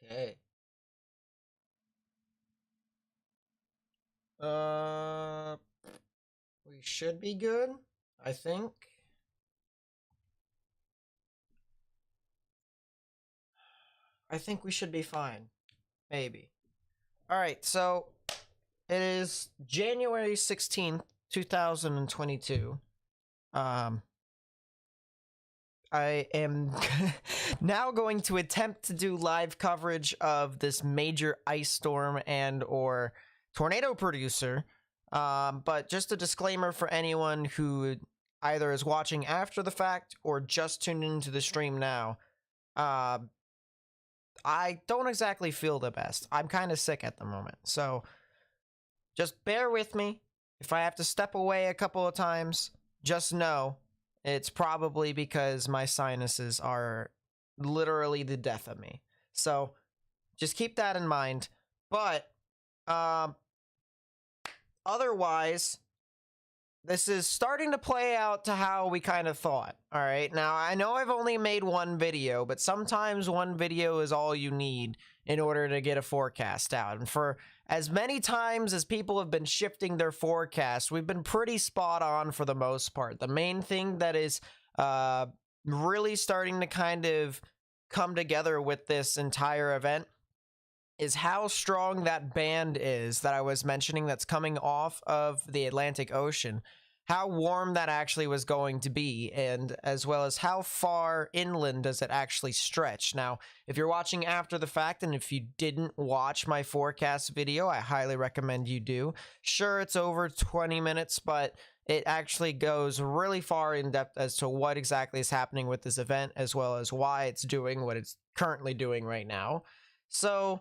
Okay. We should be good, I think. I think we should be fine. Maybe. Alright, so it is January 16th, 2022. I am now going to attempt to do live coverage of this major ice storm and or tornado producer. But just a disclaimer for anyone who either is watching after the fact or just tuned into the stream now. I don't exactly feel the best. I'm kind of sick at the moment. So just bear with me. If I have to step away a couple of times, just know it's probably because my sinuses are literally the death of me. So just keep that in mind. But otherwise, this is starting to play out to how we kind of thought. All right. Now, I know I've only made one video, but sometimes one video is all you need in order to get a forecast out. And for as many times as people have been shifting their forecast, we've been pretty spot on for the most part. The main thing that is really starting to kind of come together with this entire event is how strong that band is that I was mentioning that's coming off of the Atlantic Ocean, how warm that actually was going to be, and as well as how far inland does it actually stretch. Now, if you're watching after the fact, and if you didn't watch my forecast video, I highly recommend you do. Sure, it's over 20 minutes, but it actually goes really far in depth as to what exactly is happening with this event, as well as why it's doing what it's currently doing right now. So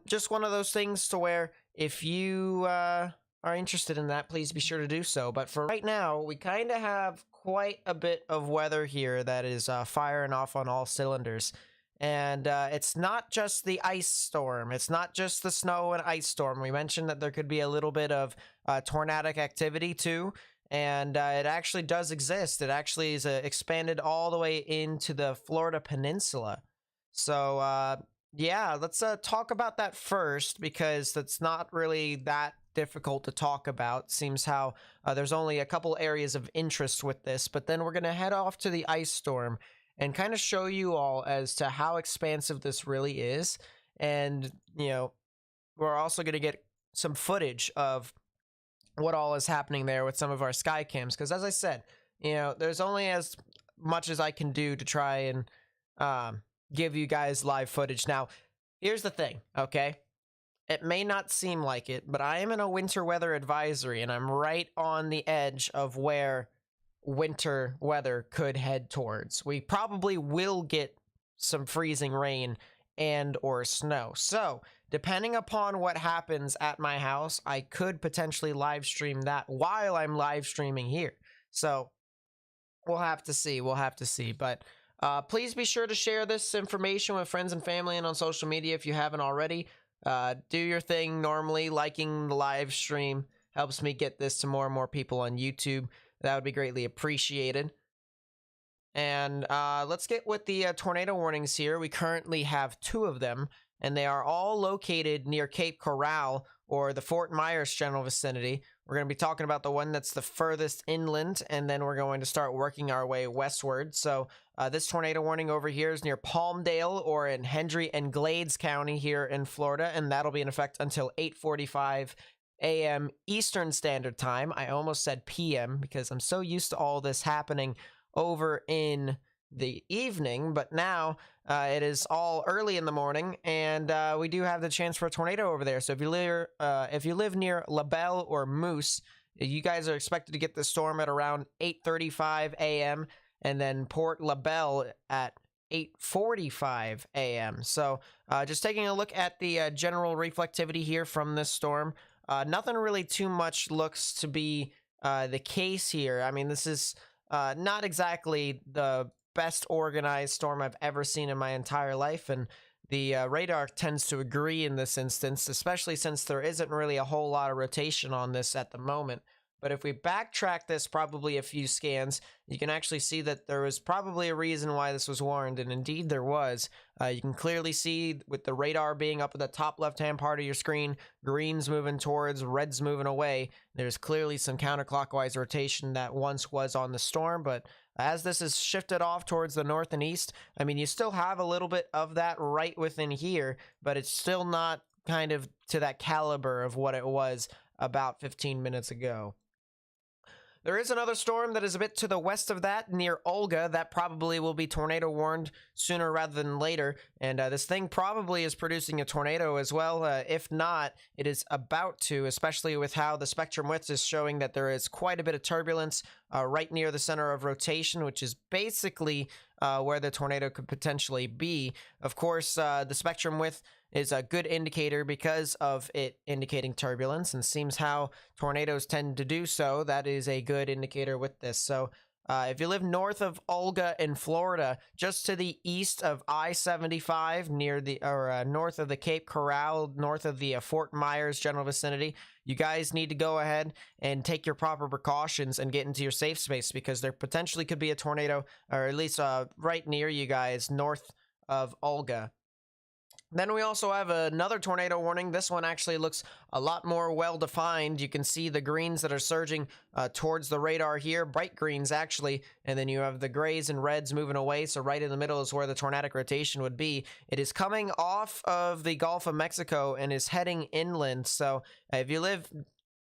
just one of those things to where if you are interested in that, please be sure to do so. But for right now, we kind of have quite a bit of weather here that is firing off on all cylinders. And it's not just the ice storm. It's not just the snow and ice storm. We mentioned that there could be a little bit of tornadic activity too. And it actually does exist. It actually is expanded all the way into the Florida Peninsula. So, yeah, let's talk about that first, because that's not really that difficult to talk about. Seems how there's only a couple areas of interest with this, but then we're going to head off to the ice storm and kind of show you all as to how expansive this really is. And, you know, we're also going to get some footage of what all is happening there with some of our sky cams, because as I said, you know, there's only as much as I can do to try and give you guys live footage. Now, here's the thing, okay? It may not seem like it, but I am in a winter weather advisory, and I'm right on the edge of where winter weather could head towards. We probably will get some freezing rain and or snow. So, depending upon what happens at my house, I could potentially live stream that while I'm live streaming here. So, we'll have to see. We'll have to see. But please be sure to share this information with friends and family and on social media if you haven't already. Do your thing normally. Liking the live stream helps me get this to more and more people on YouTube. That would be greatly appreciated. And let's get with the tornado warnings here. We currently have 2 of them, and they are all located near Cape Coral or the Fort Myers general vicinity. We're going to be talking about the one that's the furthest inland, and then we're going to start working our way westward. So this tornado warning over here is near Palmdale or in Hendry and Glades County here in Florida, and that'll be in effect until 8:45 a.m. Eastern Standard Time. I almost said p.m. because I'm so used to all this happening over in the evening, but now it is all early in the morning, and we do have the chance for a tornado over there. So if you live near LaBelle or Moose, you guys are expected to get the storm at around 8:35 a.m. and then Port LaBelle at 8:45 a.m. So just taking a look at the general reflectivity here from this storm, nothing really too much looks to be the case here. I mean, this is not exactly the best organized storm I've ever seen in my entire life, and the radar tends to agree in this instance, especially since there isn't really a whole lot of rotation on this at the moment. But if we backtrack this probably a few scans, you can actually see that there was probably a reason why this was warned, and indeed there was. You can clearly see with the radar being up at the top left-hand part of your screen, green's moving towards, red's moving away. There's clearly some counterclockwise rotation that once was on the storm, but as this is shifted off towards the north and east, I mean, you still have a little bit of that right within here, but it's still not kind of to that caliber of what it was about 15 minutes ago. There is another storm that is a bit to the west of that, near Olga, that probably will be tornado warned sooner rather than later, and this thing probably is producing a tornado as well. If not, it is about to, especially with how the spectrum width is showing that there is quite a bit of turbulence right near the center of rotation, which is basically where the tornado could potentially be. Of course, the spectrum width is a good indicator because of it indicating turbulence, and seems how tornadoes tend to do so. That is a good indicator with this. So if you live north of Olga in Florida, just to the east of I-75, near the north of the Cape Coral, north of the Fort Myers general vicinity, you guys need to go ahead and take your proper precautions and get into your safe space, because there potentially could be a tornado, or at least right near you guys, north of Olga. Then we also have another tornado warning. This one actually looks a lot more well-defined. You can see the greens that are surging towards the radar here, bright greens actually, and then you have the grays and reds moving away, so right in the middle is where the tornadic rotation would be. It is coming off of the Gulf of Mexico and is heading inland, so if you live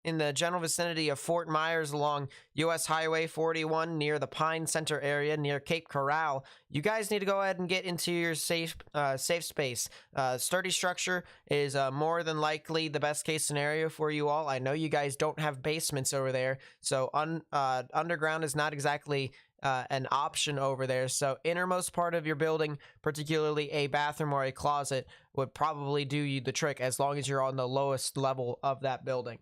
in the general vicinity of Fort Myers along US Highway 41 near the Pine Center area near Cape Coral, you guys need to go ahead and get into your safe space. Sturdy structure is more than likely the best case scenario for you all. I know you guys don't have basements over there, so underground is not exactly an option over there. So innermost part of your building, particularly a bathroom or a closet, would probably do you the trick, as long as you're on the lowest level of that building.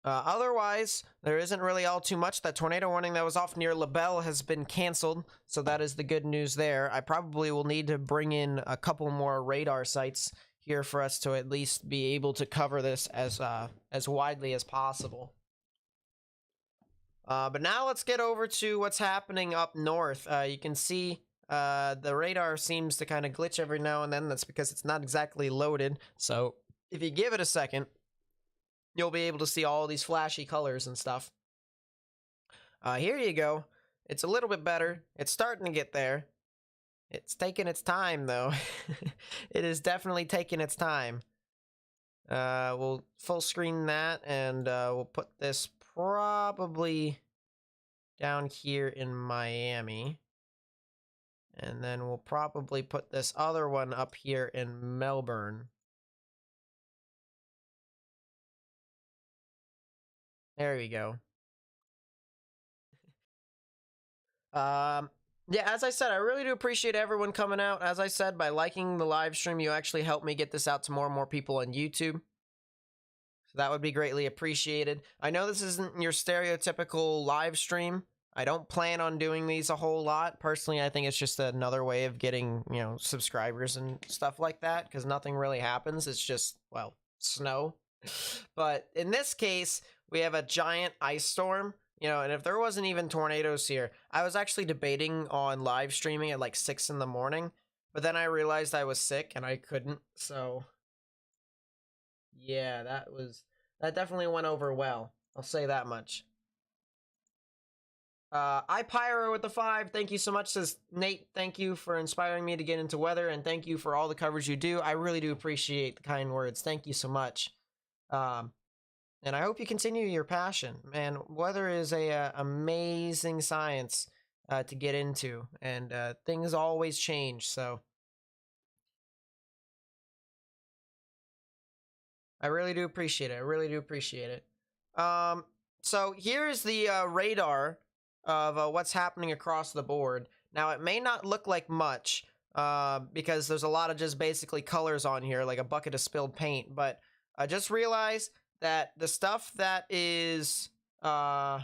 Otherwise, there isn't really all too much. That tornado warning that was off near LaBelle has been canceled, so that is the good news there. I probably will need to bring in a couple more radar sites here for us to at least be able to cover this as widely as possible. But now let's get over to what's happening up north. You can see the radar seems to kind of glitch every now and then. That's because it's not exactly loaded. So if you give it a second, you'll be able to see all these flashy colors and stuff. Here you go. It's a little bit better. It's starting to get there. It's taking its time, though. It is definitely taking its time. We'll full screen that, and we'll put this probably down here in Miami. And then we'll probably put this other one up here in Melbourne. There we go. Yeah, as I said, I really do appreciate everyone coming out. As I said, by liking the live stream, you actually help me get this out to more and more people on YouTube. So that would be greatly appreciated. I know this isn't your stereotypical live stream. I don't plan on doing these a whole lot. Personally, I think it's just another way of getting, you know, subscribers and stuff like that, because nothing really happens. It's just, well, snow. But in this case, we have a giant ice storm. You know, and if there wasn't even tornadoes here, I was actually debating on live streaming at like 6 in the morning, but then I realized I was sick and I couldn't, so yeah, that definitely went over well. I'll say that much. iPyro with the 5, thank you so much, says Nate. Thank you for inspiring me to get into weather, and thank you for all the coverage you do. I really do appreciate the kind words. Thank you so much. And I hope you continue your passion. Man, weather is a amazing science to get into, and things always change, so I really do appreciate it. I really do appreciate it. So here's the radar of what's happening across the board. Now, it may not look like much because there's a lot of just basically colors on here, like a bucket of spilled paint, but just realize that the stuff that is, there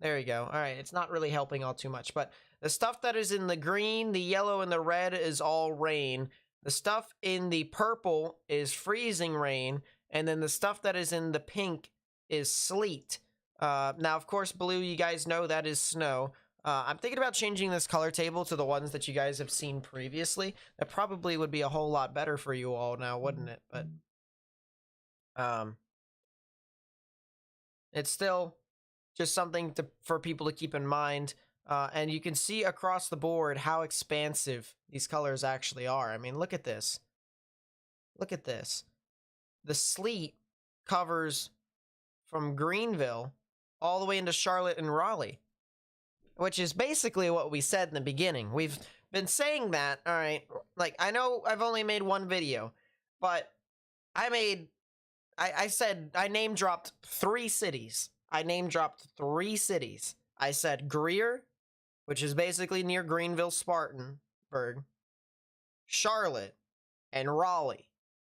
you go. All right, it's not really helping all too much, but the stuff that is in the green, the yellow, and the red is all rain. The stuff in the purple is freezing rain, and then the stuff that is in the pink is sleet. Now, of course, blue, you guys know that is snow. I'm thinking about changing this color table to the ones that you guys have seen previously. That probably would be a whole lot better for you all now, wouldn't it? But it's still just something for people to keep in mind. And you can see across the board how expansive these colors actually are. I mean, look at this. Look at this. The sleet covers from Greenville all the way into Charlotte and Raleigh, which is basically what we said in the beginning. We've been saying that, all right, like, I know I've only made one video, but I said I name dropped 3 cities. I name dropped 3 cities. I said Greer, which is basically near Greenville, Spartanburg, Charlotte, and Raleigh.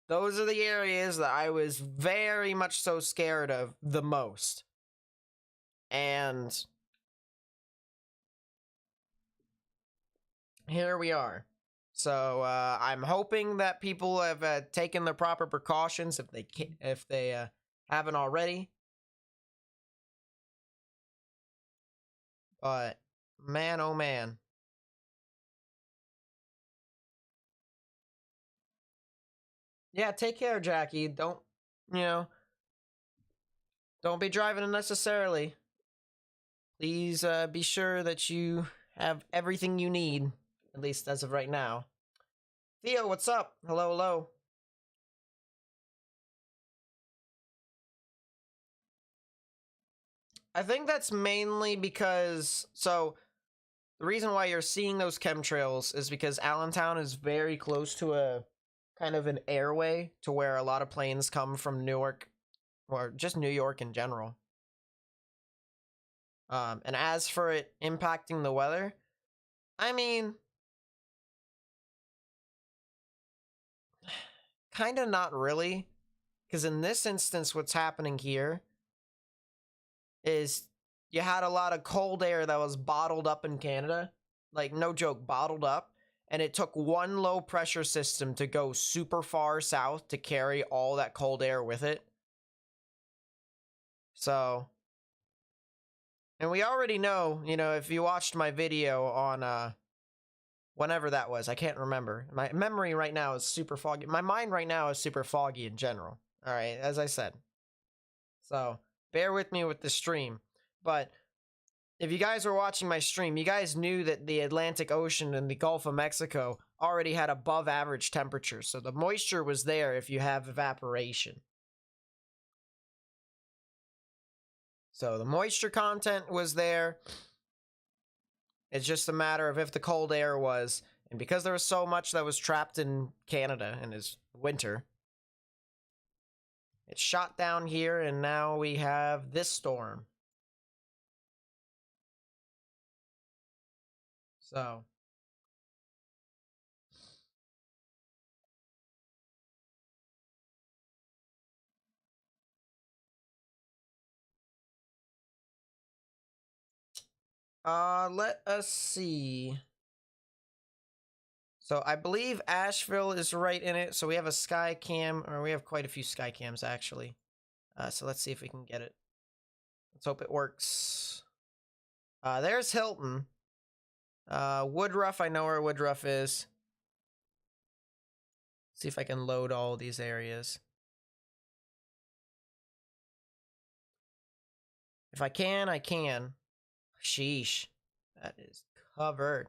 Those are the areas that I was very much so scared of the most. And here we are. So I'm hoping that people have taken the proper precautions if they haven't already. But man, oh man. Yeah, take care, Jackie. Don't be driving unnecessarily. Please be sure that you have everything you need, at least as of right now. Theo, what's up? Hello, hello. I think that's mainly because, so the reason why you're seeing those chemtrails is because Allentown is very close to a kind of an airway to where a lot of planes come from Newark, or just New York in general. And as for it impacting the weather, I mean, kind of not really, because in this instance, what's happening here is you had a lot of cold air that was bottled up in Canada, like no joke, bottled up, and it took one low pressure system to go super far south to carry all that cold air with it. So, and we already know, if you watched my video on whenever that was, I can't remember. My memory right now is super foggy. My mind right now is super foggy in general. All right, as I said. So, bear with me with the stream. But if you guys were watching my stream, you guys knew that the Atlantic Ocean and the Gulf of Mexico already had above average temperatures. So the moisture was there if you have evaporation. So the moisture content was there. It's just a matter of if the cold air was. And because there was so much that was trapped in Canada in its winter, it shot down here, and now we have this storm. So let us see. So I believe Asheville is right in it. So we have a sky cam, or we have quite a few sky cams actually. So let's see if we can get it. Let's hope it works. There's Hilton. Woodruff, I know where Woodruff is. See if I can load all these areas. If I can, I can. Sheesh. That is covered.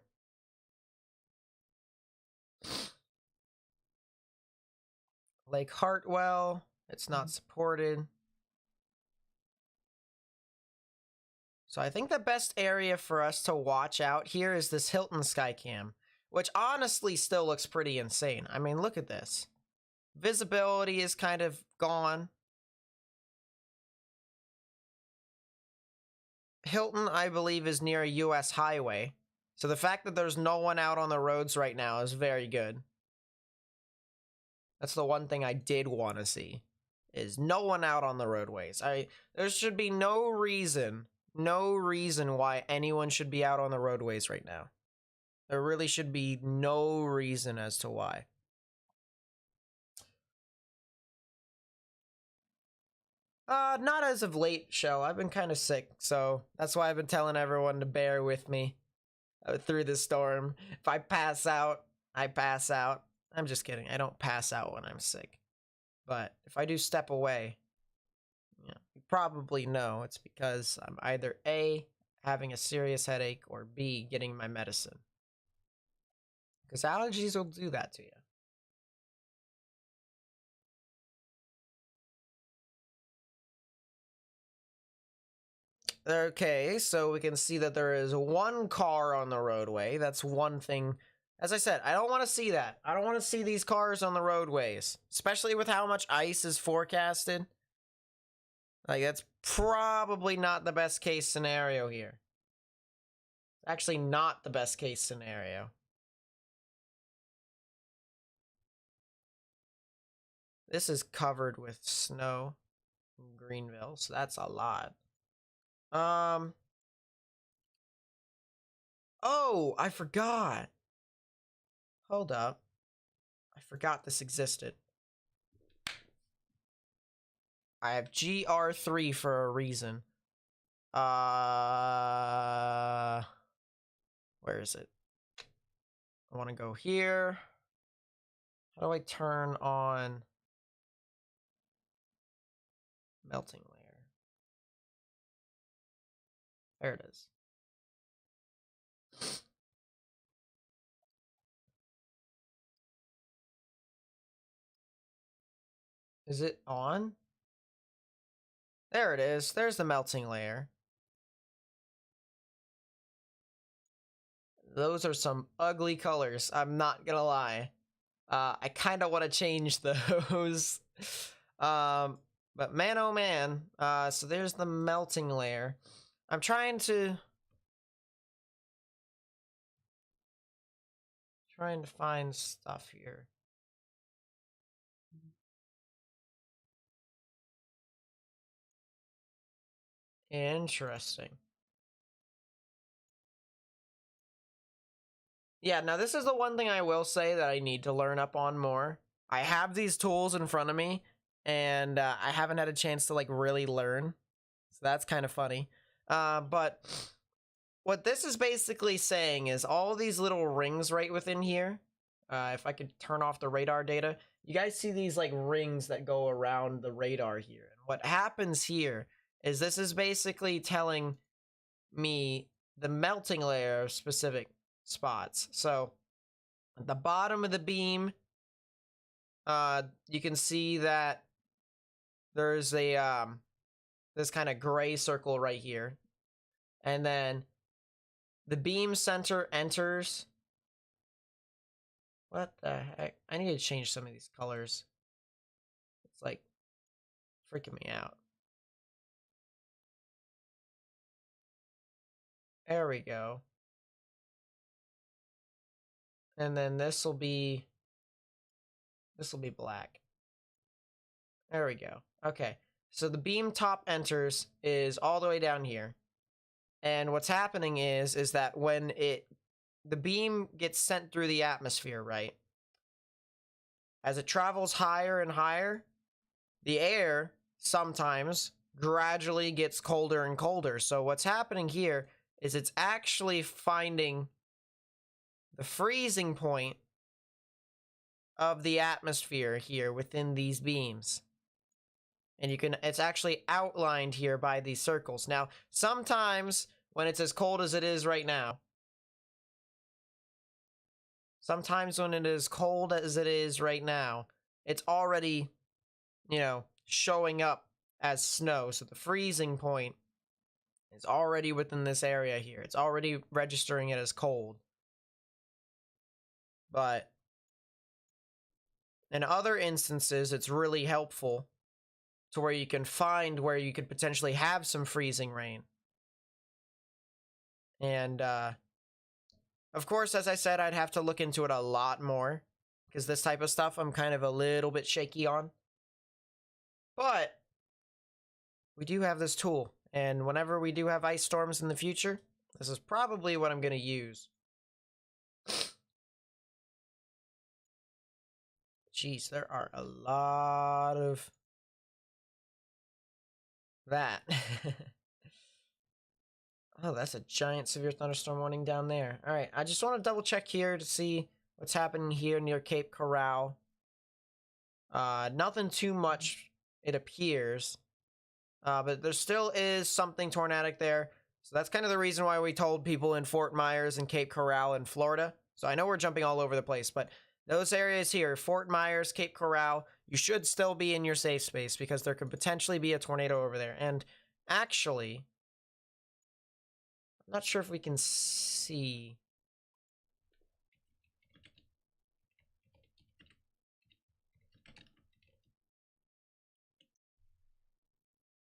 Lake Hartwell. It's not supported. So I think the best area for us to watch out here is this Hilton Skycam, which honestly still looks pretty insane. I mean, look at this. Visibility is kind of gone. Hilton, I believe, is near a U.S. highway. So the fact that there's no one out on the roads right now is very good. That's the one thing I did want to see, is no one out on the roadways. There should be no reason why anyone should be out on the roadways right now. There really should be no reason as to why. Not as of late, show. I've been kind of sick, so that's why I've been telling everyone to bear with me through the storm. If I pass out, I pass out. I'm just kidding. I don't pass out when I'm sick. But if I do step away, you probably know it's because I'm either A, having a serious headache, or B, getting my medicine. Because allergies will do that to you. Okay, so we can see that there is one car on the roadway. That's one thing. As I said, I don't want to see that. I don't want to see these cars on the roadways, especially with how much ice is forecasted. Like, that's probably not the best case scenario here. Actually, not the best case scenario. This is covered with snow in Greenville, so that's a lot. Oh, I forgot. Hold up. I forgot this existed. I have GR3 for a reason. Where is it? I want to go here. How do I turn on melting layer? There it is. Is it on? There it is. There's the melting layer. Those are some ugly colors. I'm not gonna lie. I kind of want to change those. But man, oh man. So there's the melting layer. I'm trying to find stuff here. Interesting. Yeah, now this is the one thing I will say that I need to learn up on more. I have these tools in front of me, and I haven't had a chance to like really learn. So that's kind of funny. But what this is basically saying is all these little rings right within here. If I could turn off the radar data, you guys see these like rings that go around the radar here. And what happens here is this is basically telling me the melting layer of specific spots. So at the bottom of the beam, you can see that there's a this kind of gray circle right here, and then the beam center enters. What the heck? I need to change some of these colors. It's like freaking me out. There we go. And then this will be black. There we go. Okay. So the beam top enters is all the way down here. And what's happening is that when the beam gets sent through the atmosphere, right? As it travels higher and higher, the air sometimes gradually gets colder and colder. So what's happening here is it's actually finding the freezing point of the atmosphere here within these beams. And it's actually outlined here by these circles. Now, sometimes when it's as cold as it is right now, it's already, showing up as snow. So the freezing point is already within this area here. It's already registering it as cold. But in other instances, it's really helpful to where you can find where you could potentially have some freezing rain. And, of course, as I said, I'd have to look into it a lot more, because this type of stuff I'm kind of a little bit shaky on. But we do have this tool, and whenever we do have ice storms in the future, this is probably what I'm going to use. Jeez, there are a lot of that. Oh, that's a giant severe thunderstorm warning down there. All right, I just want to double check here to see what's happening here near Cape Coral. Nothing too much, it appears. But there still is something tornadic there. So that's kind of the reason why we told people in Fort Myers and Cape Coral in Florida. So I know we're jumping all over the place, but those areas here, Fort Myers, Cape Coral, you should still be in your safe space because there could potentially be a tornado over there. And actually, I'm not sure if we can see.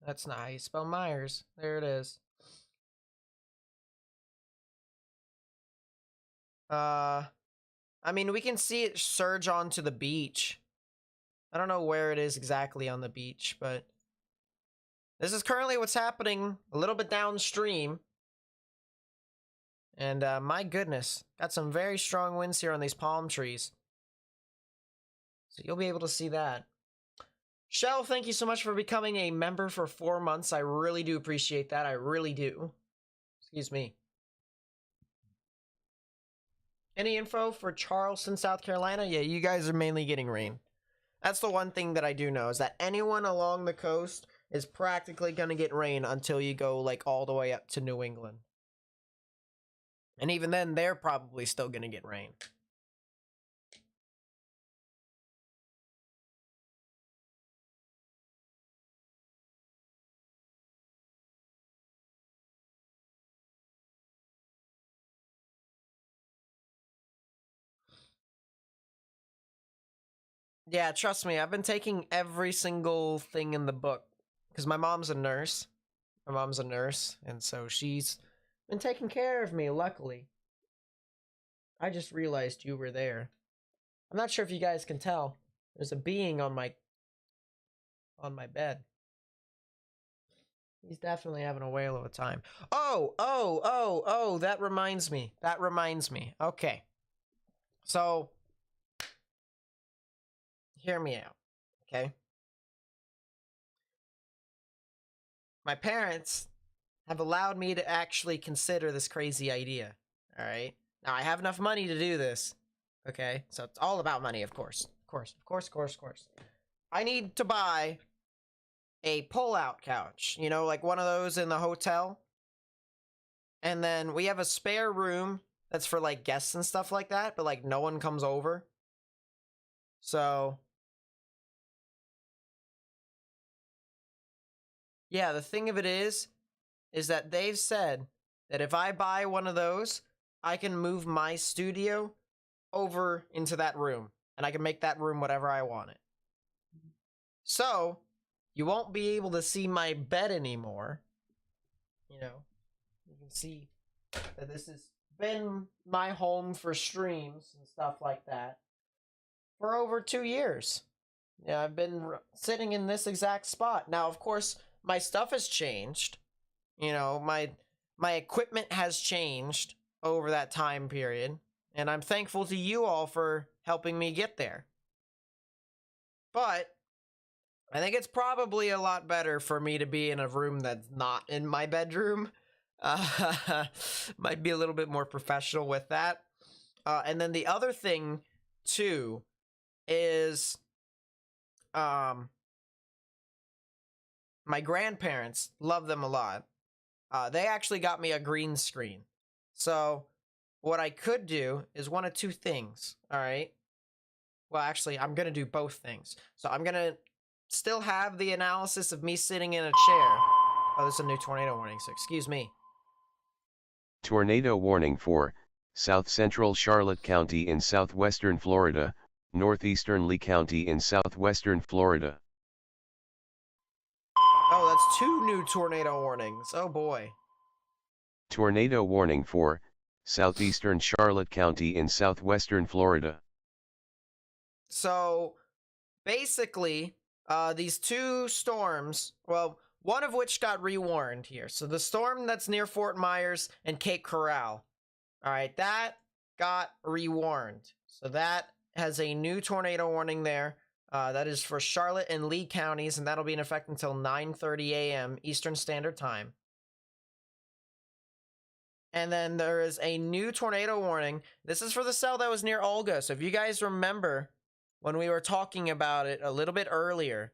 That's not how you spell Myers. There it is. I mean, we can see it surge onto the beach. I don't know where it is exactly on the beach, but this is currently what's happening a little bit downstream. And my goodness, got some very strong winds here on these palm trees. So you'll be able to see that. Shell, thank you so much for becoming a member for 4 months. I really do appreciate that. I really do. Excuse me. Any info for Charleston, South Carolina? Yeah, you guys are mainly getting rain. That's the one thing that I do know, is that anyone along the coast is practically going to get rain until you go, like, all the way up to New England. And even then, they're probably still going to get rain. Yeah, trust me, I've been taking every single thing in the book. Because my mom's a nurse. My mom's a nurse, and so she's been taking care of me, luckily. I just realized you were there. I'm not sure if you guys can tell. There's a being on my bed. He's definitely having a whale of a time. Oh, that reminds me. That reminds me. Okay. So, hear me out, okay? My parents have allowed me to actually consider this crazy idea, all right? Now, I have enough money to do this, okay? So, it's all about money, of course. Of course. I need to buy a pull-out couch, you know, like one of those in the hotel. And then we have a spare room that's for, like, guests and stuff like that, but, like, no one comes over. So, yeah, the thing of it is that they've said that if I buy one of those, I can move my studio over into that room, and I can make that room whatever I want it. So, you won't be able to see my bed anymore. You know, you can see that this has been my home for streams and stuff like that for over 2 years. Yeah, I've been sitting in this exact spot. Now, of course, my stuff has changed. You know, my equipment has changed over that time period, and I'm thankful to you all for helping me get there. But I think it's probably a lot better for me to be in a room that's not in my bedroom. Might be a little bit more professional with that. And then the other thing, too, is my grandparents, love them a lot. They actually got me a green screen. So what I could do is one of two things, all right? Well, actually, I'm going to do both things. So I'm going to still have the analysis of me sitting in a chair. Oh, there's a new tornado warning, so excuse me. Tornado warning for South Central Charlotte County in southwestern Florida, northeastern Lee County in southwestern Florida. Oh, that's 2 new tornado warnings. Oh boy. Tornado warning for southeastern Charlotte County in southwestern Florida. So basically, these 2 storms, well, one of which got rewarned here. So the storm that's near Fort Myers and Cape Coral, all right, that got rewarned. So that has a new tornado warning there. That is for Charlotte and Lee counties, and that'll be in effect until 9:30 a.m. Eastern Standard Time. And then there is a new tornado warning. This is for the cell that was near Olga. So if you guys remember when we were talking about it a little bit earlier,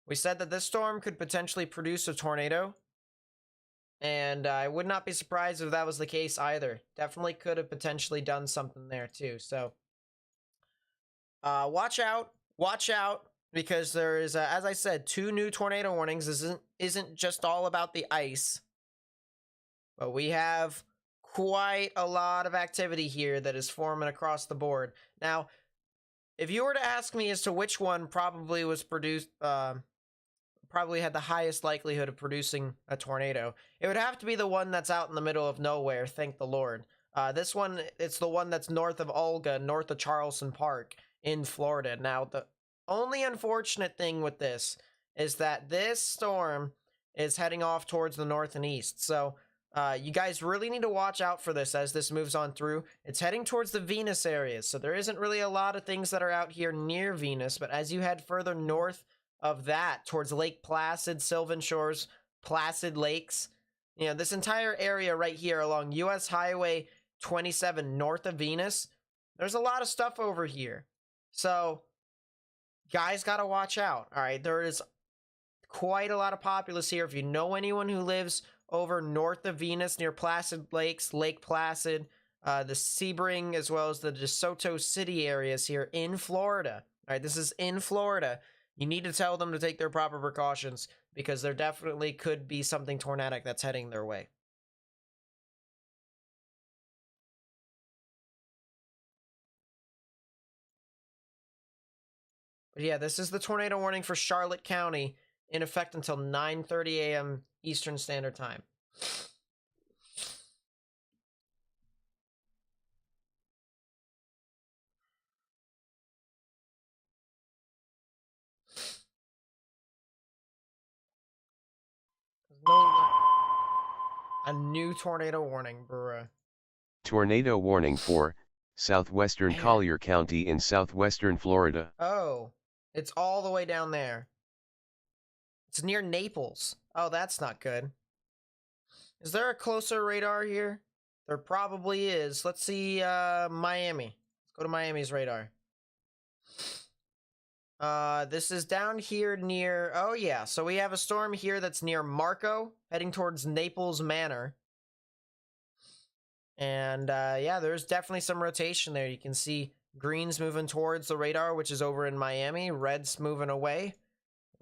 we said that this storm could potentially produce a tornado. And I would not be surprised if that was the case either. Definitely could have potentially done something there too. So watch out, because there is, as I said, 2 new tornado warnings. This isn't just all about the ice, but we have quite a lot of activity here that is forming across the board. Now, if you were to ask me as to which one probably was produced, probably had the highest likelihood of producing a tornado, it would have to be the one that's out in the middle of nowhere, thank the Lord. This one, it's the one that's north of Olga, north of Charleston Park in Florida. Now, the only unfortunate thing with this is that this storm is heading off towards the north and east. So you guys really need to watch out for this as this moves on through. It's heading towards the Venus areas, so there isn't really a lot of things that are out here near Venus, but as you head further north of that towards Lake Placid, Sylvan Shores, Placid Lakes, you know, this entire area right here along US Highway 27 north of Venus, there's a lot of stuff over here. So guys gotta watch out. All right, there is quite a lot of populace here. If you know anyone who lives over north of Venus near Placid Lakes, Lake Placid, the Sebring, as well as the DeSoto City areas here in Florida. All right, this is in Florida. You need to tell them to take their proper precautions because there definitely could be something tornadic that's heading their way. But yeah, this is the tornado warning for Charlotte County in effect until 9:30 a.m. Eastern Standard Time. A new tornado warning, bruh. Tornado warning for Southwestern Collier County in Southwestern Florida. Oh, it's all the way down there. It's near Naples. Oh, that's not good. Is there a closer radar here? There probably is. Let's see, Miami. Let's go to Miami's radar. This is down here near, oh yeah, so we have a storm here that's near Marco, heading towards Naples Manor. And, yeah, there's definitely some rotation there. You can see green's moving towards the radar, which is over in Miami. Red's moving away.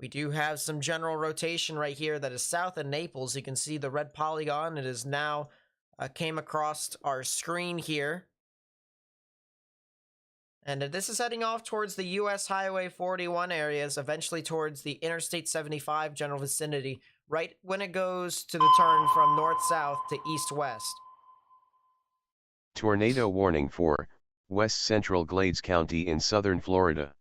We do have some general rotation right here that is south of Naples. You can see the red polygon. It is now came across our screen here. And this is heading off towards the US Highway 41 areas, eventually towards the Interstate 75 general vicinity, right when it goes to the turn from north-south to east-west. Tornado warning for West Central Glades County in southern Florida.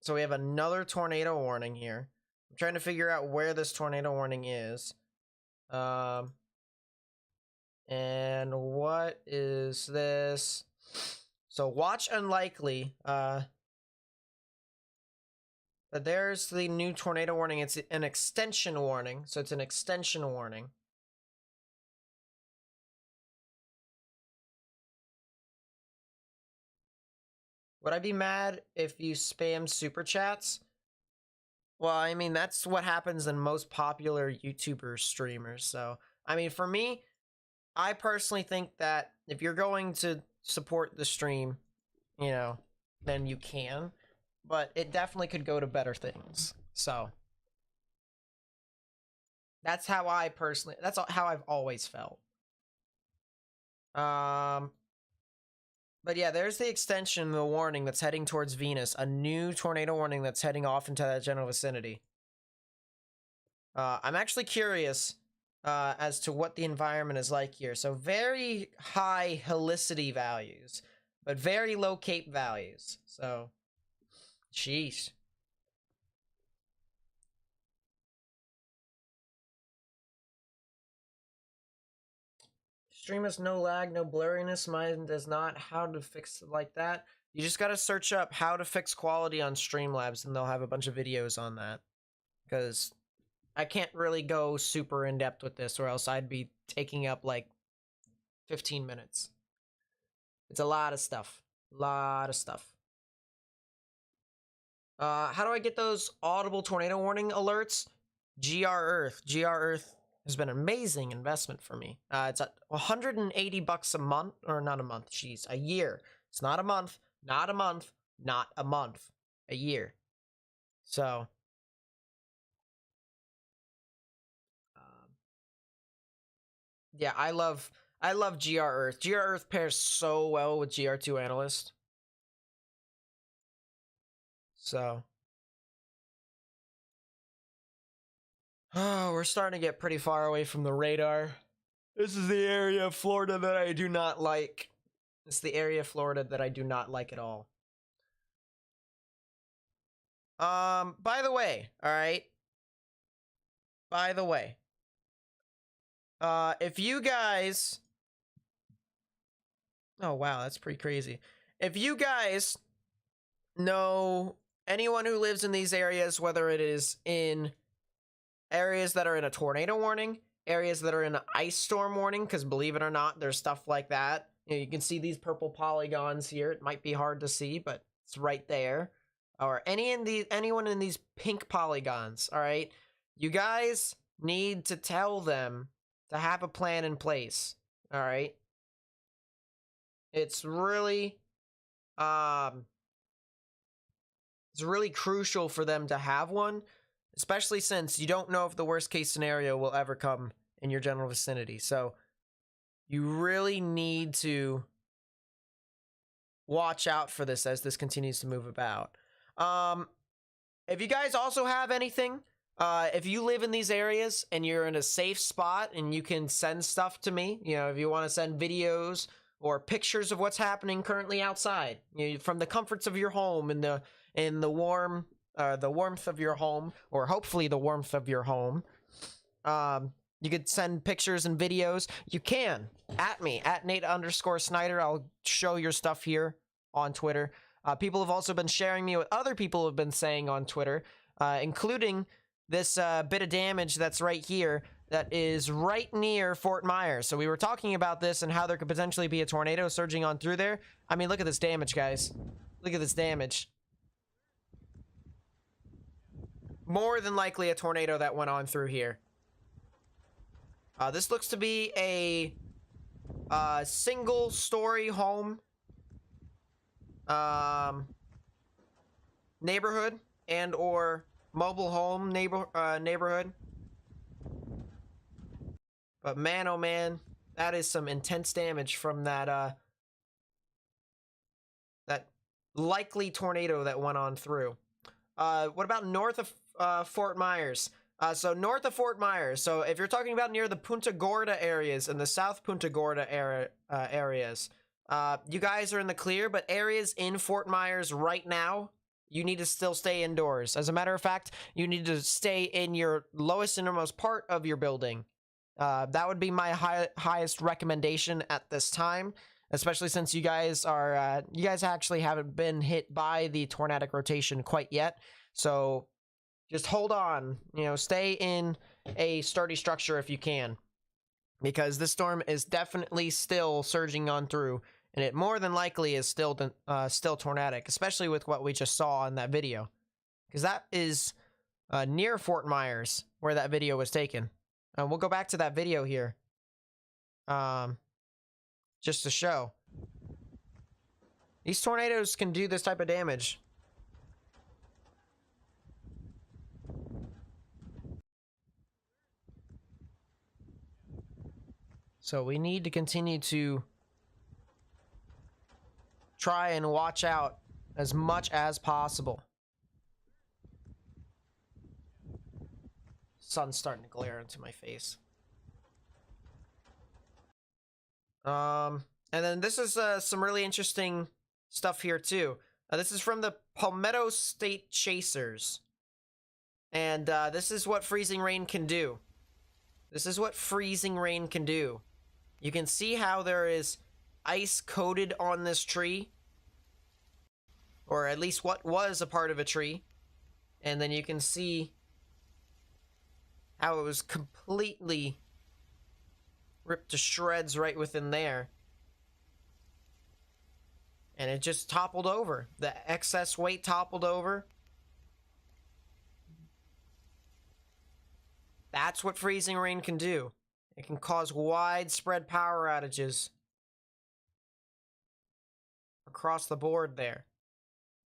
So we have another tornado warning here. I'm trying to figure out where this tornado warning is. And what is this? So watch unlikely. But there's the new tornado warning. It's an extension warning. So it's an extension warning. Would I be mad if you spam super chats? Well, I mean, that's what happens in most popular YouTuber streamers. So, I mean, for me, I personally think that if you're going to support the stream, you know, then you can. But it definitely could go to better things. So, that's how I personally, that's how I've always felt. But yeah, there's the extension, the warning that's heading towards Venus. A new tornado warning that's heading off into that general vicinity. I'm actually curious as to what the environment is like here. So very high helicity values, but very low CAPE values. So, sheesh. Stream has no lag, no blurriness. Mine does not. How to fix it like that? You just gotta search up how to fix quality on Streamlabs, and they'll have a bunch of videos on that. Because I can't really go super in depth with this, or else I'd be taking up like 15 minutes. It's a lot of stuff. Lot of stuff. How do I get those audible tornado warning alerts? GR Earth. GR Earth has been an amazing investment for me. It's at $180 a month, or not a month, jeez, a year. It's not a month, not a month, not a month, a year. So, yeah, I love GR Earth. GR Earth pairs so well with GR2 Analyst. So, oh, we're starting to get pretty far away from the radar. This is the area of Florida that I do not like. It's the area of Florida that I do not like at all. By the way, all right. By the way, if you guys, oh wow, that's pretty crazy. If you guys know anyone who lives in these areas, whether it is in areas that are in a tornado warning, areas that are in an ice storm warning, because believe it or not, there's stuff like that. You can see these purple polygons here. It might be hard to see, but it's right there. Or anyone in these pink polygons, all right? You guys need to tell them to have a plan in place, all right? It's really crucial for them to have one, especially since you don't know if the worst case scenario will ever come in your general vicinity. So you really need to watch out for this as this continues to move about. If you guys also have anything, if you live in these areas and you're in a safe spot and you can send stuff to me, you know, if you want to send videos or pictures of what's happening currently outside, you know, from the comforts of your home and the warmth of your home, or hopefully the warmth of your home. You could send pictures and videos. You can at me at Nate_Snyder. I'll show your stuff here on Twitter. People have also been sharing me what other people have been saying on Twitter, including this bit of damage that's right here that is right near Fort Myers. So we were talking about this and how there could potentially be a tornado surging on through there. I mean, look at this damage, guys. Look at this damage. More than likely a tornado that went on through here. This looks to be a single-story home neighborhood and or mobile home neighborhood. But man, oh man, that is some intense damage from that that likely tornado that went on through. What about north of Fort Myers? So north of Fort Myers. So if you're talking about near the Punta Gorda areas and the South Punta Gorda areas, you guys are in the clear, but areas in Fort Myers right now, you need to still stay indoors. As a matter of fact, you need to stay in your lowest innermost part of your building. That would be my highest recommendation at this time, especially since you guys are, you guys actually haven't been hit by the tornadic rotation quite yet. So just hold on, you know, stay in a sturdy structure if you can, because this storm is definitely still surging on through, and it more than likely is still tornadic, especially with what we just saw in that video, because that is near Fort Myers where that video was taken. We'll go back to that video here, just to show. These tornadoes can do this type of damage. So we need to continue to try and watch out as much as possible. Sun's starting to glare into my face. And then this is some really interesting stuff here too. This is from the Palmetto State Chasers. And this is what freezing rain can do. This is what freezing rain can do. You can see how there is ice coated on this tree. or at least what was a part of a tree. And then you can see how it was completely ripped to shreds right within there. And it just toppled over. The excess weight toppled over. That's what freezing rain can do. It can cause widespread power outages across the board there.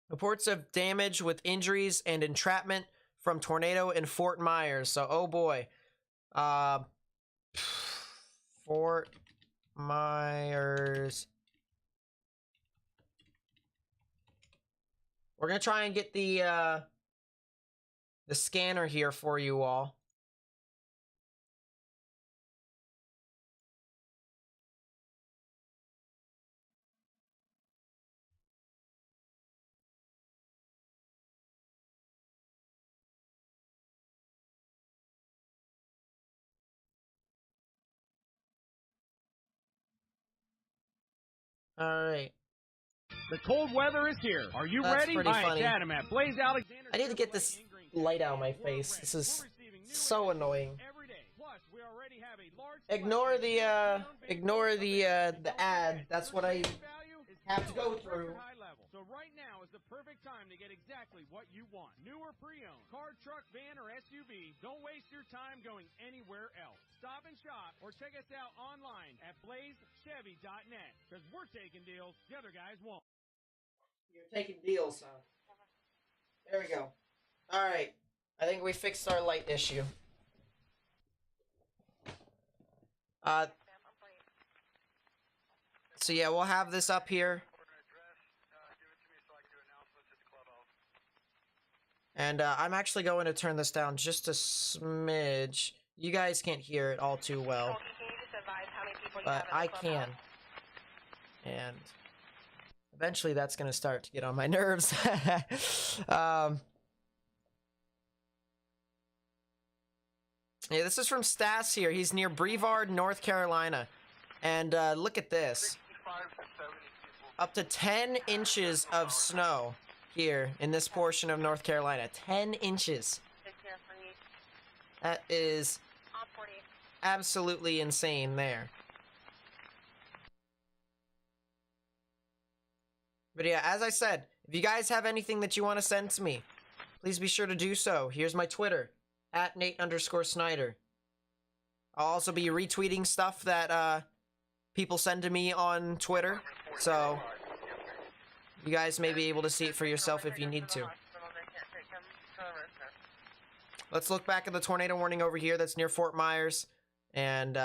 Reports of damage with injuries and entrapment from tornado in Fort Myers. So, oh boy. Fort Myers. We're gonna try and get the scanner here for you all. All right. The cold weather is here. Are you That's ready? pretty Hi, funny. it's Adam at Blaze Alexander. I need to get this light out of my face. This is so annoying. Ignore the ad. That's what I have to go through. So right now is the perfect time to get exactly what you want. New or pre-owned, car, truck, van, or SUV. Don't waste your time going anywhere else. Stop and shop or check us out online at blazechevy.net because we're taking deals the other guys won't. You're taking deals, huh? There we go. Alright. I think we fixed our light issue. So yeah, we'll have this up here. And I'm actually going to turn this down just a smidge. You guys can't hear it all too well. But I can. And eventually that's going to start to get on my nerves. Yeah, this is from Stas here. He's near Brevard, North Carolina. And look at this. Up to 10 inches of snow here in this portion of North Carolina. 10 inches. That is absolutely insane there. But yeah, as I said, if you guys have anything that you want to send to me, please be sure to do so. Here's my Twitter, @Nate_Snyder. I'll also be retweeting stuff that people send to me on Twitter, so you guys may be able to see it for yourself if you need to. Let's look back at the tornado warning over here that's near Fort Myers, and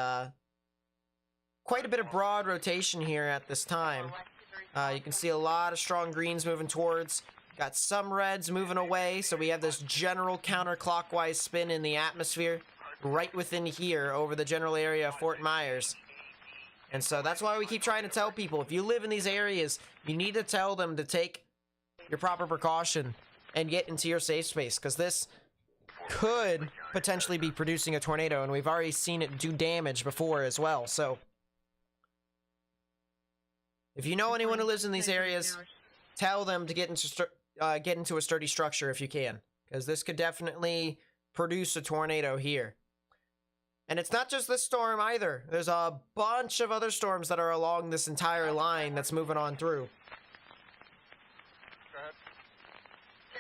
quite a bit of broad rotation here at this time. You can see a lot of strong greens moving towards. Got some reds moving away, so we have this general counterclockwise spin in the atmosphere right within here over the general area of Fort Myers. And so that's why we keep trying to tell people, if you live in these areas, you need to tell them to take your proper precaution and get into your safe space, because this could potentially be producing a tornado, and we've already seen it do damage before as well. So if you know anyone who lives in these areas, tell them to get into a sturdy structure if you can, because this could definitely produce a tornado here. And it's not just this storm either. There's a bunch of other storms that are along this entire line that's moving on through.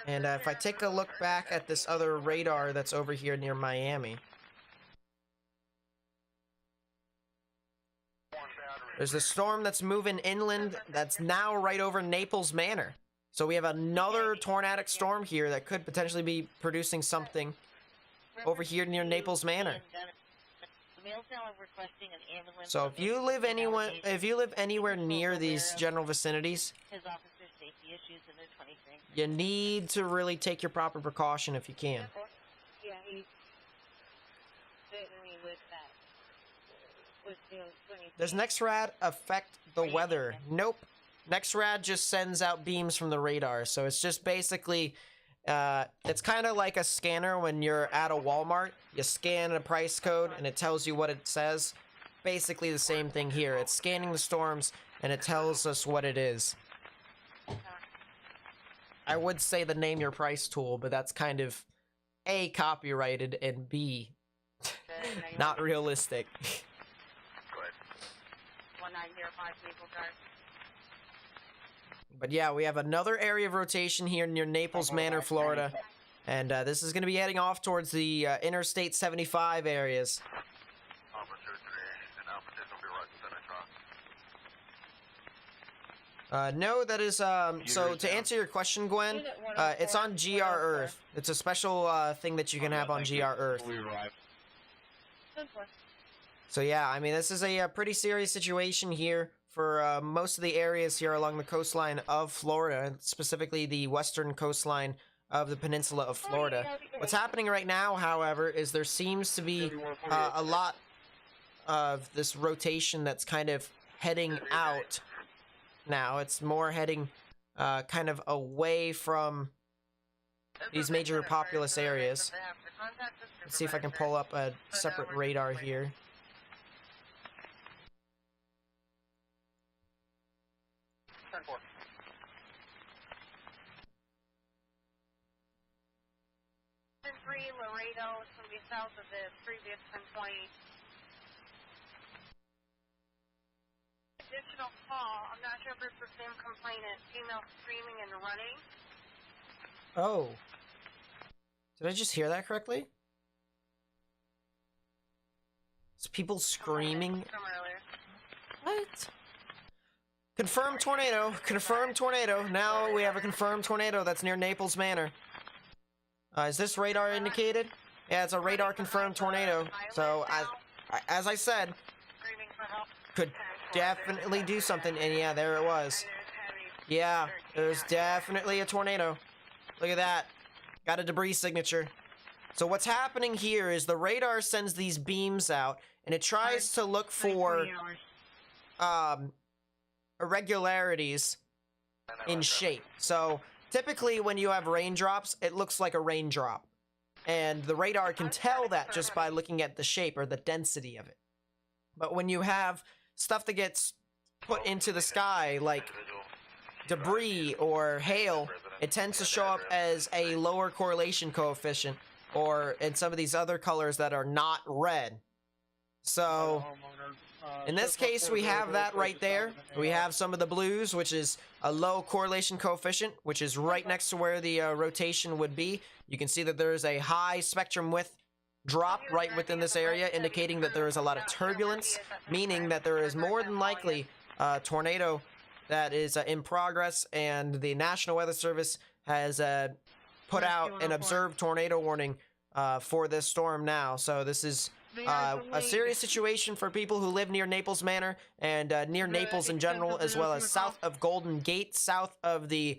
And if I take a look back at this other radar that's over here near Miami, there's a storm that's moving inland that's now right over Naples Manor. So we have another tornadic storm here that could potentially be producing something over here near Naples Manor. So if you live anywhere near these general vicinities, you need to really take your proper precaution if you can. Does Nexrad affect the weather? Nope. Nexrad just sends out beams from the radar, so it's just basically it's kind of like a scanner when you're at a Walmart. You scan a price code and it tells you what it says. Basically the same thing here. It's scanning the storms and it tells us what it is. I would say the name your price tool, but that's kind of A, copyrighted, and B, not realistic. Go ahead. 1905 Naples Drive. But yeah, we have another area of rotation here near Naples Manor, Florida. And this is going to be heading off towards the Interstate 75 areas. Officer 3 and Alpha 10 will be right beside my truck. No, that is, so to answer your question, Gwen, it's on GR Earth. It's a special thing that you can have on GR Earth. So yeah, I mean, this is a pretty serious situation here for most of the areas here along the coastline of Florida, specifically the western coastline of the peninsula of Florida. What's happening right now, however, is there seems to be a lot of this rotation that's kind of heading out now. It's more heading kind of away from these major populous areas. Let's see if I can pull up a separate radar here. Laredo, it's going to be south of the previous 1020. Additional call, I'm not sure if it's the same complainant, female screaming and running. Oh. Did I just hear that correctly? It's people screaming. From earlier. What? Confirmed tornado. Confirmed tornado. Now we have a confirmed tornado that's near Naples Manor. Is this radar indicated? Yeah, it's a radar confirmed tornado. So, as I said, could definitely do something. And yeah, there it was. Yeah, there's definitely a tornado. Look at that. Got a debris signature. So what's happening here is the radar sends these beams out, and it tries to look for irregularities in shape. So typically when you have raindrops, it looks like a raindrop. And the radar can tell that just by looking at the shape or the density of it. But when you have stuff that gets put into the sky, like debris or hail, it tends to show up as a lower correlation coefficient, or in some of these other colors that are not red. So in this case, we have that right there. We have some of the blues, which is a low correlation coefficient, which is right next to where the rotation would be. You can see that there is a high spectrum width drop right within this area, indicating that there is a lot of turbulence, meaning that there is more than likely a tornado that is in progress, and the National Weather Service has put out an observed tornado warning for this storm now. So this is a serious situation for people who live near Naples Manor and near Naples in general, as well as south of Golden Gate, south of the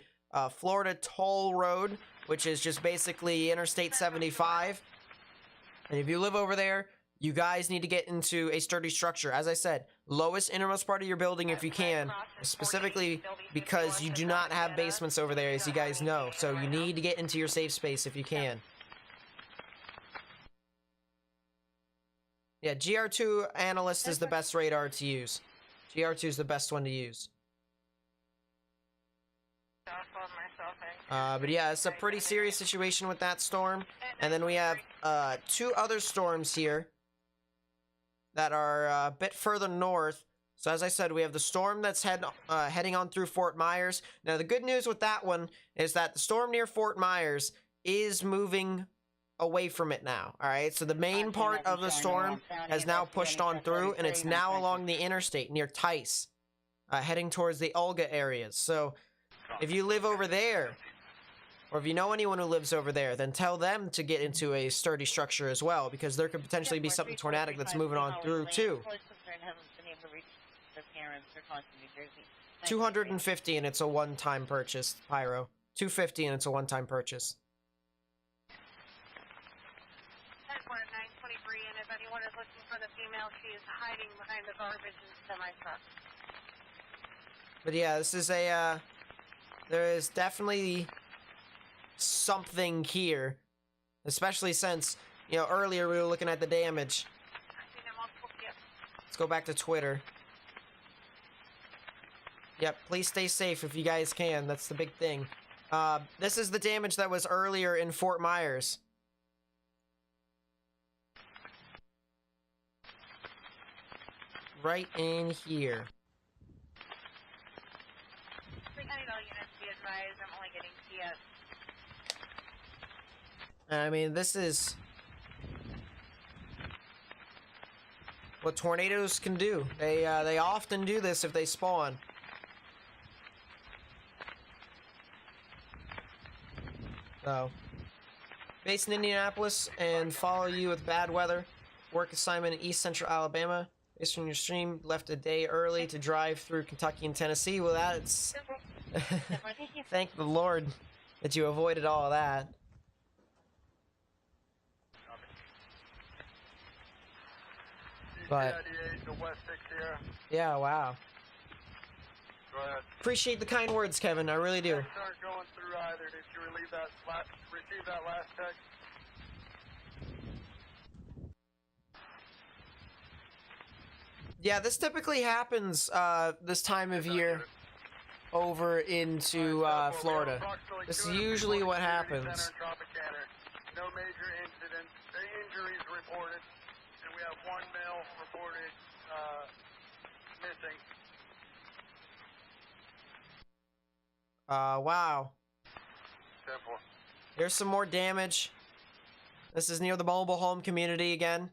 Florida Toll Road, which is just basically Interstate 75. And if you live over there, you guys need to get into a sturdy structure. As I said, lowest innermost part of your building if you can, specifically because you do not have basements over there, as you guys know. So you need to get into your safe space if you can. Yeah, GR2 Analyst is the best radar to use. GR2 is the best one to use. But yeah, it's a pretty serious situation with that storm. And then we have two other storms here that are a bit further north. So as I said, we have the storm that's heading on through Fort Myers. Now the good news with that one is that the storm near Fort Myers is moving away from it now. Alright, so the main part of the storm has now pushed on through, and it's now along the interstate near Tice, heading towards the Olga areas. So if you live over there, or if you know anyone who lives over there, then tell them to get into a sturdy structure as well, because there could potentially be something tornadic that's moving on through too. 250 and it's a one-time purchase, Pyro. 250 and it's a one-time purchase. 923, and if anyone is looking for the female, she is hiding behind the garbage and semi-truck. But yeah, this is a, there is definitely something here, especially since, you know, earlier we were looking at the damage. Let's go back to Twitter. Yep, please stay safe if you guys can. That's the big thing. This is the damage that was earlier in Fort Myers. Right in here. I need all units to be advised. I'm only getting CS. I mean, this is what tornadoes can do. They often do this if they spawn. So, based in Indianapolis and follow you with bad weather. Work assignment in East Central Alabama. Based on your stream, left a day early to drive through Kentucky and Tennessee. Well, that's thank the Lord that you avoided all of that. But yeah, wow. Go ahead. Appreciate the kind words, Kevin. I really do. Texts aren't going through either. Did you receive that last text? Yeah, this typically happens this time of year over into Florida. This is usually what happens. No major incidents. Injuries reported, and we have one male reported missing. Wow. Simple. Here's some more damage. This is near the mobile home community again.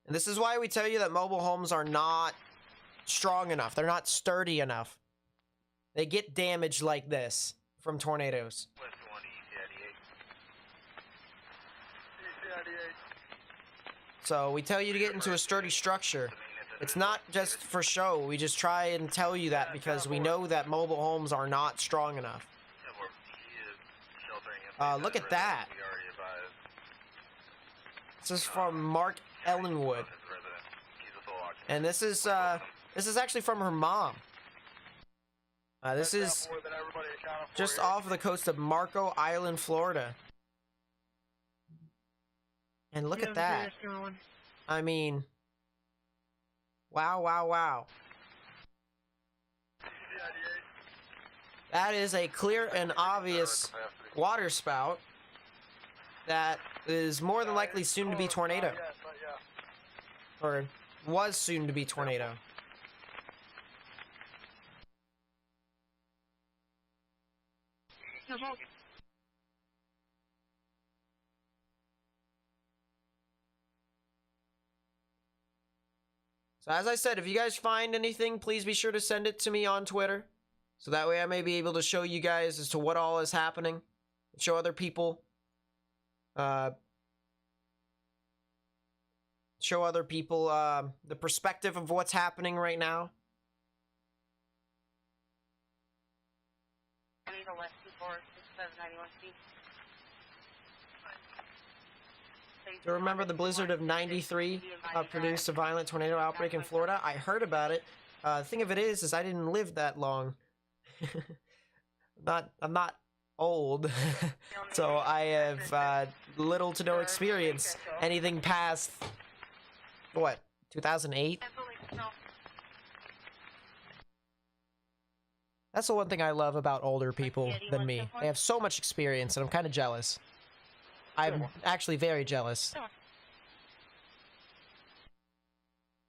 And this is why we tell you that mobile homes are not strong enough. They're not sturdy enough. They get damaged like this from tornadoes. West 1, ECID 8. ECID 8. So we tell you to get into a sturdy structure. It's not just for show. We just try and tell you that because we know that mobile homes are not strong enough. Look at that. This is from Mark Ellenwood. And this is actually from her mom. This is just off the coast of Marco Island, Florida. And look at that. I mean, wow, wow, wow. That is a clear and obvious water spout that is more than likely soon to be tornado. Or was soon to be tornado. So as I said, if you guys find anything, please be sure to send it to me on Twitter. So that way I may be able to show you guys as to what all is happening. Show other people. Show other people the perspective of what's happening right now. Do you remember the blizzard of '93 produced a violent tornado outbreak in Florida? I heard about it. The thing of it is I didn't live that long. I'm not old, so I have little to no experience. Anything past what, 2008? That's the one thing I love about older people than me. They have so much experience, and I'm kind of jealous. I'm actually very jealous.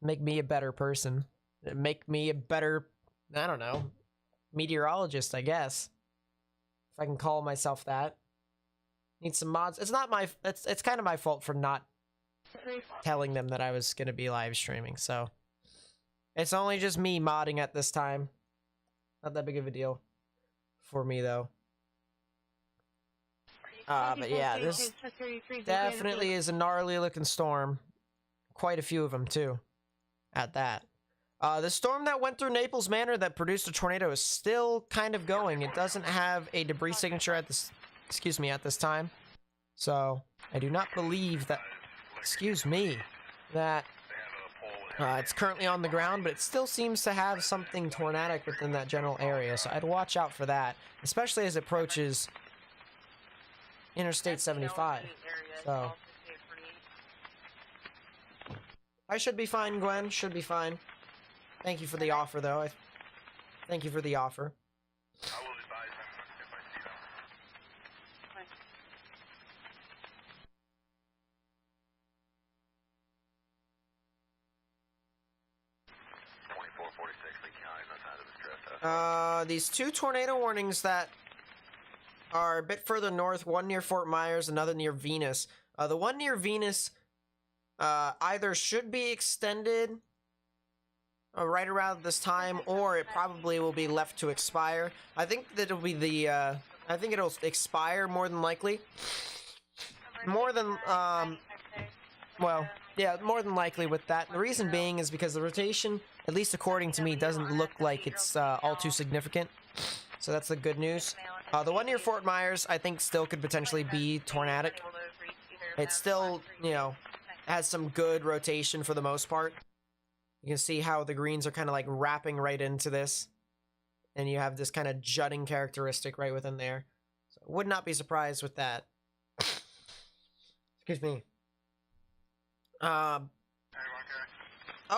Make me a better person. Make me a better, I don't know, meteorologist, I guess. If I can call myself that. Need some mods. It's not my, it's kind of my fault for not telling them that I was going to be live streaming, so. It's only just me modding at this time. Not that big of a deal for me, though. But yeah, this definitely is a gnarly looking storm. Quite a few of them, too. At that. The storm that went through Naples Manor that produced a tornado is still kind of going. It doesn't have a debris signature at this, at this time. So, I do not believe that, that it's currently on the ground, but it still seems to have something tornadic within that general area. So I'd watch out for that, especially as it approaches Interstate 75. So I should be fine, Gwen. Should be fine. Thank you for the offer, though. Thank you for the offer. I will advise him if I see them. These two tornado warnings that are a bit further north, one near Fort Myers, another near Venus. The one near Venus either should be extended right around this time, or it probably will be left to expire. I think that it'll be the, I think it'll expire more than likely. More than, well, yeah, more than likely with that. The reason being is because the rotation, at least according to me, doesn't look like it's all too significant. So that's the good news. The one near Fort Myers, I think, still could potentially be tornadic. It still, you know, has some good rotation for the most part. You can see how the greens are kind of like wrapping right into this. And you have this kind of jutting characteristic right within there. So would not be surprised with that. Excuse me. Oh,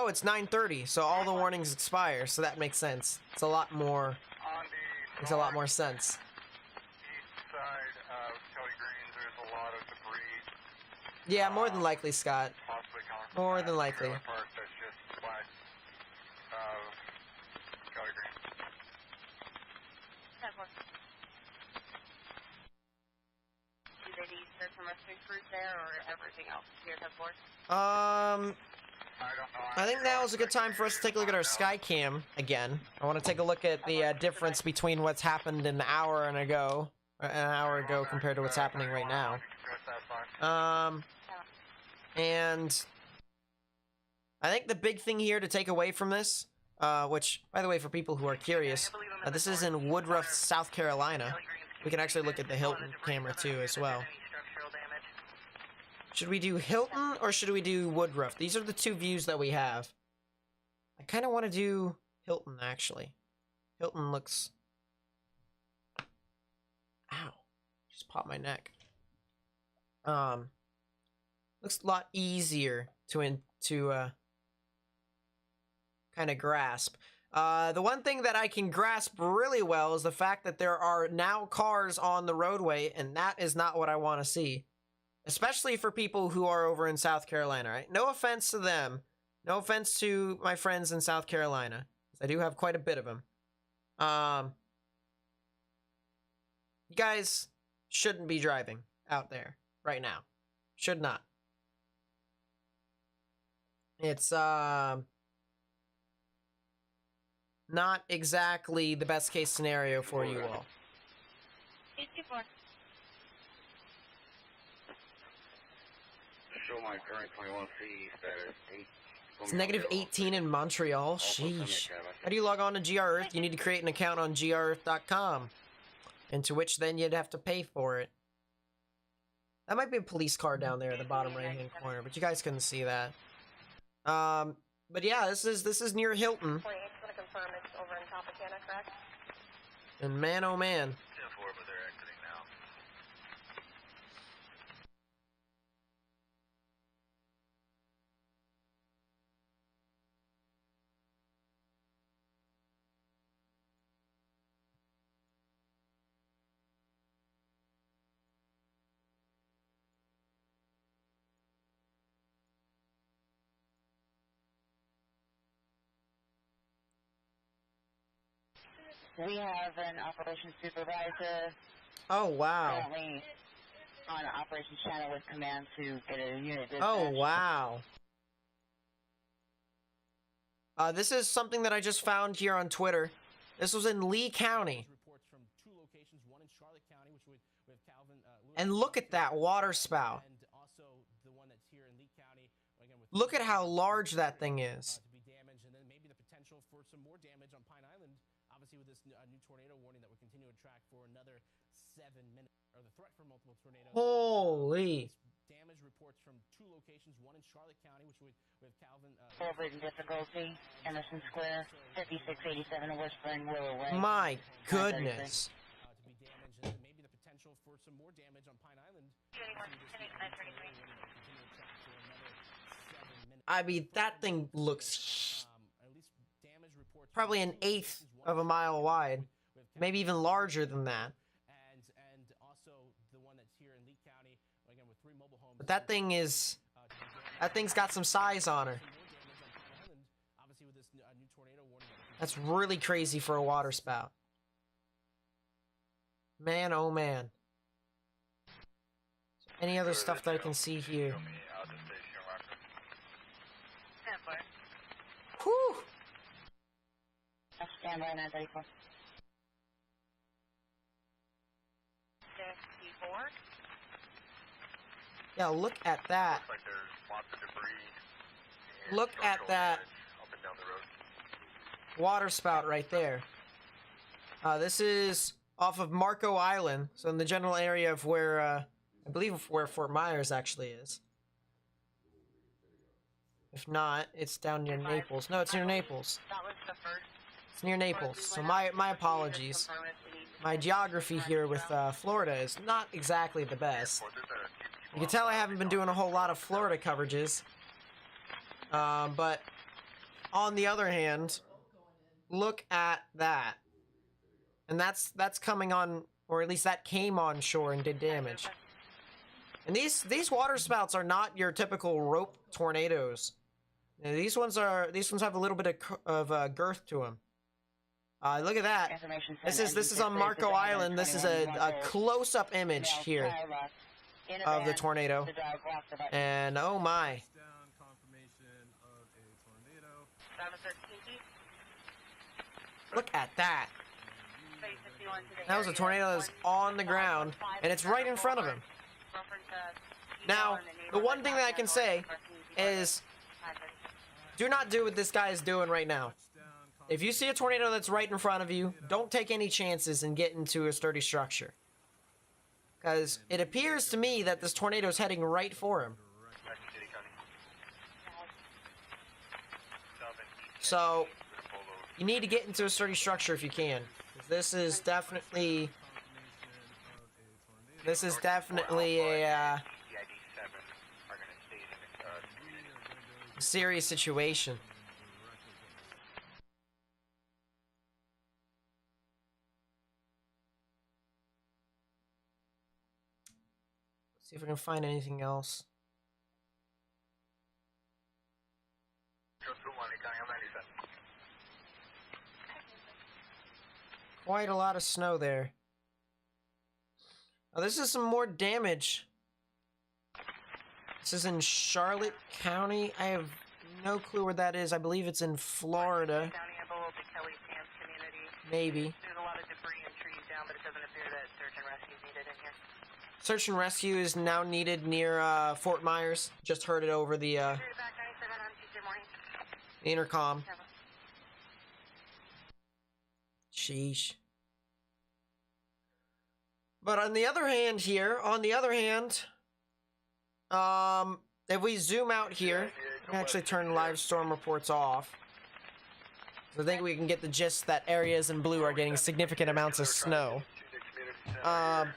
it's 9:30, so all the warnings expire, so that makes sense. It's a lot more. Makes a lot more sense. East side of Kelly Greens, there's a lot of debris. Yeah, more than likely, Scott. Possibly coming from More that than likely. trailer park that's just west of Kelly Greens. Do they need some rescue crews there or everything else here at floor? I don't know. I think now is a good time for us to take a look at our sky cam again. I want to take a look at the difference between what's happened an hour ago compared to what's happening right now. And I think the big thing here to take away from this, which, by the way, for people who are curious, this is in Woodruff, South Carolina. We can actually look at the Hilton camera too as well. Should we do Hilton or should we do Woodruff? These are the two views that we have. I kind of want to do Hilton, actually. Hilton looks... Ow. Just popped my neck. Looks a lot easier to kind of grasp. The one thing that I can grasp really well is the fact that there are now cars on the roadway, and that is not what I want to see. Especially for people who are over in South Carolina, right? No offense to them. No offense to my friends in South Carolina. I do have quite a bit of them. You guys shouldn't be driving out there right now. Should not. It's, not exactly the best case scenario for you all. Show my current 21C status. It's negative 18 in Montreal. Sheesh. How do you log on to GR Earth? You need to create an account on grearth.com. Into which then you'd have to pay for it. That might be a police car down there in the bottom right-hand corner, but you guys couldn't see that. But yeah, this is near Hilton. And man, oh man. We have an operations supervisor. Oh, wow. Currently on an operations channel with command to get a unit dispatched. Oh, wow. This is something that I just found here on Twitter. This was in Lee County. And look at that water spout. Look at how large that thing is. With this new tornado warning that we continue to track for another 7 minutes, or the threat for multiple tornadoes. Holy! Damage reports from 2 locations, one in Charlotte County, which we have Calvin. Overbridge difficulty, Emerson Square, 5687 Whispering Willow Way. My goodness! To be damaged, and maybe the potential for some more damage on Pine Island. I mean, that thing looks probably an eighth of a mile wide, maybe even larger than that. And also the one that's here in Lee County, again with 3 mobile homes. But that thing's got some size on her. Obviously with this new tornado warning that That's really crazy for a water spout. Man, oh man. Any other stuff that I can see here? Whew! I'll stand by 934. 54. Yeah, look at that. Looks like there's lots of debris. and Look at structural that. damage up and down the road. Water spout right there. This is off of Marco Island, so in the general area of where, I believe where Fort Myers actually is. If not, it's down near Naples. No, it's near Naples. That was the first. It's near Naples, so my apologies. My geography here with Florida is not exactly the best. You can tell I haven't been doing a whole lot of Florida coverages. But on the other hand, look at that. And that's coming on, or at least that came on shore and did damage. And these water spouts are not your typical rope tornadoes. These ones have a little bit of girth to them. Look at that. This is on Marco Island. This is a close-up image here of the tornado. And oh my. Look at that. That was a tornado that was on the ground, and it's right in front of him. Now, the one thing that I can say is, do not do what this guy is doing right now. If you see a tornado that's right in front of you, don't take any chances and get into a sturdy structure. Because it appears to me that this tornado is heading right for him. So, you need to get into a sturdy structure if you can. This is definitely a serious situation. Let's see if I can find anything else. Quite a lot of snow there. Oh, this is some more damage. This is in Charlotte County. I have no clue where that is. I believe it's in Florida. Maybe. There's a lot of debris and trees down, but it doesn't appear that search and rescue is needed in here. Search and rescue is now needed near Fort Myers. Just heard it over the intercom. Sheesh. But on the other hand here, if we zoom out here, I can actually turn live storm reports off. So I think we can get the gist that areas in blue are getting significant amounts of snow. You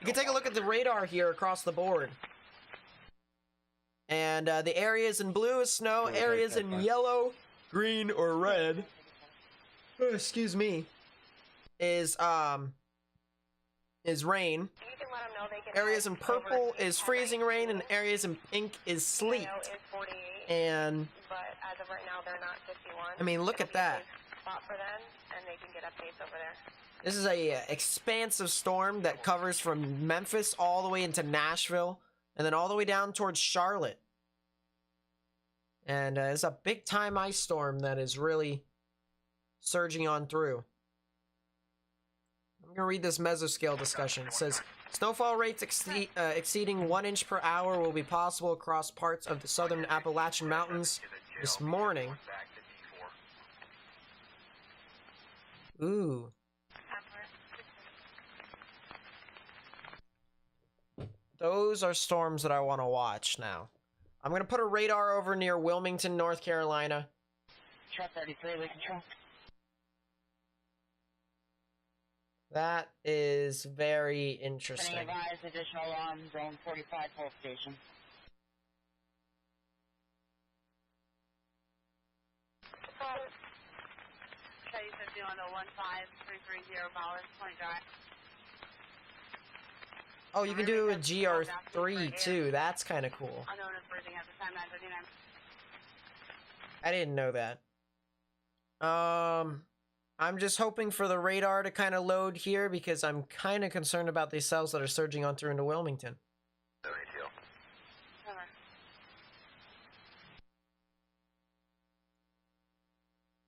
can take a look at the radar here across the board. And the areas in blue is snow, areas in yellow, green, or red, excuse me, is rain. Areas in purple is freezing rain, and areas in pink is sleet. And I mean, look at that. This is a expansive storm that covers from Memphis all the way into Nashville, and then all the way down towards Charlotte. And it's a big time ice storm that is really surging on through. I'm going to read this mesoscale discussion. It says, snowfall rates exceeding 1 inch per hour will be possible across parts of the southern Appalachian Mountains this morning. Ooh. Those are storms that I want to watch now. I'm going to put a radar over near Wilmington, North Carolina. Truck 33, we control. That is very interesting. Sending advised additional alarm, zone 45 pulse station. Okay, you said doing a 15330 Ballast Point Drive. Oh, you can do a GR3 too. That's kind of cool. Unknown is breathing at the time 9:39. I didn't know that. I'm just hoping for the radar to kind of load here because I'm kind of concerned about these cells that are surging on through into Wilmington.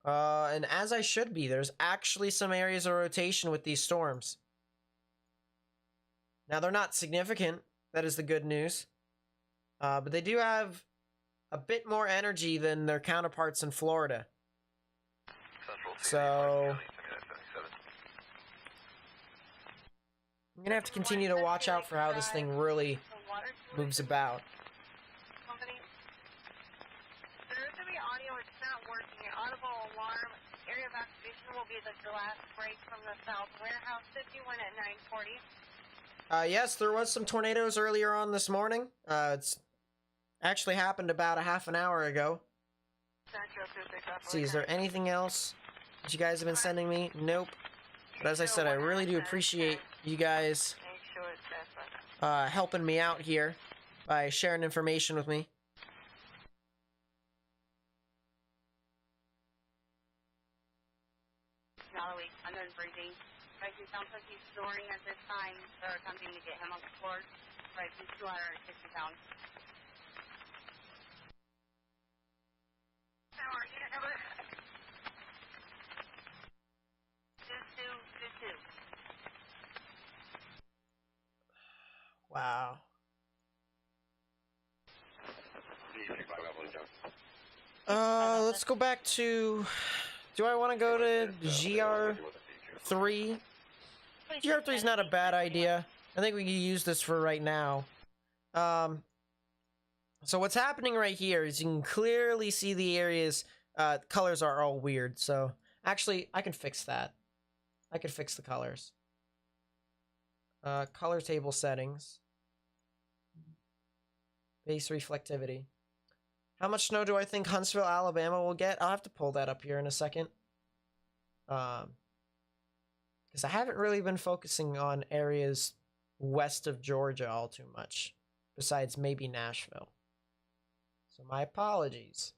Over. And as I should be, there's actually some areas of rotation with these storms. Now, they're not significant. That is the good news. But they do have a bit more energy than their counterparts in Florida. So I'm going to have to continue to watch out for how this thing really moves about. Company. There is going to be audio. It's not working. Your audible alarm area of activation will be the glass break from the South Warehouse 51 at 9:40. Yes, there was some tornadoes earlier on this morning. It's actually happened about a half an hour ago. Let's see, is there anything else that you guys have been sending me? Nope. But as I said, I really do appreciate you guys helping me out here by sharing information with me. Nolly, I'm done breathing. It sounds like he's snoring at this time. They're attempting to get him on the floor. He's 260 pounds. Power, unit number? 2222. Wow. Let's go back to... Do I want to go to GR3? GR3 is not a bad idea. I think we can use this for right now. So what's happening right here is you can clearly see the areas, colors are all weird. So actually, I can fix that. I can fix the colors. Color table settings. Base reflectivity. How much snow do I think Huntsville, Alabama will get? I'll have to pull that up here in a second. Because I haven't really been focusing on areas west of Georgia all too much. Besides maybe Nashville. So my apologies.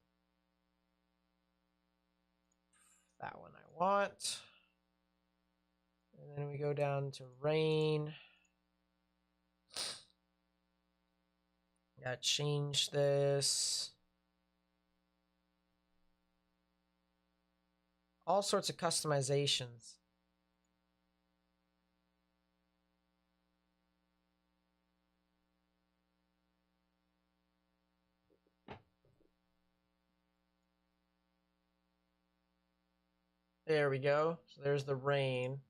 That one I want. And then we go down to rain. Gotta change this. All sorts of customizations. There we go. So there's the rain.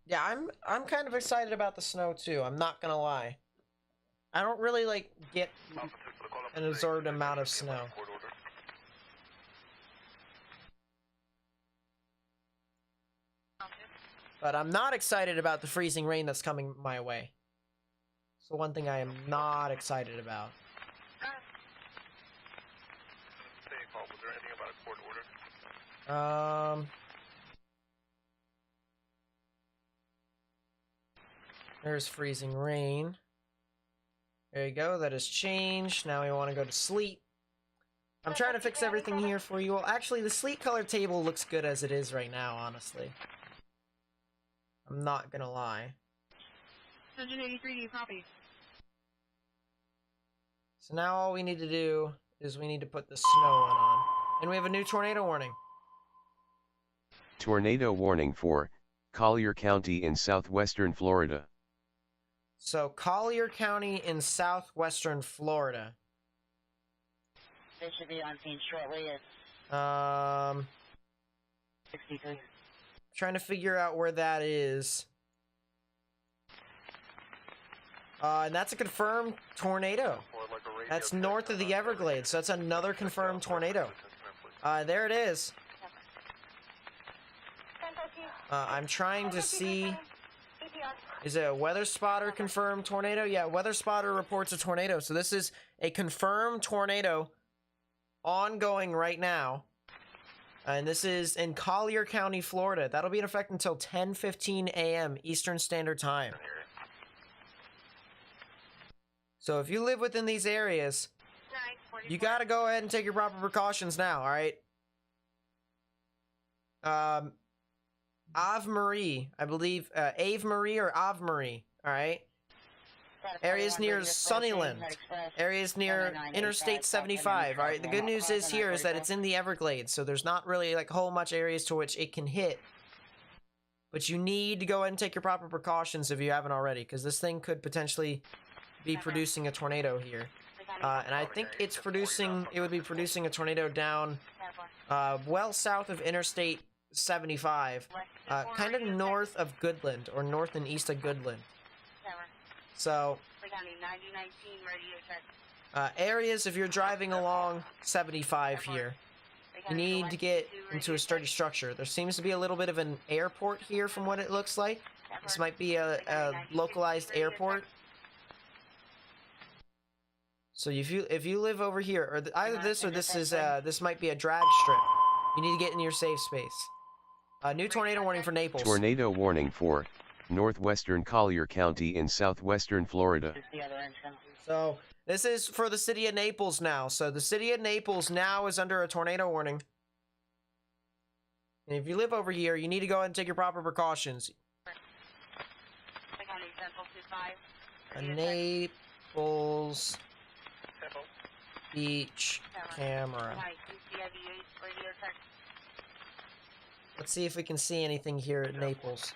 Yeah, I'm kind of excited about the snow too. I'm not gonna lie. I don't really get an absorbed amount of snow. But I'm not excited about the freezing rain that's coming my way. So one thing I am not excited about. There's freezing rain. There you go, that has changed. Now we want to go to sleet. I'm trying to fix everything here for you. Well, actually, the sleet color table looks good as it is right now, honestly. I'm not gonna lie. 183, copy. So now all we need to do is we need to put the snow one on. And we have a new tornado warning. Tornado warning for Collier County in southwestern Florida. So, Collier County in southwestern Florida. They should be on scene shortly. It's 63. Trying to figure out where that is. And that's a confirmed tornado. That's north of the Everglades, so that's another confirmed tornado. There it is. I'm trying to see... Is it a weather spotter confirmed tornado? Yeah, weather spotter reports a tornado. So this is a confirmed tornado ongoing right now. And this is in Collier County, Florida. That'll be in effect until 10:15 a.m. Eastern Standard Time. So if you live within these areas, 944. you gotta go ahead and take your proper precautions now, alright? Ave Marie, I believe, Ave Marie or Ave Marie, alright? Areas near Sunnyland, areas near Interstate 75, alright? The good news is here is that it's in the Everglades, so there's not really like whole much areas to which it can hit. But you need to go ahead and take your proper precautions if you haven't already, because this thing could potentially be producing a tornado here. And I think it would be producing a tornado down, well south of Interstate 75, kind of north of Goodland, or north and east of Goodland. So, areas if you're driving along 75 here, you need to get into a sturdy structure. There seems to be a little bit of an airport here from what it looks like. This might be a localized airport. So if you live over here, or either this or this might be a drag strip. You need to get in your safe space. New tornado warning for Naples. Tornado warning for Northwestern Collier County in southwestern Florida. So this is for the city of Naples now. So the city of Naples now is under a tornado warning. And if you live over here, you need to go ahead and take your proper precautions. Naples beach camera. Let's see if we can see anything here at Naples.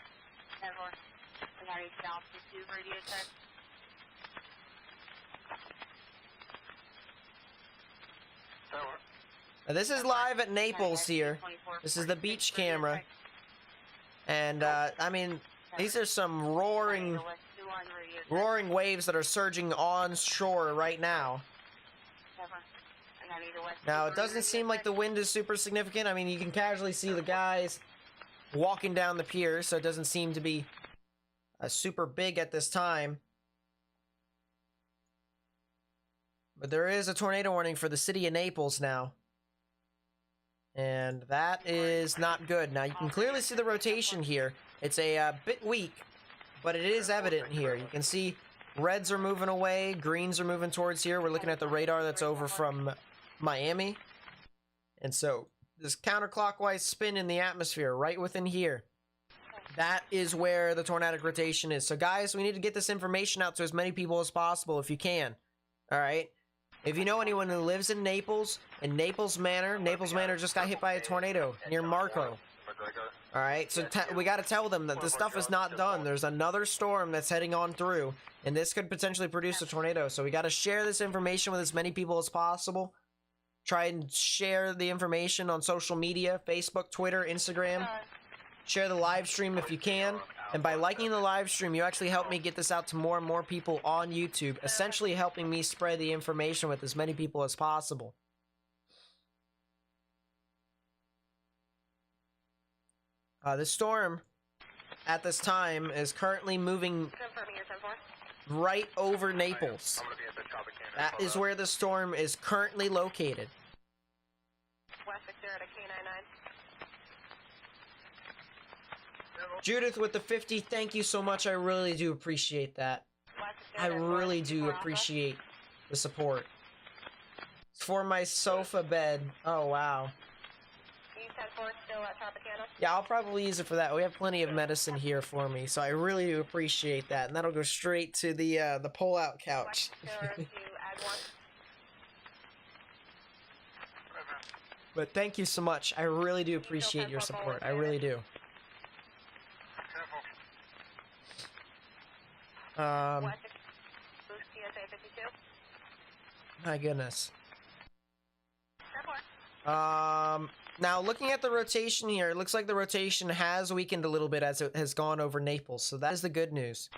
Now, this is live at Naples here. This is the beach camera. And, I mean, these are some roaring waves that are surging on shore right now. Now, it doesn't seem like the wind is super significant. I mean, you can casually see the guys walking down the pier, so it doesn't seem to be super big at this time. But there is a tornado warning for the city of Naples now. And that is not good. Now, you can clearly see the rotation here. It's a bit weak, but it is evident here. You can see reds are moving away, greens are moving towards here. We're looking at the radar that's over from Miami. And so, this counterclockwise spin in the atmosphere right within here. That is where the tornadic rotation is. So guys, we need to get this information out to as many people as possible if you can. Alright? If you know anyone who lives in Naples Manor just got hit by a tornado near Marco. Alright, so we gotta tell them that this stuff is not done. There's another storm that's heading on through, and this could potentially produce a tornado. So we gotta share this information with as many people as possible. Try and share the information on social media, Facebook, Twitter, Instagram. Share the live stream if you can. And by liking the live stream, you actually help me get this out to more and more people on YouTube, essentially helping me spread the information with as many people as possible. The storm at this time is currently moving right over Naples. That is where the storm is currently located. Judith with the 50, thank you so much. I really do appreciate that. I really do appreciate the support. It's for my sofa bed. Oh, wow. Yeah, I'll probably use it for that. We have plenty of medicine here for me, so I really do appreciate that. And that'll go straight to the pull-out couch. But thank you so much. I really do appreciate your support. I really do. My goodness. Now looking at the rotation here, it looks like the rotation has weakened a little bit as it has gone over Naples, so that is the good news.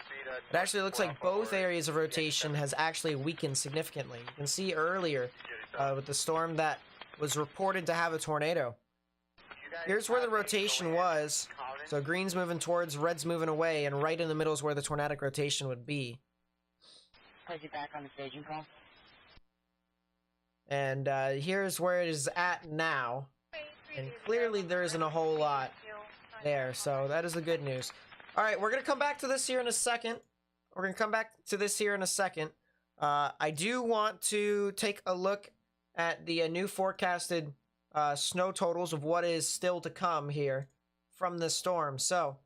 It actually looks like both areas of rotation has actually weakened significantly. You can see earlier with the storm that was reported to have a tornado. Here's where the rotation was. So green's moving towards, red's moving away, and right in the middle is where the tornadic rotation would be. Put you back on the staging call. And here's where it is at now. And clearly there isn't a whole lot there, so that is the good news. Alright, we're going to come back to this here in a second. I do want to take a look at the new forecasted snow totals of what is still to come here from this storm. So,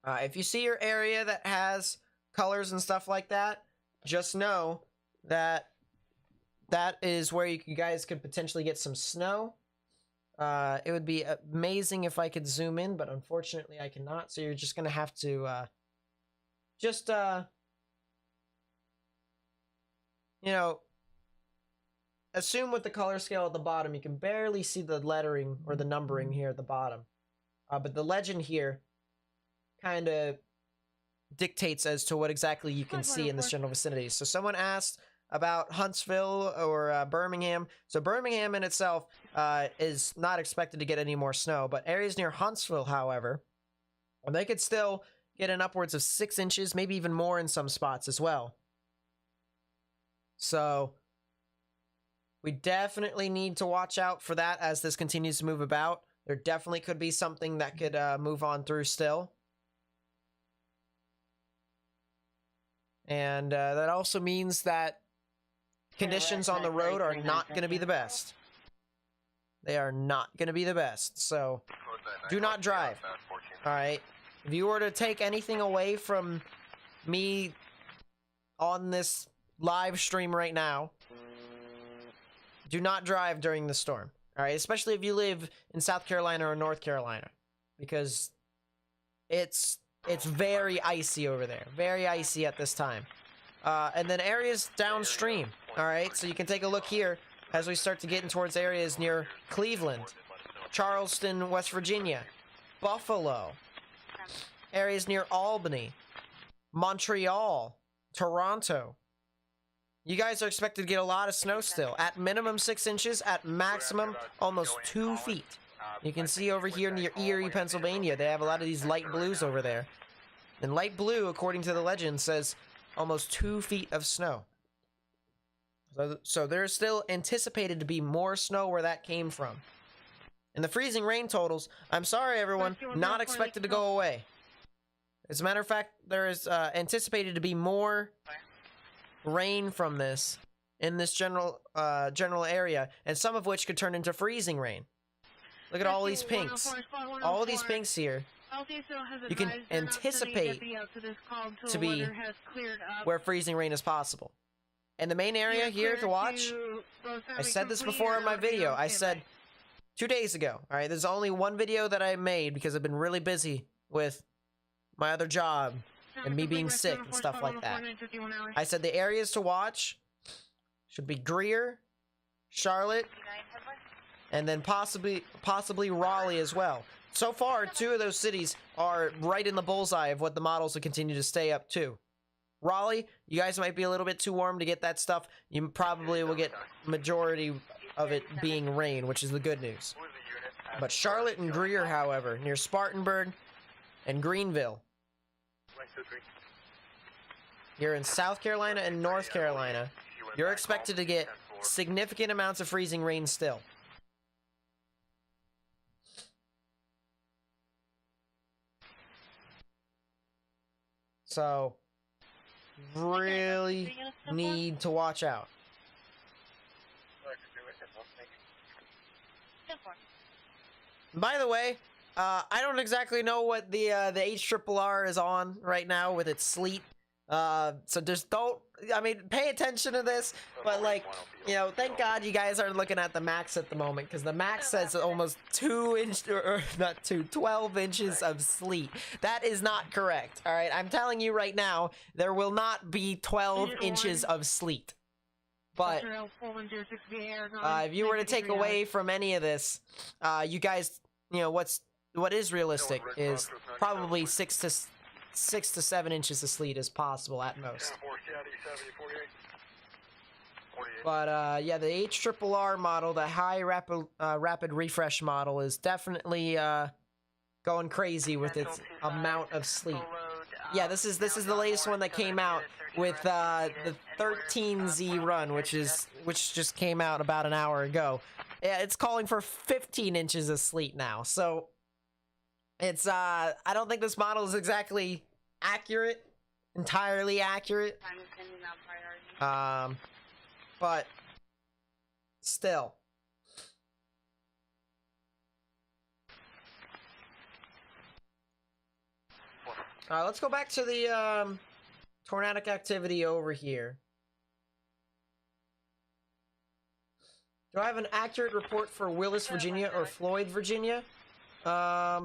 if you see your area that has colors and stuff like that, just know that that is where you guys could potentially get some snow. It would be amazing if I could zoom in, but unfortunately I cannot. So you're just gonna have to you know, assume with the color scale at the bottom, you can barely see the lettering or the numbering here at the bottom. But the legend here kind of dictates as to what exactly you can see in this general vicinity. So someone asked about Huntsville or Birmingham. So Birmingham in itself is not expected to get any more snow, but areas near Huntsville, however, they could still get an upwards of 6 inches, maybe even more in some spots as well. So we definitely need to watch out for that as this continues to move about. There definitely could be something that could move on through still. And that also means that conditions on the road are not going to be the best. They are not going to be the best. So do not drive. All right. If you were to take anything away from me on this live stream right now, do not drive during the storm. All right, especially if you live in South Carolina or North Carolina, because it's very icy over there, very icy at this time. And then areas downstream. All right, so you can take a look here as we start to get in towards areas near Cleveland, Charleston, West Virginia, Buffalo, areas near Albany, Montreal, Toronto. You guys are expected to get a lot of snow still. At minimum 6 inches, at maximum almost 2 feet. You can see over here near Erie, Pennsylvania, they have a lot of these light blues over there. And light blue, according to the legend, says almost 2 feet of snow. So there's still anticipated to be more snow where that came from. And the freezing rain totals, I'm sorry everyone, not expected to go away. As a matter of fact, there is anticipated to be more rain from this in this general area, and some of which could turn into freezing rain. Look at all these pinks. All these pinks here. You can anticipate to be where freezing rain is possible. And the main area here to watch, I said this before in my video. I said 2 days ago. All right, there's only one video that I made because I've been really busy with my other job and me being sick and stuff like that. I said the areas to watch should be Greer, Charlotte, and then possibly Raleigh as well. So far, 2 of those cities are right in the bullseye of what the models will continue to stay up to. Raleigh, you guys might be a little bit too warm to get that stuff. You probably will get majority of it being rain, which is the good news. But Charlotte and Greer, however, near Spartanburg and Greenville, you're in South Carolina and North Carolina, you're expected to get significant amounts of freezing rain still. So, really need to watch out. By the way, I don't exactly know what the HRRR is on right now with its sleet. So just don't, I mean, pay attention to this, but like, you know, thank God you guys aren't looking at the max at the moment, because the max says almost 12 inches of sleet. That is not correct, all right? I'm telling you right now, there will not be 12 inches of sleet. But if you were to take away from any of this, you guys, you know, what is realistic is probably 6 to 7 inches of sleet is possible at most. But yeah, the HRRR model, the high rapid refresh model, is definitely going crazy with its amount of sleet. Yeah, this is the latest one that came out with the 13Z run, which just came out about an hour ago. Yeah, it's calling for 15 inches of sleet now. So it's I don't think this model is exactly accurate entirely accurate. I'm sending out priority. But still. Let's go back to the tornadic activity over here. Do I have an accurate report for Willis, Virginia, or Floyd, Virginia? I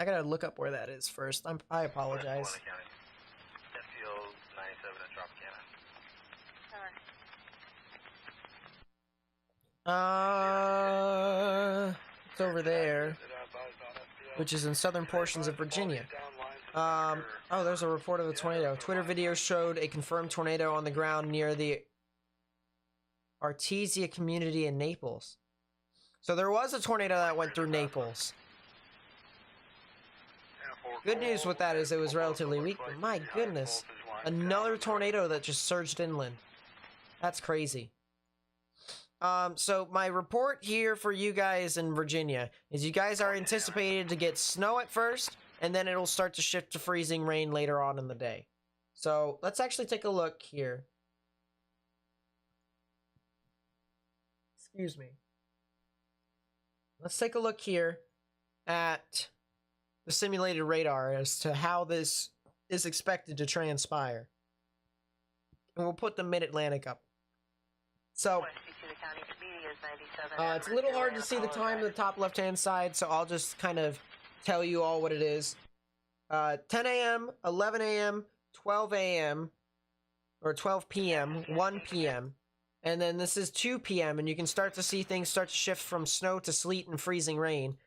gotta look up where that is first. I apologize. It's over there, which is in southern portions of Virginia. Oh, there's a report of a tornado. Twitter video showed a confirmed tornado on the ground near the Artesia community in Naples. So there was a tornado that went through Naples. Good news with that is it was relatively weak, but my goodness, another tornado that just surged inland. That's crazy. So my report here for you guys in Virginia is you guys are anticipated to get snow at first, and then it'll start to shift to freezing rain later on in the day. So let's actually take a look here. Excuse me. Let's take a look here at the simulated radar as to how this is expected to transpire. And we'll put the Mid-Atlantic up. So, it's a little hard to see the time on the top left-hand side, so I'll just kind of tell you all what it is. 10 a.m., 11 a.m., 12 a.m., or 12 p.m., 1 p.m., and then this is 2 p.m., and you can start to see things start to shift from snow to sleet and freezing rain.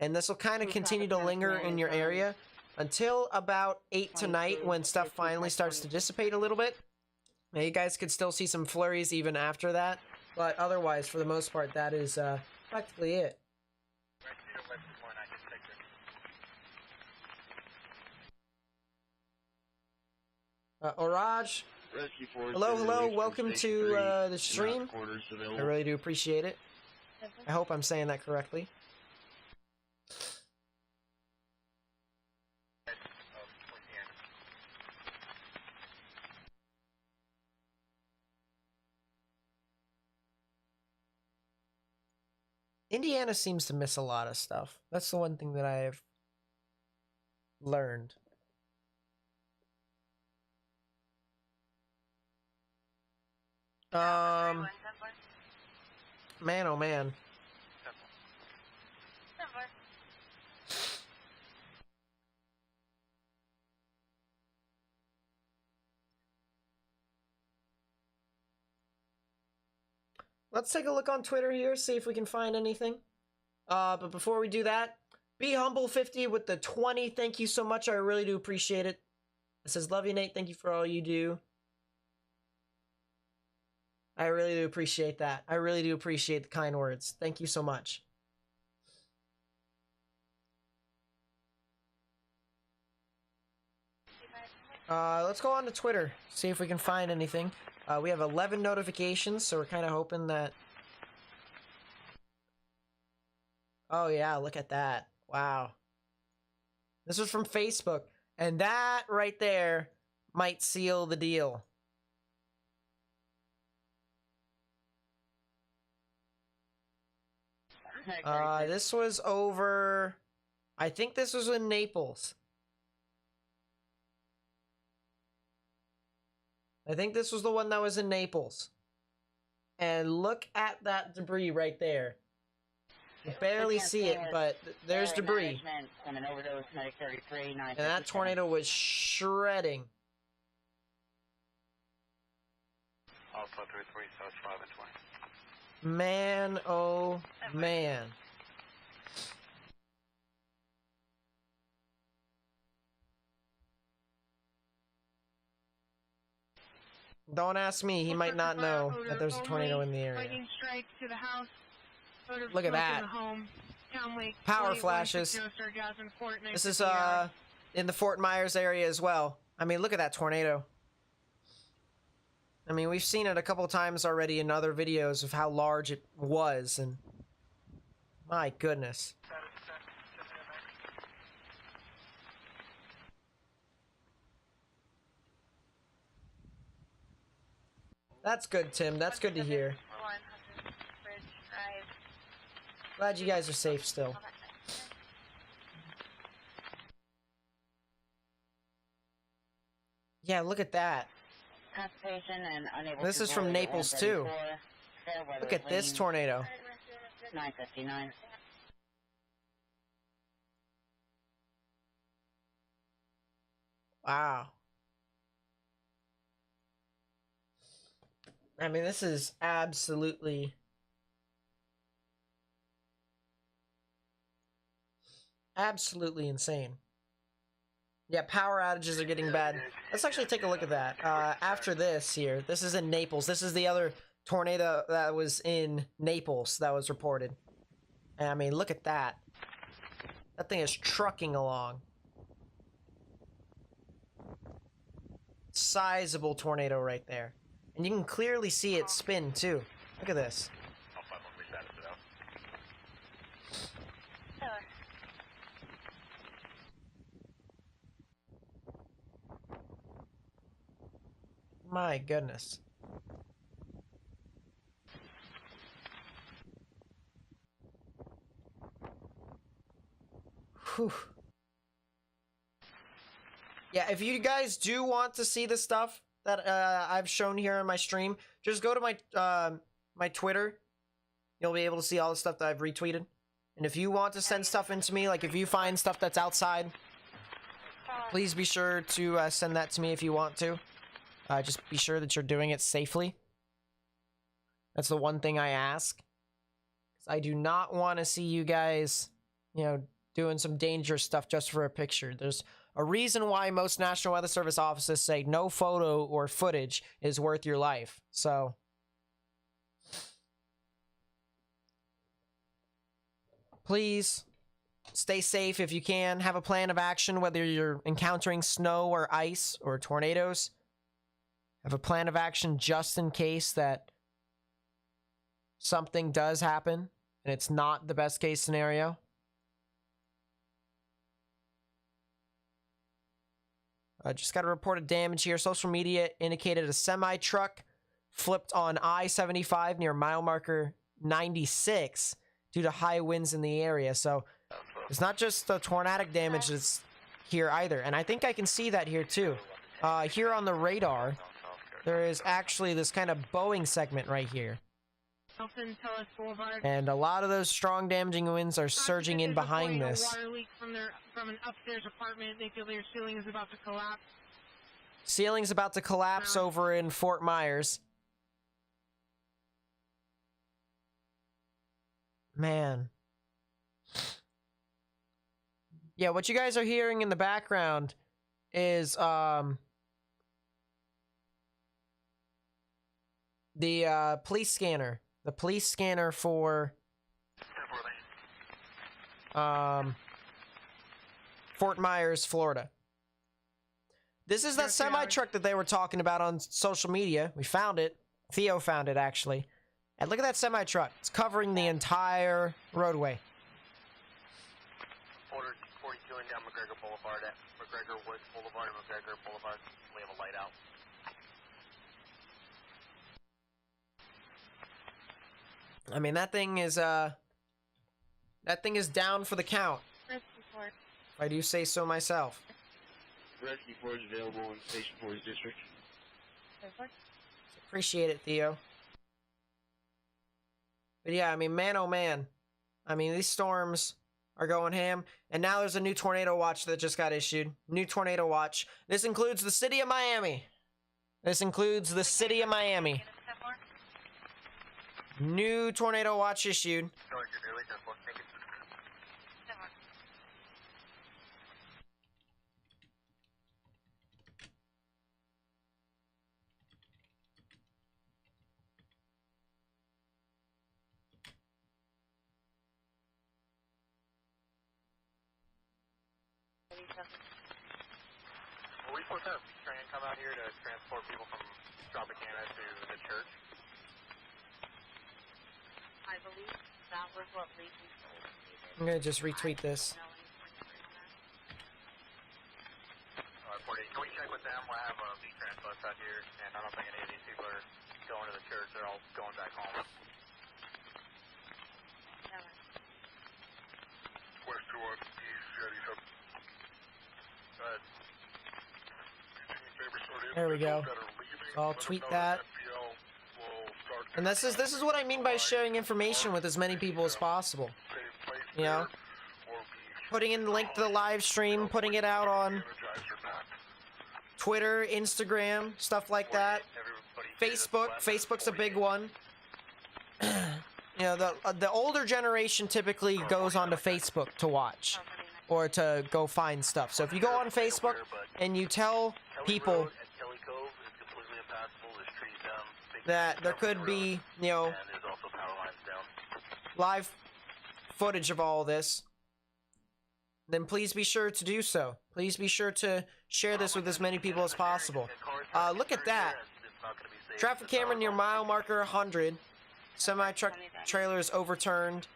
And this will kind of continue to linger in your area until about 8 tonight when stuff finally starts to dissipate a little bit. Now, you guys could still see some flurries even after that, but otherwise, for the most part, that is practically it. Oraj, hello, welcome to the stream. I really do appreciate it. I hope I'm saying that correctly. Indiana seems to miss a lot of stuff. That's the one thing that I've learned. Man, oh man. Let's take a look on Twitter here, see if we can find anything. But before we do that, Be Humble 50 with the 20. Thank you so much. I really do appreciate it. It says, love you, Nate. Thank you for all you do. I really do appreciate that. I really do appreciate the kind words. Thank you so much. Let's go on to Twitter, see if we can find anything. We have 11 notifications, so we're kind of hoping that... Oh yeah, look at that. Wow. This was from Facebook, and that right there might seal the deal. This was over... I think this was in Naples. I think this was the one that was in Naples. And look at that debris right there. You barely see it, but there's debris. And that tornado was shredding. Man, oh man. Don't ask me, he might not know that there's a tornado in the area. Look at that. Power flashes. This is in the Fort Myers area as well. I mean, look at that tornado. I mean, we've seen it a couple times already in other videos of how large it was, and my goodness. That's good, Tim. That's good to hear. Glad you guys are safe still. Yeah, look at that. Constipation and unable This to is from void at Naples, too. 134. Fair weather Look at this winds, tornado. 959. Wow. I mean, this is absolutely insane. Yeah, power outages are getting bad. Let's actually take a look at that. After this here, this is in Naples. This is the other tornado that was in Naples that was reported. And I mean, look at that. That thing is trucking along. Sizable tornado right there. And you can clearly see it spin too. Look at this. My goodness. Whew. Yeah, if you guys do want to see the stuff that I've shown here in my stream, just go to my my Twitter. You'll be able to see all the stuff that I've retweeted. And if you want to send stuff into me, like if you find stuff that's outside, please be sure to send that to me if you want to. Just be sure that you're doing it safely. That's the one thing I ask. 'Cause I do not want to see you guys, you know, doing some dangerous stuff just for a picture. There's a reason why most National Weather Service offices say no photo or footage is worth your life. So, please stay safe if you can. Have a plan of action, whether you're encountering snow or ice or tornadoes. Have a plan of action just in case that something does happen and it's not the best case scenario. I just got a report of damage here. Social media indicated a semi-truck flipped on I-75 near mile marker 96 due to high winds in the area. So it's not just the tornadic damage that's here either. And I think I can see that here too. Here on the radar, there is actually this kind of bowing segment right here. And a lot of those strong damaging winds are surging in behind this. Water leak from an upstairs apartment. They feel their ceiling is about to collapse. Ceiling's about to collapse over in Fort Myers. Man. Yeah, what you guys are hearing in the background is the police scanner. The police scanner for Fort Myers, Florida. This is that semi-truck that they were talking about on social media. We found it. Theo found it, actually. And look at that semi-truck. It's covering the entire roadway. Order 42 and down McGregor Boulevard at McGregor Woods Boulevard and McGregor Boulevard. We have a light out. I mean, that thing is down for the count. If I do say so myself. Rescue force available in Station 4's district. Appreciate it, Theo. But yeah, I mean, man, oh man. I mean, these storms are going ham. And now there's a new tornado watch that just got issued. New tornado watch. This includes the city of Miami. This includes the city of Miami. New tornado watch issued. Were we supposed to have a train come out here to transport people from Tropicana to the church? I believe that was what Lacey told me. I'm gonna just retweet this. Alright, 48. Can we check with them? We'll have a V-Trans bus out here, and I don't think any of these people are going to the church. They're all going back home. West 21, East Jetty Sub. There we go. So I'll tweet that. And this is what I mean by sharing information with as many people as possible. You know, putting in the link to the live stream, putting it out on Twitter, Instagram, stuff like that. Facebook's a big one. You know, the older generation typically goes onto Facebook to watch or to go find stuff. So if you go on Facebook and you tell people that there could be, you know, live footage of all this, then please be sure to do so. Please be sure to share this with as many people as possible. Look at that. Traffic camera near mile marker 100. Semi-truck trailer is overturned.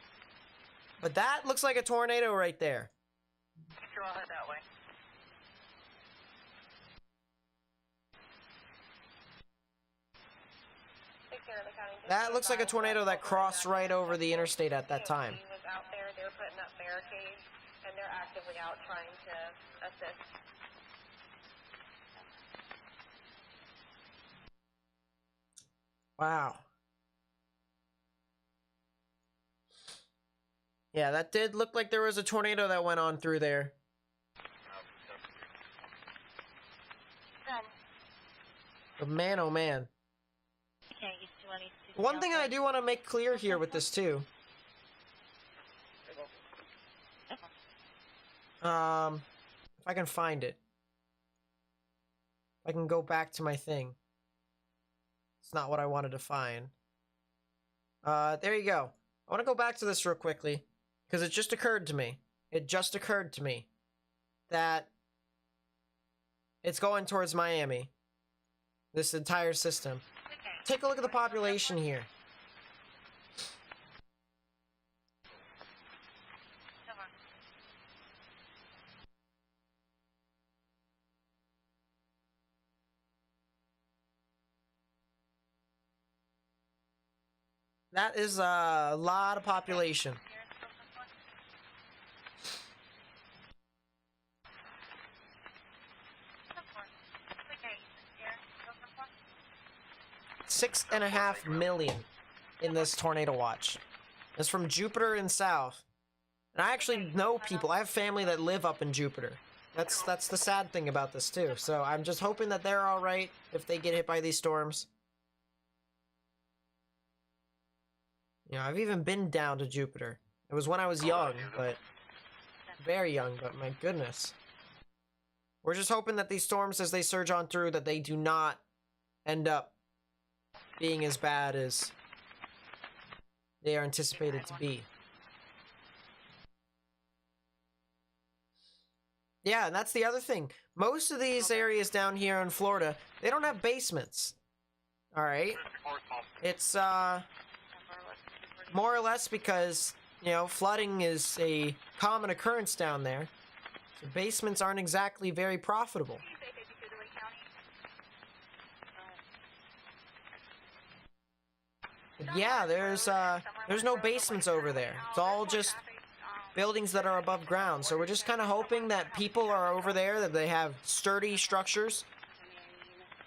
But that looks like a tornado right there. Sure, I'll head that way. That looks like a tornado that crossed right over the interstate at that time. He was out there, they're putting up barricades, and they're actively out trying to assist. Wow. Yeah, that did look like there was a tornado that went on through there. But man, oh man. One thing I do want to make clear here with this too. If I can find it. I can go back to my thing. It's not what I wanted to find. There you go. I want to go back to this real quickly, because it just occurred to me. It just occurred to me that it's going towards Miami. This entire system. Take a look at the population here. That is a lot of population. $6.5 million in this tornado watch. It's from Jupiter and south. And I actually know people. I have family that live up in Jupiter. That's the sad thing about this too. So I'm just hoping that they're all right if they get hit by these storms. You know, I've even been down to Jupiter. It was when I was young, but very young, but my goodness. We're just hoping that these storms, as they surge on through, that they do not end up being as bad as they are anticipated to be. Yeah, and that's the other thing. Most of these areas down here in Florida, they don't have basements. Alright? It's, more or less because, you know, flooding is a common occurrence down there. So basements aren't exactly very profitable. But yeah, there's no basements over there. It's all just buildings that are above ground. So we're just kind of hoping that people are over there, that they have sturdy structures.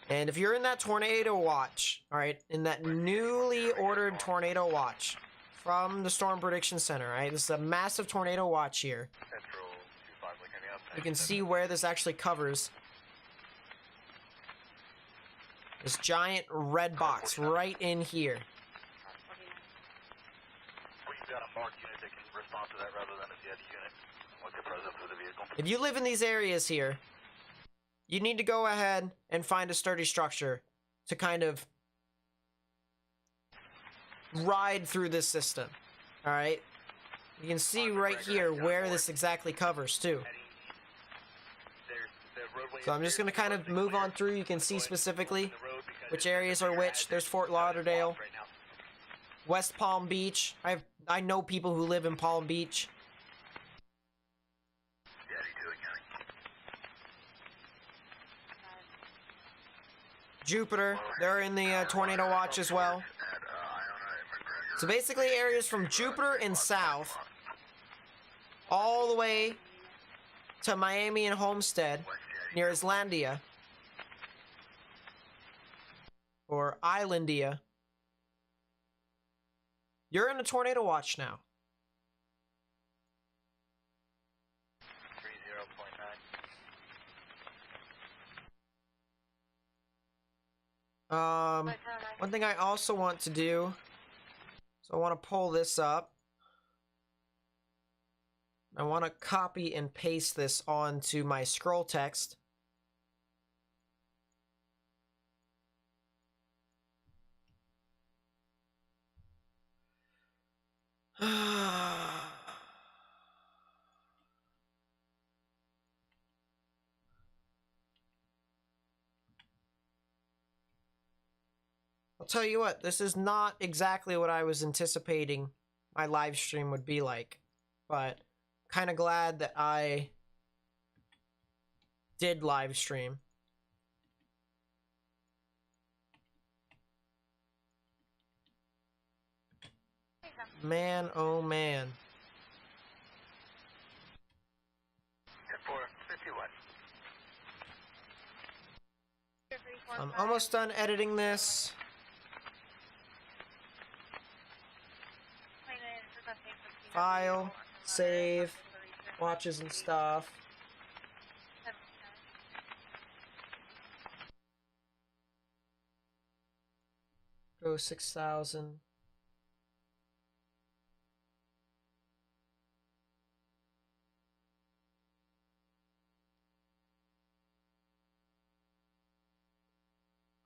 And if you're in that tornado watch, all right, in that newly ordered tornado watch from the Storm Prediction Center, right? This is a massive tornado watch here. You can see where this actually covers. This giant red box right in here. If you live in these areas here, you need to go ahead and find a sturdy structure to kind of ride through this system. Alright? You can see right here where this exactly covers too. So I'm just going to kind of move on through. You can see specifically which areas are which. There's Fort Lauderdale, West Palm Beach. I know people who live in Palm Beach. Jupiter, they're in the tornado watch as well. So basically areas from Jupiter and south all the way to Miami and Homestead near Islandia or Islandia. You're in a tornado watch now. 30.9. One thing I also want to do, so I want to pull this up. I want to copy and paste this onto my scroll text. I'll tell you what, this is not exactly what I was anticipating my live stream would be like, but kind of glad that I did live stream. Man, oh man. I'm almost done editing this. File, save, watches and stuff. Go 6,000.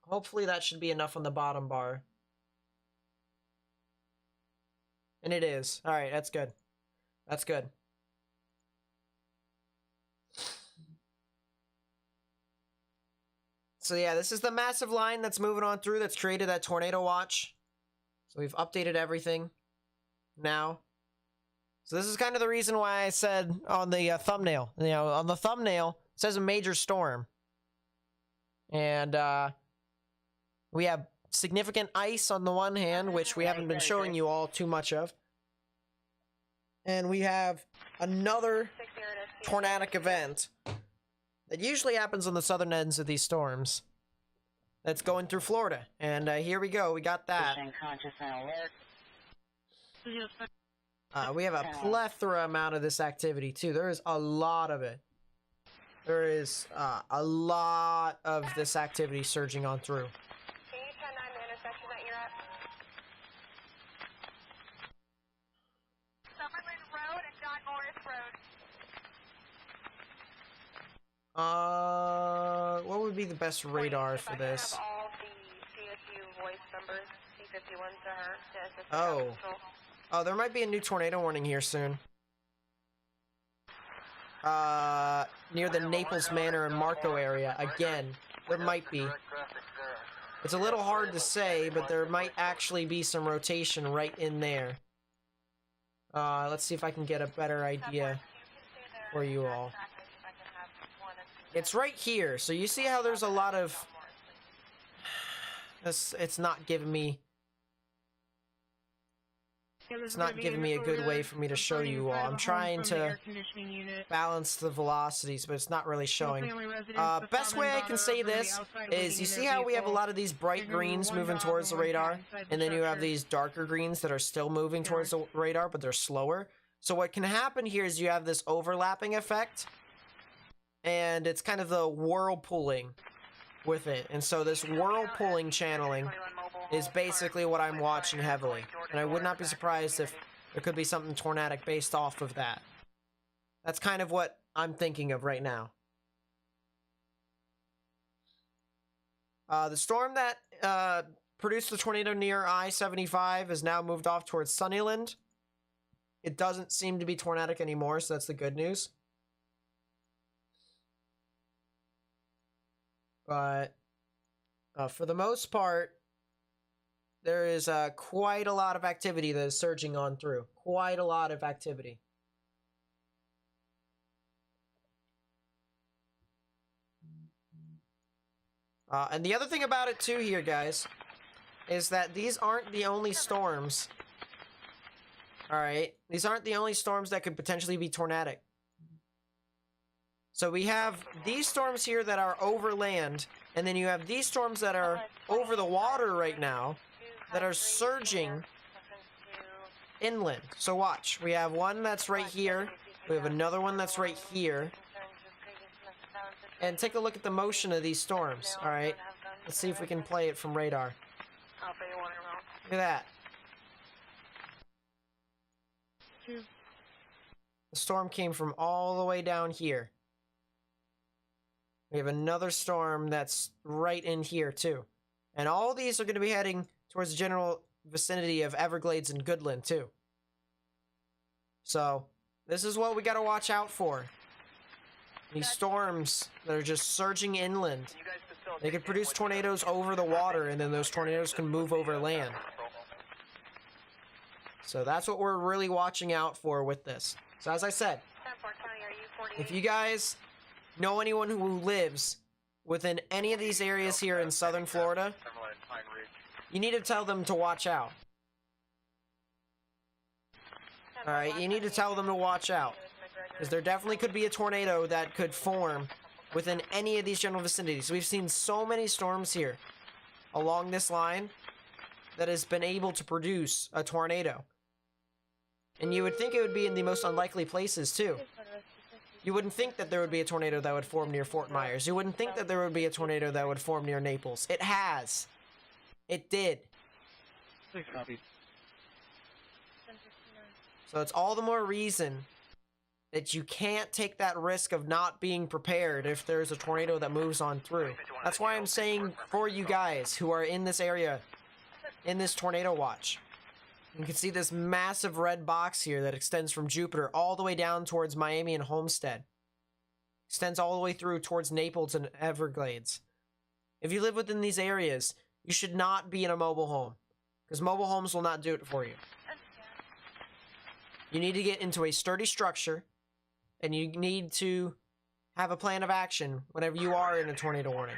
Hopefully that should be enough on the bottom bar. And it is. Alright, that's good. That's good. So yeah, this is the massive line that's moving on through that's created that tornado watch. So we've updated everything now. So this is kind of the reason why I said on the thumbnail. You know, on the thumbnail, it says a major storm. And we have significant ice on the one hand, which we haven't been showing you all too much of. And we have another tornadic event that usually happens on the southern ends of these storms that's going through Florida. And here we go. We got that. We have a plethora amount of this activity, too. There is a lot of it. There is a lot of this activity surging on through. What would be the best radar for this? Oh, there might be a new tornado warning here soon. Near the Naples Manor and Marco area. Again, there might be. It's a little hard to say, but there might actually be some rotation right in there. Let's see if I can get a better idea for you all. It's right here, so you see how there's a lot of... It's not giving me... It's not giving me a good way for me to show you all. I'm trying to balance the velocities, but it's not really showing. Best way I can say this is, you see how we have a lot of these bright greens moving towards the radar, and then you have these darker greens that are still moving towards the radar, but they're slower. So what can happen here is you have this overlapping effect, and it's kind of the whirlpooling with it. And so this whirlpooling channeling is basically what I'm watching heavily. And I would not be surprised if there could be something tornadic based off of that. That's kind of what I'm thinking of right now. The storm that produced the tornado near I-75 has now moved off towards Sunnyland. It doesn't seem to be tornadic anymore, so that's the good news. But for the most part, there is quite a lot of activity that is surging on through. Quite a lot of activity. And the other thing about it too here, guys, is that these aren't the only storms. Alright, these aren't the only storms that could potentially be tornadic. So we have these storms here that are over land, and then you have these storms that are over the water right now that are surging inland. So watch, we have one that's right here, we have another one that's right here. And take a look at the motion of these storms, alright? Let's see if we can play it from radar. Look at that. The storm came from all the way down here. We have another storm that's right in here too. And all these are going to be heading towards the general vicinity of Everglades and Goodland too. So, this is what we got to watch out for. These storms that are just surging inland. They could produce tornadoes over the water, and then those tornadoes can move over land. So that's what we're really watching out for with this. So as I said, if you guys know anyone who lives within any of these areas here in southern Florida, you need to tell them to watch out. Alright, you need to tell them to watch out. Because there definitely could be a tornado that could form within any of these general vicinities. We've seen so many storms here along this line that has been able to produce a tornado. And you would think it would be in the most unlikely places too. You wouldn't think that there would be a tornado that would form near Fort Myers. You wouldn't think that there would be a tornado that would form near Naples. It has. It did. So it's all the more reason that you can't take that risk of not being prepared if there's a tornado that moves on through. That's why I'm saying for you guys who are in this area, in this tornado watch, you can see this massive red box here that extends from Jupiter all the way down towards Miami and Homestead. Extends all the way through towards Naples and Everglades. If you live within these areas, you should not be in a mobile home, because mobile homes will not do it for you. You need to get into a sturdy structure, and you need to have a plan of action whenever you are in a tornado warning.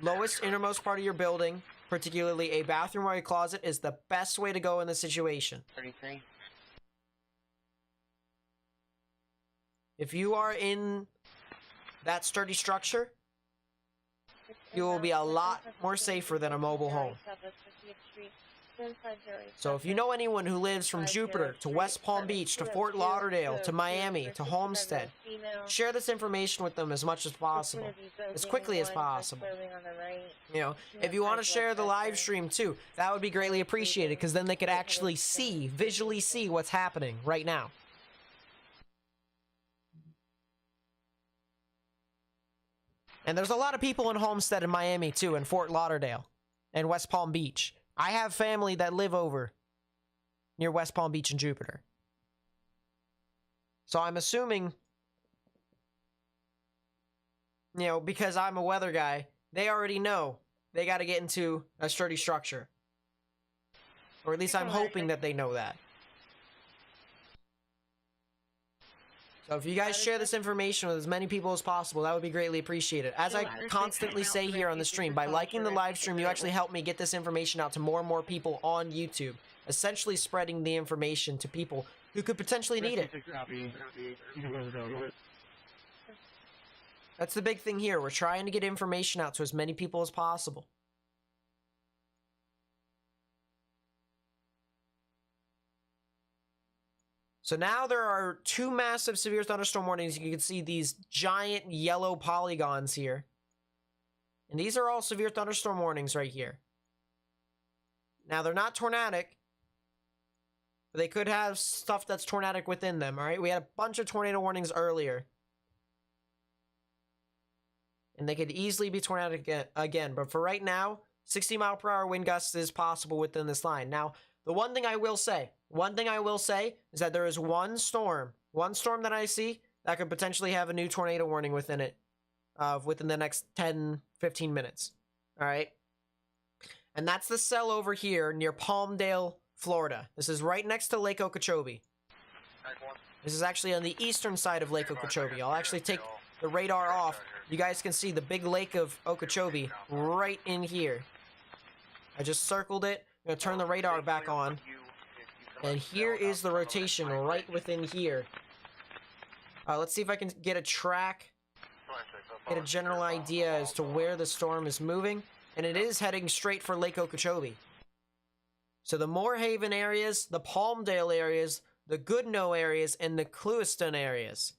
Lowest innermost part of your building, particularly a bathroom or a closet, is the best way to go in this situation. 33. If you are in that sturdy structure, you will be a lot more safer than a mobile home. So if you know anyone who lives from Jupiter to West Palm Beach to Fort Lauderdale to Miami to Homestead, share this information with them as much as possible, as quickly as possible. You know, if you want to share the live stream too, that would be greatly appreciated, because then they could actually see, visually see what's happening right now. And there's a lot of people in Homestead and Miami too, and Fort Lauderdale and West Palm Beach. I have family that live over near West Palm Beach and Jupiter. So I'm assuming, you know, because I'm a weather guy, they already know they got to get into a sturdy structure. Or at least I'm hoping that they know that. So if you guys share this information with as many people as possible, that would be greatly appreciated. As I constantly say here on the stream, by liking the live stream, you actually help me get this information out to more and more people on YouTube, essentially spreading the information to people who could potentially need it. That's the big thing here. We're trying to get information out to as many people as possible. So now there are two massive severe thunderstorm warnings. You can see these giant yellow polygons here. And these are all severe thunderstorm warnings right here. Now they're not tornadic, but they could have stuff that's tornadic within them, all right? We had a bunch of tornado warnings earlier. And they could easily be tornadic again. But for right now, 60-mile-per-hour wind gusts is possible within this line. Now, the one thing I will say is that there is one storm that I see that could potentially have a new tornado warning within it, within the next 10, 15 minutes. All right. And that's the cell over here near Palmdale, Florida. This is right next to Lake Okeechobee. This is actually on the eastern side of Lake Okeechobee. I'll actually take the radar off you guys can see the big lake of Okeechobee right in here. I just circled it. I'm going to turn the radar back on. And here is the rotation right within here. Let's see if I can get a track, get a general idea as to where the storm is moving. And it is heading straight for Lake Okeechobee. So the Moorhaven areas, the Palmdale areas, the Goodnoe areas, and the Clewiston areas.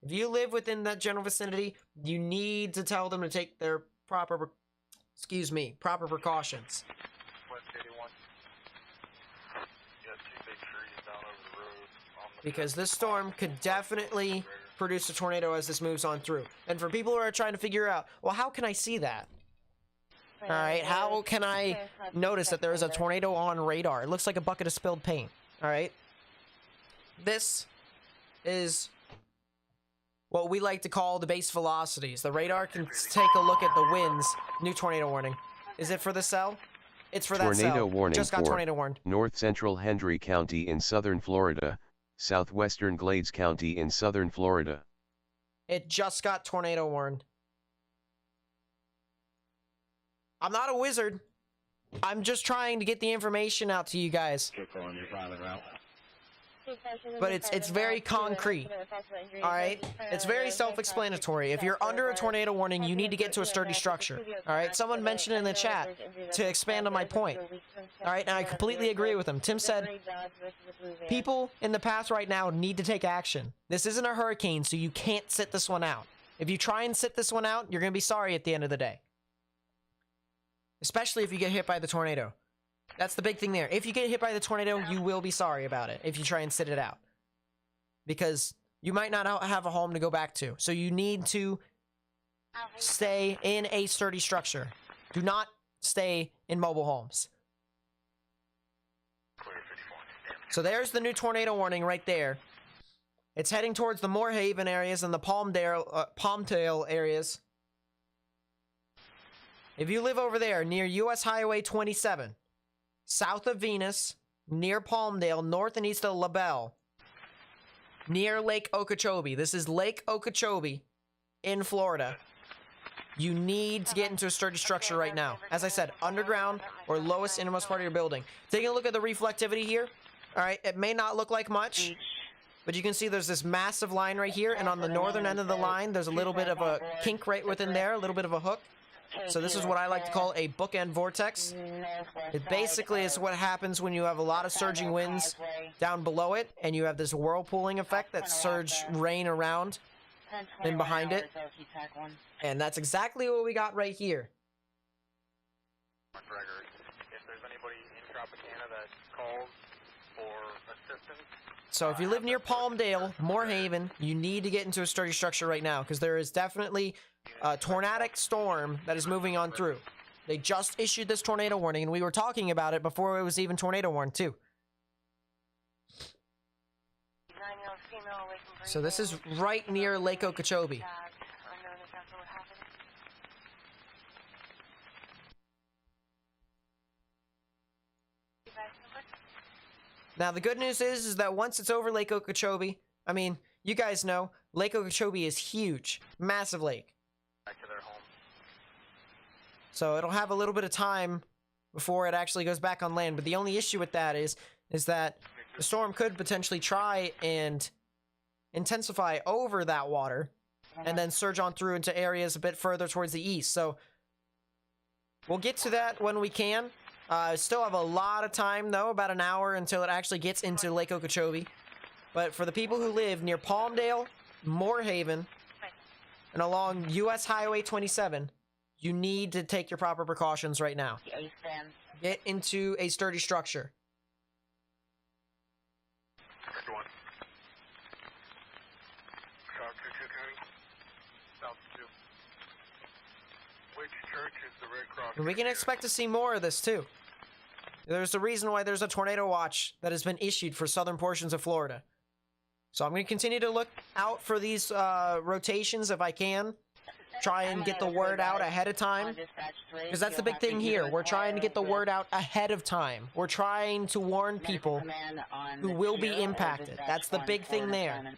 If you live within that general vicinity, you need to tell them to take their proper precautions. Because this storm could definitely produce a tornado as this moves on through. And for people who are trying to figure out, well, how can I see that? All right, how can I notice that there is a tornado on radar? It looks like a bucket of spilled paint. All right. This is what we like to call the base velocities. The radar can take a look at the winds. New tornado warning. Is it for the cell? It's for that cell. Tornado warning just got for tornado warned. North Central Hendry County in southern Florida, Southwestern Glades County in southern Florida. It just got tornado warned. I'm not a wizard. I'm just trying to get the information out to you guys. But it's very concrete. Alright? It's very self-explanatory. If you're under a tornado warning, you need to get to a sturdy structure. Alright? Someone mentioned in the chat to expand on my point. Alright? And I completely agree with him. Tim said, people in the path right now need to take action. This isn't a hurricane, so you can't sit this one out. If you try and sit this one out, you're going to be sorry at the end of the day. Especially if you get hit by the tornado. That's the big thing there. If you get hit by the tornado, you will be sorry about it if you try and sit it out. Because you might not have a home to go back to. So you need to stay in a sturdy structure. Do not stay in mobile homes. So there's the new tornado warning right there. It's heading towards the Moorhaven areas and the Palmdale areas. If you live over there near US Highway 27, south of Venus, near Palmdale, north and east of LaBelle, near Lake Okeechobee. This is Lake Okeechobee in Florida. You need to get into a sturdy structure right now. As I said, underground or lowest innermost part of your building. Taking a look at the reflectivity here. All right, it may not look like much, but you can see there's this massive line right here, and on the northern end of the line, there's a little bit of a kink right within there, a little bit of a hook. So this is what I like to call a bookend vortex. It basically is what happens when you have a lot of surging winds down below it, and you have this whirlpooling effect that surge rain around and behind it. And that's exactly what we got right here. If there's anybody in Tropicana that calls for assistance, so if you live near Palmdale, Moorhaven, you need to get into a sturdy structure right now, because there is definitely a tornadic storm that is moving on through. They just issued this tornado warning, and we were talking about it before it was even tornado warned, too. So this is right near Lake Okeechobee. Now, the good news is that once it's over Lake Okeechobee, I mean, you guys know, Lake Okeechobee is huge. Massive lake. back to their home. So it'll have a little bit of time before it actually goes back on land. But the only issue with that is that the storm could potentially try and intensify over that water and then surge on through into areas a bit further towards the east. So we'll get to that when we can. Still have a lot of time, though, about an hour until it actually gets into Lake Okeechobee. But for the people who live near Palmdale, Moorhaven, and along US Highway 27, you need to take your proper precautions right now. Get into a sturdy structure. And we can expect to see more of this, too. There's a reason why there's a tornado watch that has been issued for southern portions of Florida. So I'm going to continue to look out for these rotations if I can. Try and get the word out ahead of time. Because that's the big thing here. We're trying to get the word out ahead of time. We're trying to warn people who will be impacted. That's the big thing there.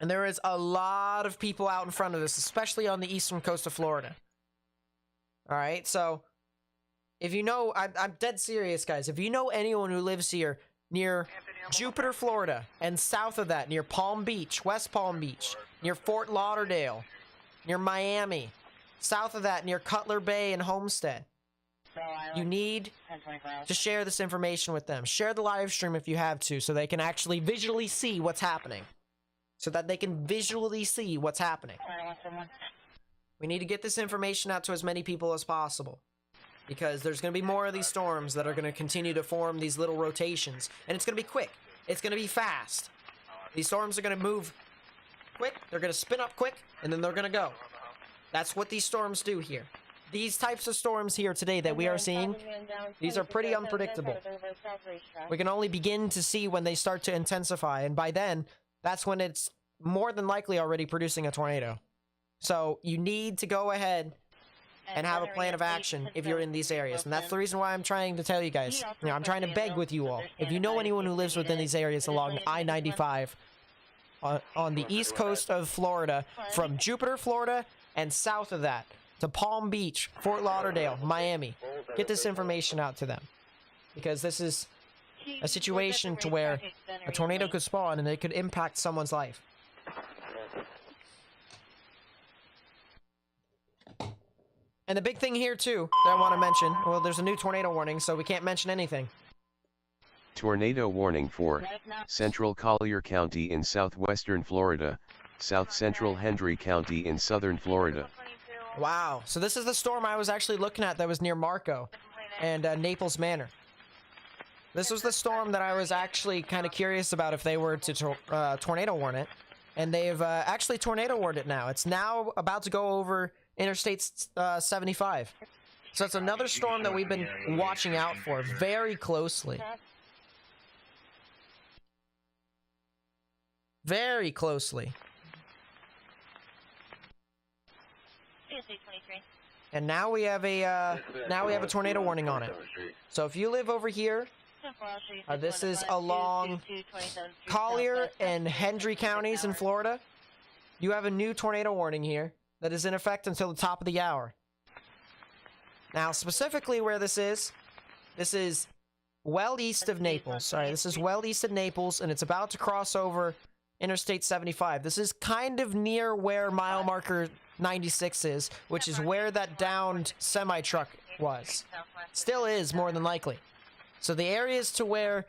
And there is a lot of people out in front of this, especially on the eastern coast of Florida. All right, so if you know, I'm dead serious, guys. If you know anyone who lives here near Jupiter, Florida, and south of that, near Palm Beach, West Palm Beach, near Fort Lauderdale, near Miami, south of that, near Cutler Bay and Homestead, you need to share this information with them. Share the live stream if you have to, so they can actually visually see what's happening. So that they can visually see what's happening. We need to get this information out to as many people as possible. Because there's going to be more of these storms that are going to continue to form these little rotations. And it's going to be quick. It's going to be fast. These storms are going to move quick. They're going to spin up quick. And then they're going to go. That's what these storms do here. These types of storms here today that we are seeing, these are pretty unpredictable. We can only begin to see when they start to intensify. And by then, that's when it's more than likely already producing a tornado. So you need to go ahead and have a plan of action if you're in these areas. And that's the reason why I'm trying to tell you guys. You know, I'm trying to beg with you all. If you know anyone who lives within these areas along I-95 on the east coast of Florida, from Jupiter, Florida, and south of that to Palm Beach, Fort Lauderdale, Miami, get this information out to them. Because this is a situation to where a tornado could spawn and it could impact someone's life. And the big thing here, too, that I want to mention, well, there's a new tornado warning, so we can't mention anything. Tornado warning for Central Collier County in southwestern Florida, South Central Hendry County in southern Florida. Wow. So this is the storm I was actually looking at that was near Marco and Naples Manor. This was the storm that I was actually kind of curious about if they were to tornado warn it. And they've actually tornado warned it now. It's now about to go over Interstate 75. So it's another storm that we've been watching out for very closely. Very closely. And now we have a tornado warning on it. So if you live over here, this is along Collier and Hendry counties in Florida. You have a new tornado warning here that is in effect until the top of the hour. Now, specifically where this is well east of Naples. Sorry, this is well east of Naples, and it's about to cross over Interstate 75. This is kind of near where mile marker 96 is, which is where that downed semi-truck was. Still is, more than likely. So the areas to where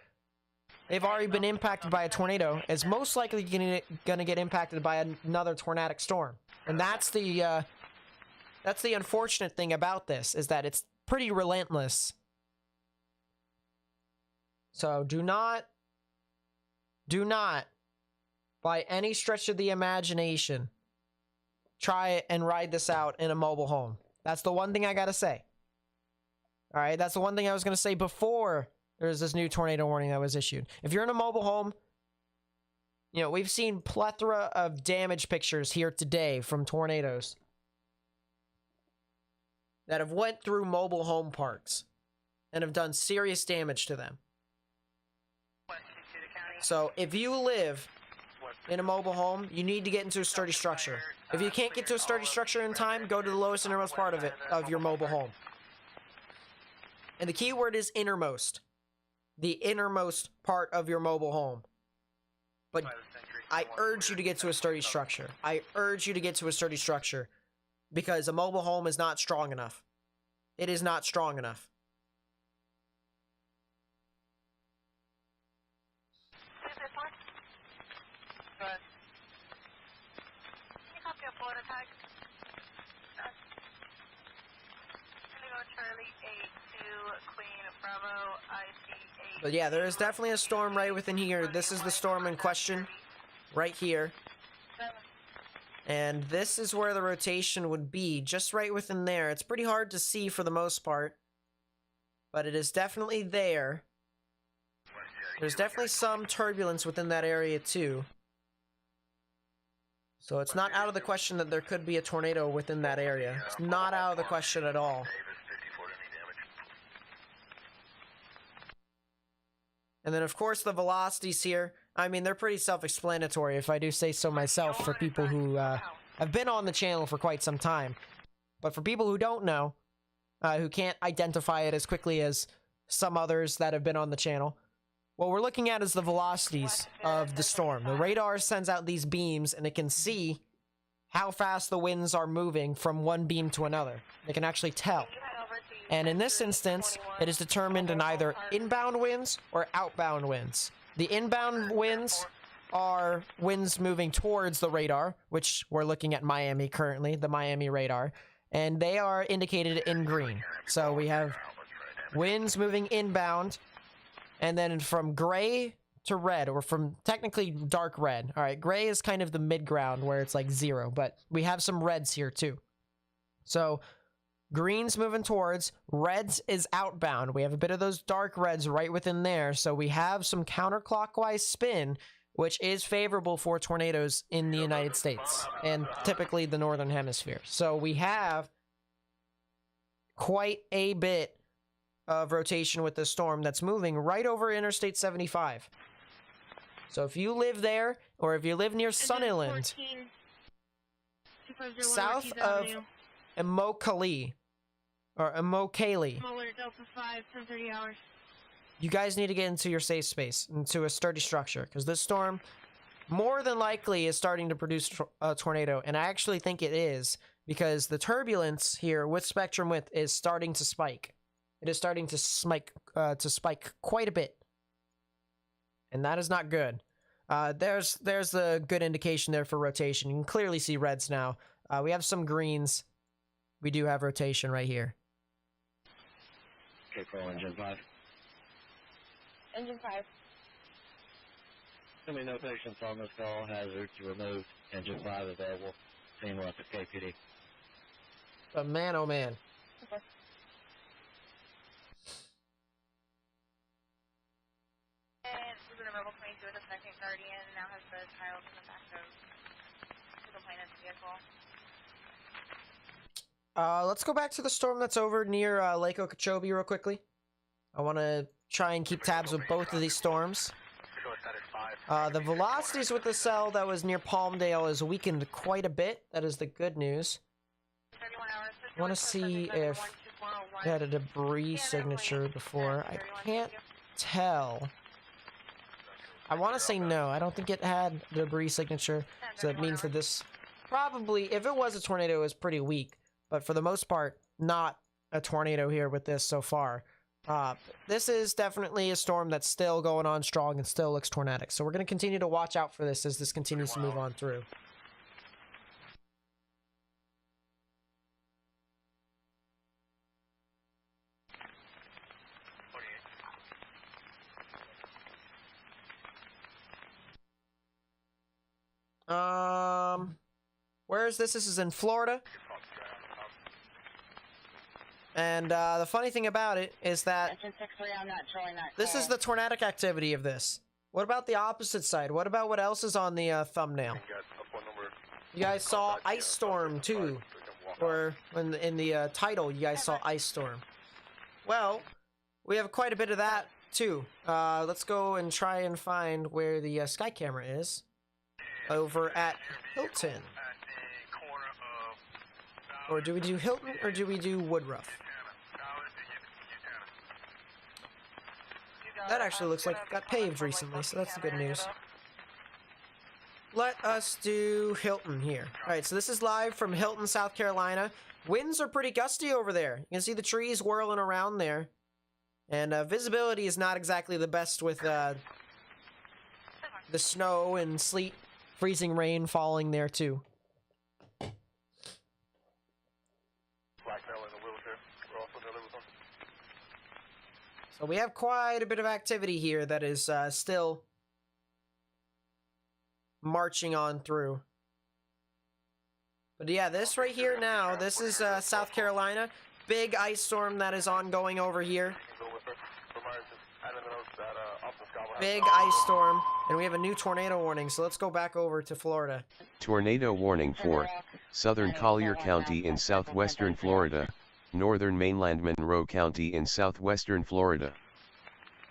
they've already been impacted by a tornado is most likely going to get impacted by another tornadic storm. And that's the unfortunate thing about this, is that it's pretty relentless. So do not, by any stretch of the imagination, try and ride this out in a mobile home. That's the one thing I gotta say. All right, that's the one thing I was gonna say before there's this new tornado warning that was issued. If you're in a mobile home, you know, we've seen plethora of damage pictures here today from tornadoes that have went through mobile home parks and have done serious damage to them. So if you live in a mobile home, you need to get into a sturdy structure. If you can't get to a sturdy structure in time, go to the lowest innermost part of your mobile home. And the key word is innermost. The innermost part of your mobile home. But I urge you to get to a sturdy structure. I urge you to get to a sturdy structure, because a mobile home is not strong enough. It is not strong enough. But yeah, there is definitely a storm right within here. This is the storm in question, right here. And this is where the rotation would be, just right within there. It's pretty hard to see for the most part, but it is definitely there. There's definitely some turbulence within that area too. So it's not out of the question that there could be a tornado within that area. It's not out of the question at all. And then, of course, the velocities here. I mean, they're pretty self-explanatory, if I do say so myself, for people who have been on the channel for quite some time. But for people who don't know, who can't identify it as quickly as some others that have been on the channel, what we're looking at is the velocities of the storm. The radar sends out these beams, and it can see how fast the winds are moving from one beam to another. It can actually tell. And in this instance, it is determined in either inbound winds or outbound winds. The inbound winds are winds moving towards the radar, which we're looking at Miami currently, the Miami radar, and they are indicated in green. So we have winds moving inbound, and then from gray to red, or from technically dark red. All right, gray is kind of the mid-ground where it's like 0, but we have some reds here too. So green's moving towards, reds is outbound. We have a bit of those dark reds right within there, so we have some counterclockwise spin, which is favorable for tornadoes in the United States, and typically the Northern Hemisphere. So we have quite a bit of rotation with this storm that's moving right over Interstate 75. So if you live there, or if you live near Sunnyland, south of Immokalee, or Immokalee, you guys need to get into your safe space, into a sturdy structure, because this storm more than likely is starting to produce a tornado, and I actually think it is, because the turbulence here with spectrum width is starting to spike. It is starting to spike quite a bit, and that is not good. There's a good indication there for rotation. You can clearly see reds now. We have some greens. We do have rotation right here. Okay, call engine 5. Engine 5. Assuming no patients on this call, hazard to remove. Engine 5 available. Team left at KPD. But man, oh man. Okay. And Susan Rebel 22 with a second Guardian now has the child in the back of the plaintiff's vehicle. Let's go back to the storm that's over near Lake Okeechobee real quickly. I want to try and keep tabs with both of these storms. The velocities with the cell that was near Palmdale is weakened quite a bit. That is the good news. I want to see if it had a debris signature before. I can't tell. I want to say no. I don't think it had a debris signature. So that means that this probably, if it was a tornado, it was pretty weak. But for the most part, not a tornado here with this so far. This is definitely a storm that's still going on strong and still looks tornadic. So we're going to continue to watch out for this as this continues to move on through. Where is this? This is in Florida. And the funny thing about it is that this is the tornadic activity of this. What about the opposite side? What about what else is on the thumbnail? You guys saw Ice Storm too. Or in the title, you guys saw Ice Storm. Well, we have quite a bit of that too. Let's go and try and find where the sky camera is. Over at Hilton. Or do we do Hilton or do we do Woodruff? That actually looks like it got paved recently, so that's the good news. Let us do Hilton here. Alright, so this is live from Hilton, South Carolina. Winds are pretty gusty over there. You can see the trees whirling around there. And visibility is not exactly the best with the snow and sleet, freezing rain falling there too. So we have quite a bit of activity here that is still marching on through. But yeah, this right here now, this is South Carolina. Big ice storm that is ongoing over here. Big ice storm. And we have a new tornado warning, so let's go back over to Florida. Tornado warning for southern Collier County in southwestern Florida, northern mainland Monroe County in southwestern Florida.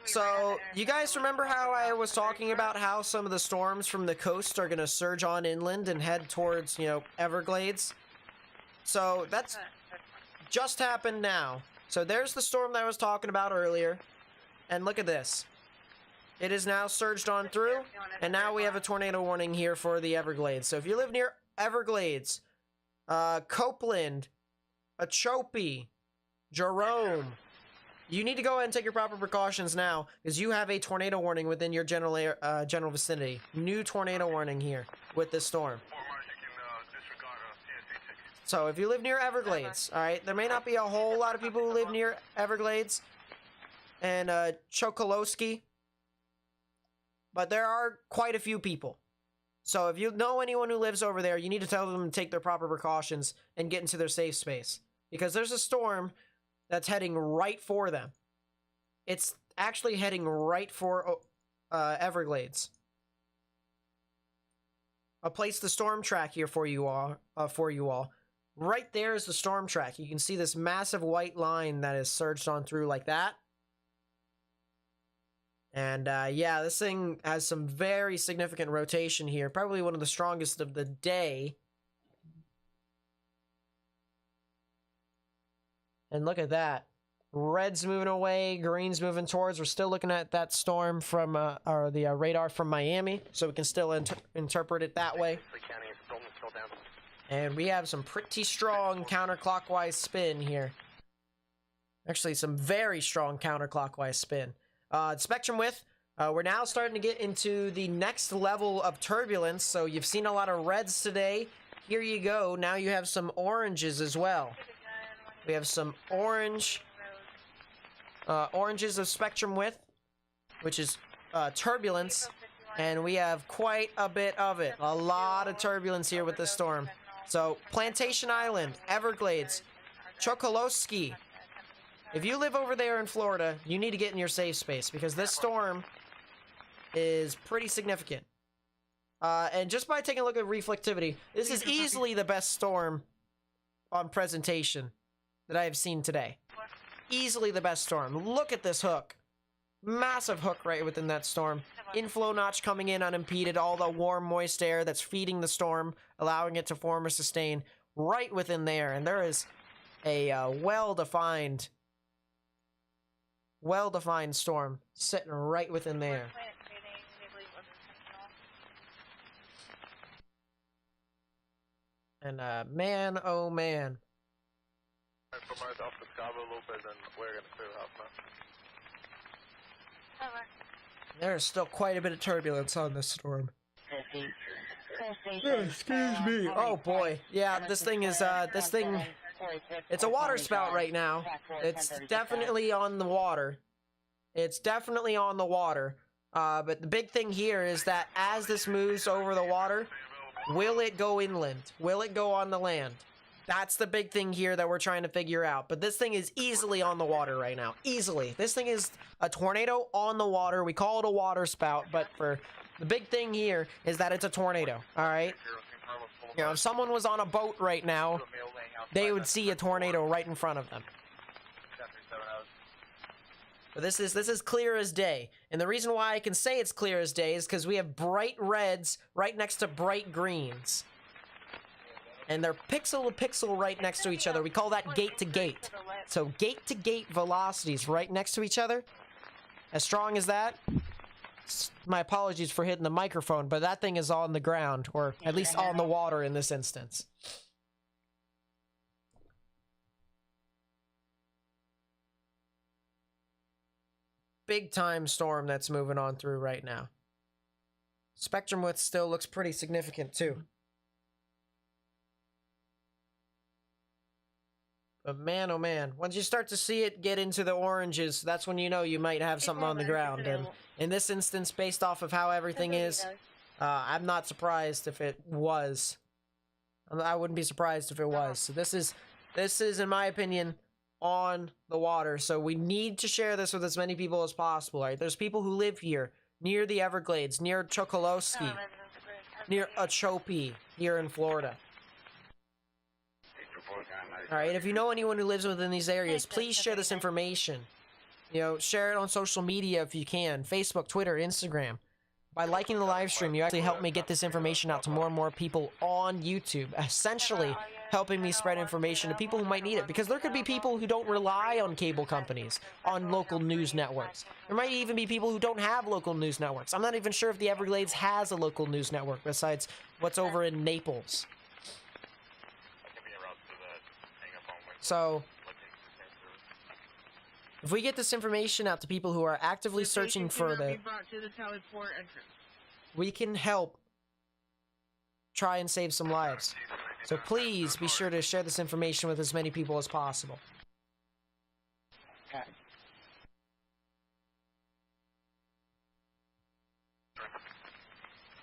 So, you guys remember how I was talking about how some of the storms from the coast are going to surge on inland and head towards, you know, Everglades? So, that's just happened now. So, there's the storm that I was talking about earlier. And look at this. It is now surged on through, and now we have a tornado warning here for the Everglades. So, if you live near Everglades, Copeland, Ochope, Jerome, you need to go ahead and take your proper precautions now, because you have a tornado warning within your general vicinity. New tornado warning here with this storm. So if you live near Everglades, all right, there may not be a whole lot of people who live near Everglades and Chokolosky, but there are quite a few people. So if you know anyone who lives over there, you need to tell them to take their proper precautions and get into their safe space, because there's a storm that's heading right for them. It's actually heading right for Everglades. I'll place the storm track here for you all. Right there is the storm track. You can see this massive white line that is surged on through like that. And yeah, this thing has some very significant rotation here. Probably one of the strongest of the day. And look at that. Red's moving away, green's moving towards. We're still looking at that storm from the radar from Miami, so we can still interpret it that way. And we have some pretty strong counterclockwise spin here. Actually, some very strong counterclockwise spin. Spectrum width, we're now starting to get into the next level of turbulence. So you've seen a lot of reds today. Here you go. Now you have some oranges as well. We have some oranges of spectrum width, which is turbulence, and we have quite a bit of it. A lot of turbulence here with this storm. So, Plantation Island, Everglades, Chokolosky. If you live over there in Florida, you need to get in your safe space, because this storm is pretty significant. And just by taking a look at reflectivity, this is easily the best storm on presentation that I have seen today. Easily the best storm. Look at this hook. Massive hook right within that storm. Inflow notch coming in unimpeded. All the warm, moist air that's feeding the storm, allowing it to form or sustain right within there. And there is a well-defined storm sitting right within there. And man, oh man. There's still quite a bit of turbulence on this storm. Excuse me. Oh boy. Yeah, this thing is, it's a water spout right now. It's definitely on the water. It's definitely on the water. But the big thing here is that as this moves over the water, will it go inland? Will it go on the land? That's the big thing here that we're trying to figure out. But this thing is easily on the water right now. Easily. This thing is a tornado on the water. We call it a water spout, but for the big thing here is that it's a tornado. All right? You know, if someone was on a boat right now, they would see a tornado right in front of them. But this is clear as day. And the reason why I can say it's clear as day is because we have bright reds right next to bright greens. And they're pixel to pixel right next to each other. We call that gate to gate. So gate to gate velocities right next to each other. As strong as that. My apologies for hitting the microphone, but that thing is on the ground, or at least on the water in this instance. Big time storm that's moving on through right now. Spectrum width still looks pretty significant too. But man, oh man, once you start to see it get into the oranges, that's when you know you might have something on the ground. And in this instance, based off of how everything is, I'm not surprised if it was. I wouldn't be surprised if it was. So this is, in my opinion, on the water. So we need to share this with as many people as possible, right? There's people who live here, near the Everglades, near Chokolosky, near Ochope, here in Florida. Alright, if you know anyone who lives within these areas, please share this information You know, share it on social media if you can. Facebook, Twitter, Instagram. By liking the live stream, you actually help me get this information out to more and more people on YouTube, essentially helping me spread information to people who might need it. Because there could be people who don't rely on cable companies, on local news networks. There might even be people who don't have local news networks. I'm not even sure if the Everglades has a local news network besides what's over in Naples. So, if we get this information out to people who are actively searching for we can help try and save some lives. So please be sure to share this information with as many people as possible. Okay.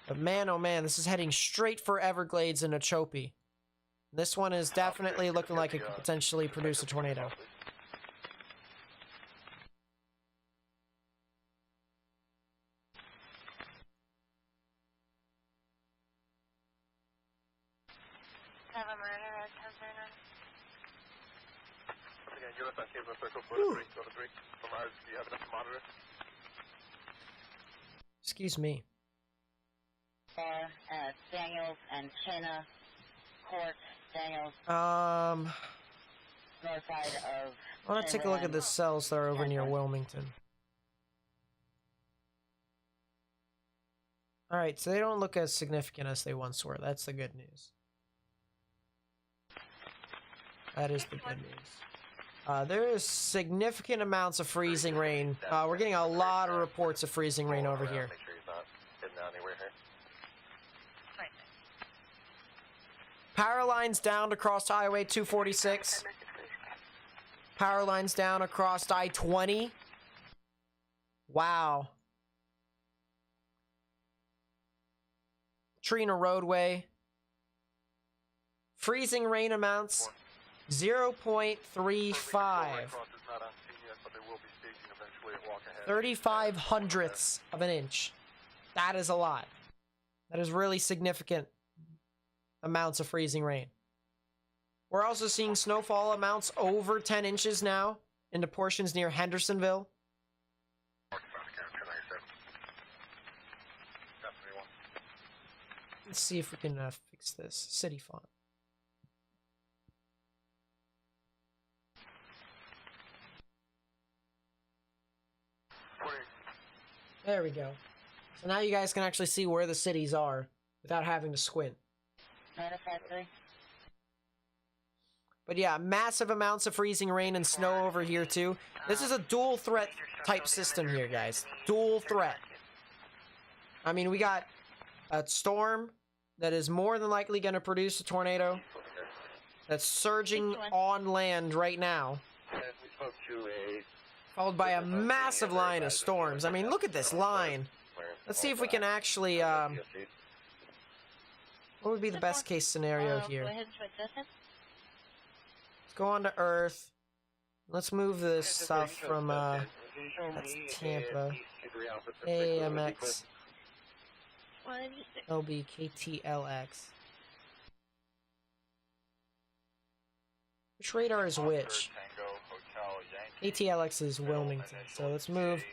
But man, oh man, this is heading straight for Everglades and Okeechobee. This one is definitely looking like it could potentially produce a tornado. Have a murder at 1039. Again, units on cable circle, go to 3. From ours, do you have enough to monitor? Excuse me. Daniels and Chena Court, Daniels. North side of. I want to take a look at the cells that are over near Wilmington. Alright, so they don't look as significant as they once were. That's the good news. That is the good news. There is significant amounts of freezing rain. We're getting a lot of reports of freezing rain over here. Make sure he's not hitting down anywhere here. Power lines down across Highway 246. Power lines down across I-20. Wow. Trina roadway. Freezing rain amounts 0.35. 35 hundredths of an inch. That is a lot. That is really significant amounts of freezing rain. We're also seeing snowfall amounts over 10 inches now into portions near Hendersonville. Let's see if we can fix this city font. There we go. So now you guys can actually see where the cities are without having to squint. But yeah, massive amounts of freezing rain and snow over here too. This is a dual threat type system here, guys. Dual threat. I mean, we got a storm that is more than likely going to produce a tornado that's surging on land right now, followed by a massive line of storms. I mean, look at this line. Let's see if we can actually, what would be the best case scenario here? Let's go on to Earth. Let's move this stuff from, that's Tampa. AMX. LBKTLX. Which radar is which? KTLX is Wilmington. So let's move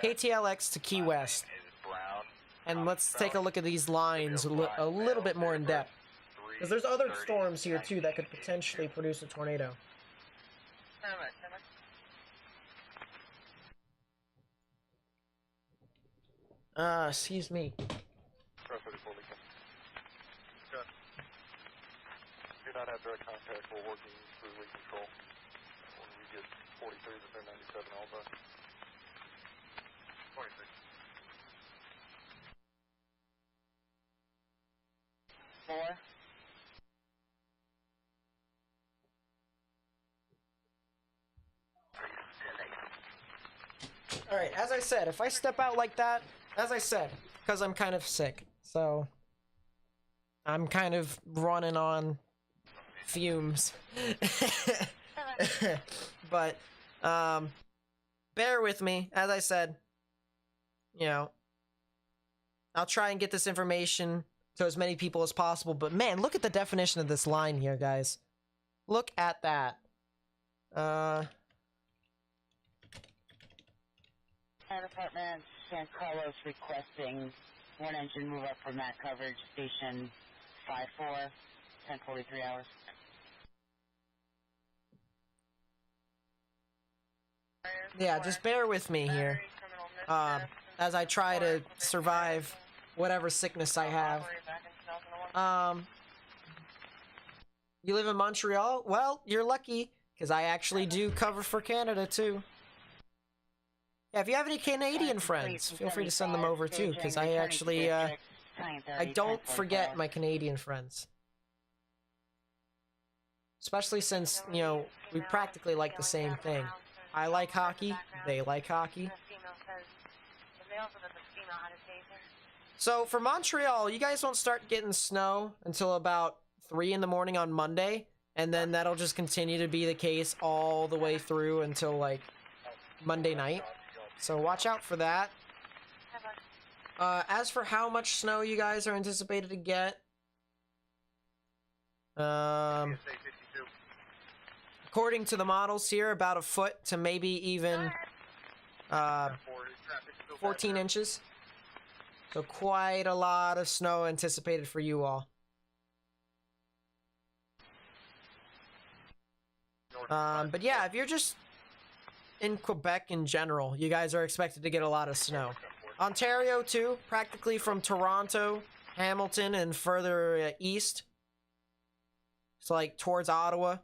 KTLX to Key West. And let's take a look at these lines a little bit more in depth. Because there's other storms here too that could potentially produce a tornado. Excuse me. Do not have direct contact. We're working through leak control. When we get 43 to 97 Alpha. 26. Alright, as I said, if I step out like that, as I said, because I'm kind of sick, so I'm kind of running on fumes. But, bear with me, as I said, you know, I'll try and get this information to as many people as possible, but man, look at the definition of this line here, guys. Look at that. Fire Department San Carlos requesting one engine move up from that coverage, station 5-4, 10:43 hours. Yeah, just bear with me here. As I try to survive whatever sickness I have. You live in Montreal? Well, you're lucky, because I actually do cover for Canada, too. Yeah, if you have any Canadian friends, feel free to send them over, too, because I actually, I don't forget my Canadian friends. Especially since, you know, we practically like the same thing. I like hockey, they like hockey. So, for Montreal, you guys won't start getting snow until about 3 in the morning on Monday, and then that'll just continue to be the case all the way through until, like, Monday night. So watch out for that. As for how much snow you guys are anticipated to get, according to the models here, about a foot to maybe even 14 inches. So quite a lot of snow anticipated for you all. But yeah, if you're just in Quebec in general, you guys are expected to get a lot of snow. Ontario too, practically from Toronto, Hamilton, and further east. It's like towards Ottawa.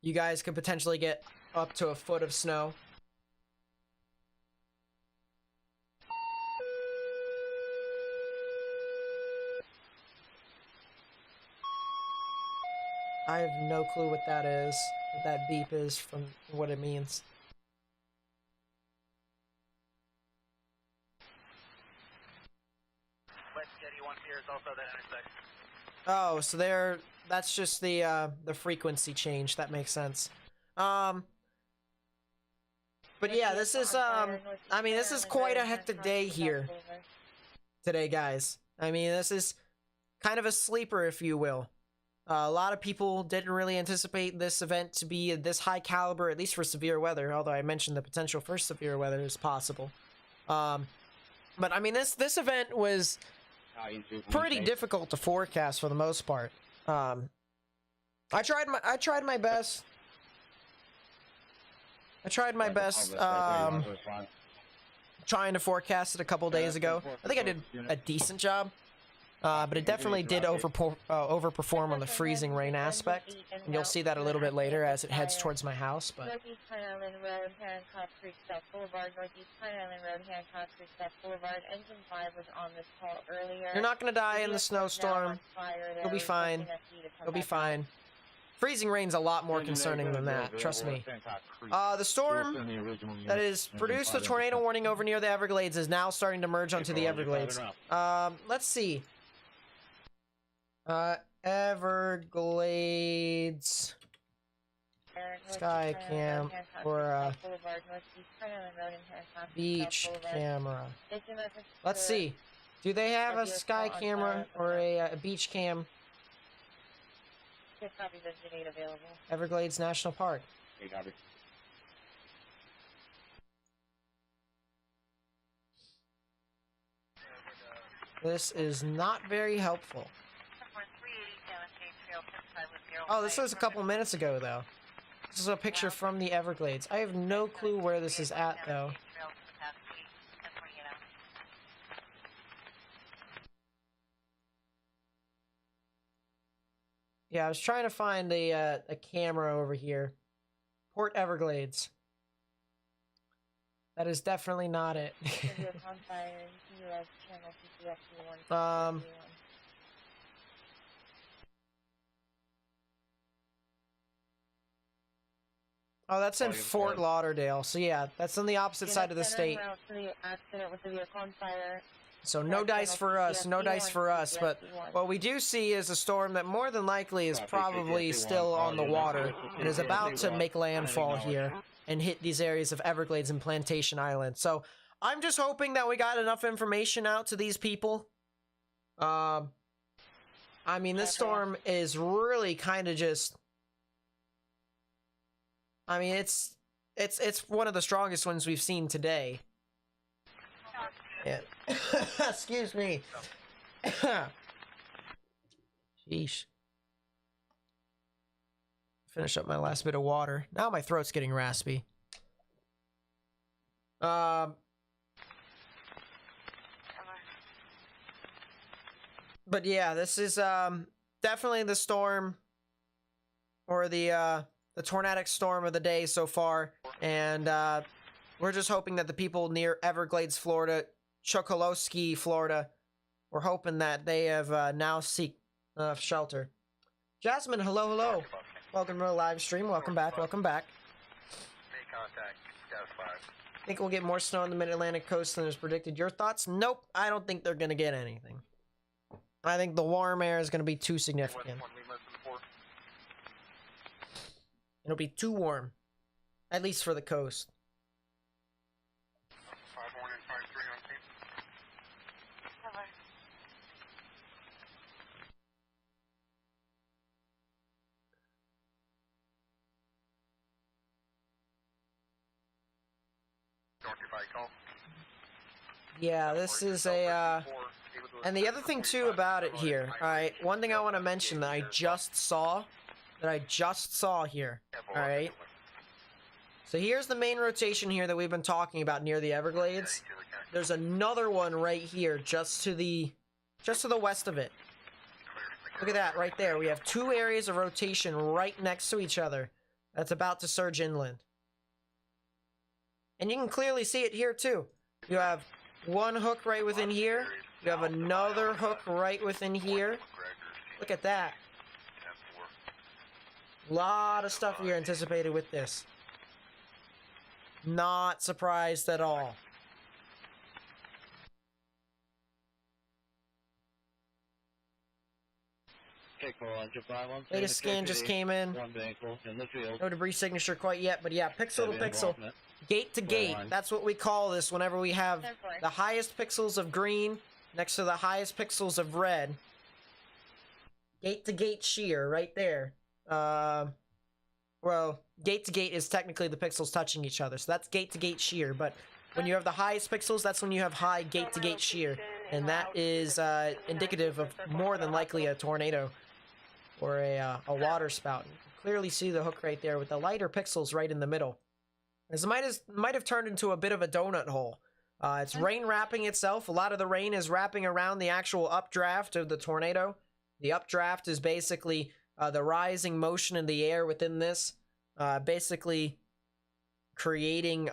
You guys could potentially get up to a foot of snow. I have no clue what that is, what that beep is, from what it means. Oh, so that's just the frequency change. That makes sense. But yeah, this is, I mean, this is quite a hectic day here today, guys. I mean, this is kind of a sleeper, if you will. A lot of people didn't really anticipate this event to be this high caliber, at least for severe weather, although I mentioned the potential for severe weather is possible. But I mean, this event was pretty difficult to forecast for the most part. I tried my best. Trying to forecast it a couple days ago. I think I did a decent job. But it definitely did overperform on the freezing rain aspect, and you'll see that a little bit later as it heads towards my house. But Northeast Pine Island Road, Hancock Creek, South Boulevard. Northeast Pine Island Road, Hancock Creek, South Boulevard. Engine 5 was on this call earlier. You're not gonna die in the snowstorm. You'll be fine. You'll be fine. Freezing rain's a lot more concerning than that, trust me. The storm that has produced the tornado warning over near the Everglades is now starting to merge onto the Everglades. Let's see. Everglades sky cam or beach camera. Let's see. Do they have a sky camera or a beach cam? Everglades National Park. This is not very helpful. Oh, this was a couple minutes ago, though. This is a picture from the Everglades. I have no clue where this is at, though. Yeah, I was trying to find a camera over here. Port Everglades. That is definitely not it. Oh, that's in Fort Lauderdale. So yeah, that's on the opposite side of the state. So no dice for us, no dice for us. But what we do see is a storm that more than likely is probably still on the water and is about to make landfall here and hit these areas of Everglades and Plantation Island. So I'm just hoping that we got enough information out to these people. I mean, this storm is really kind of just I mean, it's one of the strongest ones we've seen today. Yeah. Excuse me. Sheesh. Finish up my last bit of water. Now my throat's getting raspy. But yeah, this is definitely the storm, or the tornadic storm of the day so far, and we're just hoping that the people near Everglades, Florida, Chokoloskee, Florida, we're hoping that they have now seek shelter. Jasmine, hello, hello. Welcome to the live stream. Welcome back. Welcome back. Make contact. Status 5. Think we'll get more snow on the mid-Atlantic coast than is predicted. Your thoughts? Nope. I don't think they're gonna get anything. I think the warm air is gonna be too significant. It'll be too warm, at least for the coast. 5-1 and 5-3 on team. Cover. Call. Yeah, this is a, and the other thing too about it here, alright, one thing I want to mention that I just saw here, alright? So here's the main rotation here that we've been talking about near the Everglades. There's another one right here, just to the west of it. Look at that, right there. We have two areas of rotation right next to each other that's about to surge inland. And you can clearly see it here too. You have one hook right within here. You have another hook right within here. Look at that. A lot of stuff we are anticipated with this. Not surprised at all. Latest scan just came in. No debris signature quite yet, but yeah, pixel to pixel. Gate to gate, that's what we call this whenever we have the highest pixels of green next to the highest pixels of red. Gate to gate shear, right there. Well, gate to gate is technically the pixels touching each other, so that's gate to gate shear, but when you have the highest pixels, that's when you have high gate to gate shear, and that is indicative of more than likely a tornado or a water spout. You can clearly see the hook right there with the lighter pixels right in the middle. This might have turned into a bit of a donut hole. It's rain wrapping itself. A lot of the rain is wrapping around the actual updraft of the tornado. The updraft is basically the rising motion in the air within this, basically creating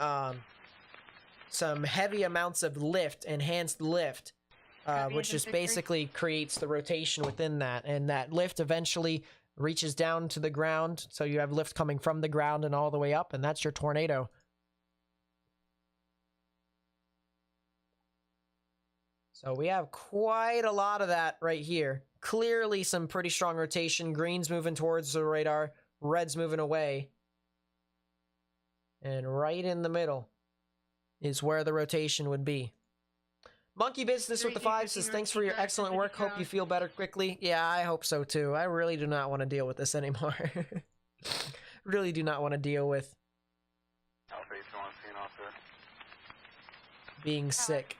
some heavy amounts of lift, enhanced lift, which just basically creates the rotation within that, and that lift eventually reaches down to the ground, so you have lift coming from the ground and all the way up, and that's your tornado. So we have quite a lot of that right here. Clearly some pretty strong rotation. Green's moving towards the radar, red's moving away. And right in the middle is where the rotation would be. Monkey Business with the 5 says, thanks for your excellent work. Hope you feel better quickly. Yeah, I hope so too. I really do not want to deal with this anymore. Really do not want to deal with being sick.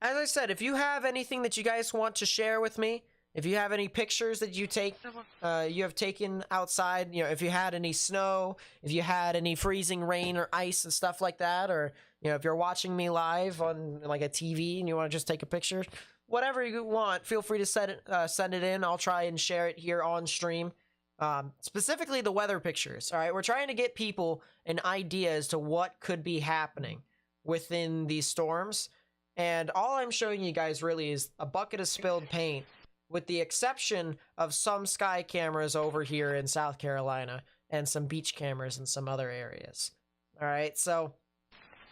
As I said, if you have anything that you guys want to share with me, if you have any pictures that you have taken outside, you know, if you had any snow, if you had any freezing rain or ice and stuff like that, or, you know, if you're watching me live on like a TV and you want to just take a picture, whatever you want, feel free to send it in. I'll try and share it here on stream. Specifically the weather pictures. All right, we're trying to get people an idea as to what could be happening within these storms. And all I'm showing you guys really is a bucket of spilled paint, with the exception of some sky cameras over here in South Carolina and some beach cameras in some other areas. All right, so,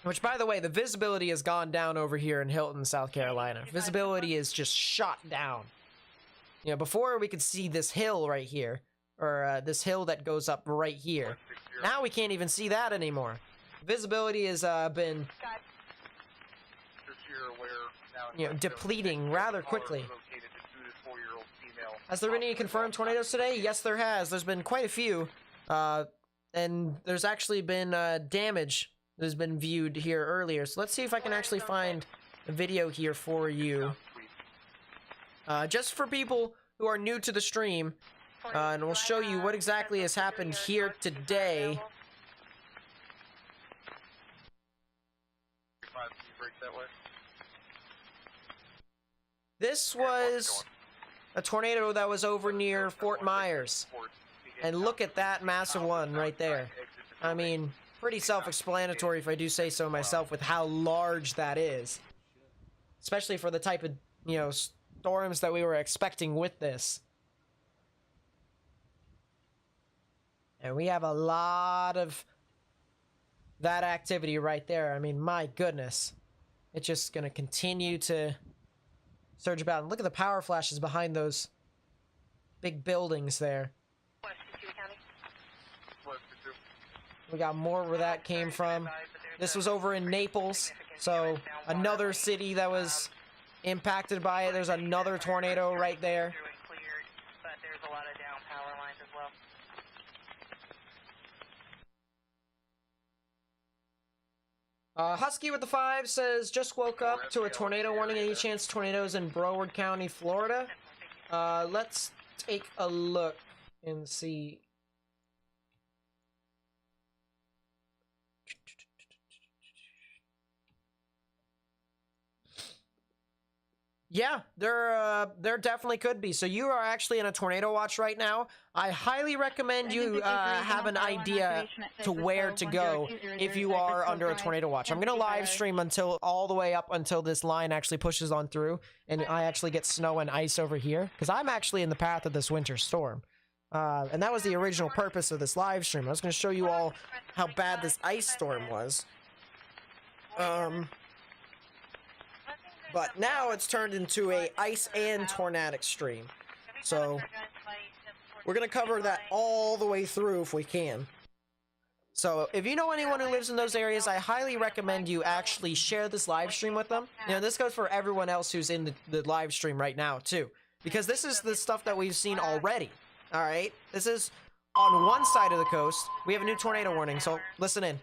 which by the way, the visibility has gone down over here in Hilton, South Carolina. Visibility is just shot down. You know, before we could see this hill right here, or this hill that goes up right here. Now we can't even see that anymore. Visibility has been, you know, depleting rather quickly. Has there been any confirmed tornadoes today? Yes, there has. There's been quite a few. And there's actually been damage that has been viewed here earlier. So let's see if I can actually find a video here for you. Just for people who are new to the stream, and we'll show you what exactly has happened here today. This was a tornado that was over near Fort Myers. And look at that massive one right there. I mean, pretty self-explanatory if I do say so myself with how large that is. Especially for the type of, you know, storms that we were expecting with this. And we have a lot of that activity right there. I mean, my goodness. It's just going to continue to surge about. And look at the power flashes behind those big buildings there. We got more where that came from. This was over in Naples, so another city that was impacted by it. There's another tornado right there. Husky with the 5 says, just woke up to a tornado warning. Any chance tornadoes in Broward County, Florida? Let's take a look and see. Yeah, there definitely could be. So you are actually in a tornado watch right now. I highly recommend you have an idea to where to go if you are under a tornado watch. I'm gonna live stream until all the way up until this line actually pushes on through, and I actually get snow and ice over here because I'm actually in the path of this winter storm. And that was the original purpose of this live stream. I was gonna show you all how bad this ice storm was. But now it's turned into a ice and tornadic stream. So we're going to cover that all the way through if we can. So if you know anyone who lives in those areas, I highly recommend you actually share this live stream with them. You know, this goes for everyone else who's in the live stream right now too. Because this is the stuff that we've seen already. Alright? This is on one side of the coast. We have a new tornado warning, so listen in.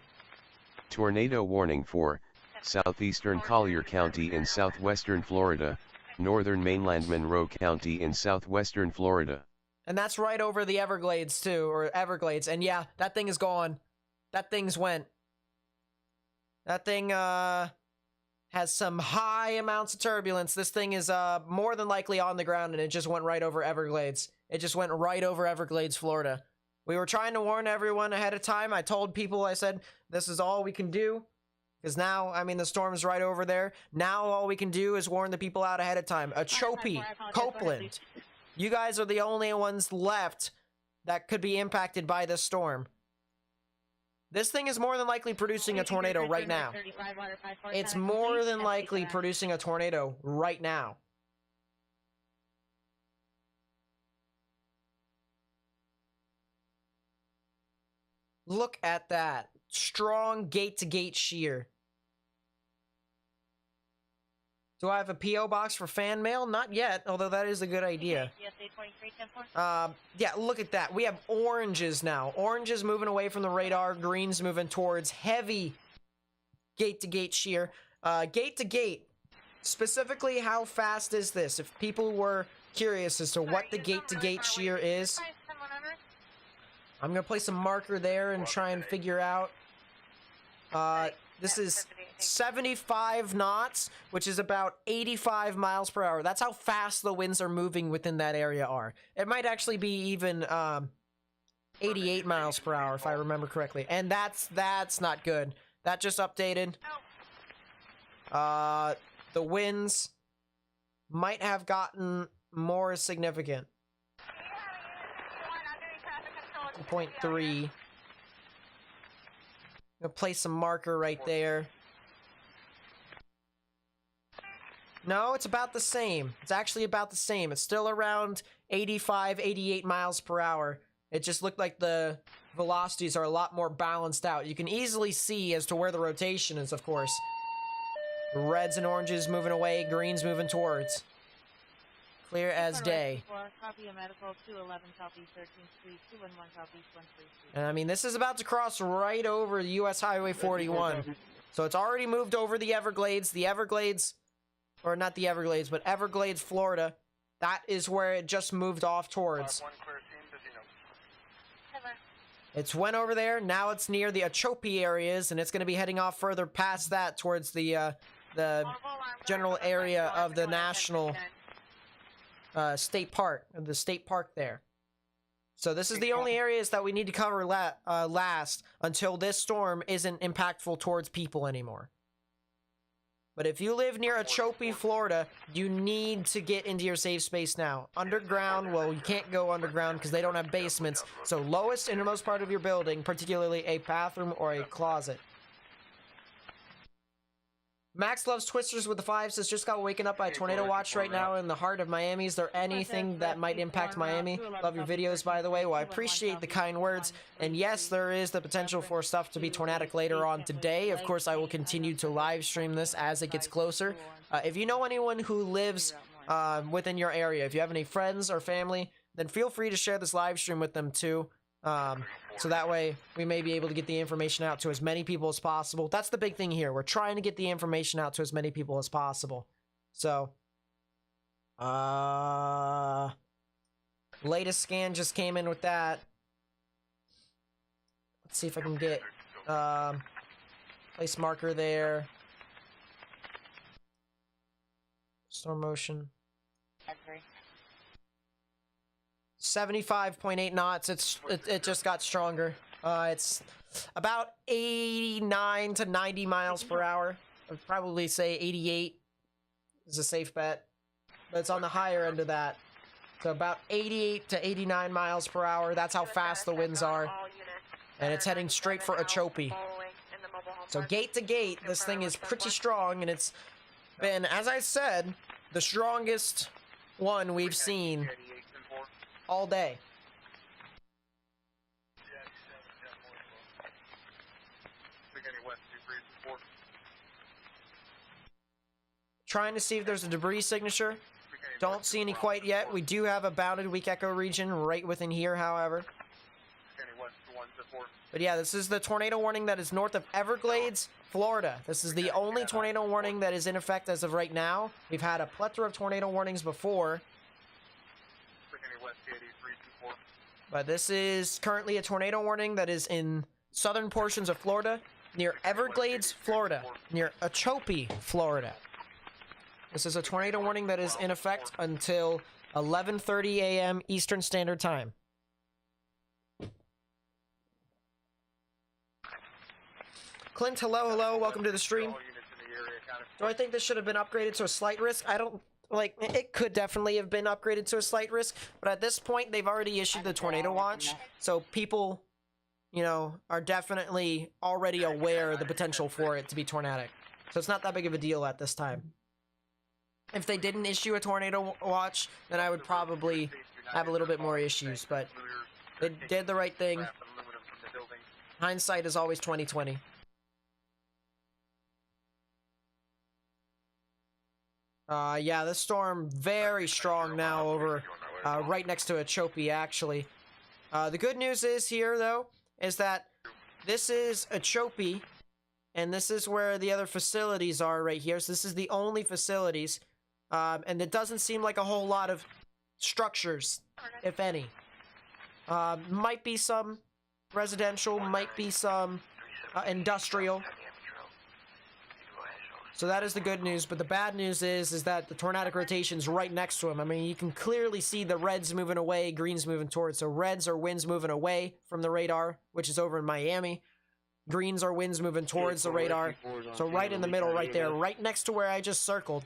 Tornado warning for Southeastern Collier County in Southwestern Florida, Northern Mainland Monroe County in Southwestern Florida. And that's right over the Everglades too, or Everglades. And yeah, that thing is gone. That thing's went. That thing has some high amounts of turbulence. This thing is more than likely on the ground, and it just went right over Everglades. It just went right over Everglades, Florida. We were trying to warn everyone ahead of time. I told people, I said, this is all we can do. Because now, I mean, the storm's right over there. Now all we can do is warn the people out ahead of time. Ochope, Copeland. You guys are the only ones left that could be impacted by this storm. This thing is more than likely producing a tornado right now. It's more than likely producing a tornado right now. Look at that. Strong gate-to-gate shear. Do I have a P.O. box for fan mail? Not yet, although that is a good idea. Yeah, look at that. We have oranges now. Oranges moving away from the radar. Greens moving towards heavy gate-to-gate shear. Gate-to-gate. Specifically, how fast is this? If people were curious as to what the gate-to-gate shear is, I'm going to place a marker there and try and figure out. This is 75 knots, which is about 85 miles per hour. That's how fast the winds are moving within that area are. It might actually be even 88 miles per hour, if I remember correctly. And that's not good. That just updated. The winds might have gotten more significant. 2.3. Gonna place some marker right there. No, it's about the same. It's actually about the same. It's still around 85, 88 miles per hour. It just looked like the velocities are a lot more balanced out. You can easily see as to where the rotation is, of course. Reds and oranges moving away, greens moving towards. Clear as day. Copy a medical 211 Southeast 13th Street, 211 Southeast 13th Street. And I mean, this is about to cross right over US Highway 41. So it's already moved over the Everglades. The Everglades, or not the Everglades, but Everglades, Florida. That is where it just moved off towards. It's went over there. Now it's near the Ochope areas, and it's going to be heading off further past that towards the general area of the national state park, the state park there. So this is the only areas that we need to cover last until this storm isn't impactful towards people anymore. But if you live near Ochope, Florida, you need to get into your safe space now. Underground, well, you can't go underground because they don't have basements. So lowest, innermost part of your building, particularly a bathroom or a closet. Max loves Twisters with the 5, says just got waken up by a tornado watch right now in the heart of Miami. Is there anything that might impact Miami? Love your videos, by the way. Well, I appreciate the kind words. And yes, there is the potential for stuff to be tornadic later on today. Of course, I will continue to live stream this as it gets closer. If you know anyone who lives within your area, if you have any friends or family, then feel free to share this live stream with them too. So that way we may be able to get the information out to as many people as possible. That's the big thing here. We're trying to get the information out to as many people as possible. So, latest scan just came in with that. Let's see if I can get, place marker there. Storm motion. 75.8 knots. It just got stronger. It's about 89 to 90 miles per hour. I'd probably say 88 is a safe bet, but it's on the higher end of that. So about 88 to 89 miles per hour. That's how fast the winds are, and it's heading straight for Ochope. So gate to gate, this thing is pretty strong, and it's been, as I said, the strongest one we've seen all day. Trying to see if there's a debris signature. Don't see any quite yet. We do have a bounded weak echo region right within here, however. But yeah, this is the tornado warning that is north of Everglades, Florida. This is the only tornado warning that is in effect as of right now. We've had a plethora of tornado warnings before, but this is currently a tornado warning that is in southern portions of Florida, near Everglades, Florida, near Ochope, Florida. This is a tornado warning that is in effect until 11:30 a.m. Eastern Standard Time. Clint, hello, welcome to the stream. Do I think this should have been upgraded to a slight risk? I don't, like, it could definitely have been upgraded to a slight risk, but at this point, they've already issued the tornado watch, so people, you know, are definitely already aware of the potential for it to be tornadic. So it's not that big of a deal at this time. If they didn't issue a tornado watch, then I would probably have a little bit more issues, but they did the right thing. Hindsight is always 20/20. Yeah, this storm very strong now over right next to Ochope, actually. The good news is here, though, is that this is Ochope, and this is where the other facilities are right here. So this is the only facilities, and it doesn't seem like a whole lot of structures, if any. Might be some residential, might be some industrial. So that is the good news, but the bad news is that the tornadic rotation's right next to him. I mean, you can clearly see the reds moving away, greens moving towards. So reds are winds moving away from the radar, which is over in Miami. Greens are winds moving towards the radar. So right in the middle, right there, right next to where I just circled,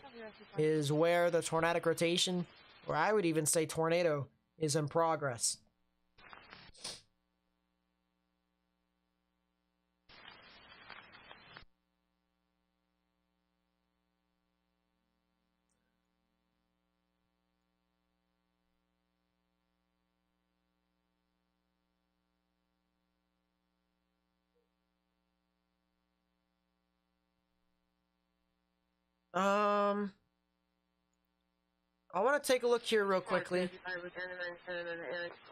is where the tornadic rotation, or I would even say tornado, is in progress. I want to take a look here real quickly.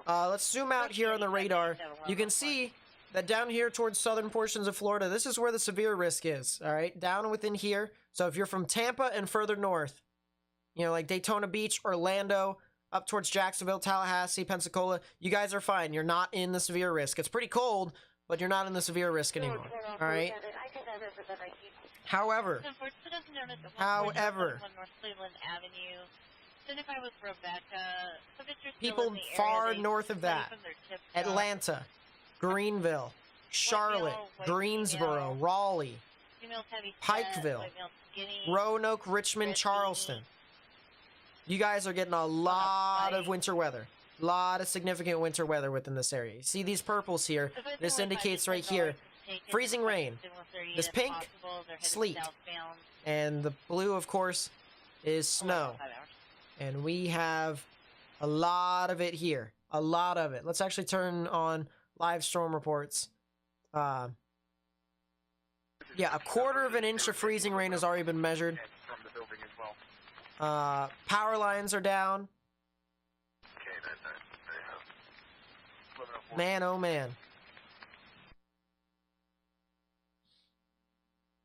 Let's zoom out here on the radar. You can see that down here towards southern portions of Florida, this is where the severe risk is, all right? Down within here. So if you're from Tampa and further north, you know, like Daytona Beach, Orlando, up towards Jacksonville, Tallahassee, Pensacola, you guys are fine. You're not in the severe risk. It's pretty cold, but you're not in the severe risk anymore, all right? However, people far north of that, Atlanta, Greenville, Charlotte, Greensboro, Raleigh, Pikeville, Roanoke, Richmond, Charleston. You guys are getting a lot of winter weather. A lot of significant winter weather within this area. You see these purples here? This indicates right here, freezing rain. This pink, sleet. And the blue, of course, is snow. And we have a lot of it here. A lot of it. Let's actually turn on live storm reports. Yeah, 1/4 of an inch of freezing rain has already been measured. Power lines are down. Man, oh man.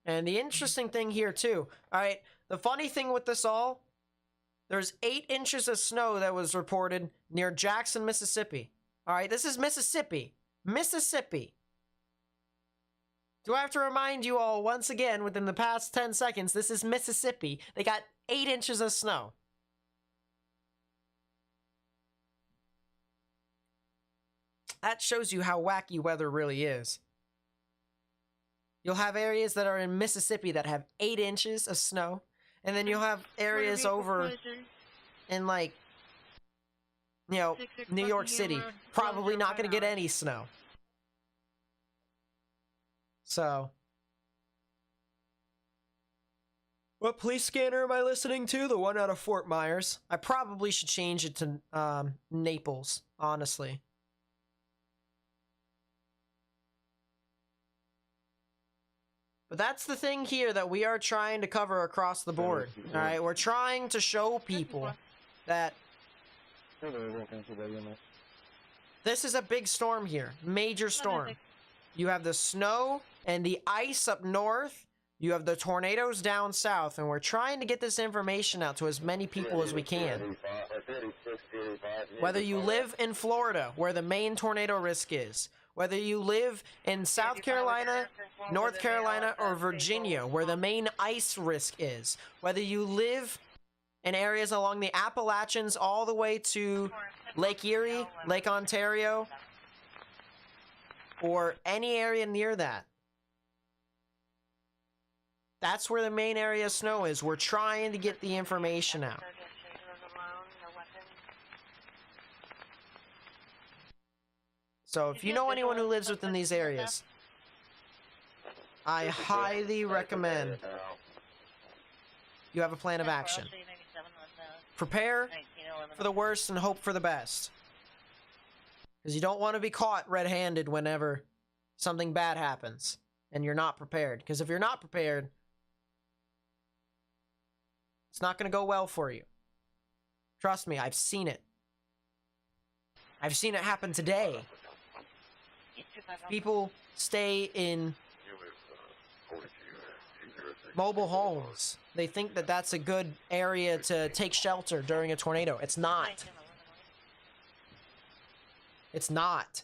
And the interesting thing here too, alright, the funny thing with this all, there's 8 inches of snow that was reported near Jackson, Mississippi. Alright, this is Mississippi. Mississippi. Do I have to remind you all once again within the past 10 seconds, this is Mississippi. They got 8 inches of snow. That shows you how wacky weather really is. You'll have areas that are in Mississippi that have 8 inches of snow. And then you'll have areas over in, like, you know, New York City. Probably not going to get any snow. So. What police scanner am I listening to? The one out of Fort Myers. I probably should change it to Naples, honestly. But that's the thing here that we are trying to cover across the board. Alright, we're trying to show people that this is a big storm here. Major storm. You have the snow and the ice up north. You have the tornadoes down south. And we're trying to get this information out to as many people as we can. Whether you live in Florida, where the main tornado risk is. Whether you live in South Carolina, North Carolina, or Virginia, where the main ice risk is. Whether you live in areas along the Appalachians all the way to Lake Erie, Lake Ontario, or any area near that. That's where the main area of snow is. We're trying to get the information out. So if you know anyone who lives within these areas, I highly recommend you have a plan of action. Prepare for the worst and hope for the best. Because you don't want to be caught red-handed whenever something bad happens and you're not prepared. Because if you're not prepared, it's not going to go well for you. Trust me, I've seen it. I've seen it happen today. People stay in mobile homes. They think that that's a good area to take shelter during a tornado. It's not. It's not.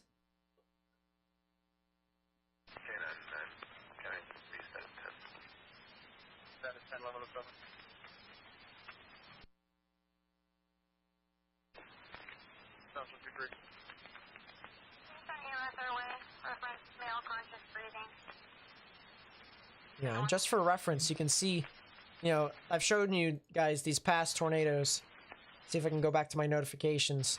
Yeah, and just for reference, you can see, you know, I've shown you guys these past tornadoes. See if I can go back to my notifications.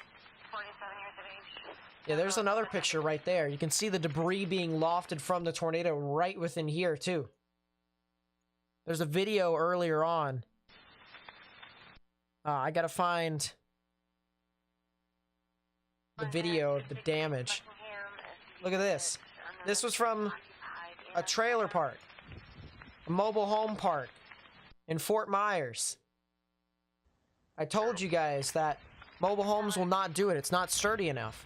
Yeah, there's another picture right there. You can see the debris being lofted from the tornado right within here, too. There's a video earlier on. I gotta find the video of the damage. Look at this. This was from a trailer park. A mobile home park in Fort Myers. I told you guys that mobile homes will not do it. It's not sturdy enough.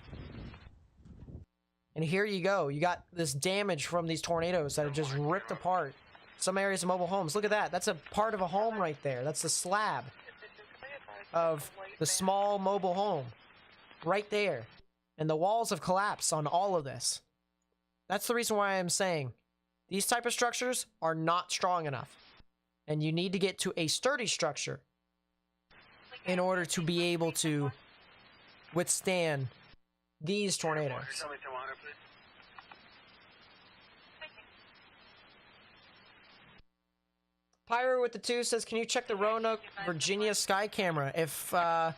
And here you go. You got this damage from these tornadoes that have just ripped apart some areas of mobile homes. Look at that. That's a part of a home right there. That's the slab of the small mobile home right there. And the walls have collapsed on all of this. That's the reason why I'm saying these type of structures are not strong enough. And you need to get to a sturdy structure in order to be able to withstand these tornadoes. Pyro with the 2 says, can you check the Roanoke, Virginia sky camera? If I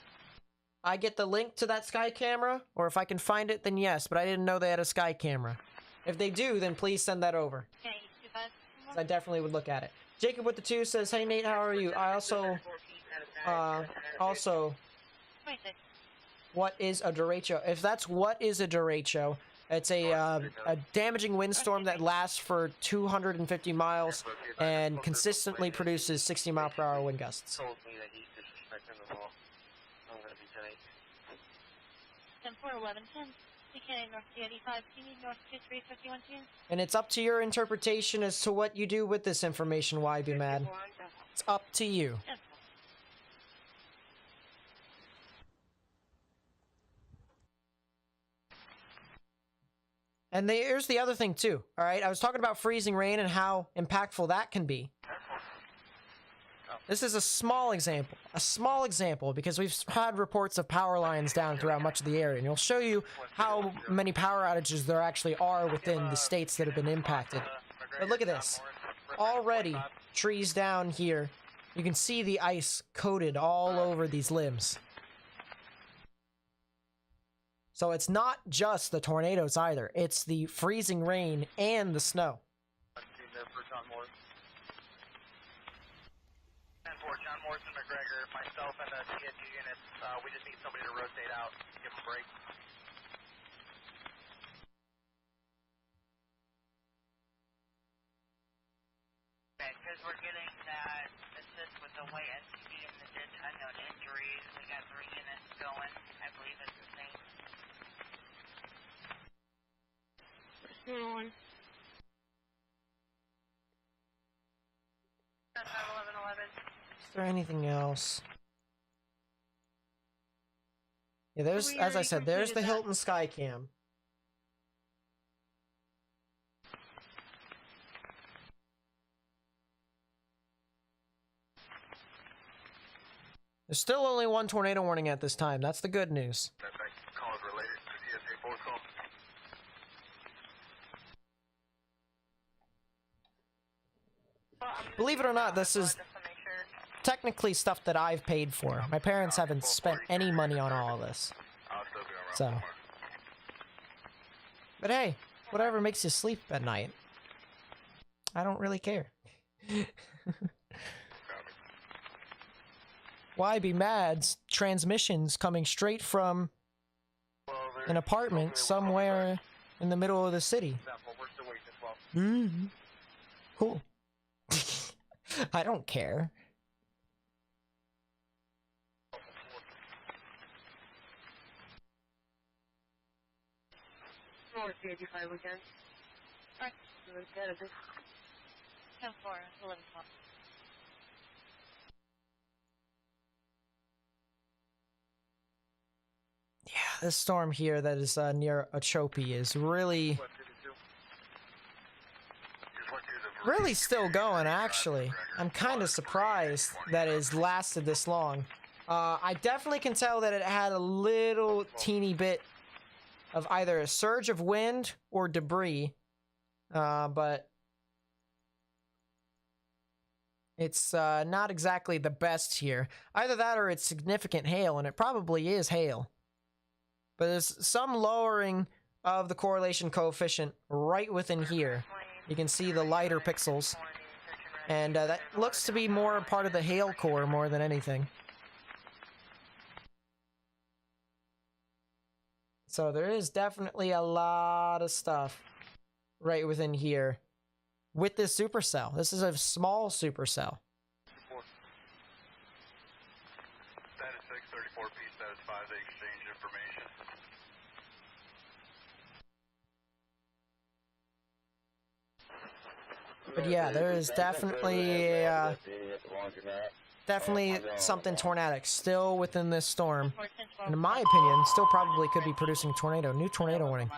get the link to that sky camera, or if I can find it, then yes, but I didn't know they had a sky camera. If they do, then please send that over. I definitely would look at it. Jacob with the 2 says, hey Nate, how are you? I also, what is a derecho? If that's what is a derecho, it's a damaging windstorm that lasts for 250 miles and consistently produces 60-mile-per-hour wind gusts. Told me that he's disrespecting the law. I'm gonna be 10-8. 10-4-11-10. CK North 85 North 2351 And it's up to your interpretation as to what you do with this information, Why Be Mad. It's up to you. And here's the other thing too, alright? I was talking about freezing rain and how impactful that can be. This is a small example, because we've had reports of power lines down throughout much of the area, and it'll show you how many power outages there actually are within the states that have been impacted. But look at this. Already, trees down here, you can see the ice coated all over these limbs. So it's not just the tornadoes either, it's the freezing rain and the snow. 10-4, John Morrison McGregor, myself and the TNG units, we just need somebody to rotate out, give them a break. Because we're getting that assist with the white SUV and the dead unknown injuries. We got 3 units going. I believe it's the same. One. 11-11. Is there anything else? Yeah, there's, as I said, there's the Hilton Skycam. There's still only one tornado warning at this time. That's the good news. Call is related to the DSA 4 call. Believe it or not, this is technically stuff that I've paid for. My parents haven't spent any money on all of this. So. But hey, whatever makes you sleep at night. I don't really care. Why Be Mad's transmissions coming straight from an apartment somewhere in the middle of the city. Cool. I don't care. North 85 weekend. Alright. 10-4, 11-12. Yeah, this storm here that is near Ochope is really still going, actually. I'm kind of surprised that it's lasted this long. I definitely can tell that it had a little teeny bit of either a surge of wind or debris, but it's not exactly the best here. Either that or it's significant hail, and it probably is hail. But there's some lowering of the correlation coefficient right within here. You can see the lighter pixels, and that looks to be more a part of the hail core more than anything. So there is definitely a lot of stuff right within here with this supercell. This is a small supercell. 34P satisfied the exchange information. But yeah, there is definitely definitely something tornadic still within this storm. And in my opinion, still probably could be producing a tornado. New tornado warning.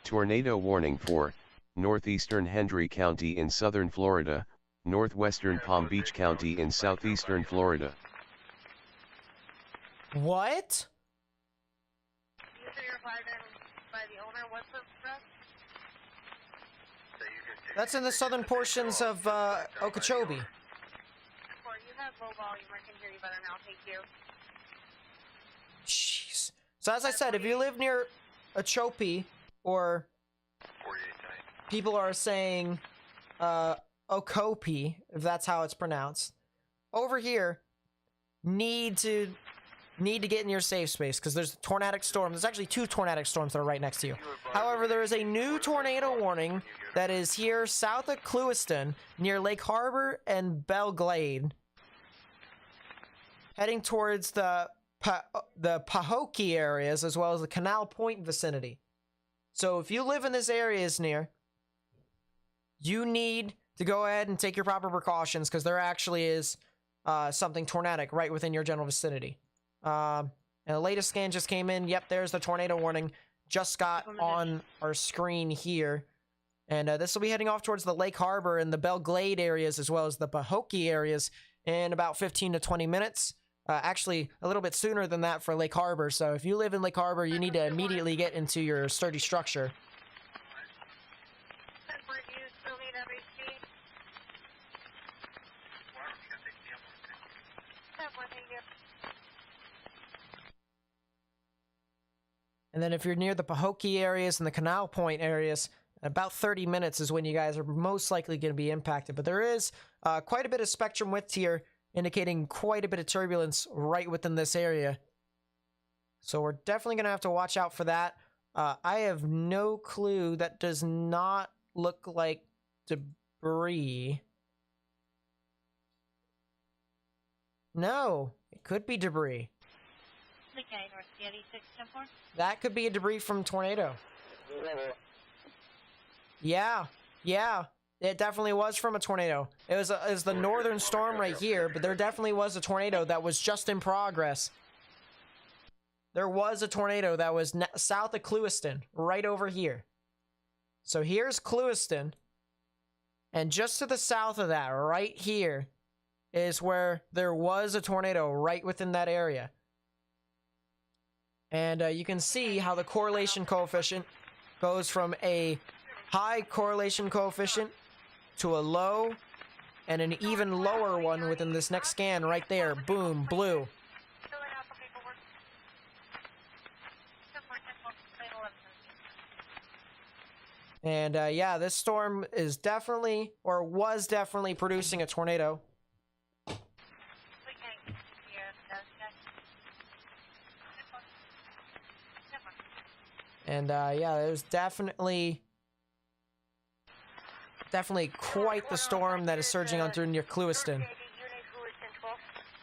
Tornado warning for Northeastern Hendry County in southern Florida, Northwestern Palm Beach County in southeastern Florida. What? You said you're fired by the owner. What's the address? That's in the southern portions of Okeechobee. You have low volume. I can hear you better now. Thank you. Jeez. So as I said, if you live near Okeechobee, or people are saying Okeechobee, if that's how it's pronounced, over here, need to get in your safe space because there's a tornadic storm. There's actually 2 tornadic storms that are right next to you. However, there is a new tornado warning that is here south of Clewiston, near Lake Harbor and Belle Glade, heading towards the Pahokee areas as well as the Canal Point vicinity. So if you live in this areas near, you need to go ahead and take your proper precautions because there actually is something tornadic right within your general vicinity. And the latest scan just came in. Yep, there's the tornado warning. Just got on our screen here. And this will be heading off towards the Lake Harbor and the Belle Glade areas as well as the Pahokee areas in about 15 to 20 minutes. Actually, a little bit sooner than that for Lake Harbor. So if you live in Lake Harbor, you need to immediately get into your sturdy structure. And then if you're near the Pahokee areas and the Canal Point areas, about 30 minutes is when you guys are most likely going to be impacted. But there is quite a bit of spectrum width here, indicating quite a bit of turbulence right within this area. So we're definitely going to have to watch out for that. I have no clue. That does not look like debris. No, it could be debris. That could be a debris from tornado. Yeah, it definitely was from a tornado. It was the northern storm right here, but there definitely was a tornado that was just in progress. There was a tornado that was south of Clewiston, right over here. So here's Clewiston, and just to the south of that, right here, is where there was a tornado right within that area. And you can see how the correlation coefficient goes from a high correlation coefficient to a low and an even lower one within this next scan right there. Boom, blue. And yeah, this storm is definitely, or was definitely producing a tornado. And yeah, it was definitely quite the storm that is surging on through near Clewiston.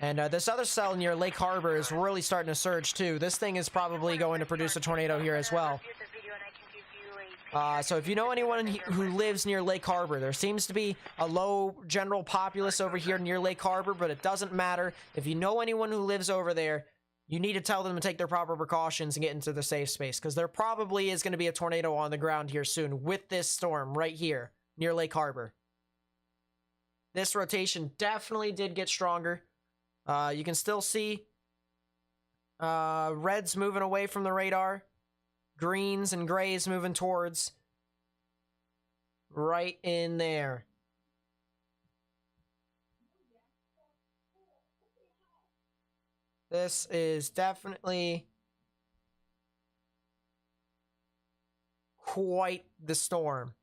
And this other cell near Lake Harbor is really starting to surge too. This thing is probably going to produce a tornado here as well. So if you know anyone who lives near Lake Harbor, there seems to be a low general populace over here near Lake Harbor, but it doesn't matter. If you know anyone who lives over there, you need to tell them to take their proper precautions and get into the safe space, because there probably is going to be a tornado on the ground here soon with this storm right here near Lake Harbor. This rotation definitely did get stronger. You can still see reds moving away from the radar, greens and grays moving towards right in there. This is definitely quite the storm.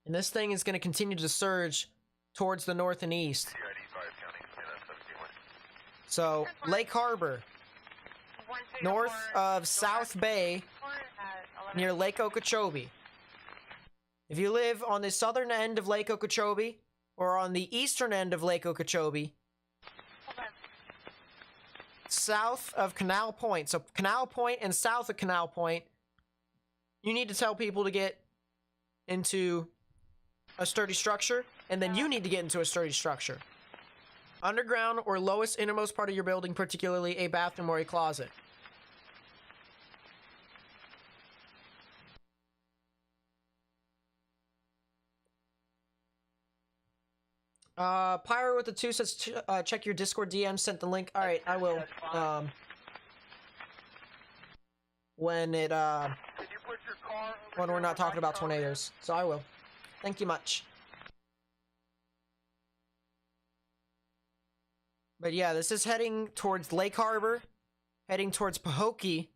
And this thing is going to continue to surge towards the north and east. So, Lake Harbor, north of South Bay, near Lake Okeechobee. If you live on the southern end of Lake Okeechobee, or on the eastern end of Lake Okeechobee, south of Canal Point. So Canal Point and south of Canal Point, you need to tell people to get into a sturdy structure, and then you need to get into a sturdy structure. Underground or lowest innermost part of your building, particularly a bathroom or a closet. Pyro with the 2 says, check your Discord DM, sent the link. Alright, I will. When we're not talking about tornadoes. So I will. Thank you much. But yeah, this is heading towards Lake Harbor, heading towards Pahokee,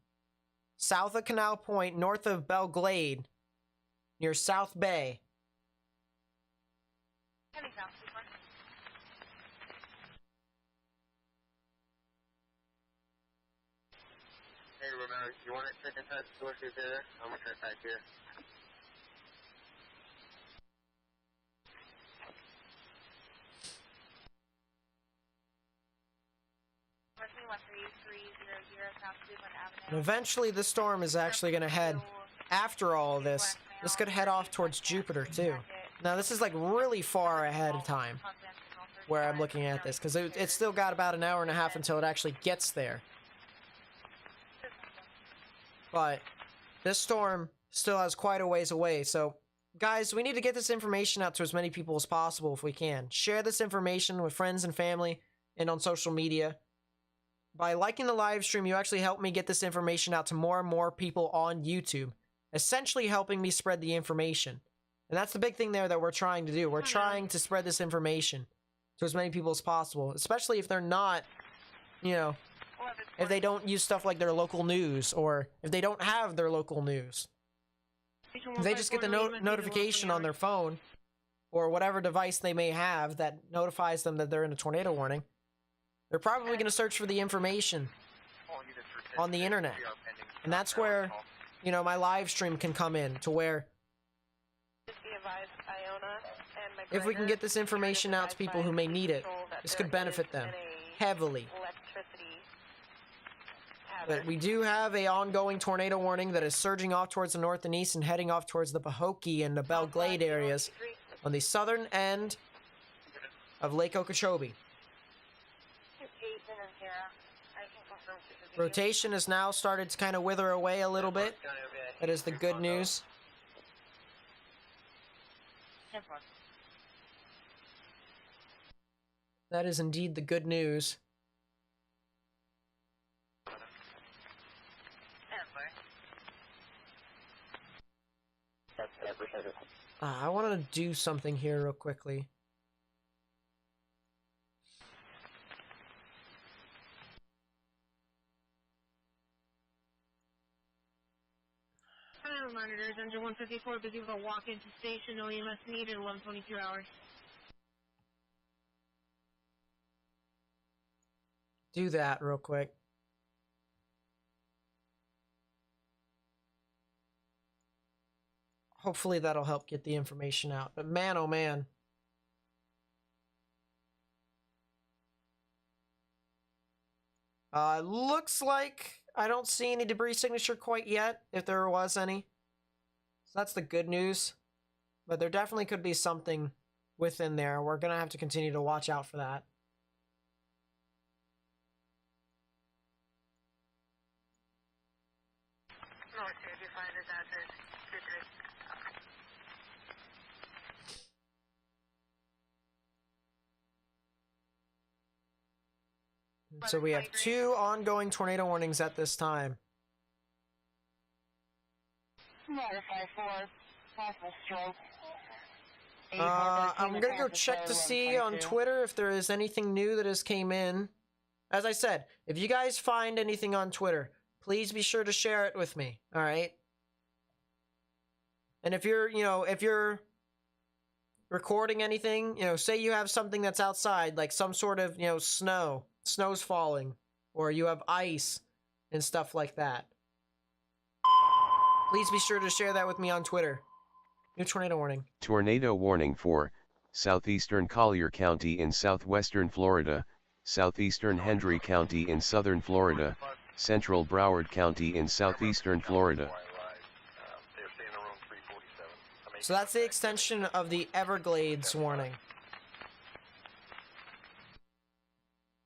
south of Canal Point, north of Belle Glade, near South Bay. Hey, Romero, you want to check inside the store if there? I'm going to check back here. And eventually the storm is actually going to head, after all of this, this could head off towards Jupiter too. Now this is like really far ahead of time where I'm looking at this, because it's still got about an hour and a half until it actually gets there. But this storm still has quite a ways away, so guys, we need to get this information out to as many people as possible if we can. Share this information with friends and family and on social media. By liking the live stream, you actually help me get this information out to more and more people on YouTube, essentially helping me spread the information. And that's the big thing there that we're trying to do. We're trying to spread this information to as many people as possible, especially if they're not, you know, if they don't use stuff like their local news, or if they don't have their local news. If they just get the notification on their phone, or whatever device they may have that notifies them that they're in a tornado warning, they're probably going to search for the information on the internet. And that's where, you know, my live stream can come in, to where if we can get this information out to people who may need it, this could benefit them heavily. But we do have a ongoing tornado warning that is surging off towards the north and east and heading off towards the Pahokee and the Belle Glade areas on the southern end of Lake Okeechobee. Rotation has now started to kind of wither away a little bit. That is the good news. That is indeed the good news. I wanted to do something here real quickly. Monitors, engine 154, busy with a walk into station, no EMS needed, 11:22 hours. Do that real quick. Hopefully that'll help get the information out. But man, oh man. Looks like I don't see any debris signature quite yet, if there was any. So that's the good news. But there definitely could be something within there. We're going to have to continue to watch out for that. So we have 2 ongoing tornado warnings at this time. I'm gonna go check to see on Twitter if there is anything new that has came in. As I said, if you guys find anything on Twitter, please be sure to share it with me, alright? And if you're, you know, if you're recording anything, you know, say you have something that's outside, like some sort of, you know, snow's falling, or you have ice and stuff like that. Please be sure to share that with me on Twitter. New tornado warning. Tornado warning for Southeastern Collier County in southwestern Florida, Southeastern Hendry County in southern Florida, Central Broward County in southeastern Florida. So that's the extension of the Everglades warning.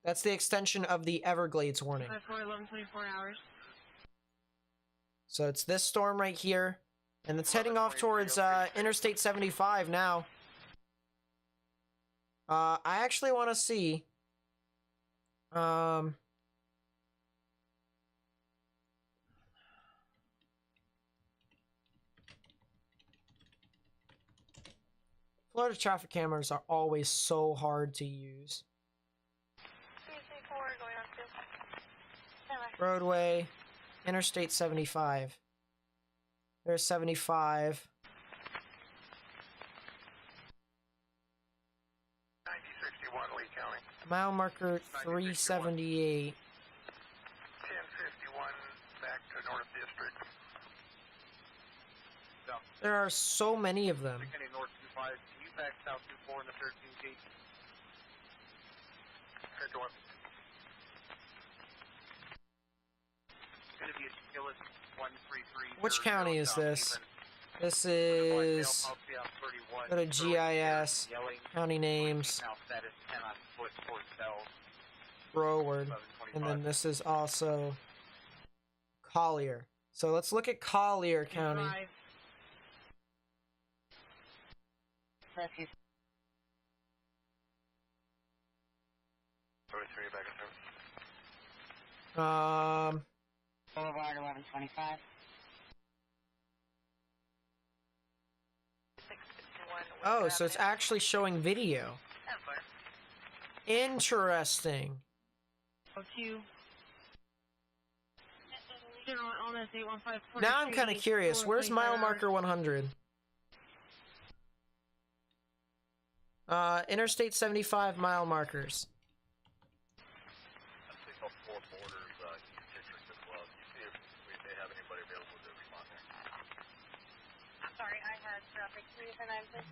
That's the extension of the Everglades warning. 11:24 hours. So it's this storm right here, and it's heading off towards Interstate 75 now. I actually want to see. Florida traffic cameras are always so hard to use. Roadway, Interstate 75. There's 75. 9061 Lee County. Mile marker 378. 1051 back to North District. There are so many of them. Beginning North 25. Can you back South 24 in the 13 gate? Center 1. Going to be a skillet 133. Which county is this? This is... Go to GIS, county names, Broward, and then this is also Collier. So let's look at Collier County. Boulevard 1125. Oh, so it's actually showing video. Interesting. Now I'm kind of curious. Where's mile marker 100? Interstate 75 mile markers. Sorry, I had traffic. And I'm just...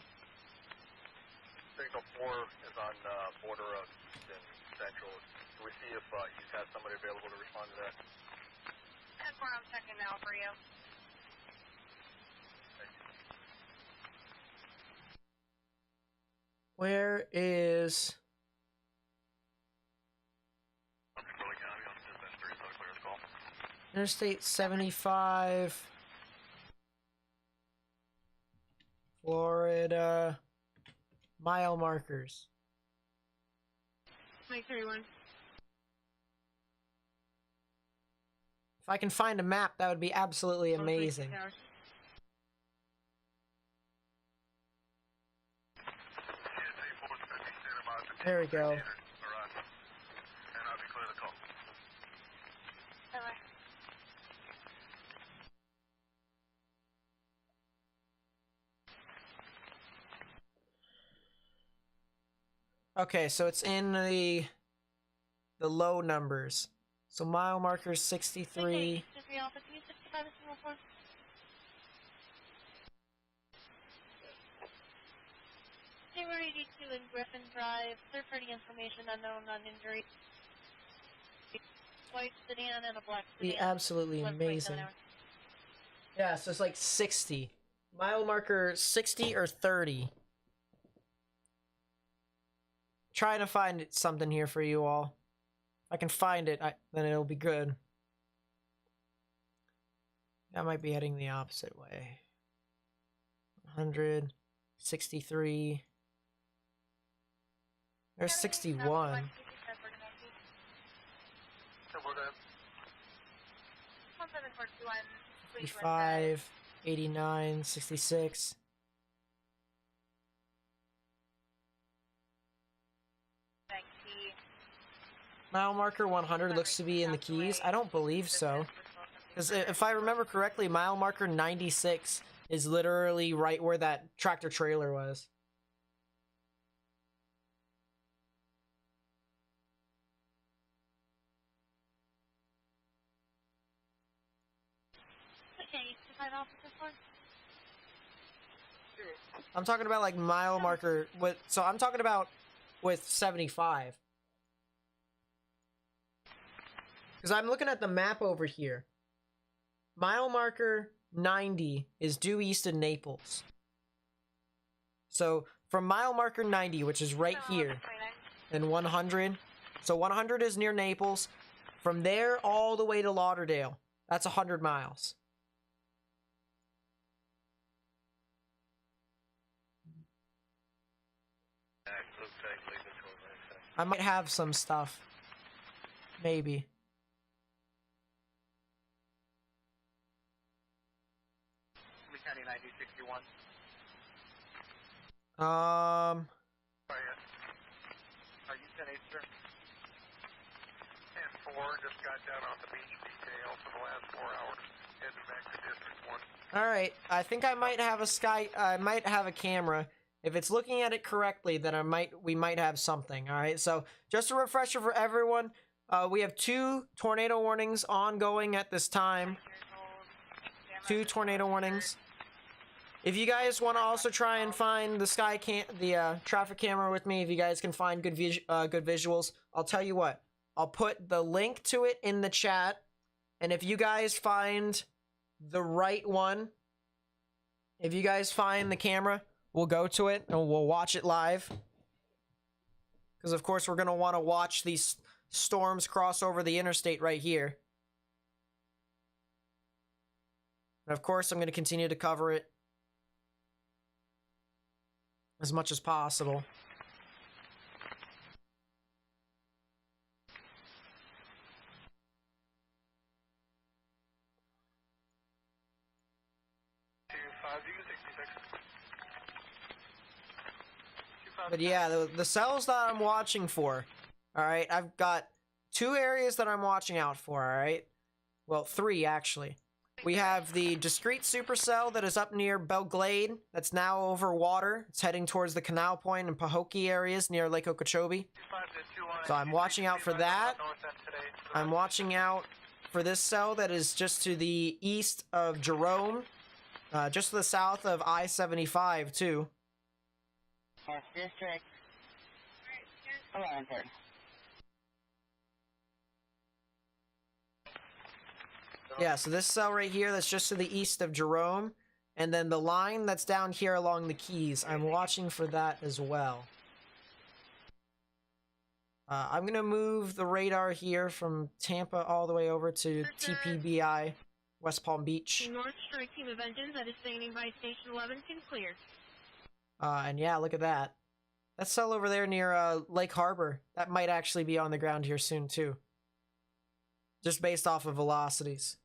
Signal 4 is on border of East and Central. Can we see if you have somebody available to respond to that? That's where I'm checking now for you. Where is... Interstate 75... Florida... Mile markers. Mike 31. If I can find a map, that would be absolutely amazing. There we go. Okay, so it's in the low numbers. So mile markers 63. Taylor 82 in Griffin Drive. Third-party information unknown, non-injury. White sedan and a black sedan. Be absolutely amazing. Yeah, so it's like 60. Mile marker 60 or 30. Trying to find something here for you all. If I can find it, then it'll be good. I might be heading the opposite way. 100, 63. There's 61. 55, 89, 66. Mile marker 100 looks to be in the Keys. I don't believe so. Because if I remember correctly, mile marker 96 is literally right where that tractor trailer was. Okay, 5 officers for? I'm talking about like mile marker with, so I'm talking about with 75. Because I'm looking at the map over here. Mile marker 90 is due east of Naples. So from mile marker 90, which is right here, and 100. So 100 is near Naples. From there all the way to Lauderdale. That's 100 miles. I might have some stuff. Maybe. County 9061. Um. Are you 10 Eastern? 10-4 just got down on the beach detail for the last 4 hours. Heading back to District 1. All right. I think I might have a I might have a camera. If it's looking at it correctly, then we might have something. All right. So just a refresher for everyone. We have 2 tornado warnings ongoing at this time. 2 tornado warnings. If you guys want to also try and find the traffic camera with me, if you guys can find good visuals, I'll tell you what. I'll put the link to it in the chat, and if you guys find the right one, if you guys find the camera, we'll go to it and we'll watch it live. Because of course we're gonna want to watch these storms cross over the interstate right here. And of course I'm gonna continue to cover it as much as possible. But yeah, the cells that I'm watching for, alright, I've got 2 areas that I'm watching out for, alright? Well, 3 actually. We have the discrete supercell that is up near Belglade, that's now over water. It's heading towards the Canal Point and Pahokee areas near Lake Okeechobee. So I'm watching out for that. I'm watching out for this cell that is just to the east of Jerome, just to the south of I-75 too. Fourth District. 11:30. Yeah, so this cell right here, that's just to the east of Jerome. And then the line that's down here along the Keys, I'm watching for that as well. I'm going to move the radar here from Tampa all the way over to TPBI, West Palm Beach. North Strike Team of Engines that is standing by Station 11 can clear. And yeah, look at that. That cell over there near Lake Harbor, that might actually be on the ground here soon too. Just based off of velocities.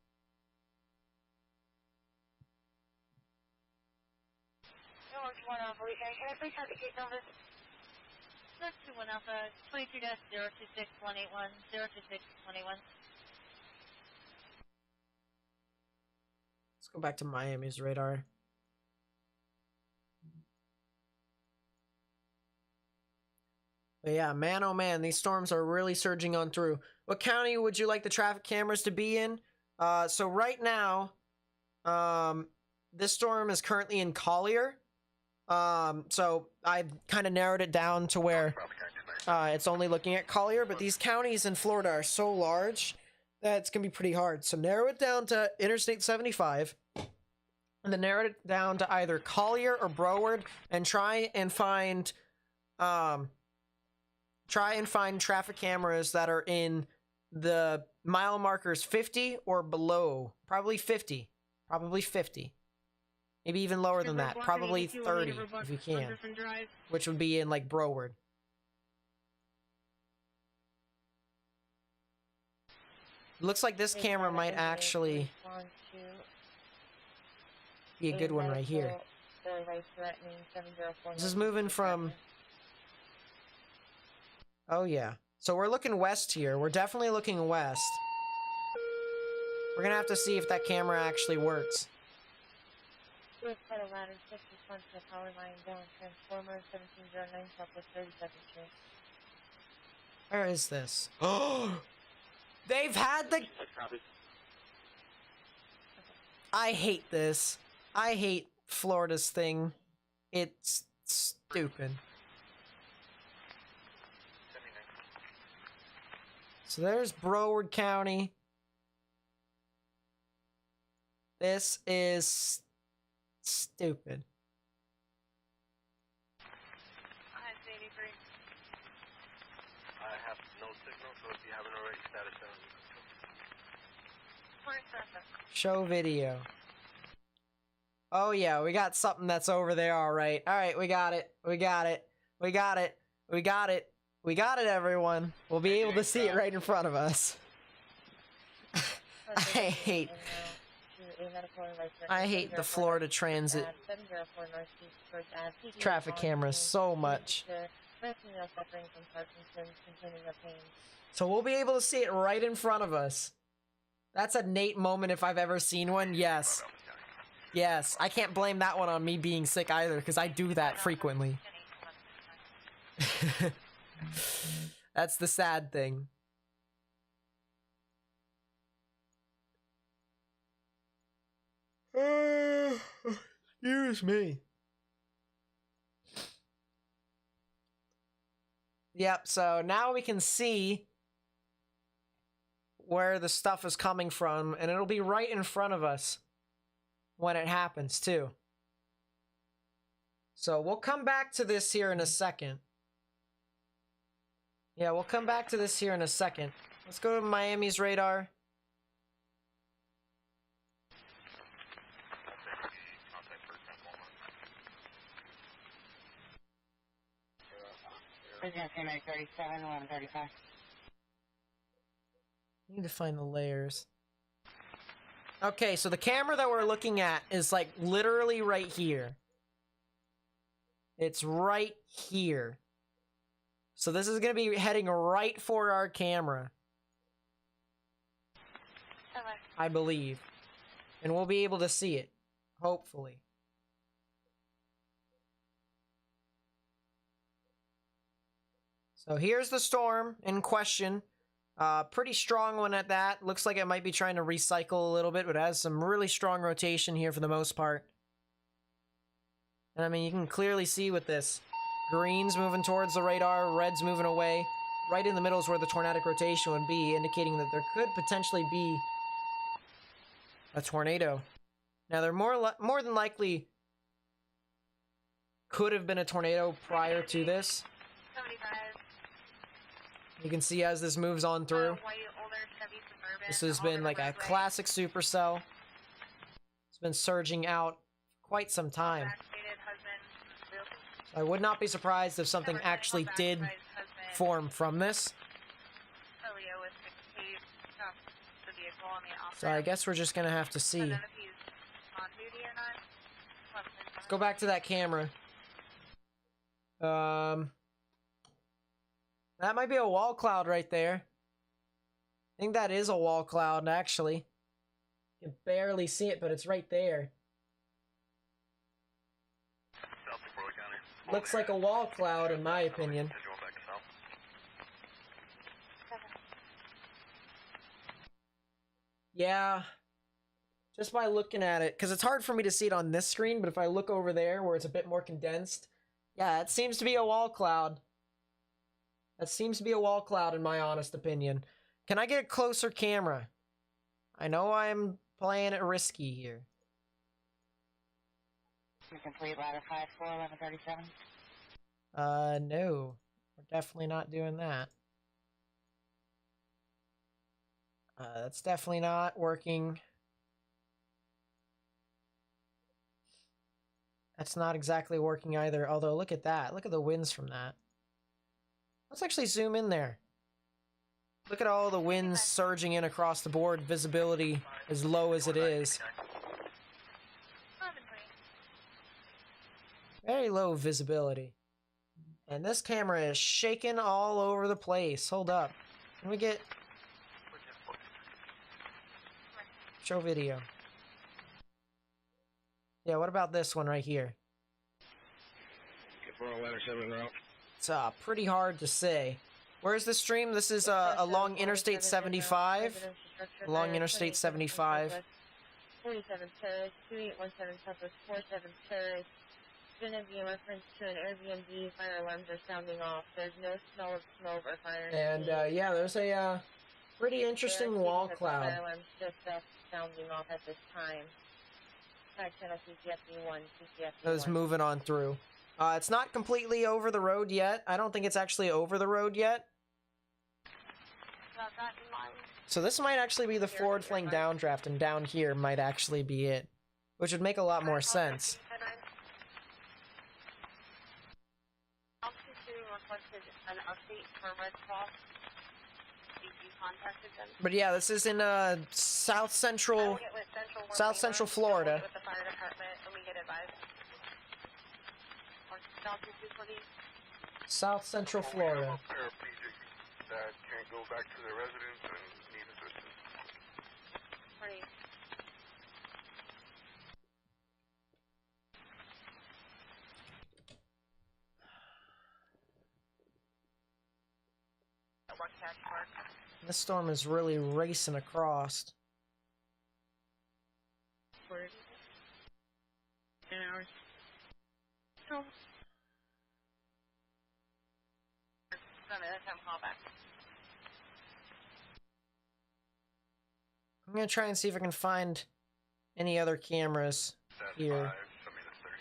Can I please have the case number? That's 21 Alpha, 22-026181, 026181. Let's go back to Miami's radar. But yeah, man, oh man, these storms are really surging on through. What county would you like the traffic cameras to be in? So right now, this storm is currently in Collier. So I kind of narrowed it down to where it's only looking at Collier, but these counties in Florida are so large that it's going to be pretty hard. So narrow it down to Interstate 75, and then narrow it down to either Collier or Broward, and try and find traffic cameras that are in the mile markers 50 or below. Probably 50. Maybe even lower than that. Probably 30 if you can. Which would be in like Broward. Looks like this camera might actually be a good one right here. This is moving from... Oh yeah. So we're looking west here. We're definitely looking west. We're gonna have to see if that camera actually works. Ladder 61 to power line down, transformer 1709 Southwest 32nd Street. Where is this? Oh! They've had the... I hate this. I hate Florida's thing. It's stupid. So there's Broward County. This is stupid. Hi, 83. I have no signal, so if you haven't already, status down. Show video. Oh yeah, we got something that's over there, alright. Alright, we got it. We got it. We got it. We got it. We got it, everyone. We'll be able to see it right in front of us. I hate the Florida Transit traffic cameras so much. So we'll be able to see it right in front of us. That's a Nate moment if I've ever seen one. Yes. Yes. I can't blame that one on me being sick either, because I do that frequently. That's the sad thing. Excuse me. Yep, so now we can see where the stuff is coming from, and it'll be right in front of us when it happens, too. So we'll come back to this here in a second. Yeah, we'll come back to this here in a second. Let's go to Miami's radar. Present 37, 1135. Need to find the layers. Okay, so the camera that we're looking at is like literally right here. It's right here. So this is going to be heading right for our camera. I believe. And we'll be able to see it. Hopefully. So here's the storm in question. Pretty strong one at that. Looks like it might be trying to recycle a little bit, but it has some really strong rotation here for the most part. And I mean, you can clearly see with this. Green's moving towards the radar, red's moving away. Right in the middle is where the tornadic rotation would be, indicating that there could potentially be a tornado. Now, there more than likely could have been a tornado prior to this. 75. You can see as this moves on through. This has been like a classic supercell. It's been surging out quite some time. I would not be surprised if something actually did form from this. So I guess we're just gonna have to see. Let's go back to that camera. That might be a wall cloud right there. I think that is a wall cloud, actually. You can barely see it, but it's right there. Looks like a wall cloud, in my opinion. Yeah. Just by looking at it, because it's hard for me to see it on this screen, but if I look over there, where it's a bit more condensed, yeah, it seems to be a wall cloud. That seems to be a wall cloud, in my honest opinion. Can I get a closer camera? I know I'm playing it risky here. Complete ladder 54, 1137. No. We're definitely not doing that. That's definitely not working. That's not exactly working either, although look at that. Look at the winds from that. Let's actually zoom in there. Look at all the winds surging in across the board. Visibility as low as it is. Very low visibility. And this camera is shaking all over the place. Hold up. Can we get... Show video. Yeah, what about this one right here? It's pretty hard to say. Where's the stream? This is along Interstate 75. Along Interstate 75. 47 Terrace, 2817 Southwest 47 Terrace. going to be in reference to an Airbnb. Fire alarms are sounding off. There's no smell of smoke or fire. And yeah, there's a pretty interesting wall cloud. Fire alarms just sounding off at this time. Channel CCFD1, CCFD1. It's moving on through. It's not completely over the road yet. I don't think it's actually over the road yet. Got that in mind. So this might actually be the forward flank downdraft, and down here might actually be it. Which would make a lot more sense. Altitude requested an update for Red Cross. If you contacted them. But yeah, this is in South Central Florida. With the fire department, and we get advised. Or altitude, please. South Central We Florida. have a paraplegic that can't go back to their residence and need assistance. Please. What catch mark? This storm is really racing across. 10 hours. So. Call back. I'm gonna try and see if I can find any other cameras here. 5, show me the 38.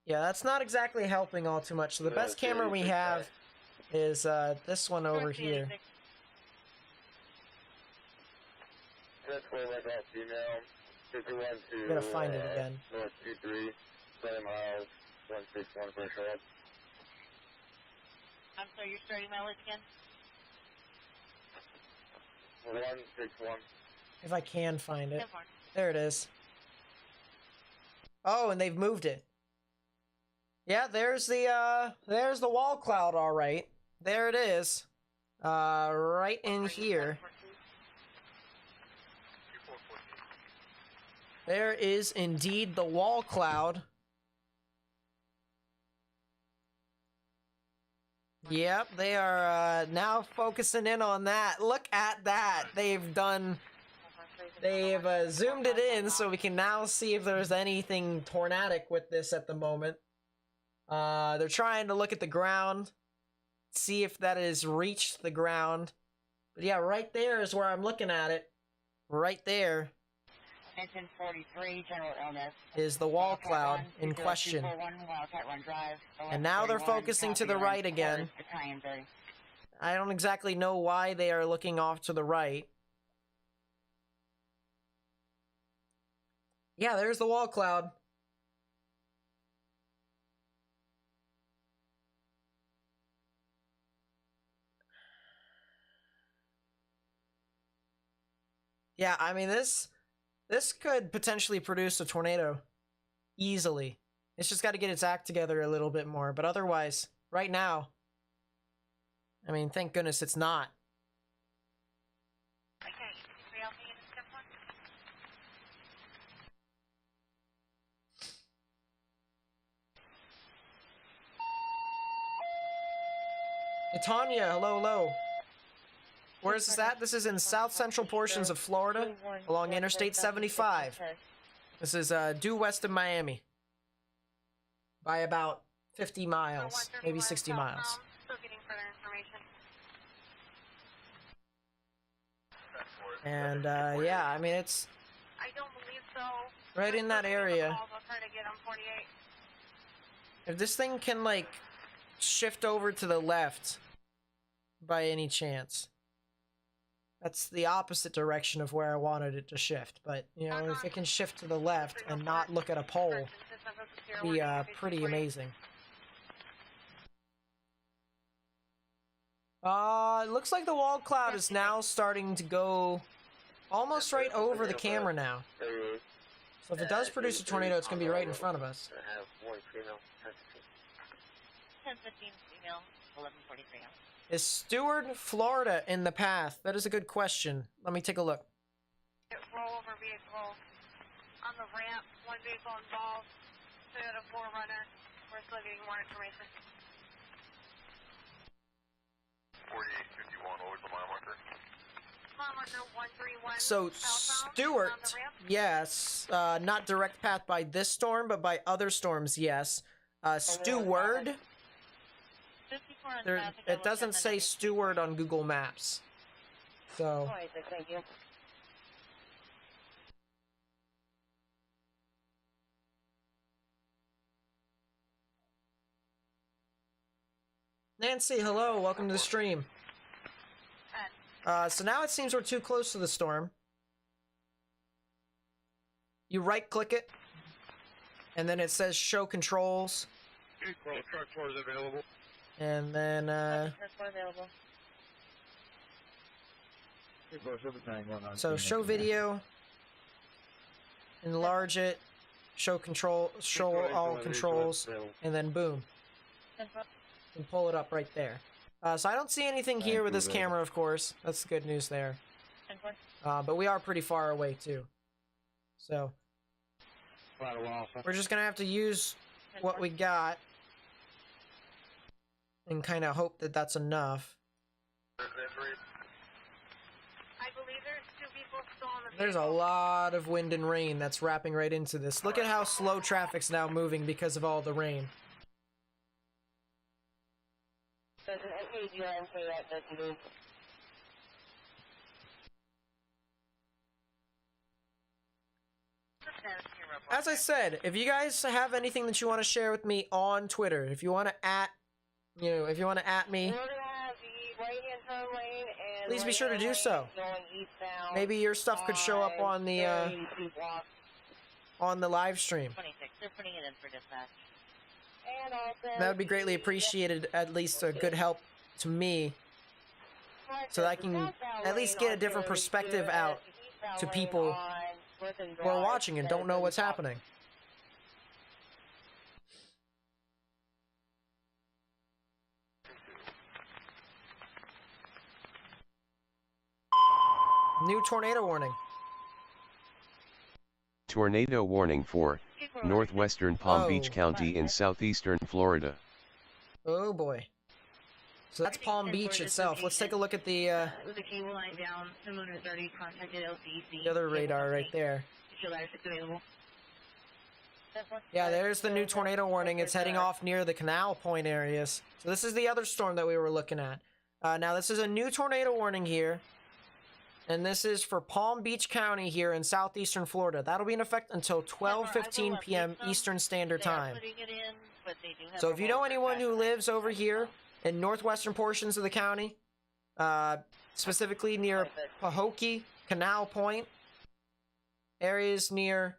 Yeah, that's not exactly helping all too much. So the best camera we have is this one over here. I'm gonna find it again. North 23, 7 miles, 161 for short. I'm sorry, you're starting mileage again? 161. If I can find it. There it is. Oh, and they've moved it. Yeah, there's the wall cloud, all right. There it is. Right in here. There is indeed the wall cloud. Yep, they are now focusing in on that. Look at that. They've zoomed it in so we can now see if there's anything tornadic with this at the moment. They're trying to look at the ground, see if that has reached the ground. But yeah, right there is where I'm looking at it. Right there. 1943, general illness. Is the wall cloud in question. And now they're focusing to the right again. I don't exactly know why they are looking off to the right. Yeah, there's the wall cloud. Yeah, I mean, this could potentially produce a tornado. Easily. It's just got to get its act together a little bit more. But otherwise, right now, I mean, thank goodness it's not. Tanya, hello. Where is this at? This is in south central portions of Florida, along Interstate 75. This is due west of Miami. By about 50 miles, maybe 60 miles. Still getting further information. And yeah, I mean, it's I don't believe so. right in that area. I'll try to get on 48. If this thing can, like, shift over to the left by any chance. That's the opposite direction of where I wanted it to shift. But, you know, if it can shift to the left and not look at a pole, it'd be pretty amazing. It looks like the wall cloud is now starting to go almost right over the camera now. So if it does produce a tornado, it's going to be right in front of us. I have one female, 1015 female, 1143. Is Stewart, Florida in the path? That is a good question. Let me take a look. Rollover vehicle on the ramp, one vehicle involved, Toyota 4Runner. We're still getting more information. 4851, what was the mile marker? So Stewart, yes, not direct path by this storm, but by other storms, yes. Steward, it doesn't say Steward on Google Maps. So. Thank you. Nancy, hello, welcome to the stream. So now it seems we're too close to the storm. You right-click it, and then it says Show Controls. Truck 4 is available. And then, so Show Video, enlarge it, show all controls, and then boom. And pull it up right there. So I don't see anything here with this camera, of course. That's the good news there. But we are pretty far away, too. So, we're just gonna have to use what we got and kind of hope that that's enough. I believe there's 2 people still on the There's a lot of wind and rain that's wrapping right into this. Look at how slow traffic's now moving because of all the rain. As I said, if you guys have anything that you want to share with me on Twitter, if you want to at me, please be sure to do so. Maybe your stuff could show up on the live stream. That would be greatly appreciated, at least a good help to me, so that I can at least get a different perspective out to people who are watching and don't know what's happening. New tornado warning. Tornado warning for Northwestern Palm Beach County in southeastern Florida. Oh boy. So that's Palm Beach itself. Let's take a look at the other radar right there. Yeah, there's the new tornado warning. It's heading off near the Canal Point areas. So this is the other storm that we were looking at. Now this is a new tornado warning here. And this is for Palm Beach County here in southeastern Florida. That'll be in effect until 12:15 p.m. Eastern Standard Time. So if you know anyone who lives over here in northwestern portions of the county, specifically near Pahokee, Canal Point, areas near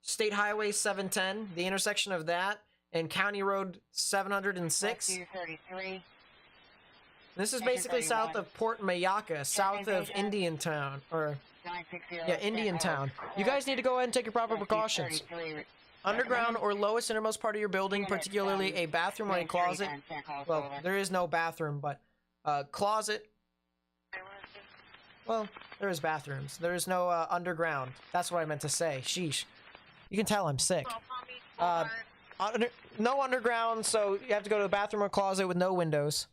State Highway 710, the intersection of that, and County Road 706. This is basically south of Port Mayaka, south of Indiantown, or, yeah, Indiantown. You guys need to go ahead and take your proper precautions. Underground or lowest innermost part of your building, particularly a bathroom or a closet. Well, there is no bathroom, but closet. Well, there is bathrooms. There is no underground. That's what I meant to say. Sheesh. You can tell I'm sick. No underground, so you have to go to the bathroom or closet with no windows.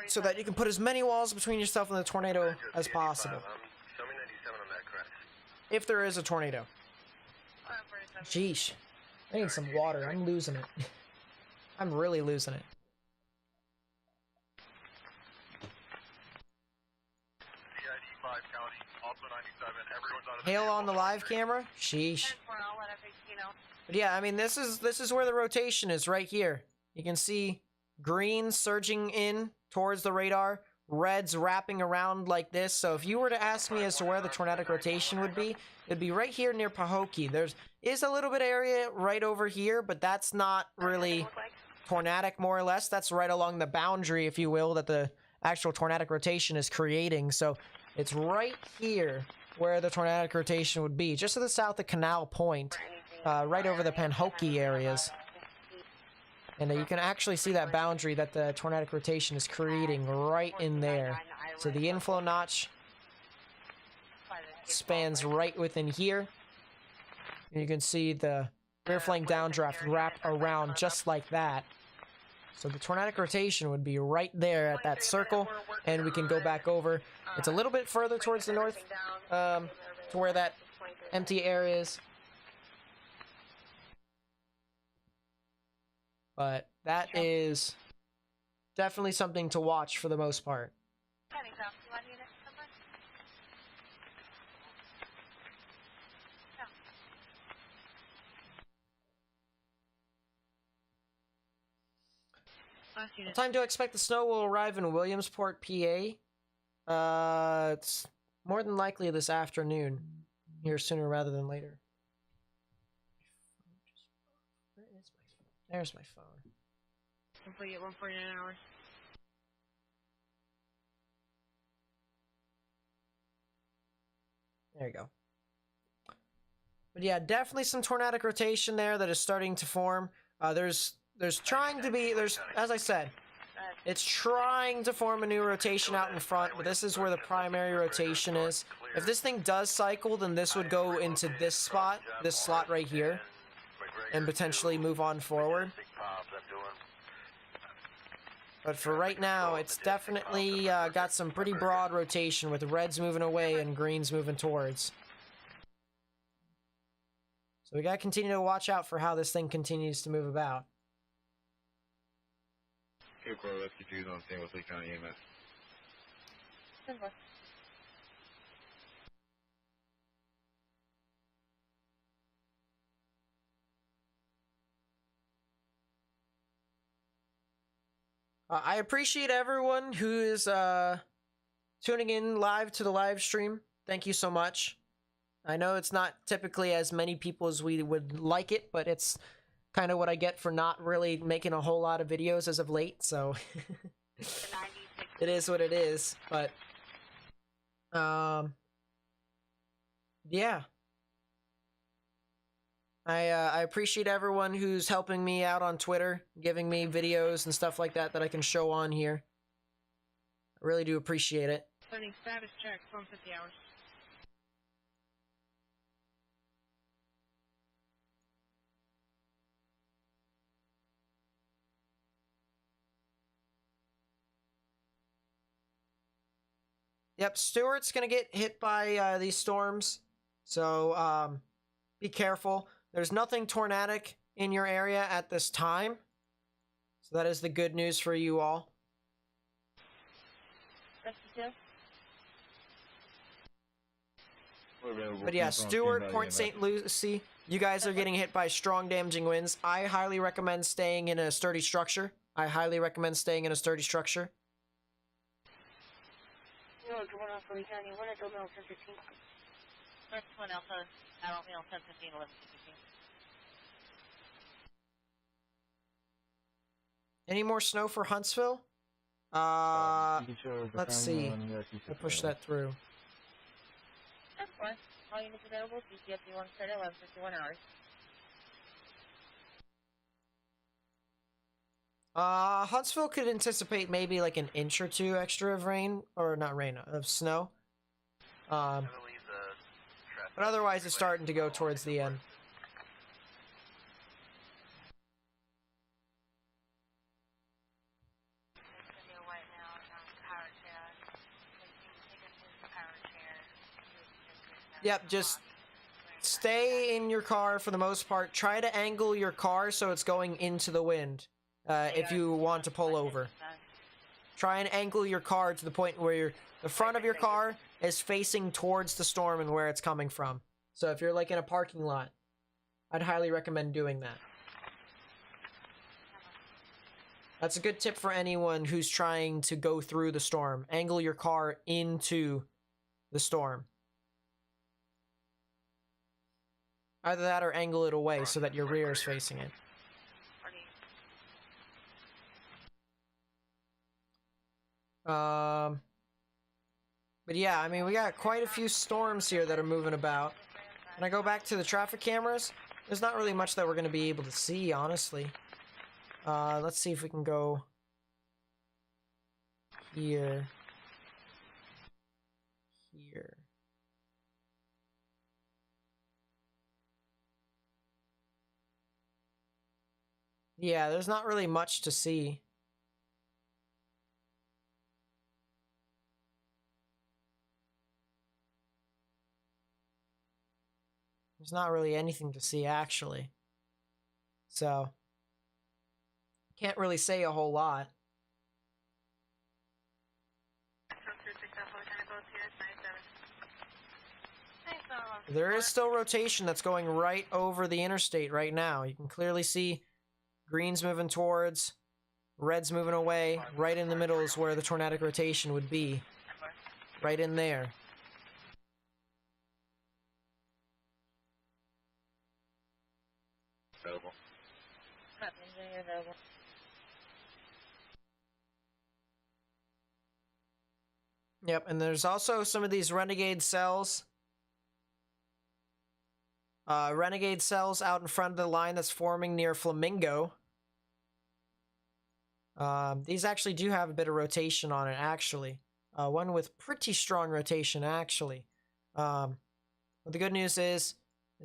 So that you can put as many walls between yourself and the tornado as possible. If there is a tornado. Sheesh. I need some water. I'm losing it. I'm really losing it. Hail on the live camera? Sheesh. But yeah, I mean, this is where the rotation is, right here. You can see green surging in towards the radar, reds wrapping around like this. So if you were to ask me as to where the tornadic rotation would be, it'd be right here near Pahokee. There is a little bit of area right over here, but that's not really tornadic, more or less. That's right along the boundary, if you will, that the actual tornadic rotation is creating. So it's right here where the tornadic rotation would be, just to the south of Canal Point, right over the Pahokee areas. And you can actually see that boundary that the tornadic rotation is creating right in there. So the inflow notch spans right within here. And you can see the rear flank downdraft wrap around just like that. So the tornadic rotation would be right there at that circle, and we can go back over. It's a little bit further towards the north, to where that empty area is. But that is definitely something to watch for the most part. What time do I expect the snow will arrive in Williamsport, PA? It's more than likely this afternoon. Here sooner rather than later. Where is my phone? There's my phone. Complete at 149 hours. There you go. But yeah, definitely some tornadic rotation there that is starting to form. There's trying to be, as I said, it's trying to form a new rotation out in front, but this is where the primary rotation is. If this thing does cycle, then this would go into this spot, this slot right here, and potentially move on forward. But for right now, it's definitely got some pretty broad rotation with the reds moving away and greens moving towards. So we gotta continue to watch out for how this thing continues to move about. Rescue 2 is on scene with Lee County EMS. I appreciate everyone who is tuning in live to the live stream. Thank you so much. I know it's not typically as many people as we would like it, but it's kind of what I get for not really making a whole lot of videos as of late, so it is what it is. But yeah, I appreciate everyone who's helping me out on Twitter, giving me videos and stuff like that that I can show on here. I really do appreciate it. Sending status check from 50 hours. Yep, Stewart's gonna get hit by these storms, so be careful. There's nothing tornadic in your area at this time, so that is the good news for you all. But yeah, Stewart, Port St. Lucie, you guys are getting hit by strong damaging winds. I highly recommend staying in a sturdy structure. I highly recommend staying in a sturdy structure. Any more snow for Huntsville? Let's see. I'll push that through. That's fine. All units available, CCFD 1151 hours. Huntsville could anticipate maybe like an inch or two extra of rain, or not rain, of snow. But otherwise it's starting to go towards the end. Yep, just stay in your car for the most part. Try to angle your car so it's going into the wind. If you want to pull over, try and angle your car to the point where the front of your car is facing towards the storm and where it's coming from. So if you're like in a parking lot, I'd highly recommend doing that. That's a good tip for anyone who's trying to go through the storm. Angle your car into the storm. Either that or angle it away so that your rear is facing it. But yeah, I mean, we got quite a few storms here that are moving about. When I go back to the traffic cameras, there's not really much that we're going to be able to see, honestly. Let's see if we can go here. Here. Yeah, there's not really much to see. There's not really anything to see, actually. So, can't really say a whole lot. There is still rotation that's going right over the interstate right now. You can clearly see green's moving towards, red's moving away. Right in the middle is where the tornadic rotation would be. Right in there. Available. Yep, and there's also some of these renegade cells. Renegade cells out in front of the line that's forming near Flamingo. These actually do have a bit of rotation on it, actually. One with pretty strong rotation, actually. But the good news is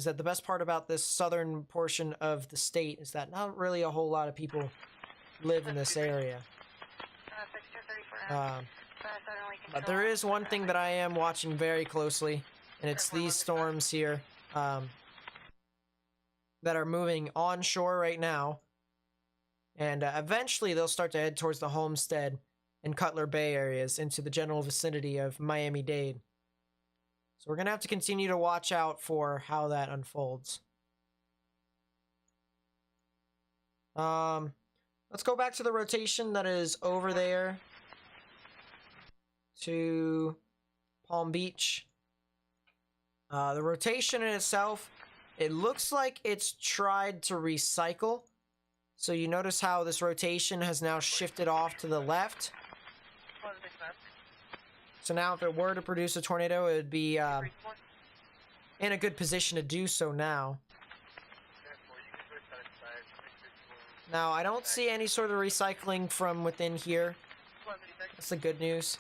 that the best part about this southern portion of the state is that not really a whole lot of people live in this area. But there is one thing that I am watching very closely, and it's these storms here that are moving onshore right now. And eventually they'll start to head towards the Homestead and Cutler Bay areas into the general vicinity of Miami-Dade. So we're going to have to continue to watch out for how that unfolds. Let's go back to the rotation that is over there to Palm Beach. The rotation in itself, it looks like it's tried to recycle. So you notice how this rotation has now shifted off to the left. So now if it were to produce a tornado, it would be in a good position to do so now. Now, I don't see any sort of recycling from within here. That's the good news.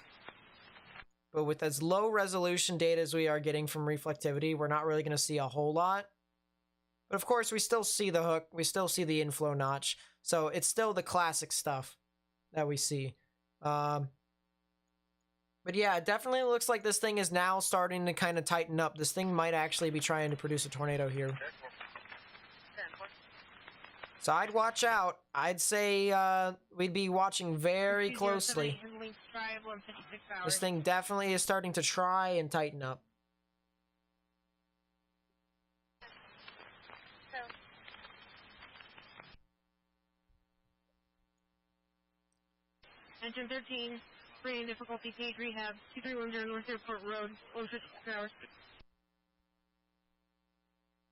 But with as low resolution data as we are getting from reflectivity, we're not really going to see a whole lot. But of course, we still see the hook. We still see the inflow notch. So it's still the classic stuff that we see. But yeah, it definitely looks like this thing is now starting to kind of tighten up. This thing might actually be trying to produce a tornado here. So I'd watch out. I'd say we'd be watching very closely. This thing definitely is starting to try and tighten up. Engine 13, rain difficulty, page rehab, 2310 North Airport Road, over 56 hours.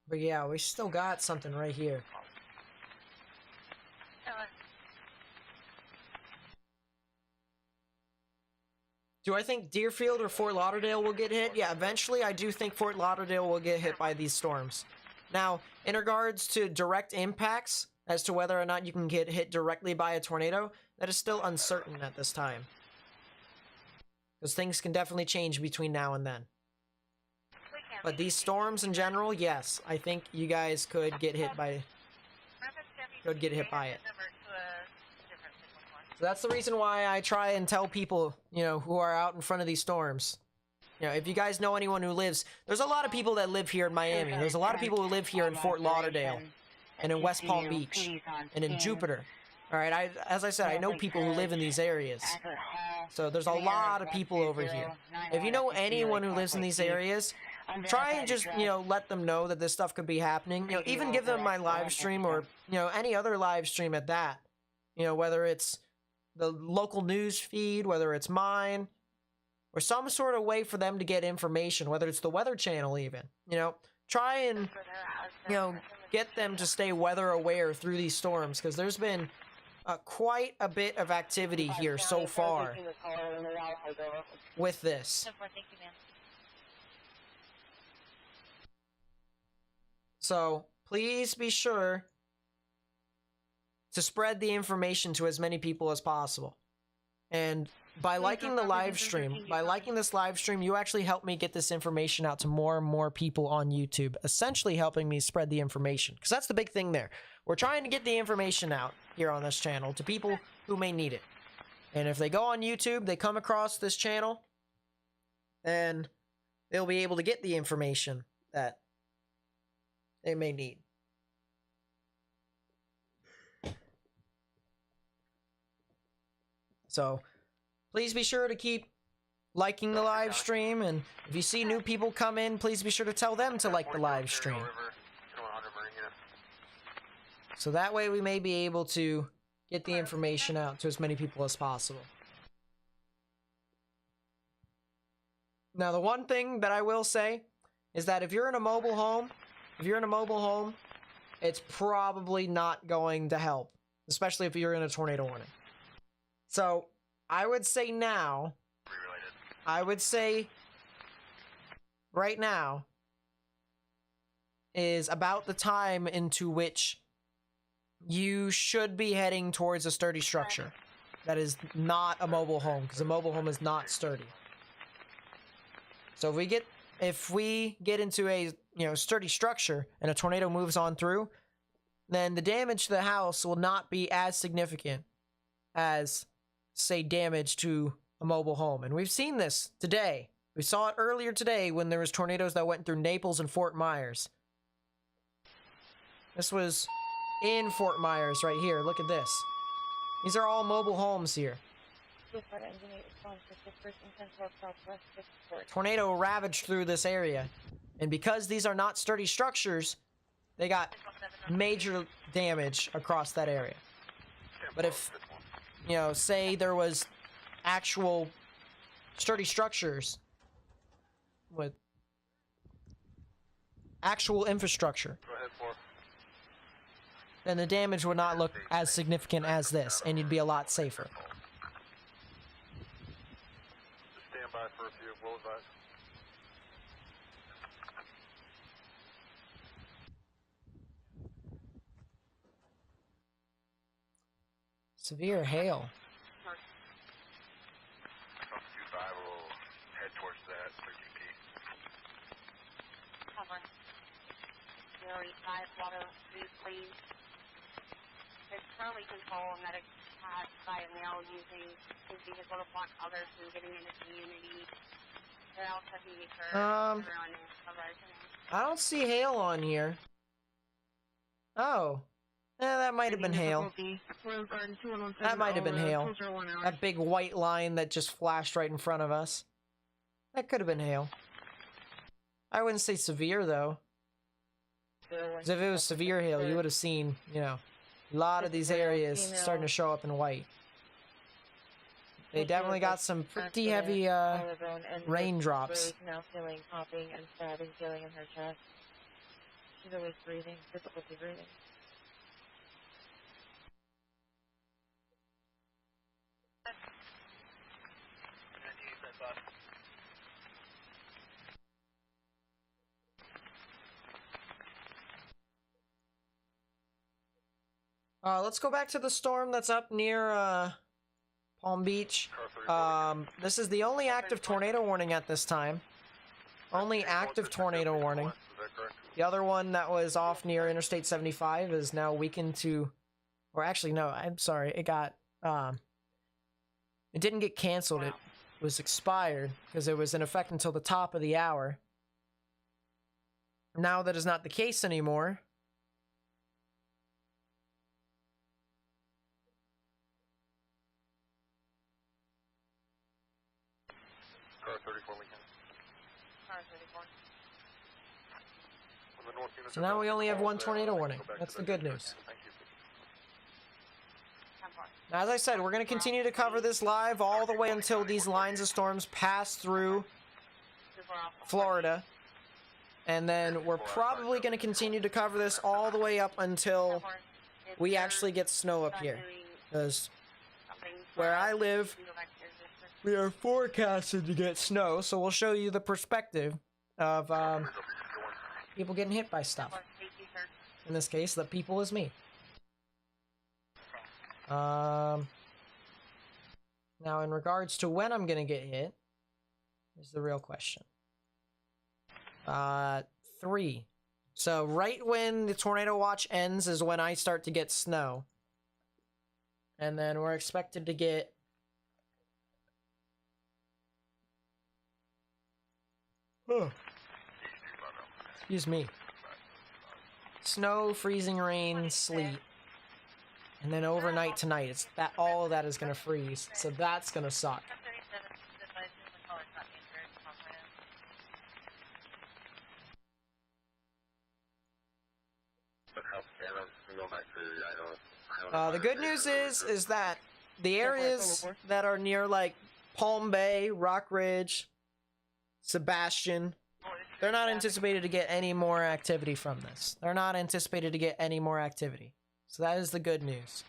But yeah, we still got something right here. Do I think Deerfield or Fort Lauderdale will get hit? Yeah, eventually I do think Fort Lauderdale will get hit by these storms. Now, in regards to direct impacts, as to whether or not you can get hit directly by a tornado, that is still uncertain at this time. Because things can definitely change between now and then. But these storms in general, yes, I think you guys could get hit by it. So that's the reason why I try and tell people, you know, who are out in front of these storms. You know, if you guys know anyone who lives, there's a lot of people that live here in Miami. There's a lot of people who live here in Fort Lauderdale and in West Palm Beach and in Jupiter. All right, as I said, I know people who live in these areas. So there's a lot of people over here. If you know anyone who lives in these areas, try and just, you know, let them know that this stuff could be happening. You know, even give them my live stream or, you know, any other live stream at that. You know, whether it's the local news feed, whether it's mine, or some sort of way for them to get information, whether it's the Weather Channel even. You know, try and, you know, get them to stay weather aware through these storms, because there's been quite a bit of activity here so far with this. So please be sure to spread the information to as many people as possible. And by liking the live stream, by liking this live stream, you actually help me get this information out to more and more people on YouTube, essentially helping me spread the information. Because that's the big thing there. We're trying to get the information out here on this channel to people who may need it. And if they go on YouTube, they come across this channel, then they'll be able to get the information that they may need. So, please be sure to keep liking the live stream, and if you see new people come in, please be sure to tell them to like the live stream. So that way we may be able to get the information out to as many people as possible. Now, the one thing that I will say is that if you're in a mobile home, it's probably not going to help, especially if you're in a tornado warning. So, I would say right now is about the time into which you should be heading towards a sturdy structure that is not a mobile home, because a mobile home is not sturdy. So if we get into a sturdy structure and a tornado moves on through, then the damage to the house will not be as significant as, say, damage to a mobile home. And we've seen this today. We saw it earlier today when there was tornadoes that went through Naples and Fort Myers. This was in Fort Myers right here. Look at this. These are all mobile homes here. Tornado ravaged through this area. And because these are not sturdy structures, they got major damage across that area. But if, say there was actual sturdy structures with actual infrastructure, then the damage would not look as significant as this, and you'd be a lot safer. Just stand by for a few. We'll advise. Severe hail. I will head towards that 13P. Cover. 085 water, please. There's currently control and medic has by mail using his vehicle to block others from getting into the community. They're also being for everyone in coverage. I don't see hail on here. Oh. That might have been hail. That might have been hail. That big white line that just flashed right in front of us. That could have been hail. I wouldn't say severe, though. Because if it was severe hail, you would have seen, a lot of these areas starting to show up in white. They definitely got some pretty heavy raindrops. Now feeling popping and stabbing feeling in her chest. She's always breathing, difficulty breathing. Let's go back to the storm that's up near Palm Beach. This is the only active tornado warning at this time. Only active tornado warning. The other one that was off near Interstate 75 is now weakened to, or actually no, I'm sorry, it got it didn't get canceled. It was expired because it was in effect until the top of the hour. Now that is not the case anymore. So now we only have one tornado warning. That's the good news. Now, as I said, we're going to continue to cover this live all the way until these lines of storms pass through Florida. And then we're probably going to continue to cover this all the way up until we actually get snow up here. Because where I live, we are forecasted to get snow, so we'll show you the perspective of people getting hit by stuff. In this case, the people is me. Now, in regards to when I'm gonna get hit, is the real question. 3. So right when the tornado watch ends is when I start to get snow. And then we're expected to get excuse me. snow, freezing rain, sleet. And then overnight tonight, it's that all of that is gonna freeze. So that's gonna suck. The good news is that the areas that are near like Palm Bay, Rock Ridge, Sebastian, they're not anticipated to get any more activity from this. They're not anticipated to get any more activity. So that is the good news.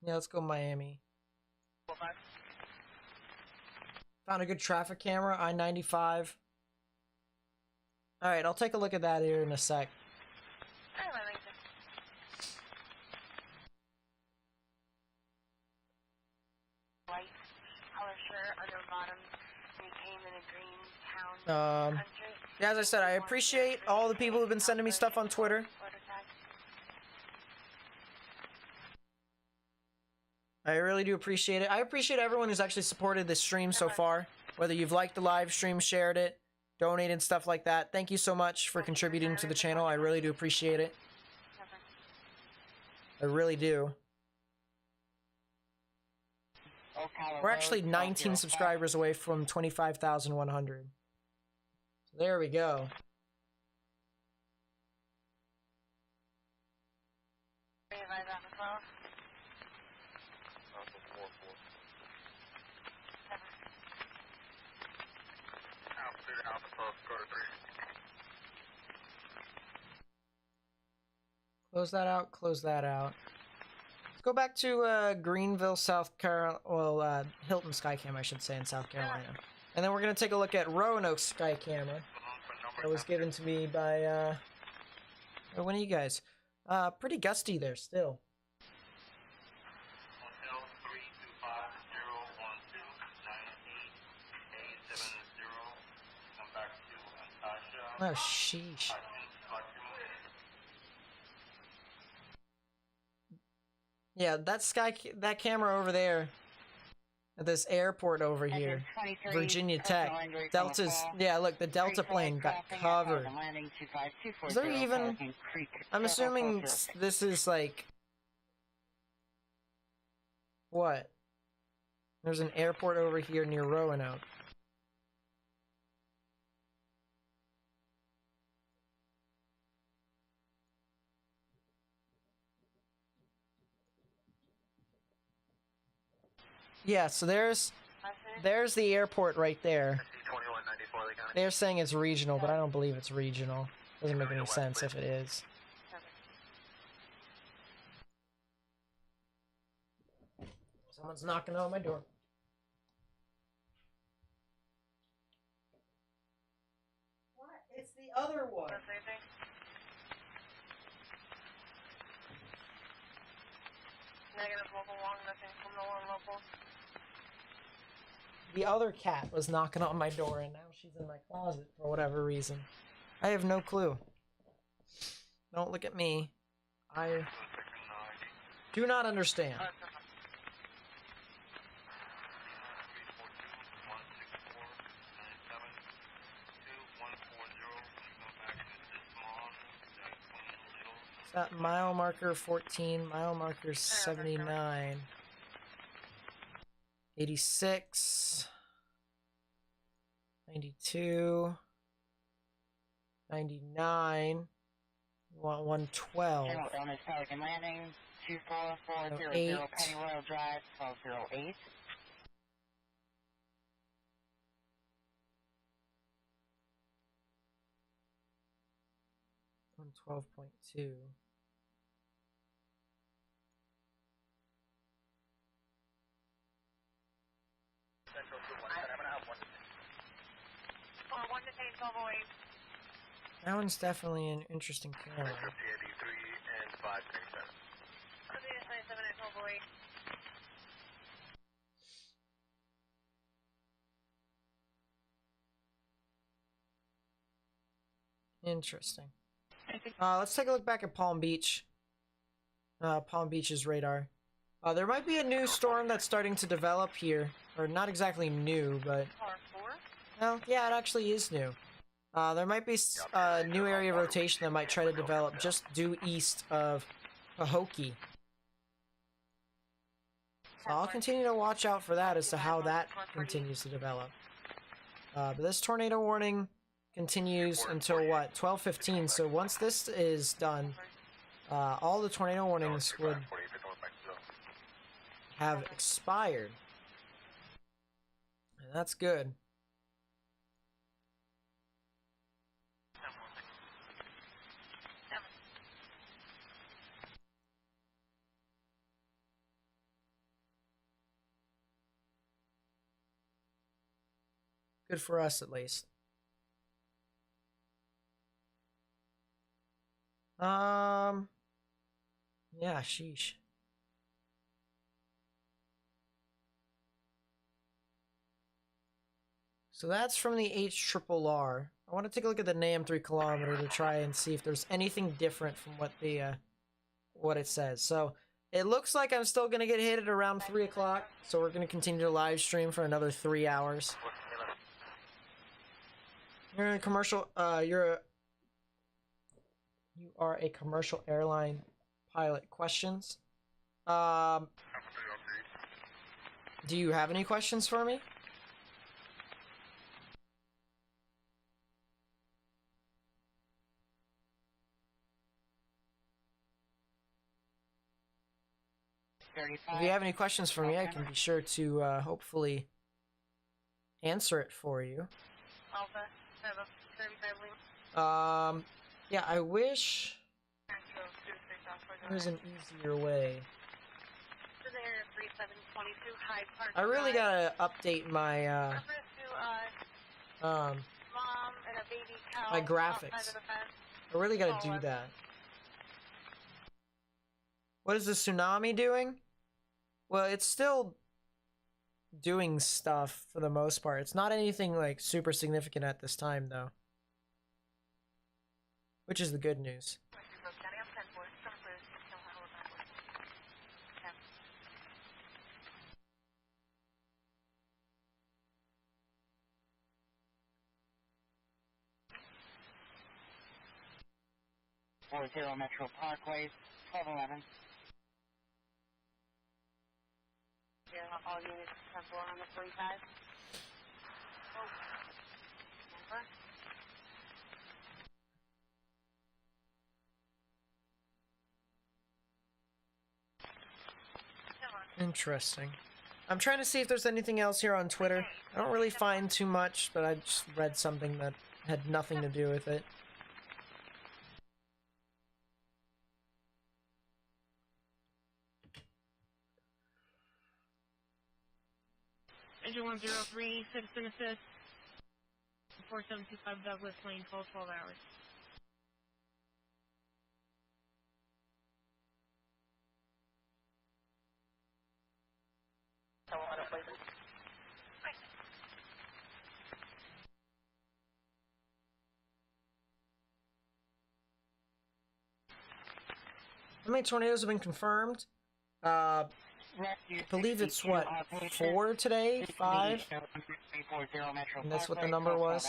Yeah, let's go Miami. Found a good traffic camera, I-95. Alright, I'll take a look at that here in a sec. Yeah, as I said, I appreciate all the people who've been sending me stuff on Twitter. I really do appreciate it. I appreciate everyone who's actually supported this stream so far. Whether you've liked the live stream, shared it, donated, stuff like that. Thank you so much for contributing to the channel. I really do appreciate it. I really do. We're actually 19 subscribers away from 25,100. So there we go. Close that out, close that out. Let's go back to Greenville, South Carolina, well, Hilton Skycam, I should say, in South Carolina. And then we're going to take a look at Roanoke Sky Camera. That was given to me by, one of you guys. Pretty gusty there, still. Oh, sheesh. Yeah, that camera over there, at this airport over here, Virginia Tech, Delta's, yeah, look, the Delta plane got covered. Is there even, I'm assuming this is like, what? There's an airport over here near Roanoke. Yeah, so there's the airport right there. They're saying it's regional, but I don't believe it's regional. Doesn't make any sense if it is. Someone's knocking on my door. What? It's the other one. Negative local one, nothing from the one local. The other cat was knocking on my door, and now she's in my closet for whatever reason. I have no clue. Don't look at me. I do not understand. That mile marker 14, mile marker 79, 86, 92, 99, we want 112, 08, Landing 24400 Penny Royal Drive 1208. 112.2. That one's definitely an interesting camera. and 537. Interesting. Let's take a look back at Palm Beach. Palm Beach's radar. There might be a new storm that's starting to develop here. Or not exactly new, but... Well, yeah, it actually is new. There might be a new area of rotation that might try to develop just due east of Pahokee. So I'll continue to watch out for that as to how that continues to develop. But this tornado warning continues until what? 12:15. So once this is done, all the tornado warnings would have expired. And that's good. Good for us, at least. Yeah, sheesh. So that's from the HRRR. I want to take a look at the NAM 3 kilometer to try and see if there's anything different from what the what it says. So it looks like I'm still gonna get hit at around 3 o'clock. So we're gonna continue to live stream for another 3 hours. You're in a commercial. You are a commercial airline pilot. Questions? Do you have any questions for me? If you have any questions for me, I can be sure to hopefully answer it for you. Yeah, I wish there was an easier way. I really gotta update my my graphics. I really gotta do that. What is the tsunami doing? Well, it's still doing stuff for the most part. It's not anything like super significant at this time though. Which is the good news. Zero Metro Parkway, 1211. All units on the 45. Interesting. I'm trying to see if there's anything else here on Twitter. I don't really find too much, but I just read something that had nothing to do with it. Engine 103, citizen assist. 4725 Douglas Lane, 12 hours. How many tornadoes have been confirmed? I believe it's what, 4 today? 5? And that's what the number was?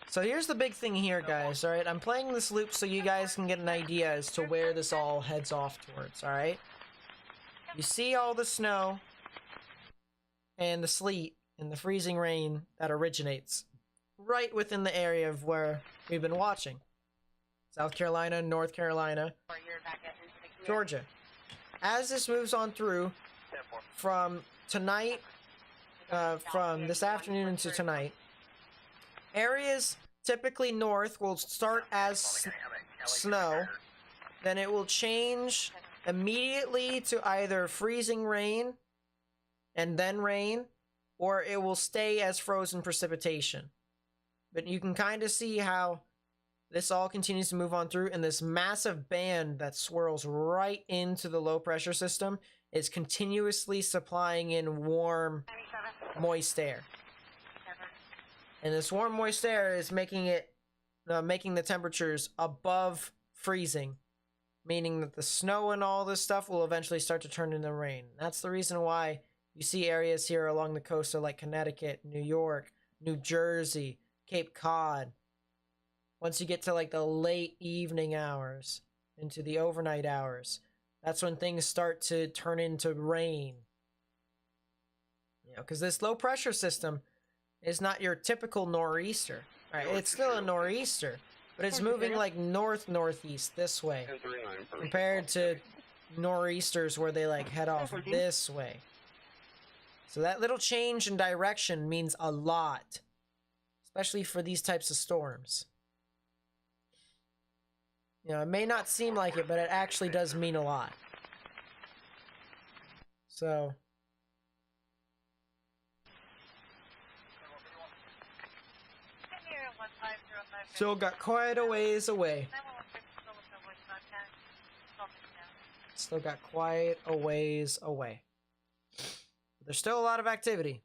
So here's the big thing here, guys, alright? I'm playing this loop so you guys can get an idea as to where this all heads off towards, alright? You see all the snow and the sleet and the freezing rain that originates right within the area of where we've been watching. South Carolina, North Carolina, Georgia. As this moves on through from tonight, from this afternoon into tonight, areas typically north will start as snow, then it will change immediately to either freezing rain and then rain, or it will stay as frozen precipitation. But you can kind of see how this all continues to move on through, and this massive band that swirls right into the low pressure system is continuously supplying in warm, moist air. And this warm, moist air is making the temperatures above freezing, meaning that the snow and all this stuff will eventually start to turn into rain. That's the reason why you see areas here along the coast like Connecticut, New York, New Jersey, Cape Cod. Once you get to like the late evening hours, into the overnight hours, that's when things start to turn into rain. You know, because this low pressure system is not your typical nor'easter. Right? It's still a nor'easter, but it's moving like northeast this way, compared to nor'easters where they like head off this way. So that little change in direction means a lot, especially for these types of storms. You know, it may not seem like it, but it actually does mean a lot. So still got quite a ways away. Still got quite a ways away. But there's still a lot of activity.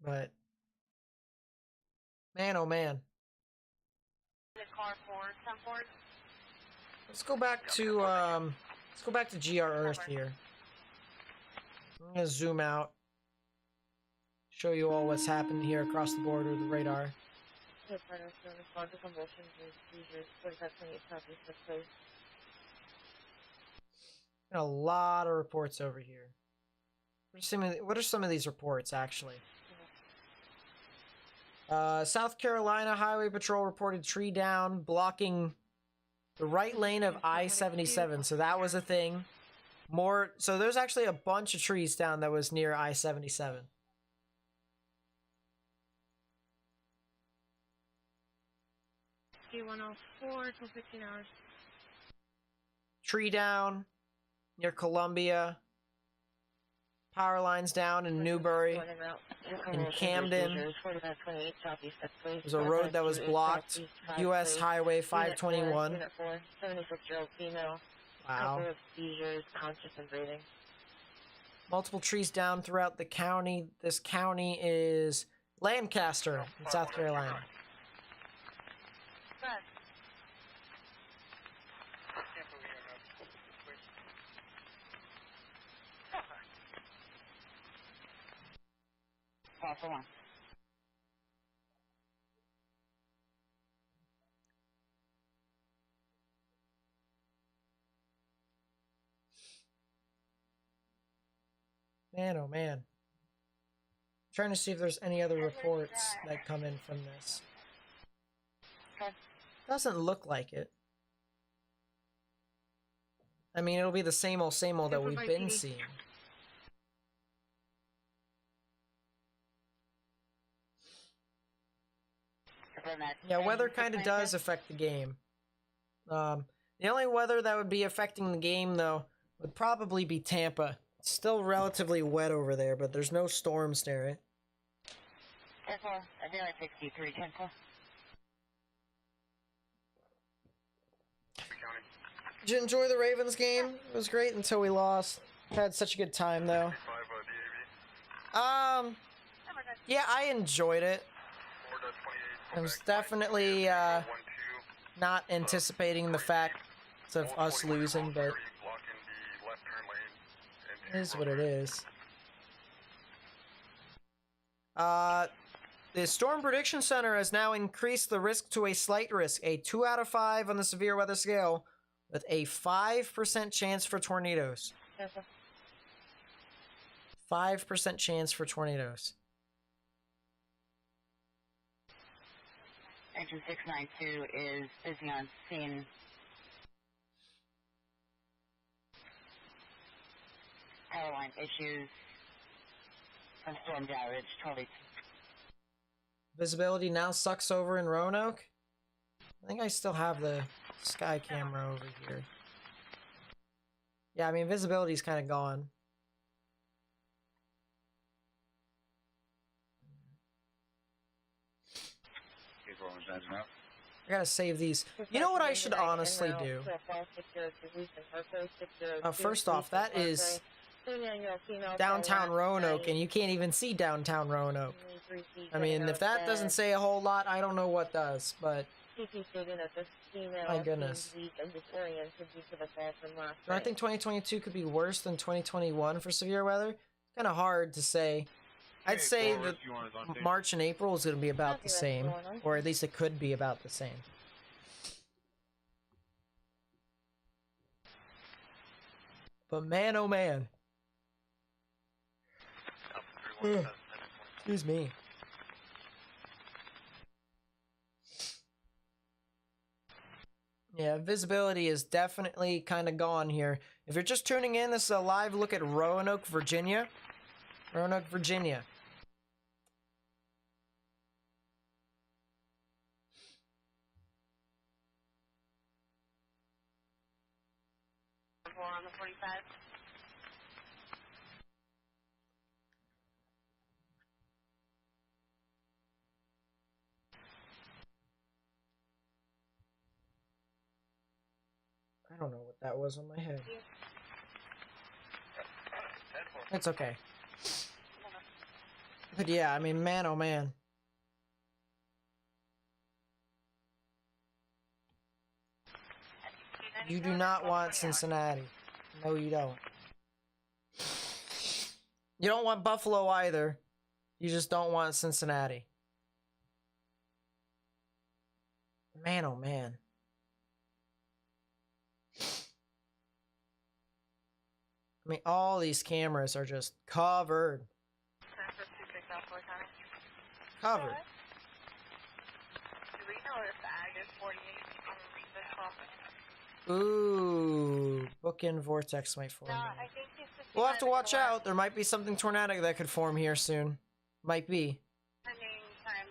But man, oh man. Let's go back to GR Earth here. I'm gonna zoom out, show you all what's happening here across the border with the radar. Got a lot of reports over here. What are some of these reports actually? South Carolina Highway Patrol reported tree down, blocking the right lane of I-77. So that was a thing. So there's actually a bunch of trees down that was near I-77. D104 till 15 hours. Tree down near Columbia. Power lines down in Newbury, in Camden. There's a road that was blocked. U.S. Highway 521. Wow. Multiple trees down throughout the county. This county is Lancaster in South Carolina. One. Man, oh man. I'm trying to see if there's any other reports that come in from this. Doesn't look like it. I mean, it'll be the same old that we've been seeing. Yeah, weather kind of does affect the game. The only weather that would be affecting the game, though, would probably be Tampa. It's still relatively wet over there, but there's no storms near it. Did you enjoy the Ravens game? It was great until we lost. Had such a good time, though. Yeah, I enjoyed it. I was definitely not anticipating the fact of us losing, but it is what it is. The Storm Prediction Center has now increased the risk to a slight risk, a 2 out of 5 on the severe weather scale, with a 5% chance for tornadoes. 5% chance for tornadoes. Engine 692 is busy on scene. Power line issues. From Storm Tower, it's Charlie. Visibility now sucks over in Roanoke. I think I still have the sky camera over here. Yeah, I mean, visibility's kind of gone. I gotta save these. You know what I should honestly do? First off, that is downtown Roanoke, and you can't even see downtown Roanoke. I mean, if that doesn't say a whole lot, I don't know what does, but my goodness. Do I think 2022 could be worse than 2021 for severe weather? It's kind of hard to say. I'd say that March and April is going to be about the same, or at least it could be about the same. But man, oh man. Excuse me. Yeah, visibility is definitely kind of gone here. If you're just tuning in, this is a live look at Roanoke, Virginia. Roanoke, Virginia. On the 45. I don't know what that was on my head. It's okay. But yeah, I mean, man, oh man. You do not want Cincinnati. No, you don't. You don't want Buffalo either. You just don't want Cincinnati. Man, oh man. I mean, all these cameras are just covered. Covered. Do we know if the ag is 48 on this property? Ooh, Bookend Vortex might form. No, here. I think it's just We'll have to watch out. There might be something tornadic that could form here soon. Might be. times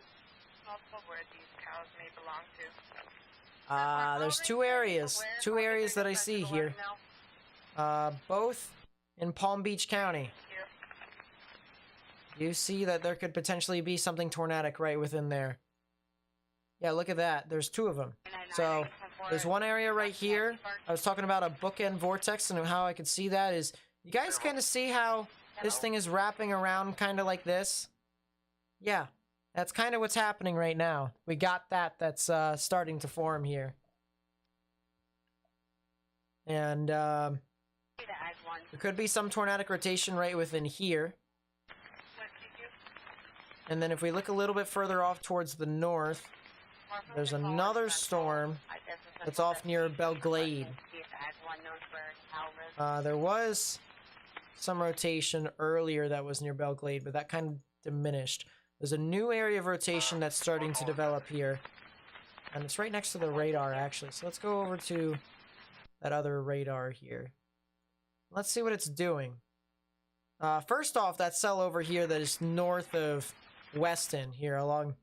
multiple where these cows may belong to. There's two areas. Two areas that I see here. Both in Palm Beach County. You see that there could potentially be something tornadic right within there. Yeah, look at that. There's two of them. So there's one area right here. I was talking about a bookend vortex, and how I could see that is, you guys kind of see how this thing is wrapping around kind of like this? Yeah, that's kind of what's happening right now. We got that's starting to form here. And there could be some tornadic rotation right within here. And then if we look a little bit further off towards the north, there's another storm that's off near Belglade. There was some rotation earlier that was near Belglade, but that kind of diminished. There's a new area of rotation that's starting to develop here. And it's right next to the radar, actually. So let's go over to that other radar here. Let's see what it's doing. First off, that cell over here that is north of Weston here along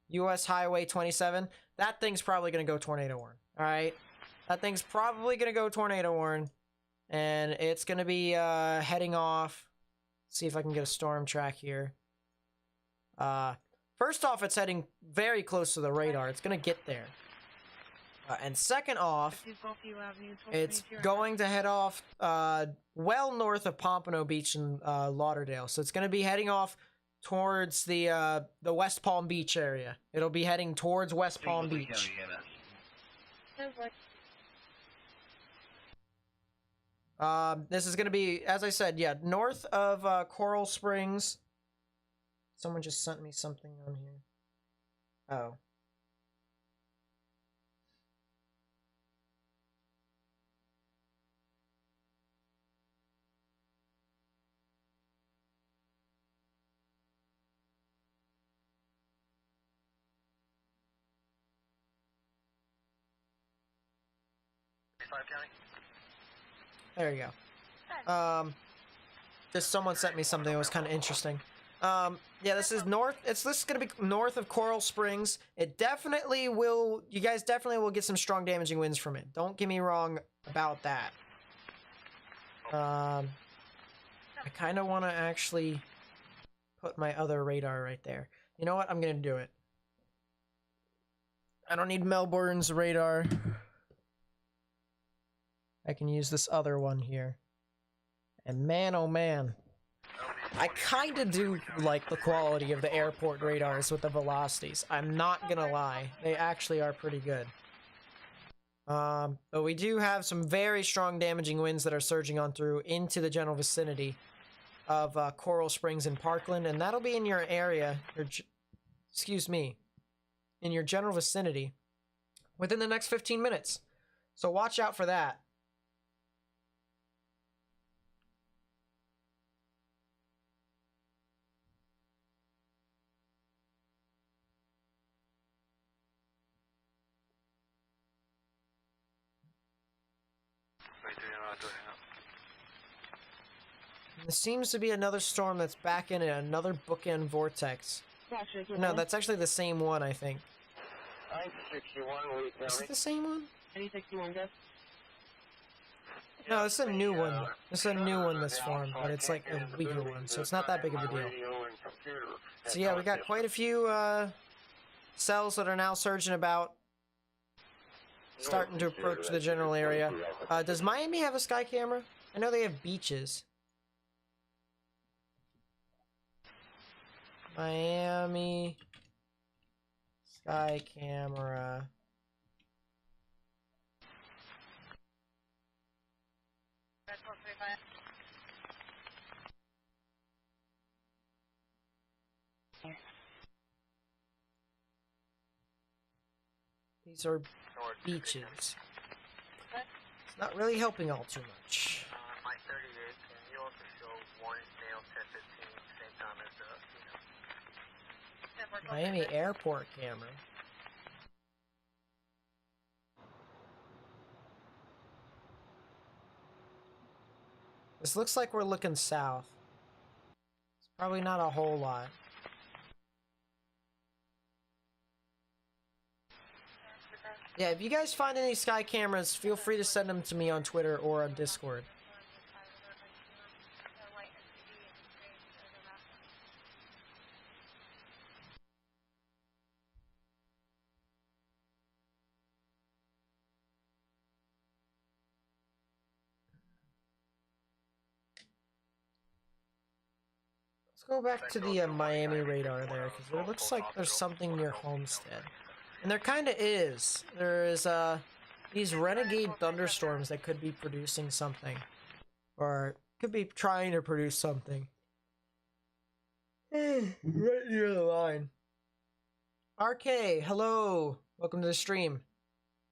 US Highway 27, that thing's probably going to go tornado warn. Alright? That thing's probably going to go tornado warn. And it's going to be heading off. See if I can get a storm track here. First off, it's heading very close to the radar. It's going to get there. And second off, it's going to head off well north of Pompano Beach and Lauderdale. So it's going to be heading off towards the West Palm Beach area. It'll be heading towards West Palm Beach. This is going to be, as I said, yeah, north of Coral Springs. Someone just sent me something on here. Oh. There you go. Just someone sent me something that was kind of interesting. Yeah, this is north. This is gonna be north of Coral Springs. It definitely will. You guys definitely will get some strong damaging winds from it. Don't get me wrong about that. I kind of want to actually put my other radar right there. You know what? I'm gonna do it. I don't need Melbourne's radar. I can use this other one here. And man, oh man. I kind of do like the quality of the airport radars with the Velocities. I'm not gonna lie. They actually are pretty good. But we do have some very strong damaging winds that are surging on through into the general vicinity of Coral Springs and Parkland, and that'll be in your area, excuse me, in your general vicinity within the next 15 minutes. So watch out for that. There seems to be another storm that's back in it, another Bookend Vortex. No, that's actually the same one, I think. Is it the same one? 61, good. No, it's a new one. It's a new one this form, but it's like a weaker one, so it's not that big of a deal. So yeah, we got quite a few cells that are now surging about, starting to approach the general area. Does Miami have a sky camera? I know they have beaches. Miami sky camera. These are beaches. It's not really helping all too much. My 38, can you also show warning nail 1015, same time as Miami airport camera. This looks like we're looking south. It's probably not a whole lot. Yeah, if you guys find any sky cameras, feel free to send them to me on Twitter or on Discord. Let's go back to the Miami radar there, because it looks like there's something near Homestead. And there kind of is. There's these renegade thunderstorms that could be producing something. Or could be trying to produce something. Right near the line. RK, hello. Welcome to the stream.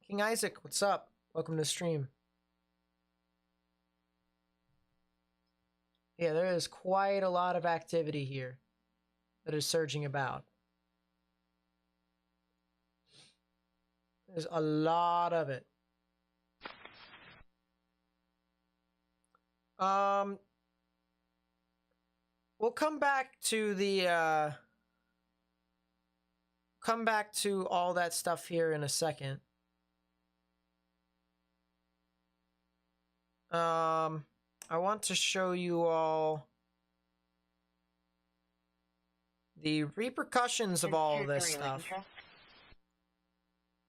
King Isaac, what's up? Welcome to the stream. Yeah, there is quite a lot of activity here that is surging about. There's a lot of it. We'll come back to the come back to all that stuff here in a second. I want to show you all the repercussions of all of this stuff.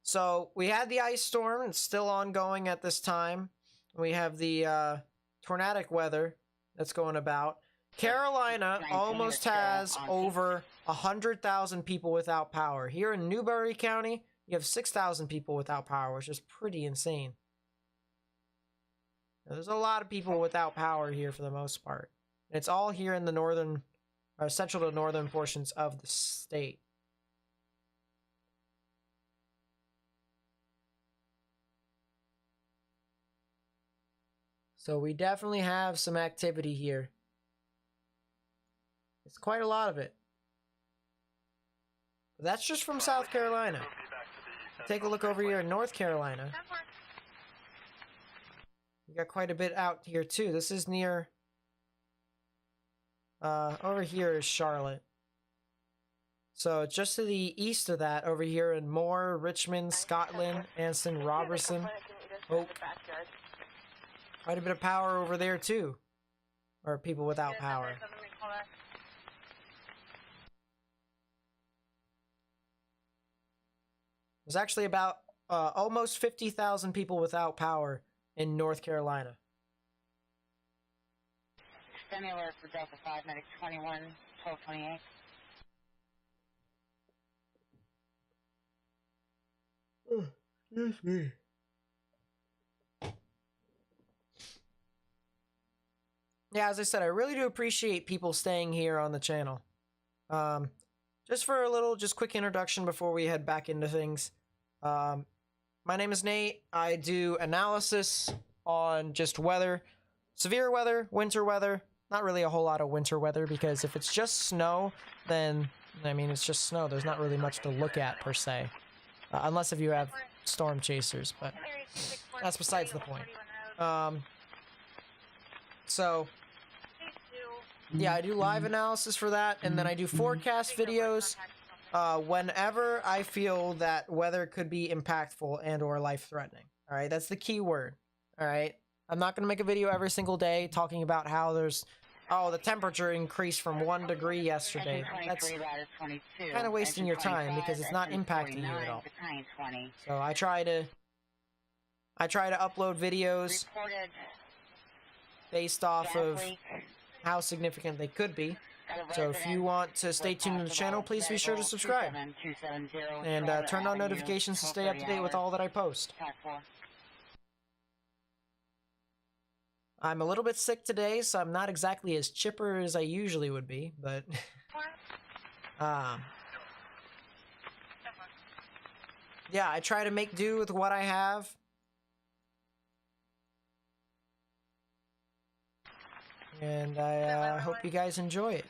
So we had the ice storm, it's still ongoing at this time. We have the tornadic weather that's going about. Carolina almost has over 100,000 people without power. Here in Newberry County, you have 6,000 people without power, which is pretty insane. Now, there's a lot of people without power here for the most part. It's all here in the northern, or central to northern portions of the state. So we definitely have some activity here. It's quite a lot of it. But that's just from South Carolina. Take a look over here in North Carolina. We got quite a bit out here too. This is near over here is Charlotte. So just to the east of that, over here in Moore, Richmond, Scotland, Anson, Robertson, Oak. Quite a bit of power over there too. Or people without power. There's actually about almost 50,000 people without power in North Carolina. Similar for Delta 5, medic 21, 1228. Excuse me. Yeah, as I said, I really do appreciate people staying here on the channel. Just for a little, quick introduction before we head back into things. My name is Nate. I do analysis on just weather, severe weather, winter weather. Not really a whole lot of winter weather, because if it's just snow, then, I mean, it's just snow. There's not really much to look at, per se. Unless if you have storm chasers, but that's besides the point. So, yeah, I do live analysis for that, and then I do forecast videos whenever I feel that weather could be impactful and or life-threatening. All right, that's the key word. All right, I'm not going to make a video every single day talking about how there's, oh, the temperature increased from 1 degree yesterday. That's kind of wasting your time because it's not impacting you at all. So I try to upload videos based off of how significant they could be. So if you want to stay tuned to the channel, please be sure to subscribe and turn on notifications to stay up to date with all that I post. I'm a little bit sick today, so I'm not exactly as chipper as I usually would be, but yeah, I try to make do with what I have. And I hope you guys enjoy it.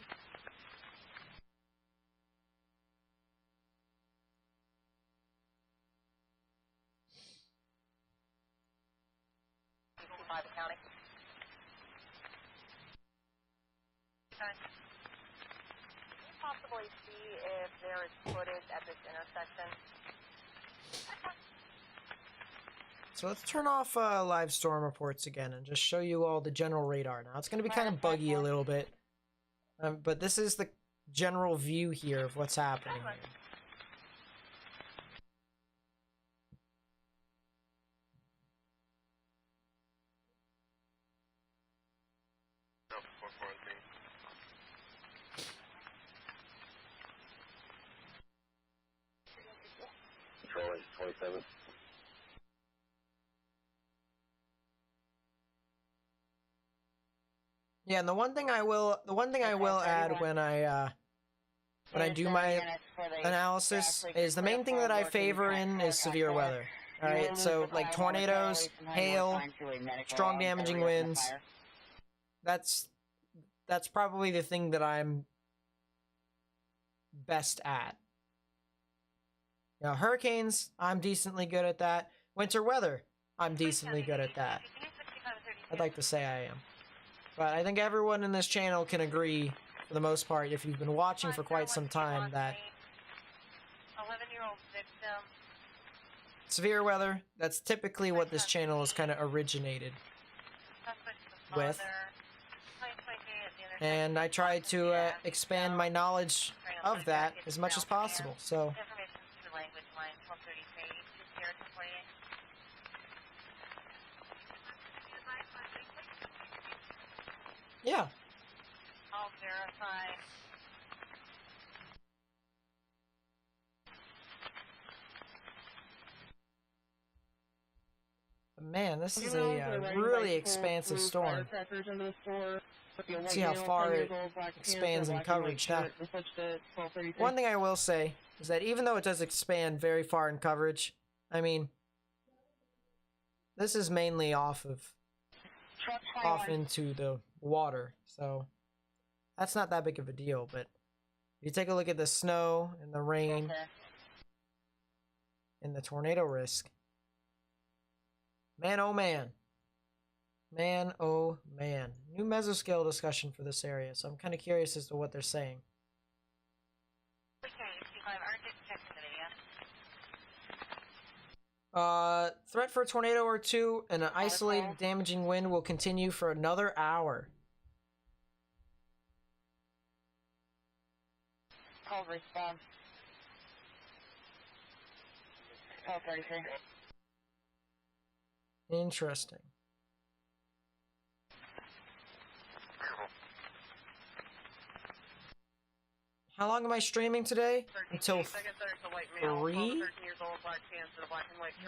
Possibly see if there is footage at this intersection. So let's turn off live storm reports again and just show you all the general radar. Now it's going to be kind of buggy a little bit, but this is the general view here of what's happening here. Control 27. Yeah, and the one thing I will add when I do my analysis is the main thing that I favor in is severe weather. All right, so like tornadoes, hail, strong damaging winds. That's probably the thing that I'm best at. Now, hurricanes, I'm decently good at that. Winter weather, I'm decently good at that. I'd like to say I am. But I think everyone in this channel can agree, for the most part, if you've been watching for quite some time, that 11-year-old victim. Severe weather, that's typically what this channel has kind of originated with. And I try to expand my knowledge of that as much as possible. So yeah. I'll verify. Man, this is a really expansive storm. See how far it expands in coverage. Now, one thing I will say is that even though it does expand very far in coverage, I mean, this is mainly off into the water, so that's not that big of a deal. But if you take a look at the snow and the rain and the tornado risk, man, oh man, Man, oh man. New mesoscale discussion for this area, so I'm kind of curious as to what they're saying. Threat for a tornado or two and an isolated damaging wind will continue for another hour. Call response. Call 33. Interesting. How long am I streaming today? Until 3?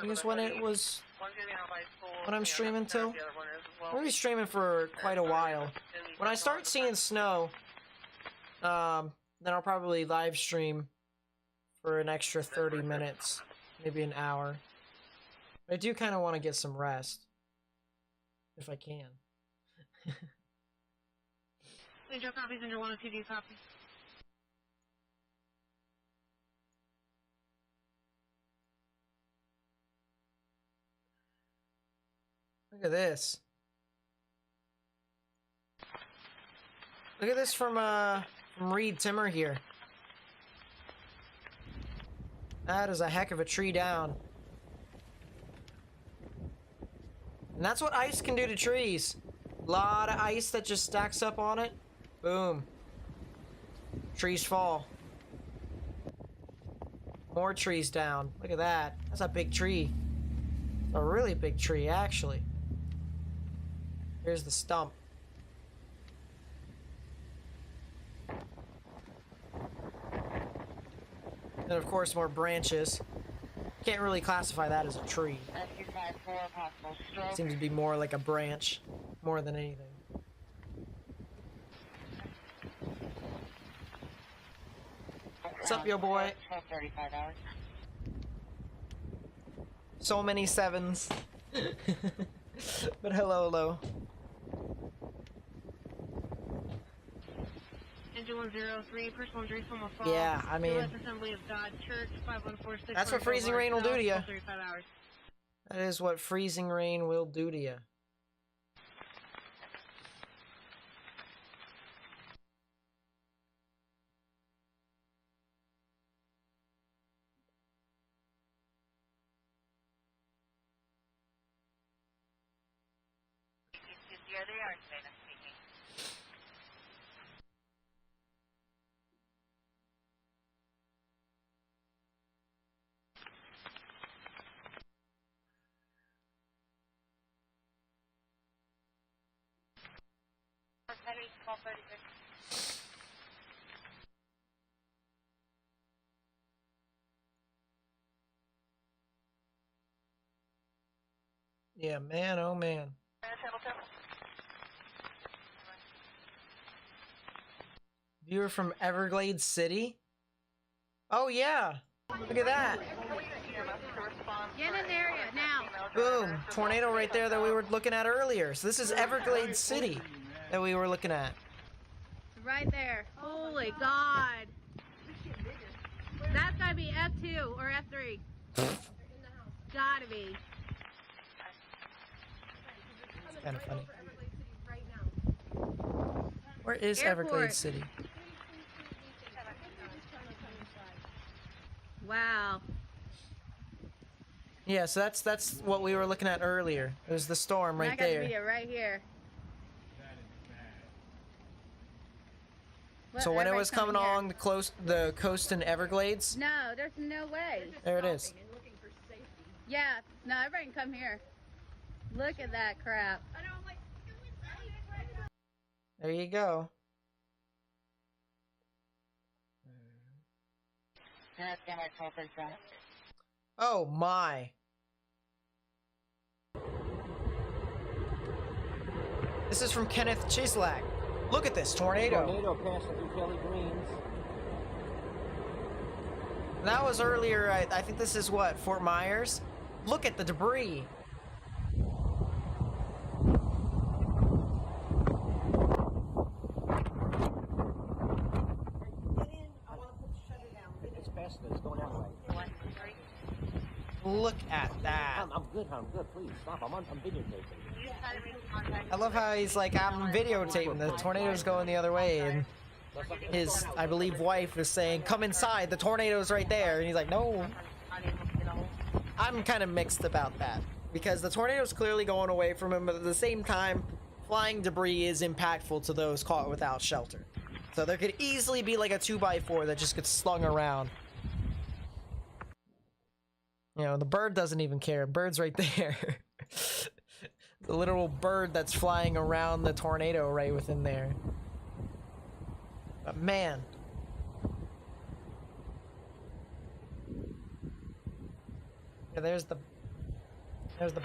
I guess when it was... when I'm streaming till? I'm gonna be streaming for quite a while. When I start seeing snow, then I'll probably live stream for an extra 30 minutes, maybe an hour. But I do kind of want to get some rest, if I can. Major copies under 102D copy. Look at this. Look at this from Reed Timmer here. That is a heck of a tree down. And that's what ice can do to trees. A lot of ice that just stacks up on it. Boom. Trees fall. More trees down. Look at that. That's a big tree. A really big tree, actually. Here's the stump. And of course, more branches. Can't really classify that as a tree. Seems to be more like a branch, more than anything. What's up, yo boy? 35 hours. So many sevens. But hello. Engine 103, personal injury from a fall. Yeah, I mean... U.S. Assembly of God Church, 5146. That's what freezing rain will do to you. 35 hours. That is what freezing rain will do to you. Yeah, man, oh man. Viewer from Everglades City? Oh yeah! Look at that! Get in the area now. Boom! Tornado right there that we were looking at earlier. So this is Everglades City that we were looking at. Right there. Holy God. That's gotta be F2 or F3. Gotta be. It's kind of funny. Where is Airport. Everglades City? Wow. Yeah, so that's what we were looking at earlier. It was the storm right I gotta there. be it right here. Look, So when it was everybody's coming along the coast in Everglades, No, there's no way. there it is. Yeah, no, everybody can come here. Look at that crap. There you go. Oh my. This is from Kenneth Chislak. Look at this tornado. Tornado passing through Kelly Greens. That was earlier, I think this is what, Fort Myers? Look at the debris. It's past it. It's going that way. Look at that. I'm good, please stop. I'm videotaping. I love how he's like, I'm videotaping, the tornado's going the other way, and his, I believe, wife is saying, come inside, the tornado's right there, and he's like, no. I'm kind of mixed about that, because the tornado's clearly going away from him, but at the same time, flying debris is impactful to those caught without shelter. So there could easily be like a 2x4 that just gets slung around. You know, the bird doesn't even care. Bird's right there. The literal bird that's flying around the tornado right within there. But man. Yeah, there's the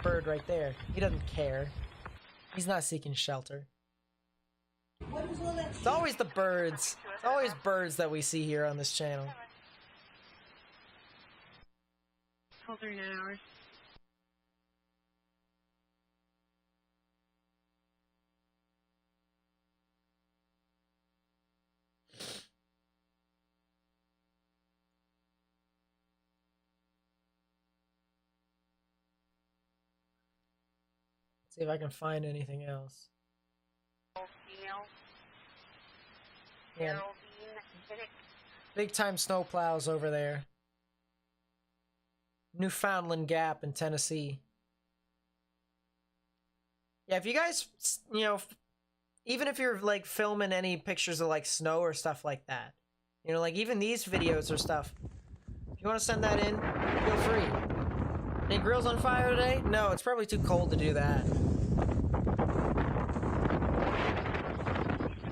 bird right there. He doesn't care. He's not seeking shelter. It's always the birds. It's always birds that we see here on this channel. 39 hours. See if I can find anything else. Yeah. Big time snowplows over there. Newfoundland Gap in Tennessee. Yeah, if you guys, you know, even if you're like filming any pictures of like snow or stuff like that, you know, like even these videos or stuff, if you want to send that in, feel free. Any grills on fire today? No, it's probably too cold to do that.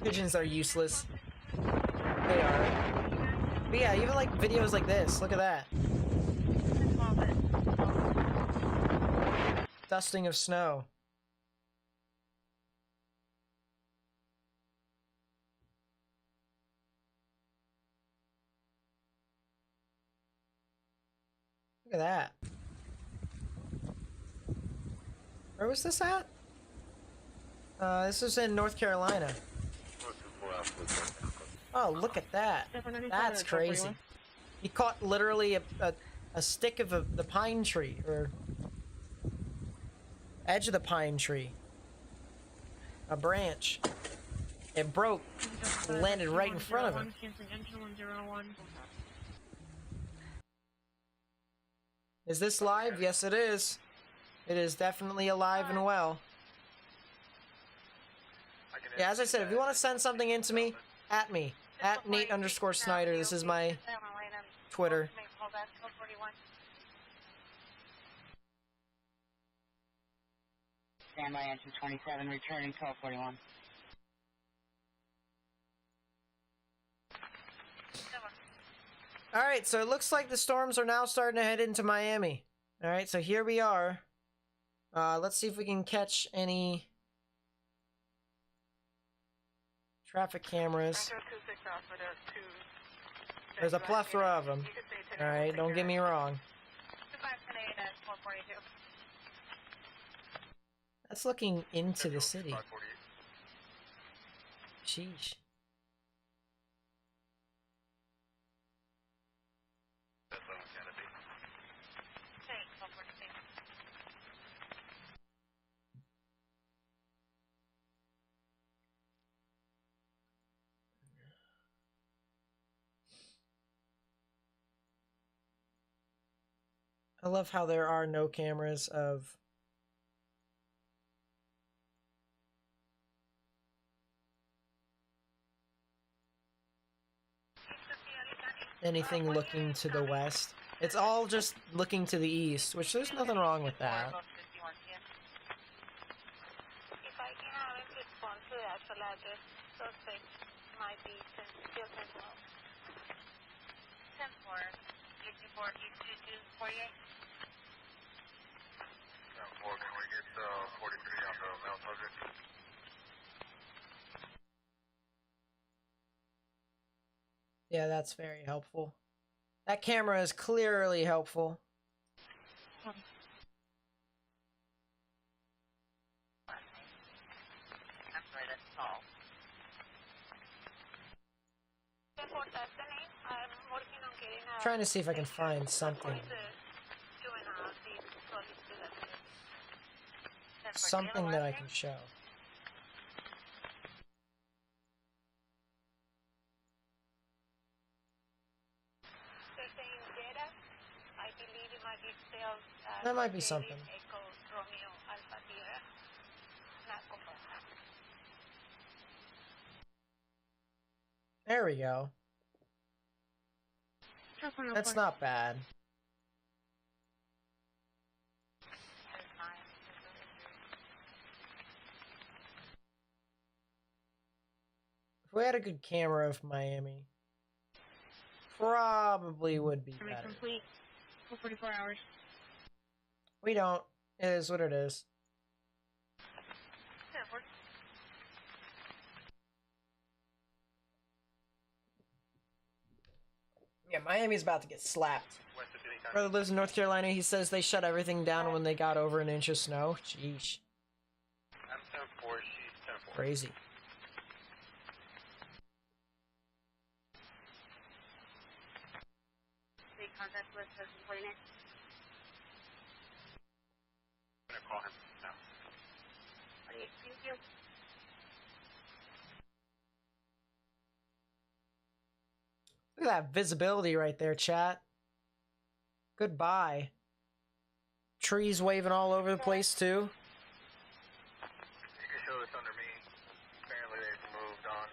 Pigeons are useless. They are. But yeah, even like videos like this, look at that. Dusting of snow. Look at that. Where was this at? This was in North Carolina. Oh, look at that. That's crazy. He caught literally a stick of the pine tree, or edge of the pine tree. A branch. It broke, landed right in front of him. Is this live? Yes, it is. It is definitely alive and well. Yeah, as I said, if you want to send something in to me, at Nate_Snyder. This is my Twitter. Standby engine 27, returning 1241. Alright, so it looks like the storms are now starting to head into Miami. Alright, so here we are. Let's see if we can catch any traffic cameras. There's a plethora of them. Alright, don't get me wrong. That's looking into the city. Sheesh. I love how there are no cameras of anything looking to the west. It's all just looking to the east, which there's nothing wrong with that. If I can have him respond to the actual address, suspect might be still 10-4. 10-4, 822-48. 10-4, can we get 43 on the male subject? Yeah, that's very helpful. That camera is clearly helpful. Trying to see if I can find something. something that I can show. That might be something. There we go. That's not bad. If we had a good camera of Miami, probably would be better. Complete for 44 hours. We don't. It is what it is. Yeah, Miami's about to get slapped. Brother lives in North Carolina. He says they shut everything down when they got over an inch of snow. Sheesh. I'm 10-4, she's 10-4. Crazy. Contact with the complainant. I'm gonna call him now. Thank you. Look at that visibility right there, chat. Goodbye. Trees waving all over the place, too. You can show this under me. Apparently they've moved on.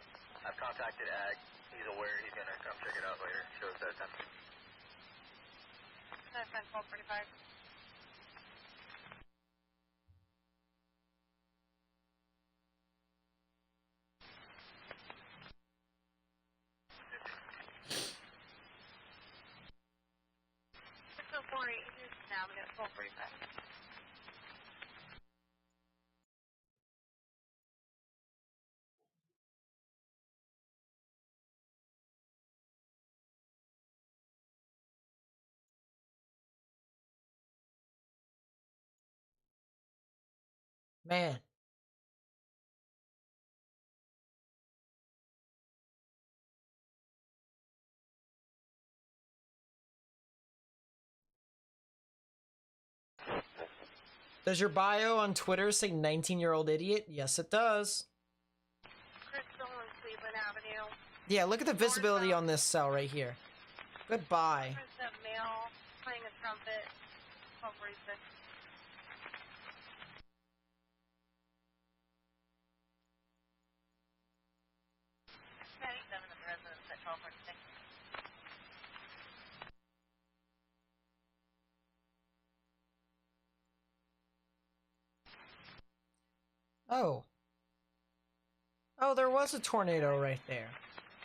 I've contacted Ag. He's aware. He's gonna come check it out later. Shows that time. 12:45. Now we got 12:45. Man. Does your bio on Twitter say 19-year-old idiot? Yes, it does. Crystal and Cleveland Avenue. Yeah, look at the visibility on this cell right here. Goodbye. There's a male playing a trumpet. 12:46. The residence at 12:46. Oh. Oh, there was a tornado right there.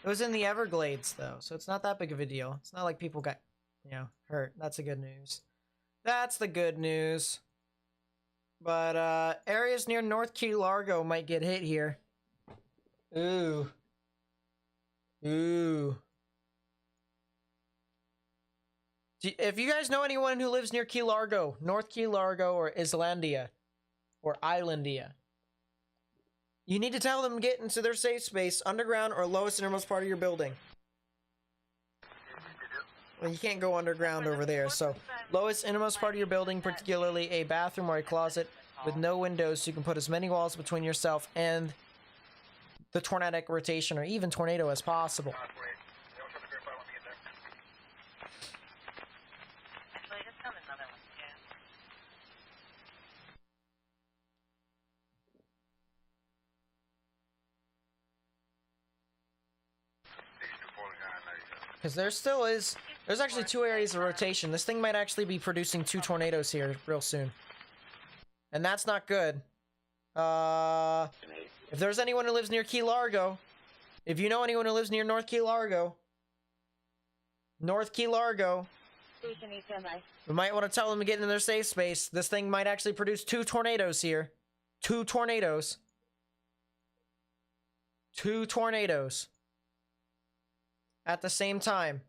It was in the Everglades, though, so it's not that big of a deal. It's not like people got, hurt. That's the good news. That's the good news. But, areas near North Key Largo might get hit here. Ooh. Ooh. If you guys know anyone who lives near Key Largo, North Key Largo or Islandia, or Islandia, you need to tell them to get into their safe space, underground or lowest innermost part of your building. Well, you can't go underground over there, so lowest innermost part of your building, particularly a bathroom or a closet with no windows, so you can put as many walls between yourself and the tornadic rotation or even tornado as possible. Because there's actually 2 areas of rotation. This thing might actually be producing 2 tornadoes here real soon. And that's not good. If there's anyone who lives near Key Largo, if you know anyone who lives near North Key Largo, we might want to tell them to get into their safe space. This thing might actually produce 2 tornadoes here. 2 tornadoes. 2 tornadoes. At the same time.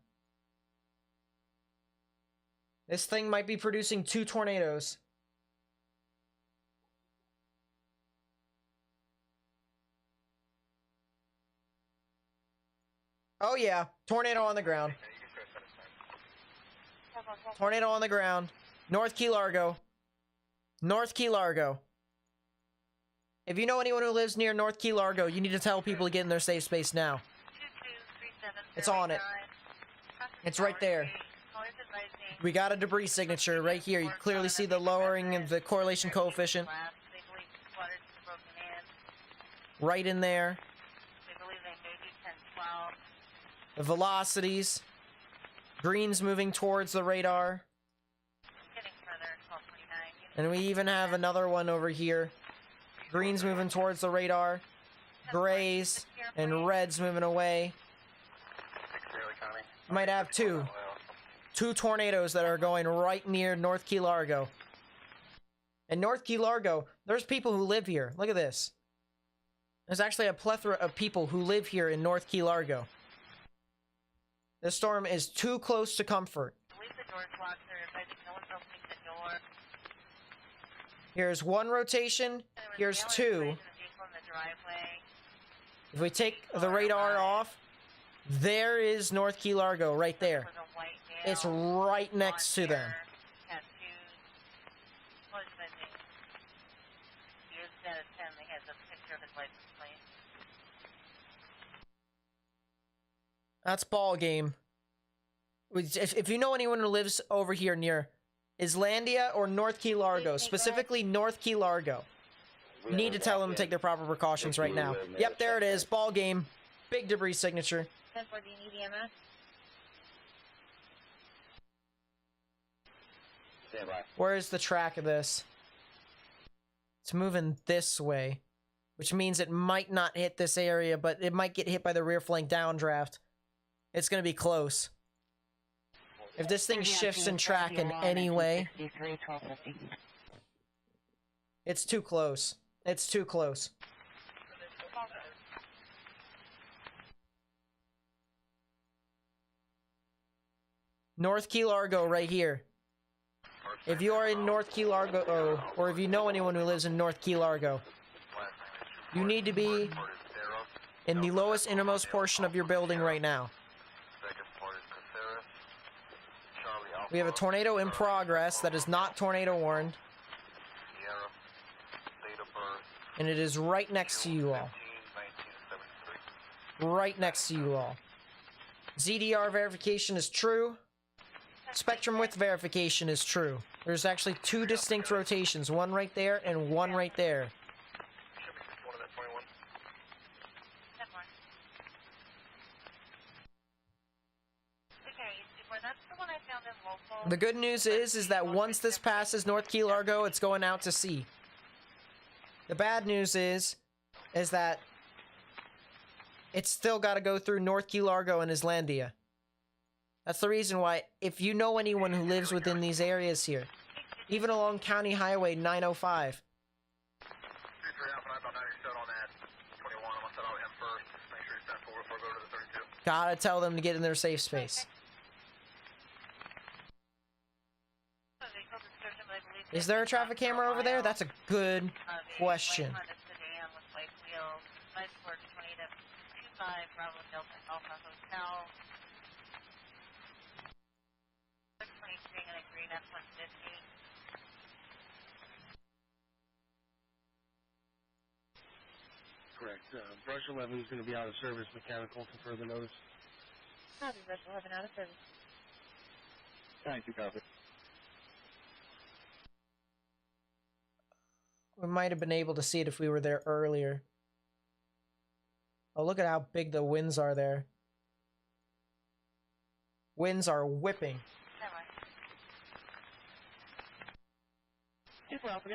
This thing might be producing 2 tornadoes. Oh yeah, tornado on the ground. Tornado on the ground. North Key Largo. North Key Largo. If you know anyone who lives near North Key Largo, you need to tell people to get in their safe space now. 2237. It's on it. It's right there. We got a debris signature right here. You clearly see the lowering of the correlation coefficient. Right in there. The velocities. Green's moving towards the radar. And we even have another one over here. Green's moving towards the radar. Grays and red's moving away. Might have two. Two tornadoes that are going right near North Key Largo. And North Key Largo, there's people who live here. Look at this. There's actually a plethora of people who live here in North Key Largo. This storm is too close to comfort. Here's one rotation. Here's two. If we take the radar off, there is North Key Largo right there. It's right next to them. That's ball game. If you know anyone who lives over here near Islandia or North Key Largo, specifically North Key Largo, you need to tell them to take their proper precautions right now. Yep, there it is. Ball game. Big debris signature. Where's the track of this? It's moving this way, which means it might not hit this area, but it might get hit by the rear flank downdraft. It's going to be close. If this thing shifts in track in any way, it's too close. It's too close. North Key Largo right here. If you are in North Key Largo, or if you know anyone who lives in North Key Largo, you need to be in the lowest innermost portion of your building right now. We have a tornado in progress that is not tornado warned. And it is right next to you all. Right next to you all. ZDR verification is true. Spectrum width verification is true. There's actually two distinct rotations, one right there and one right there. The good news is that once this passes North Key Largo, it's going out to sea. The bad news is that it's still got to go through North Key Largo and Islandia. That's the reason why, if you know anyone who lives within these areas here, even along County Highway 905, gotta tell them to get in their safe space. Is there a traffic camera over there? That's a good question. Correct. Brush 11 is going to be out of service, mechanical for further notice. Copy, Brush 11 out of service. Thank you, copy. We might have been able to see it if we were there earlier. Oh, look at how big the winds are there. Winds are whipping. Super Alpha.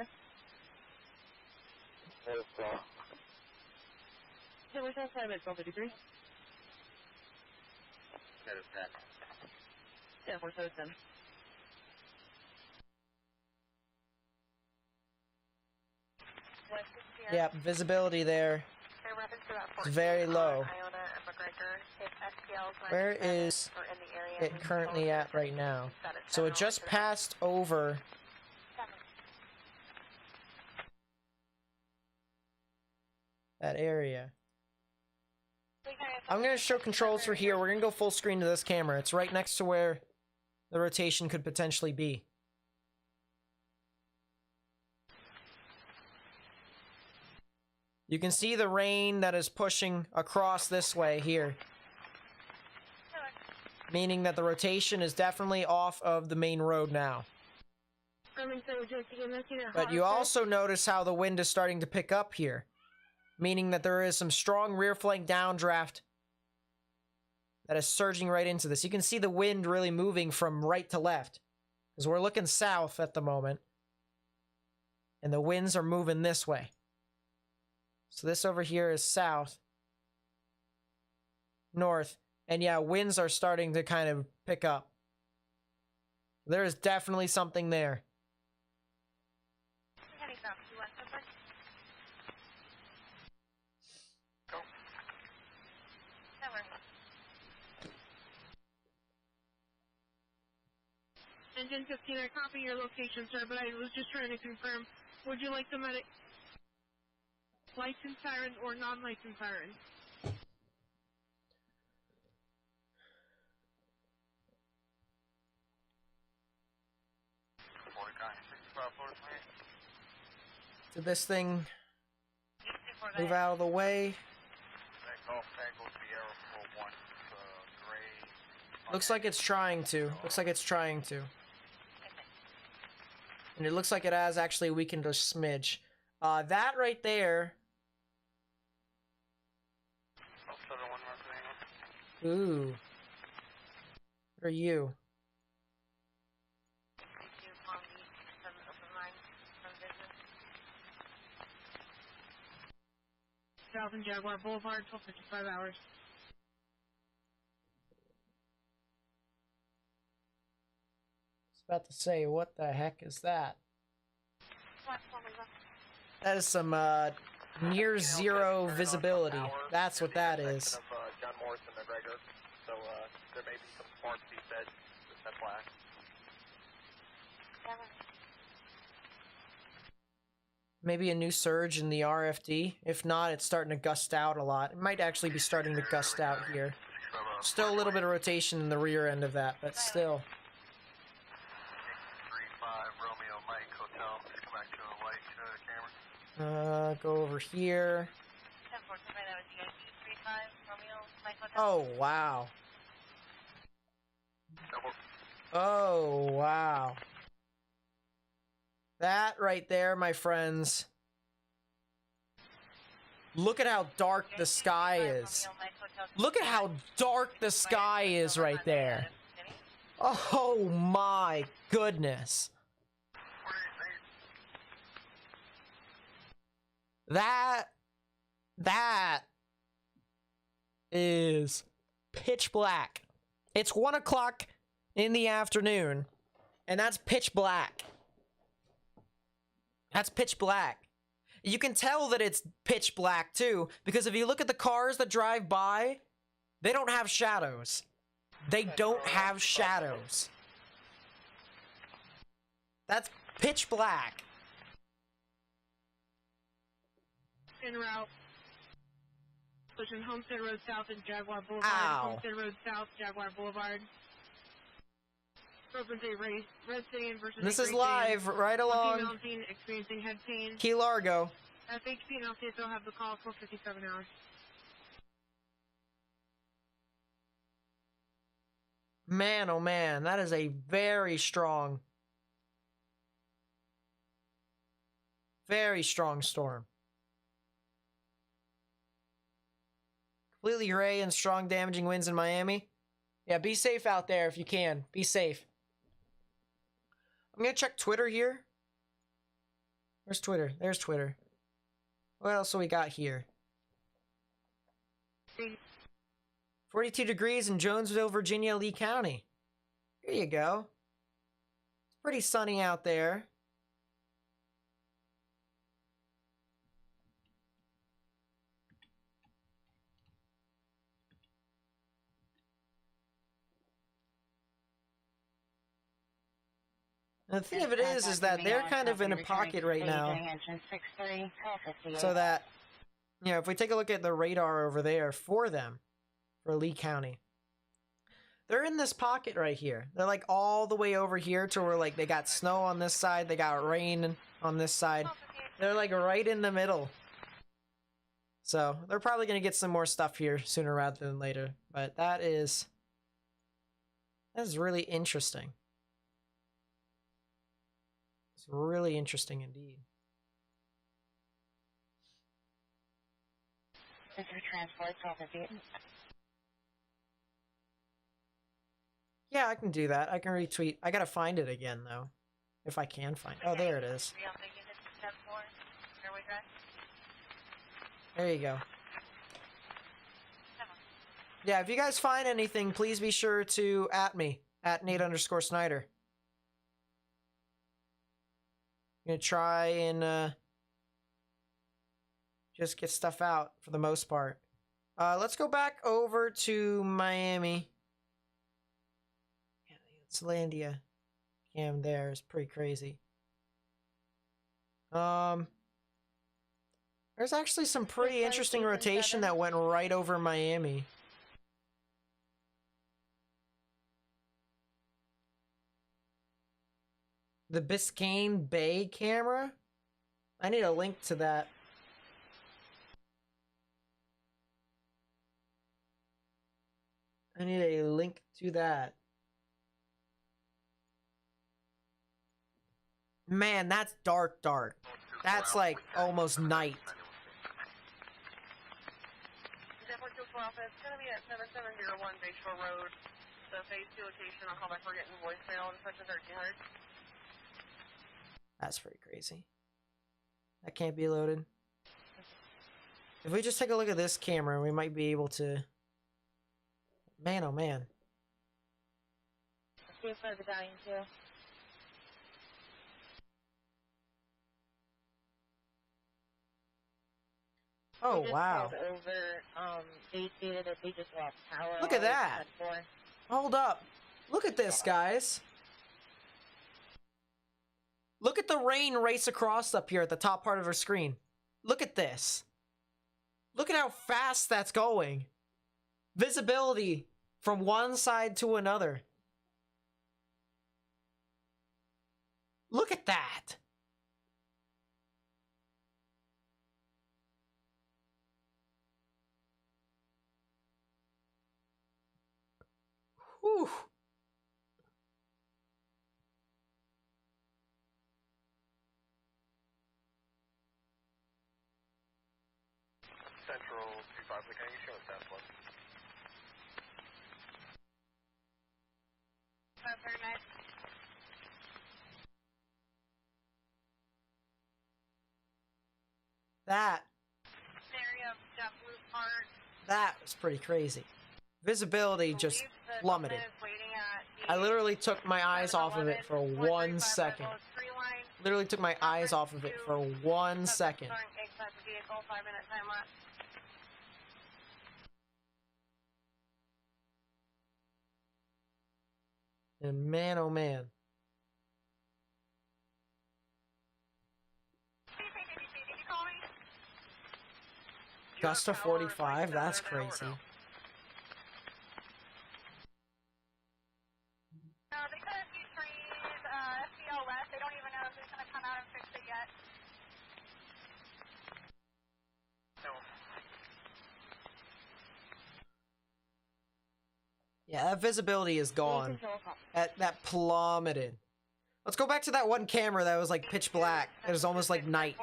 Yeah, where's that time at 12:53? That is 10. Yeah, where's that 10? Yeah, visibility there is very low. Where is it currently at right now? So it just passed over that area. I'm going to show controls for here. We're going to go full screen to this camera. It's right next to where the rotation could potentially be. You can see the rain that is pushing across this way here. Meaning that the rotation is definitely off of the main road now. But you also notice how the wind is starting to pick up here. Meaning that there is some strong rear flank downdraft that is surging right into this. You can see the wind really moving from right to left. Because we're looking south at the moment. And the winds are moving this way. So this over here is south. North. And yeah, winds are starting to kind of pick up. There is definitely something there. Engine 15, I copy your location, sir, but I was just trying to confirm. Would you like the medic licensed siren or non-licensed siren? Did this thing move out of the way? Looks like it's trying to. Looks like it's trying to. And it looks like it has actually weakened a smidge. That right there. Ooh. What are you? South and Jaguar Boulevard, 12:55 hours. About to say, what the heck is that? That is some near zero visibility. That's what that is. Maybe a new surge in the RFD. If not, it's starting to gust out a lot. It might actually be starting to gust out here. Still a little bit of rotation in the rear end of that, but still. Go over here. Oh, wow. Oh, wow. That right there, my friends. Look at how dark the sky is. Look at how dark the sky is right there. Oh my goodness. That is pitch black. It's 1 o'clock in the afternoon, and that's pitch black. That's pitch black. You can tell that it's pitch black too, because if you look at the cars that drive by, they don't have shadows. They don't have shadows. That's pitch black. En route. Pushing Homestead Road South and Jaguar Boulevard. Ow. Homestead Road South, Jaguar Boulevard. Propensate race. Red City versus. This is live, right along Mountain experiencing head pain. Key Largo. FHP and LCSO have the call for 57 hours. Man, oh man, that is a very strong storm. Completely gray and strong damaging winds in Miami. Yeah, be safe out there if you can. Be safe. I'm gonna check Twitter here. Where's Twitter? There's Twitter. What else do we got here? 42 degrees in Jonesville, Virginia, Lee County. Here you go. It's pretty sunny out there. And the thing of it is that they're kind of in a pocket right now. So that, you know, if we take a look at the radar over there for them, for Lee County, they're in this pocket right here. They're like all the way over here to where like they got snow on this side, they got rain on this side. They're like right in the middle. So they're probably going to get some more stuff here sooner rather than later. But that is really interesting. It's really interesting indeed. Is there transport off of it? Yeah, I can do that. I can retweet. I gotta find it again, though. If I can find it. Oh, there it is. There you go. Yeah, if you guys find anything, please be sure to at me. At Nate_Snyder. I'm gonna try and just get stuff out for the most part. Let's go back over to Miami. Yeah, it's Landia. Cam there is pretty crazy. There's actually some pretty interesting rotation that went right over Miami. The Biscayne Bay camera? I need a link to that. I need a link to that. Man, that's dark. That's like almost night. It's going to be at 7701 Bayshore Road. The phase 2 location, I'll call back for getting voicemail and such as 1300. That's pretty crazy. That can't be loaded. If we just take a look at this camera, we might be able to... Man, oh man. See if the Battalion 2. Oh, wow. Over, they stated that they just lost power. Look at that. Hold up. Look at this, guys. Look at the rain race across up here at the top part of our screen. Look at this. Look at how fast that's going. Visibility from one side to another. Look at that. Whew. Central 25, can you show us that one? Very nice. That was pretty crazy. Visibility just plummeted. I literally took my eyes off of it for 1 second. Literally took my eyes off of it for 1 second. And man, oh man. Gusta 45, that's crazy. They cut a few trees, FCL left. They don't even know if it's going to come out and fix it yet. Yeah, that visibility is gone. That plummeted. Let's go back to that one camera that was like pitch black. It was almost like night.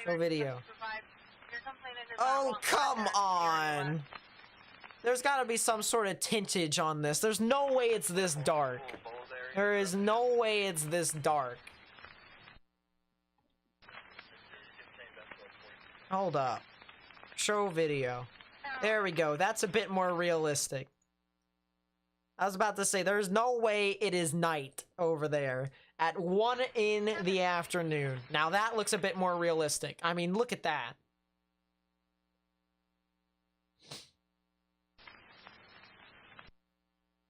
Show video. Oh, come on! There's gotta be some sort of tintage on this. There's no way it's this dark. There is no way it's this dark. Hold up. Show video. There we go. That's a bit more realistic. I was about to say, there's no way it is night over there at 1 in the afternoon. Now that looks a bit more realistic. I mean, look at that.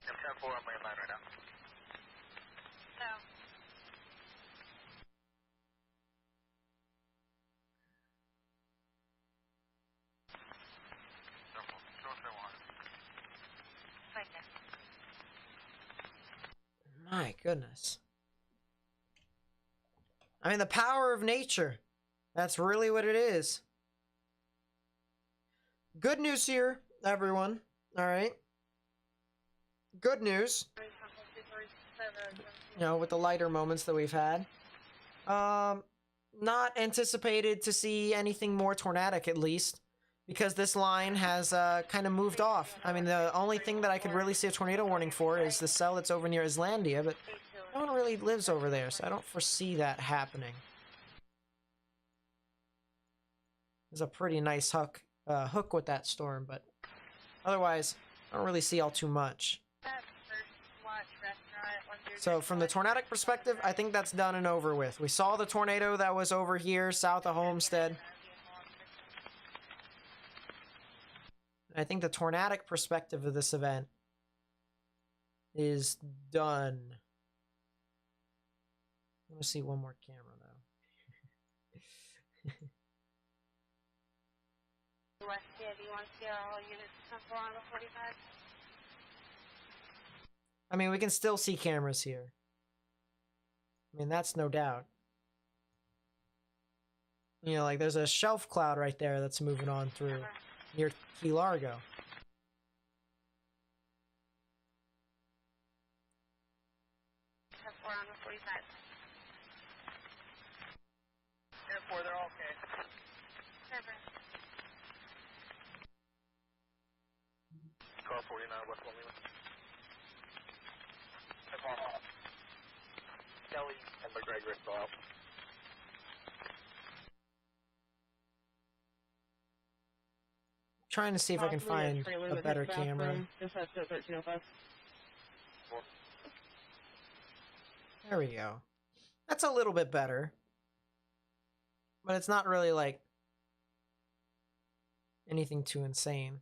I'm 10-4 on landline right now. My goodness. I mean, the power of nature. That's really what it is. Good news here, everyone. All right. Good news. You know, with the lighter moments that we've had. Not anticipated to see anything more tornadic, at least, because this line has kind of moved off. I mean, the only thing that I could really see a tornado warning for is the cell that's over near Islandia, but no one really lives over there, so I don't foresee that happening. There's a pretty nice hook with that storm, but otherwise, I don't really see all too much. So from the tornadic perspective, I think that's done and over with. We saw the tornado that was over here south of Homestead. I think the tornadic perspective of this event is done. Let me see one more camera, though. I mean, we can still see cameras here. I mean, that's no doubt. You know, like, there's a shelf cloud right there that's moving on through near Key Largo. They're all okay. Car 49, West Lima. Kelly and McGregor is still out. Trying to see if I can find a better camera. There we go. That's a little bit better. But it's not really like anything too insane.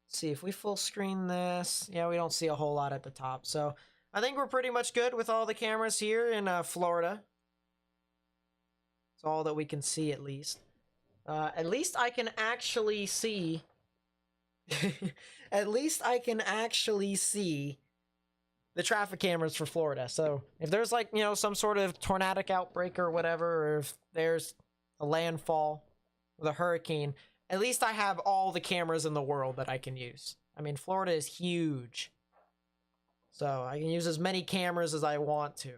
Let's see if we full screen this. Yeah, we don't see a whole lot at the top. So I think we're pretty much good with all the cameras here in Florida. It's all that we can see, at least. At least I can actually see. At least I can actually see the traffic cameras for Florida. So if there's, like, you know, some sort of tornadic outbreak or whatever, or if there's a landfall with a hurricane, at least I have all the cameras in the world that I can use. I mean, Florida is huge. So I can use as many cameras as I want to.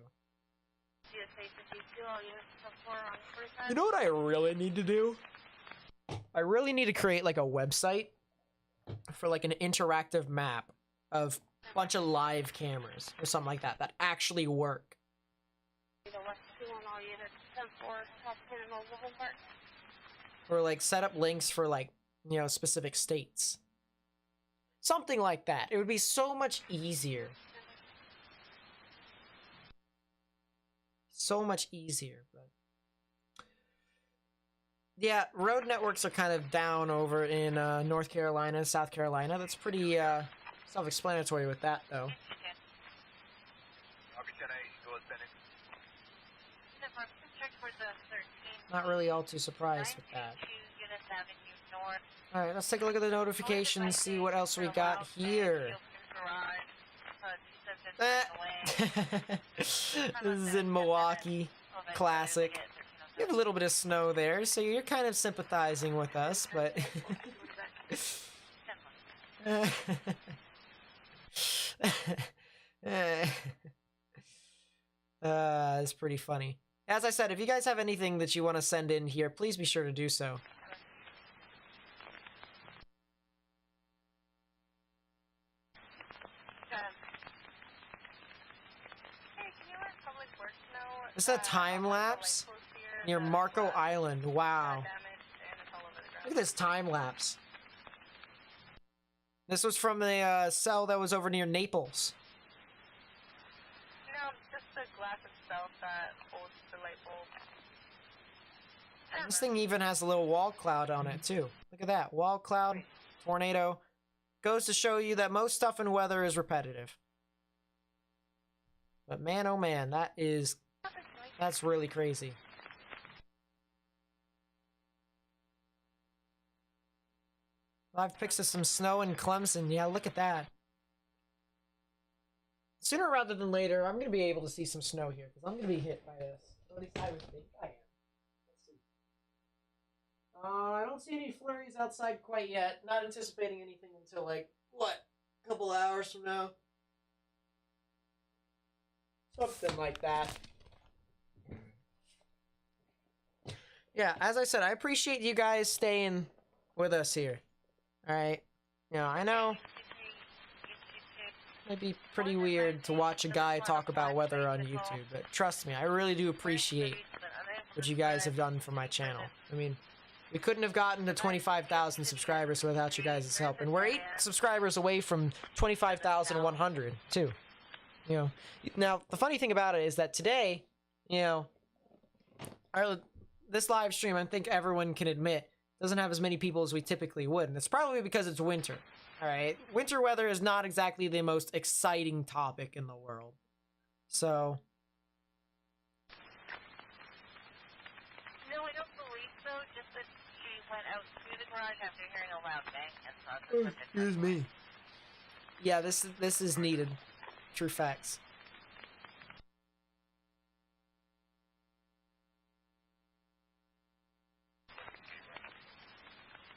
You know what I really need to do? I really need to create, like, a website for, like, an interactive map of a bunch of live cameras or something like that that actually work. Or, like, set up links for, like, you know, specific states. Something like that. It would be so much easier. So much easier, but yeah, road networks are kind of down over in North Carolina, South Carolina. That's pretty self-explanatory with that, though. Not really all too surprised with that. Alright, let's take a look at the notifications, see what else we got here. This is in Milwaukee. Classic. You have a little bit of snow there, so you're kind of sympathizing with us, but it's pretty funny. As I said, if you guys have anything that you want to send in here, please be sure to do so. This is a time lapse near Marco Island. Wow. Look at this time lapse. This was from the cell that was over near Naples. No, just the glass itself that holds the light bulb. This thing even has a little wall cloud on it too. Look at that. Wall cloud, tornado. Goes to show you that most stuff in weather is repetitive. But man, oh man, that's really crazy. Live pics of some snow in Clemson. Yeah, look at that. sooner rather than later, I'm gonna be able to see some snow here because I'm gonna be hit by this. At least I would think I am. Let's see. I don't see any flurries outside quite yet. Not anticipating anything until like what? A couple hours from now. Something like that. Yeah, as I said, I appreciate you guys staying with us here. Alright? You know, I know it'd be pretty weird to watch a guy talk about weather on YouTube, but trust me, I really do appreciate what you guys have done for my channel. I mean, we couldn't have gotten to 25,000 subscribers without you guys' help, and we're 8 subscribers away from 25,100, too. You know, now, the funny thing about it is that today, you know, this live stream, I think everyone can admit, doesn't have as many people as we typically would, and it's probably because it's winter. Alright, winter weather is not exactly the most exciting topic in the world. So... No, I don't believe so, just that she went out to the garage after hearing a loud bang and saw the excuse me. Yeah, this is needed. True facts.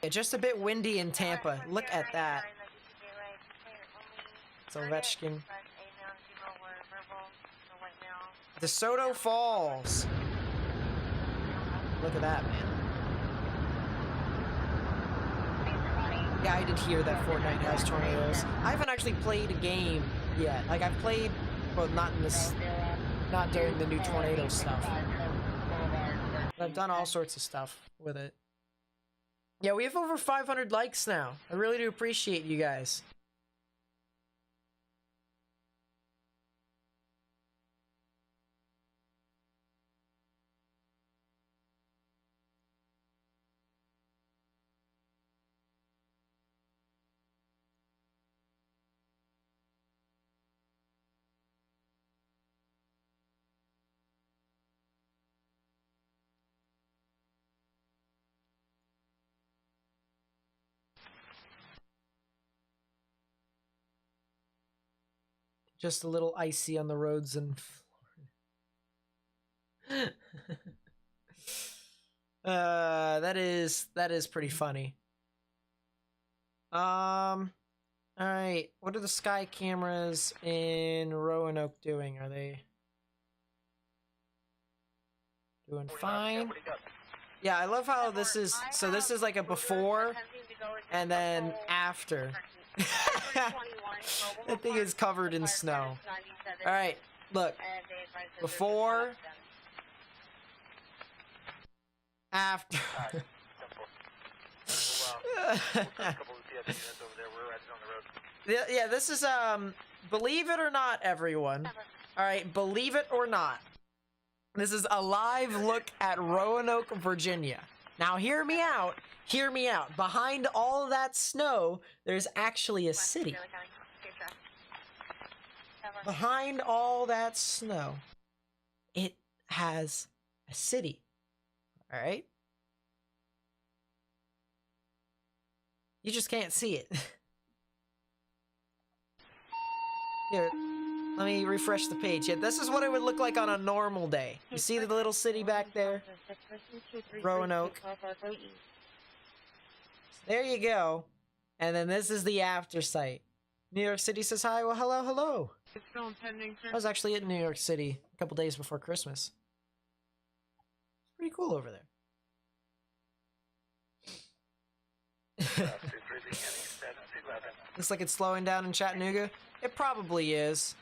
Yeah, just a bit windy in Tampa. Look at that. It's Ovechkin. DeSoto Falls. Look at that, man. Yeah, I did hear that Fortnite has tornadoes. I haven't actually played a game yet. Like, I've played, well, not in this, not during the new tornado stuff. But I've done all sorts of stuff with it. Yeah, we have over 500 likes now. I really do appreciate you guys. Just a little icy on the roads in Florida. That is pretty funny. Alright. What are the sky cameras in Roanoke doing? Are they doing fine? Yeah, I love how this is, so this is like a before and then after. That thing is covered in snow. Alright, look. Before. After. Yeah, this is, believe it or not, everyone. Alright, believe it or not. This is a live look at Roanoke, Virginia. Now, hear me out. Hear me out. Behind all of that snow, there's actually a city. Behind all that snow, it has a city. Alright? You just can't see it. Here, let me refresh the page. Yeah, this is what it would look like on a normal day. You see the little city back there? Roanoke. There you go. And then this is the after site. New York City says hi. Well, hello, hello. It's still pending, sir. I was actually in New York City a couple days before Christmas. It's pretty cool over there. Looks like it's slowing down in Chattanooga. It probably is.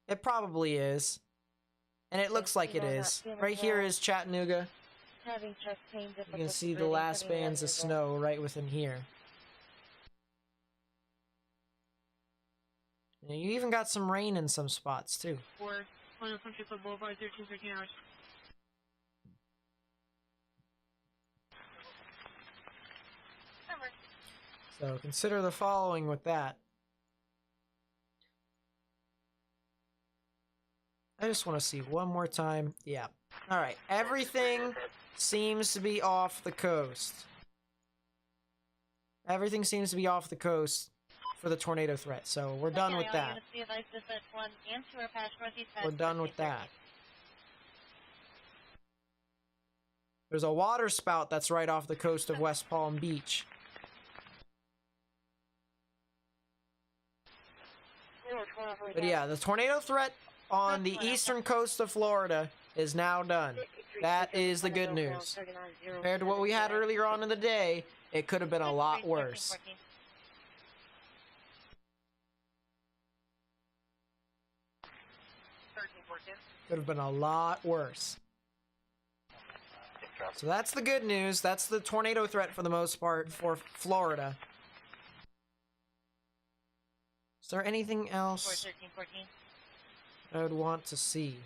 It probably is. And it looks like it is. Right here is Chattanooga. You can see the last bands of snow right within here. And you even got some rain in some spots, too. So consider the following with that. I just want to see one more time. Yeah. Alright, everything seems to be off the coast. Everything seems to be off the coast for the tornado threat, so we're done with that. We're done with that. There's a water spout that's right off the coast of West Palm Beach. But yeah, the tornado threat on the eastern coast of Florida is now done. That is the good news. Compared to what we had earlier on in the day, it could have been a lot worse. Could have been a lot worse. So that's the good news. That's the tornado threat for the most part for Florida. Is there anything else I would want to see?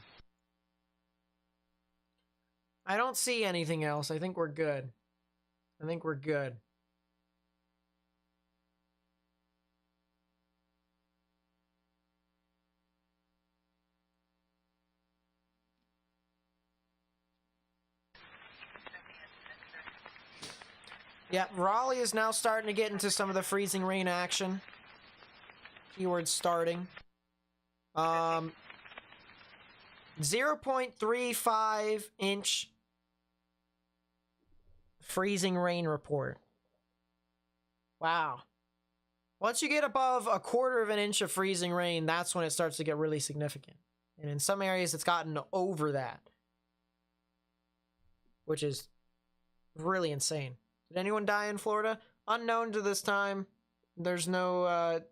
I don't see anything else. I think we're good. I think we're good. Yeah, Raleigh is now starting to get into some of the freezing rain action. Keyword starting. 0.35 inch freezing rain report. Wow. Once you get above 1/4 of an inch of freezing rain, that's when it starts to get really significant. And in some areas, it's gotten over that, which is really insane. Did anyone die in Florida? Unknown to this time. There's no,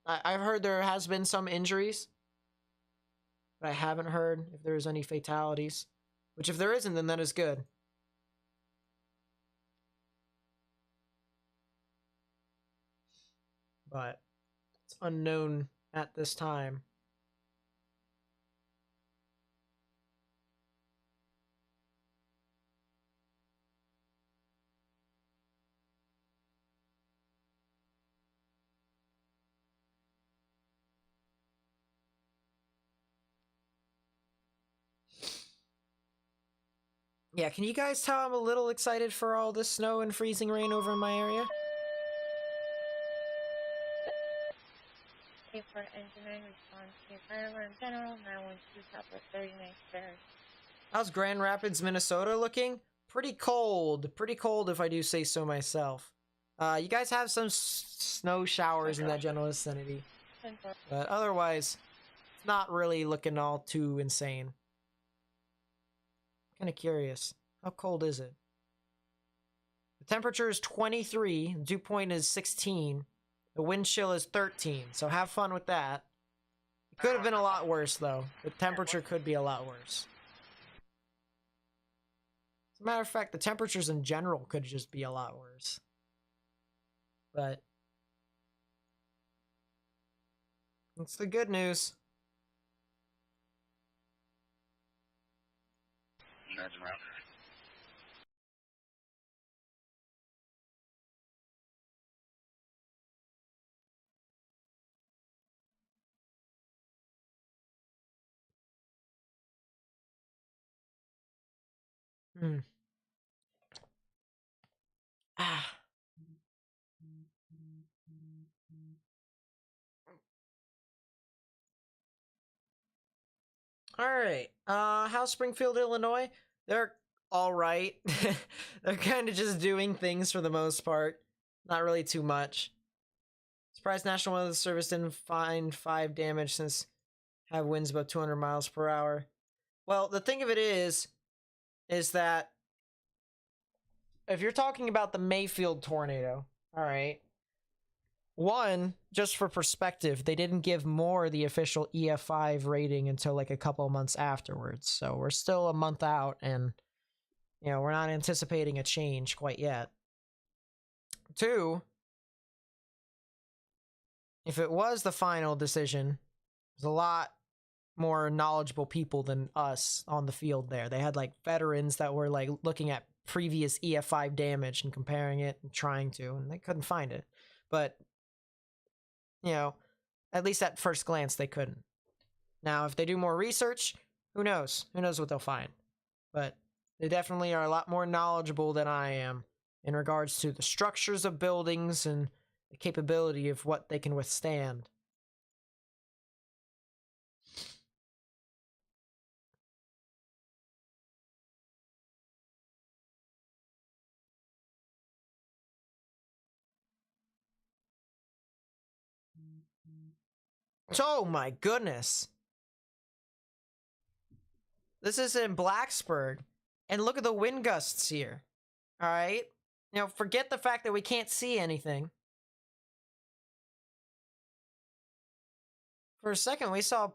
I've heard there has been some injuries, but I haven't heard if there's any fatalities, which if there isn't, then that is good. But it's unknown at this time. Yeah, can you guys tell I'm a little excited for all this snow and freezing rain over in my area? For engineering response to fire alarm general 912 Southwest 39 stairs. How's Grand Rapids, Minnesota looking? Pretty cold. Pretty cold if I do say so myself. You guys have some snow showers in that general vicinity. But otherwise, it's not really looking all too insane. Kind of curious. How cold is it? The temperature is 23. The dew point is 16. The wind chill is 13. So have fun with that. It could have been a lot worse, though. The temperature could be a lot worse. As a matter of fact, the temperatures in general could just be a lot worse. But it's the good news. Imagine around. Alright, how's Springfield, Illinois? They're alright. They're kind of just doing things for the most part. Not really too much. Surprised National Weather Service didn't find 5 damage since have winds about 200 miles per hour. Well, the thing of it is that if you're talking about the Mayfield tornado, alright, one, just for perspective, they didn't give Moore the official EF5 rating until like a couple of months afterwards. So we're still a month out and, you know, we're not anticipating a change quite yet. Two, if it was the final decision, there's a lot more knowledgeable people than us on the field there. They had like veterans that were like looking at previous EF5 damage and comparing it and trying to, and they couldn't find it. But you know, at least at first glance, they couldn't. Now, if they do more research, who knows? Who knows what they'll find? But they definitely are a lot more knowledgeable than I am in regards to the structures of buildings and the capability of what they can withstand. Oh my goodness. This is in Blacksburg. And look at the wind gusts here. Alright? You know, forget the fact that we can't see anything. For a second, we saw...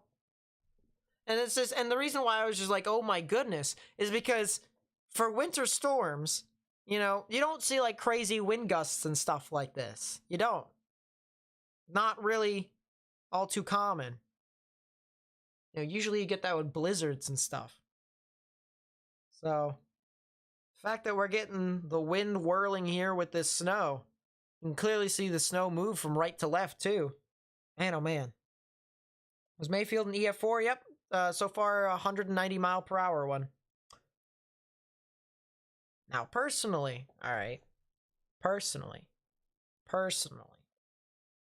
And it's just, and the reason why I was just like, oh my goodness, is because for winter storms, you know, you don't see like crazy wind gusts and stuff like this. You don't. Not really all too common. You know, usually you get that with blizzards and stuff. So, the fact that we're getting the wind whirling here with this snow, you can clearly see the snow move from right to left too. Man, oh man. Was Mayfield an EF4? Yep. So far, 190 mile per hour one. Now, personally, all right. Personally.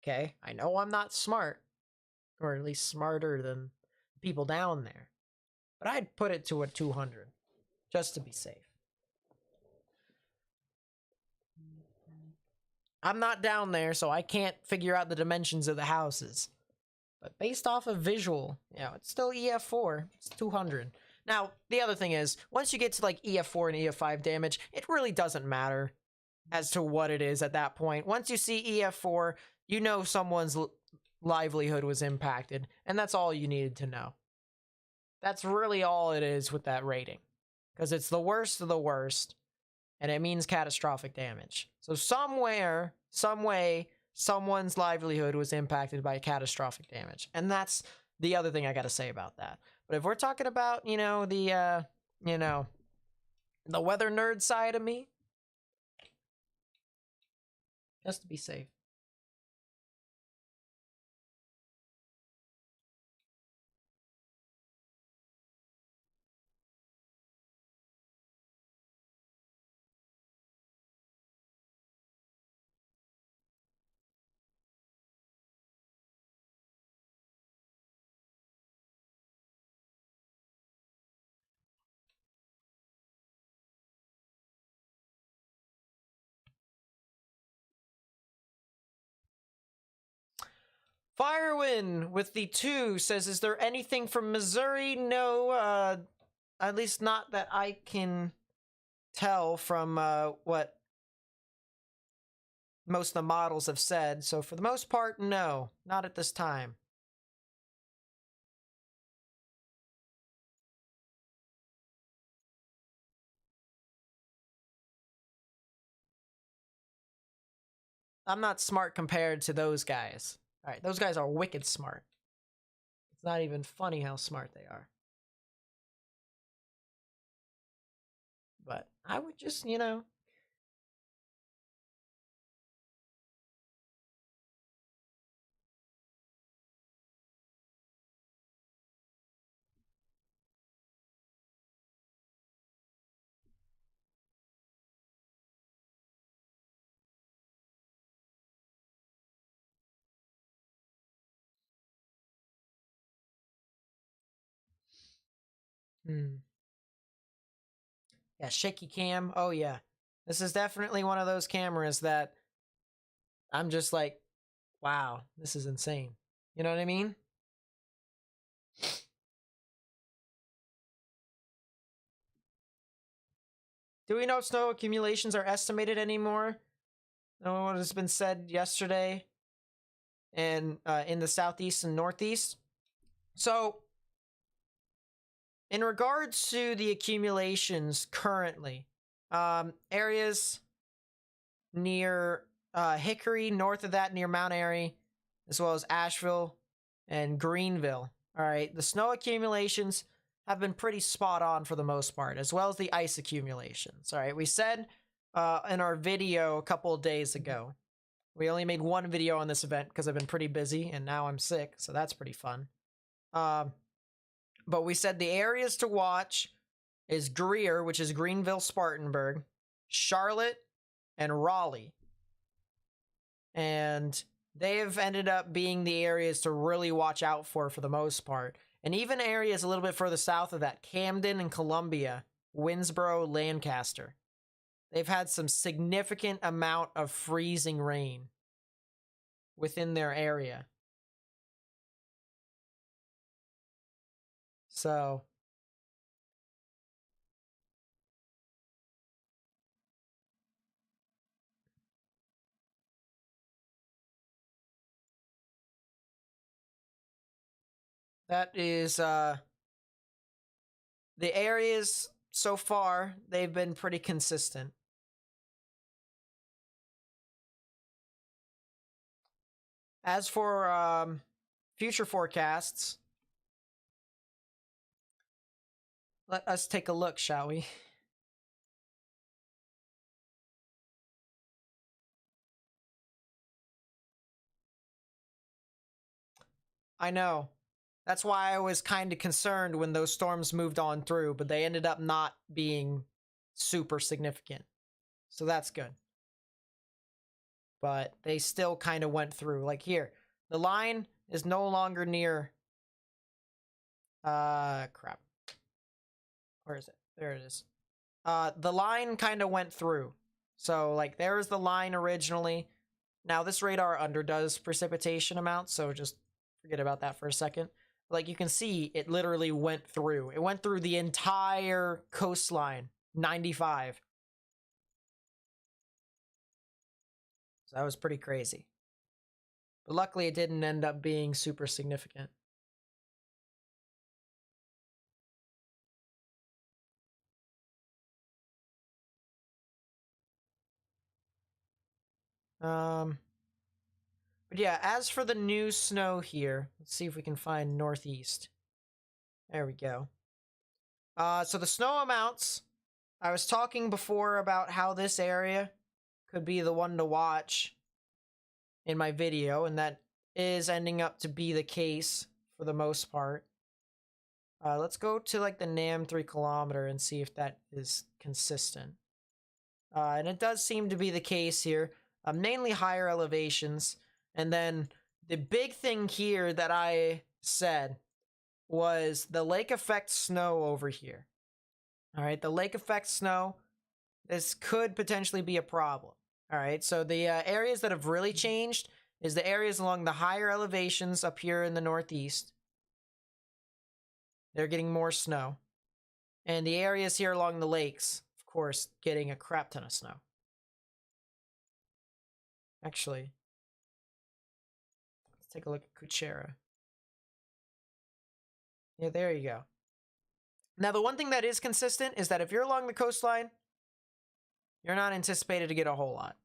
Okay, I know I'm not smart, or at least smarter than people down there, but I'd put it to a 200, just to be safe. I'm not down there, so I can't figure out the dimensions of the houses. But based off of visual, you know, it's still EF4. It's 200. Now, the other thing is, once you get to like EF4 and EF5 damage, it really doesn't matter as to what it is at that point. Once you see EF4, you know someone's livelihood was impacted, and that's all you needed to know. That's really all it is with that rating, because it's the worst of the worst, and it means catastrophic damage. So somewhere, some way, someone's livelihood was impacted by catastrophic damage. And that's the other thing I gotta say about that. But if we're talking about, you know, the weather nerd side of me, just to be safe. Firewind with the 2 says, is there anything from Missouri? No, at least not that I can tell from what most of the models have said. So for the most part, no, not at this time. I'm not smart compared to those guys. All right, those guys are wicked smart. It's not even funny how smart they are. But I would just, you know... Yeah, shaky cam. Oh, yeah. This is definitely one of those cameras that I'm just like, wow, this is insane. You know what I mean? Do we know if snow accumulations are estimated anymore? Know what has been said yesterday and in the southeast and northeast? So, in regards to the accumulations currently, areas near Hickory, north of that near Mount Airy, as well as Asheville and Greenville. All right, the snow accumulations have been pretty spot on for the most part, as well as the ice accumulations. All right, we said in our video a couple of days ago, we only made one video on this event because I've been pretty busy and now I'm sick, so that's pretty fun. But we said the areas to watch is Greer, which is Greenville, Spartanburg, Charlotte, and Raleigh. And they have ended up being the areas to really watch out for the most part. And even areas a little bit further south of that, Camden and Columbia, Winsboro, Lancaster. They've had some significant amount of freezing rain within their area. So that is the areas so far, they've been pretty consistent. As for future forecasts, let us take a look, shall we? I know. That's why I was kind of concerned when those storms moved on through, but they ended up not being super significant. So that's good. But they still kind of went through. Like here, the line is no longer near... crap. Where is it? There it is. The line kind of went through. So, like, there's the line originally. Now, this radar underdoes precipitation amounts, so just forget about that for a second. Like, you can see, it literally went through. It went through the entire coastline, 95. So that was pretty crazy. But luckily, it didn't end up being super significant. But yeah, as for the new snow here, let's see if we can find northeast. There we go. So the snow amounts, I was talking before about how this area could be the one to watch in my video, and that is ending up to be the case for the most part. Let's go to like the NAM 3 kilometer and see if that is consistent. And it does seem to be the case here. Mainly higher elevations. And then the big thing here that I said was the lake effect snow over here. All right, the lake effect snow, this could potentially be a problem. All right, so the areas that have really changed is the areas along the higher elevations up here in the northeast. They're getting more snow. And the areas here along the lakes, of course, getting a crap ton of snow. Actually, let's take a look at Kuchera. Yeah, there you go. Now, the one thing that is consistent is that if you're along the coastline, you're not anticipated to get a whole lot.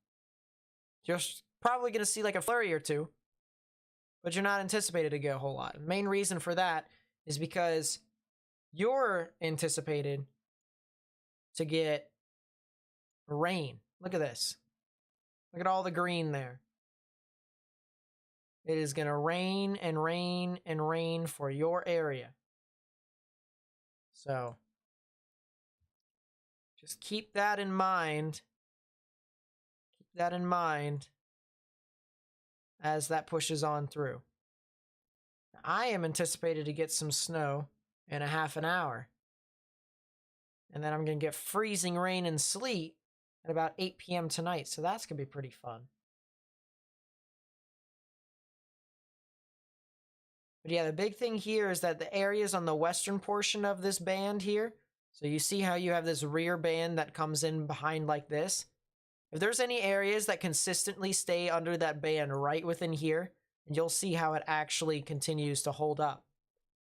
You're probably going to see like a flurry or two, but you're not anticipated to get a whole lot. The main reason for that is because you're anticipated to get rain. Look at this. Look at all the green there. It is going to rain and rain and rain for your area. So, just keep that in mind. Keep that in mind as that pushes on through. I am anticipated to get some snow in a half an hour. And then I'm going to get freezing rain and sleet at about 8 p.m. tonight. So that's going to be pretty fun. But yeah, the big thing here is that the areas on the western portion of this band here, so you see how you have this rear band that comes in behind like this? If there's any areas that consistently stay under that band right within here, and you'll see how it actually continues to hold up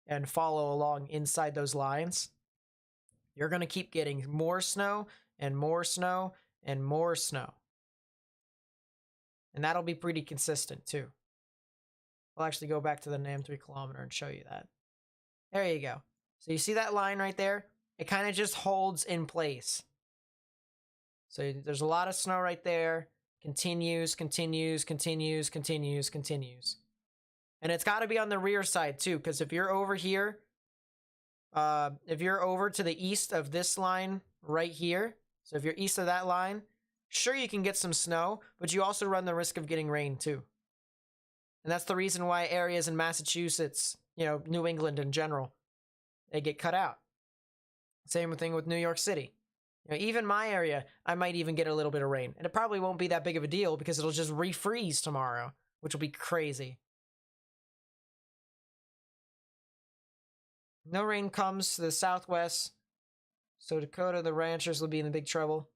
and follow along inside those lines, you're going to keep getting more snow and more snow and more snow. And that'll be pretty consistent too. I'll actually go back to the NAM 3 kilometer and show you that. There you go. So you see that line right there? It kind of just holds in place. So there's a lot of snow right there. Continues, continues, continues, continues, continues. And it's got to be on the rear side too, because if you're over here, if you're over to the east of this line right here, so if you're east of that line, Sure, you can get some snow, but you also run the risk of getting rain too. And that's the reason why areas in Massachusetts, you know, New England in general, they get cut out. Same thing with New York City. You know, even my area, I might even get a little bit of rain. And it probably won't be that big of a deal because it'll just refreeze tomorrow, which will be crazy. No rain comes to the southwest, so Dakota, the ranchers will be in big trouble.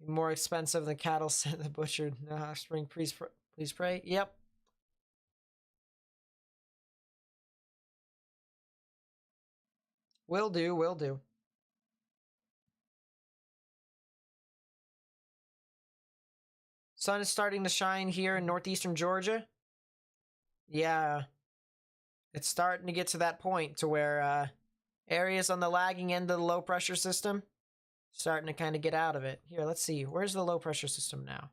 More expensive than cattle sent the butcher. Spring, please pray. Yep. Will do, will do. Sun is starting to shine here in northeastern Georgia. Yeah. It's starting to get to that point to where areas on the lagging end of the low pressure system starting to kind of get out of it. Here, let's see. Where's the low pressure system now?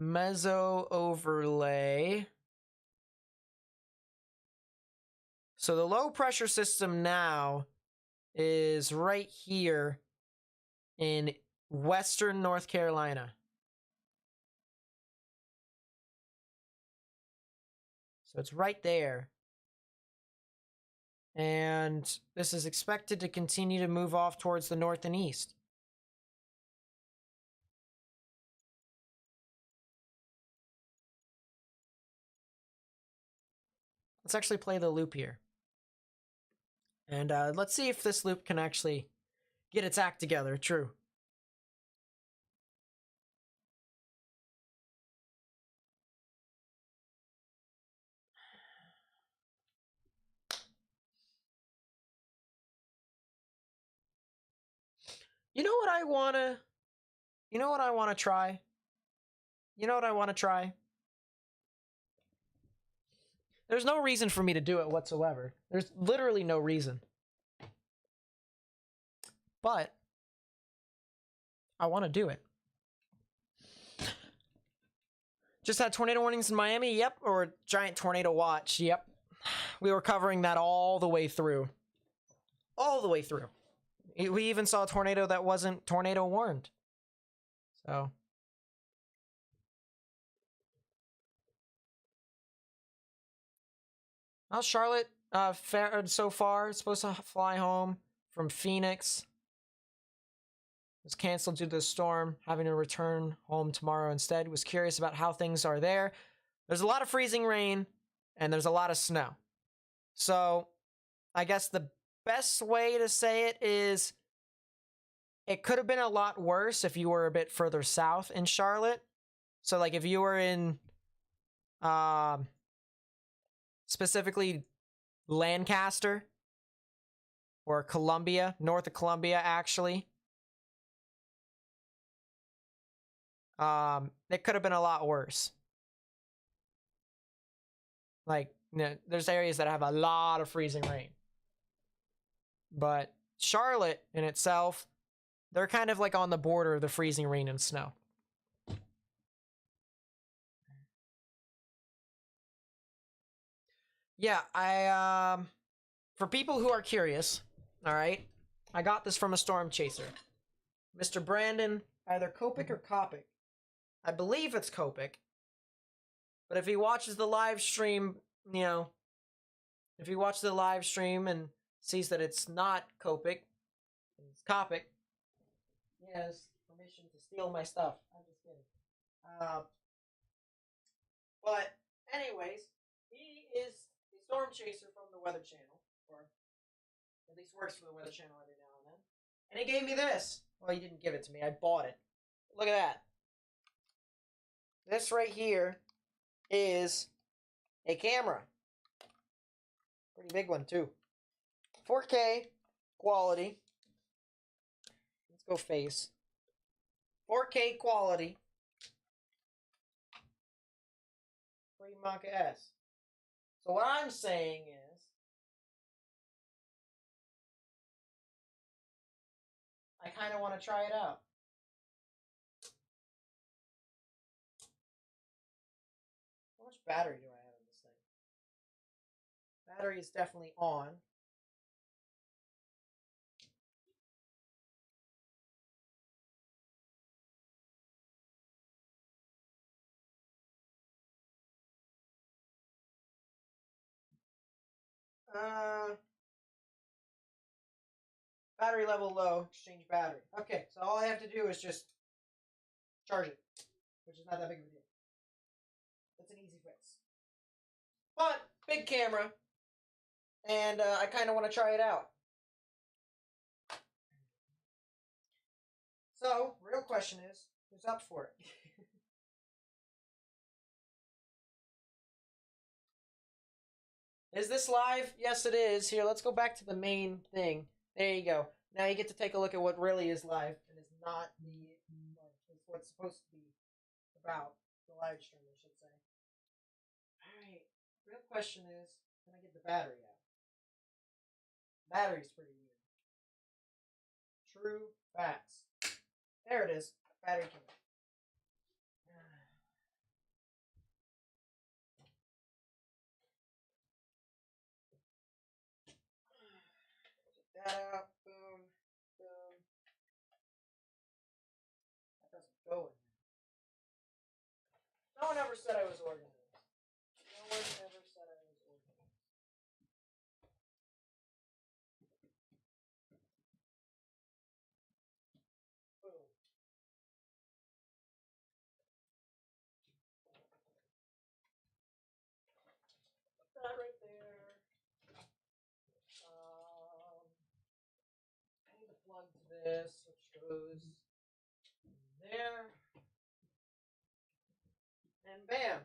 Meso overlay. So the low pressure system now is right here in western North Carolina. So it's right there. And this is expected to continue to move off towards the north and east. Let's actually play the loop here. And let's see if this loop can actually get its act together. True. You know what I wanna try? You know what I wanna try? There's no reason for me to do it whatsoever. There's literally no reason. But I want to do it. Just had tornado warnings in Miami? Yep. Or giant tornado watch? Yep. We were covering that all the way through. All the way through. We even saw a tornado that wasn't tornado warned. So. How's Charlotte fared so far? It's supposed to fly home from Phoenix. Was canceled due to the storm, having to return home tomorrow instead. Was curious about how things are there. There's a lot of freezing rain, and there's a lot of snow. So, I guess the best way to say it is it could have been a lot worse if you were a bit further south in Charlotte. So, like, if you were in, specifically Lancaster or Columbia, north of Columbia, actually. It could have been a lot worse. Like, you know, there's areas that have a lot of freezing rain. But Charlotte in itself, they're kind of like on the border of the freezing rain and snow. Yeah, for people who are curious, all right, I got this from a storm chaser. Mr. Brandon, either Copic or Copic. I believe it's Copic. But if he watches the live stream, you know, if he watches the live stream and sees that it's not Copic, it's Copic, he has permission to steal my stuff. I'm just kidding. But anyways, he is a storm chaser from the Weather Channel, or at least works for the Weather Channel every now and then. And he gave me this. Well, he didn't give it to me. I bought it. Look at that. This right here is a camera. Pretty big one, too. 4K quality. Let's go face. 4K quality. Mach S. So what I'm saying is, I kind of want to try it out. How much battery do I have in this thing? Battery is definitely on. Battery level low, exchange battery. Okay, so all I have to do is just charge it, which is not that big of a deal. That's an easy fix. But, big camera, and I kind of want to try it out. So, real question is, who's up for it? Is this live? Yes, it is. Here, let's go back to the main thing. There you go. Now you get to take a look at what really is live and is not it's what's supposed to be about. The live stream, I should say. Alright. Real question is, can I get the battery out? Battery's pretty weird. True facts. There it is. Battery came out. Get that out. Boom. Boom. That doesn't go in there. No one ever said I was organized. No one ever said I was organized. Boom. Put that right there. I need to plug to this, which goes in there. And bam!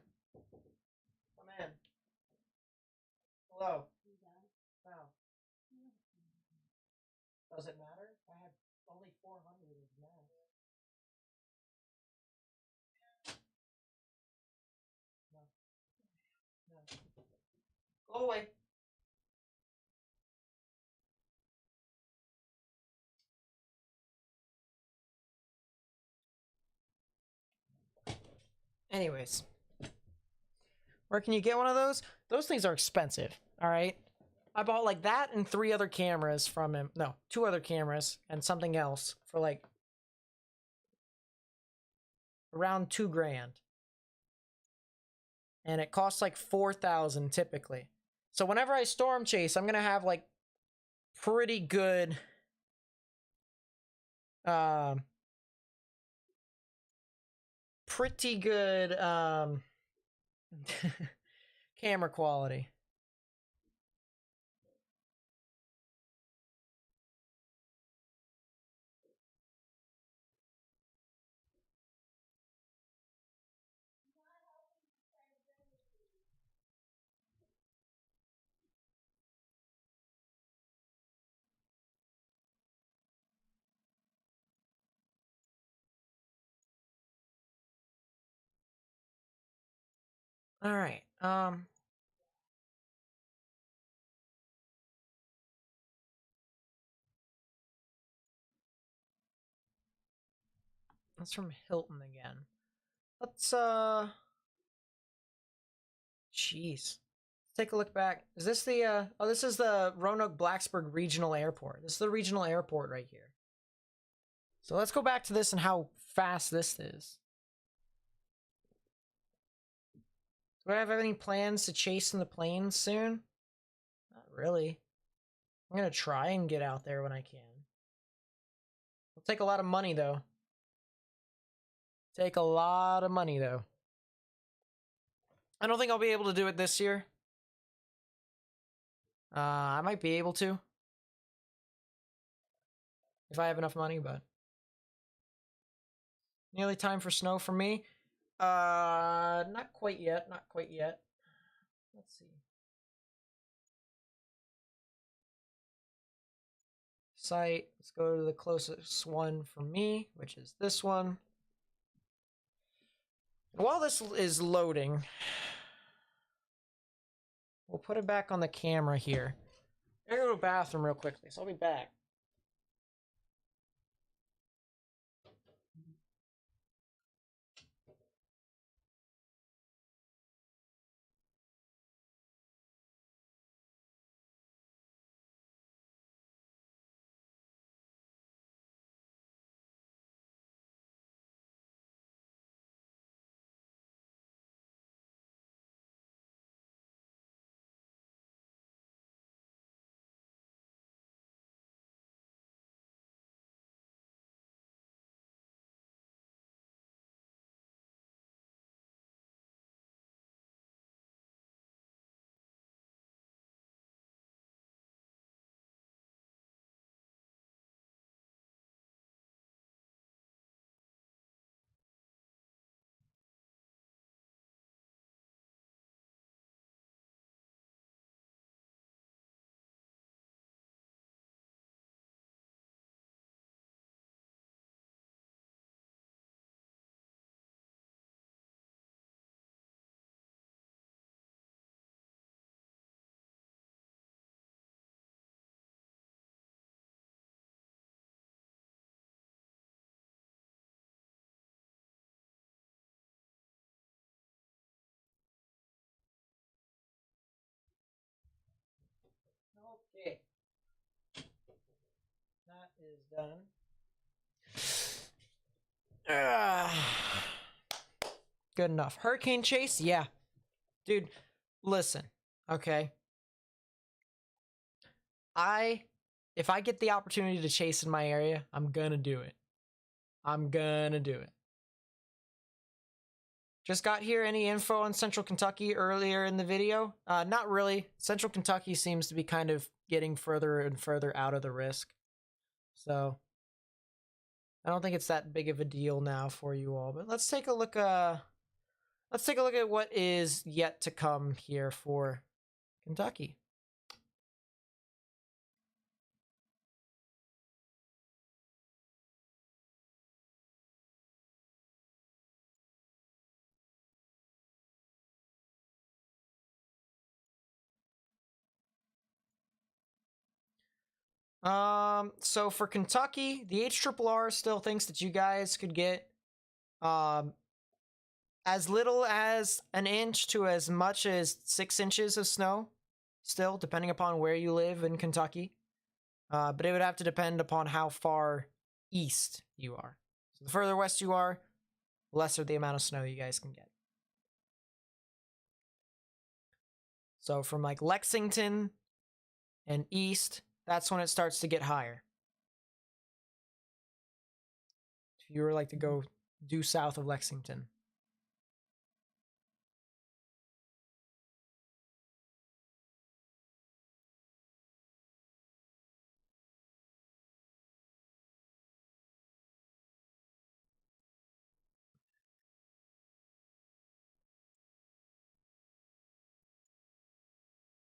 Come in. Hello. Wow. Does it matter? I had only 400 of that. No. No. Go away. Anyways. Where can you get one of those? Those things are expensive, alright? I bought like that and 3 other cameras from him. No, 2 other cameras and something else for like around $2,000. And it costs like $4,000 typically. So whenever I storm chase, I'm gonna have like pretty good camera quality. All right. That's from Hilton again. Let's jeez. Take a look back. Is this the oh, this is the Roanoke Blacksburg Regional Airport. This is the regional airport right here. So let's go back to this and how fast this is. Do I have any plans to chase in the planes soon? Not really. I'm gonna try and get out there when I can. It'll take a lot of money though. Take a lot of money though. I don't think I'll be able to do it this year. I might be able to. If I have enough money, but. Nearly time for snow for me. Not quite yet. Not quite yet. Let's see. Site. Let's go to the closest one for me, which is this one. While this is loading, we'll put it back on the camera here. I'm gonna go to the bathroom real quickly, so I'll be back. Okay. That is done. Good enough. Hurricane chase? Yeah. Dude, listen. Okay. If I get the opportunity to chase in my area, I'm gonna do it. I'm gonna do it. Just got here. Any info on Central Kentucky earlier in the video? Not really. Central Kentucky seems to be kind of getting further and further out of the risk. So I don't think it's that big of a deal now for you all. But let's take a look at what is yet to come here for Kentucky. So for Kentucky, the HRRR still thinks that you guys could get as little as an inch to as much as 6 inches of snow, still, depending upon where you live in Kentucky. But it would have to depend upon how far east you are. So the further west you are, lesser the amount of snow you guys can get. So from like Lexington and east, that's when it starts to get higher. If you were like to go due south of Lexington.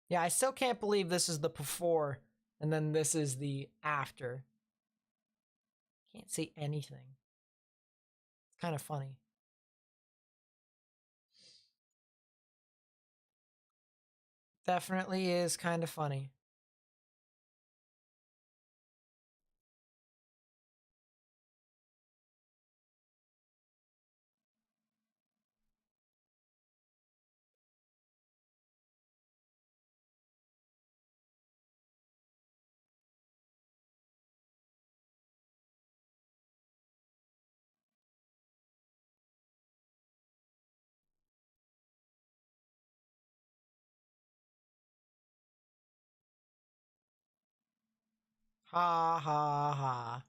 Yeah, I still can't believe this is the before and then this is the after. Can't see anything. It's kind of funny. Definitely is kind of funny. Ha ha ha.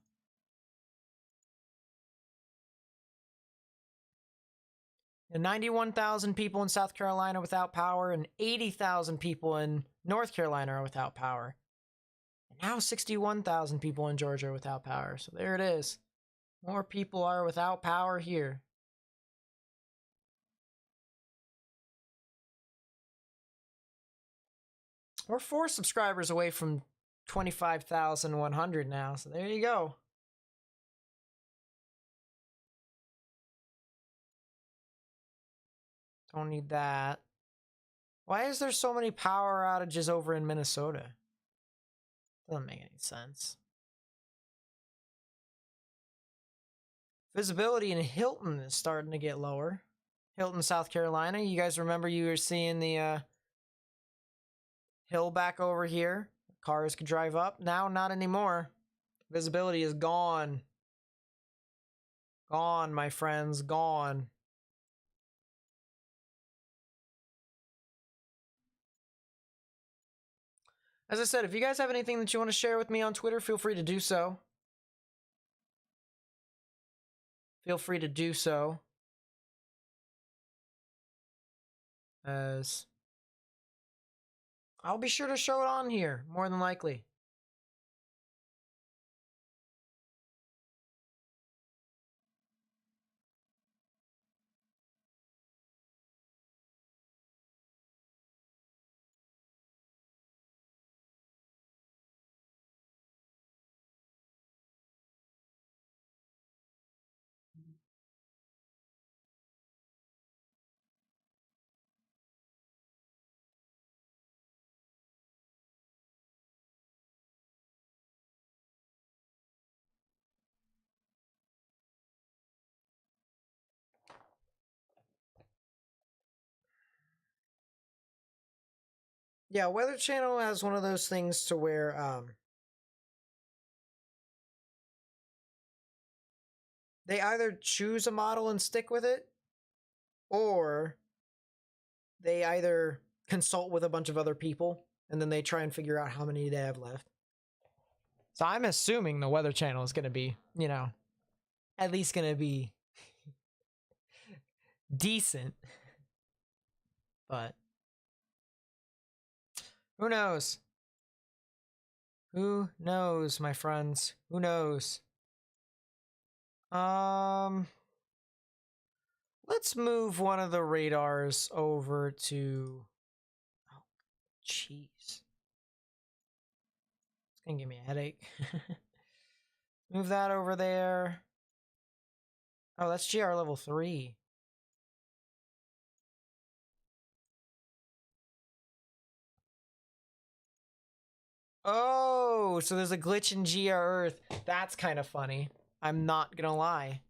And 91,000 people in South Carolina without power, and 80,000 people in North Carolina are without power. And now 61,000 people in Georgia are without power. So there it is. More people are without power here. We're 4 subscribers away from 25,100 now. So there you go. Don't need that. Why is there so many power outages over in Minnesota? Doesn't make any sense. Visibility in Hilton is starting to get lower. Hilton, South Carolina. You guys remember you were seeing the hill back over here? Cars could drive up. Now, not anymore. Visibility is gone. Gone, my friends. Gone. As I said, if you guys have anything that you want to share with me on Twitter, feel free to do so. Feel free to do so. As I'll be sure to show it on here, more than likely. Yeah, Weather Channel has one of those things to where they either choose a model and stick with it, or they either consult with a bunch of other people and then they try and figure out how many they have left. So I'm assuming the Weather Channel is going to be, you know, at least going to be decent. But who knows? Who knows, my friends? Who knows? Let's move one of the radars over to... Oh, jeez. It's gonna give me a headache. Move that over there. Oh, that's GR level 3. Oh, so there's a glitch in GR Earth. That's kind of funny. I'm not gonna lie.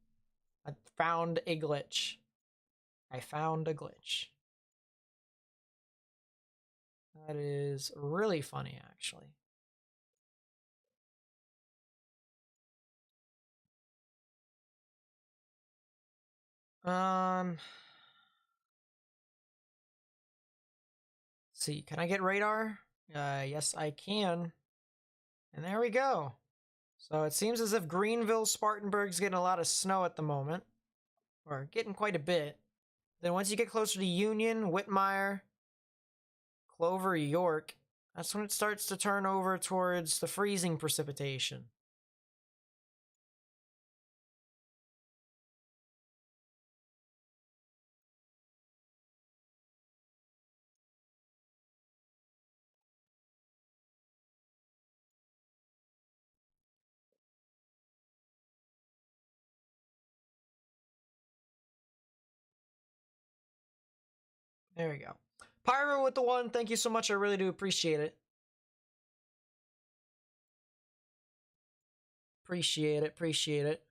I found a glitch. I found a glitch. That is really funny, actually. Let's see, can I get radar? Yes, I can. And there we go. So it seems as if Greenville, Spartanburg's getting a lot of snow at the moment. Or getting quite a bit. Then once you get closer to Union, Whitmire, Clover, York, that's when it starts to turn over towards the freezing precipitation. There we go. Pyro with the 1, thank you so much, I really do appreciate it. Appreciate it, appreciate it.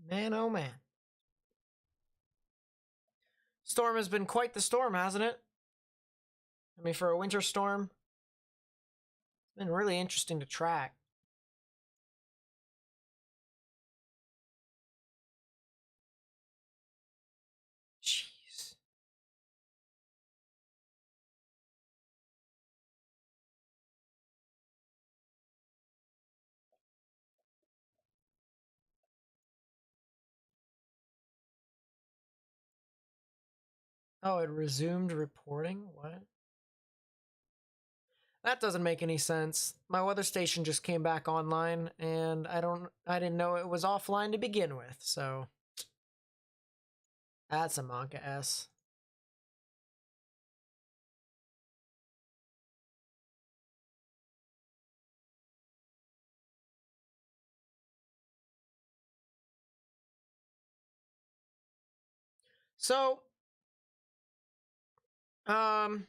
Man, oh man. Storm has been quite the storm, hasn't it? I mean, for a winter storm, it's been really interesting to track. Jeez. Oh, it resumed reporting? What? That doesn't make any sense. My weather station just came back online and I didn't know it was offline to begin with, so that's a Monka S. So, I've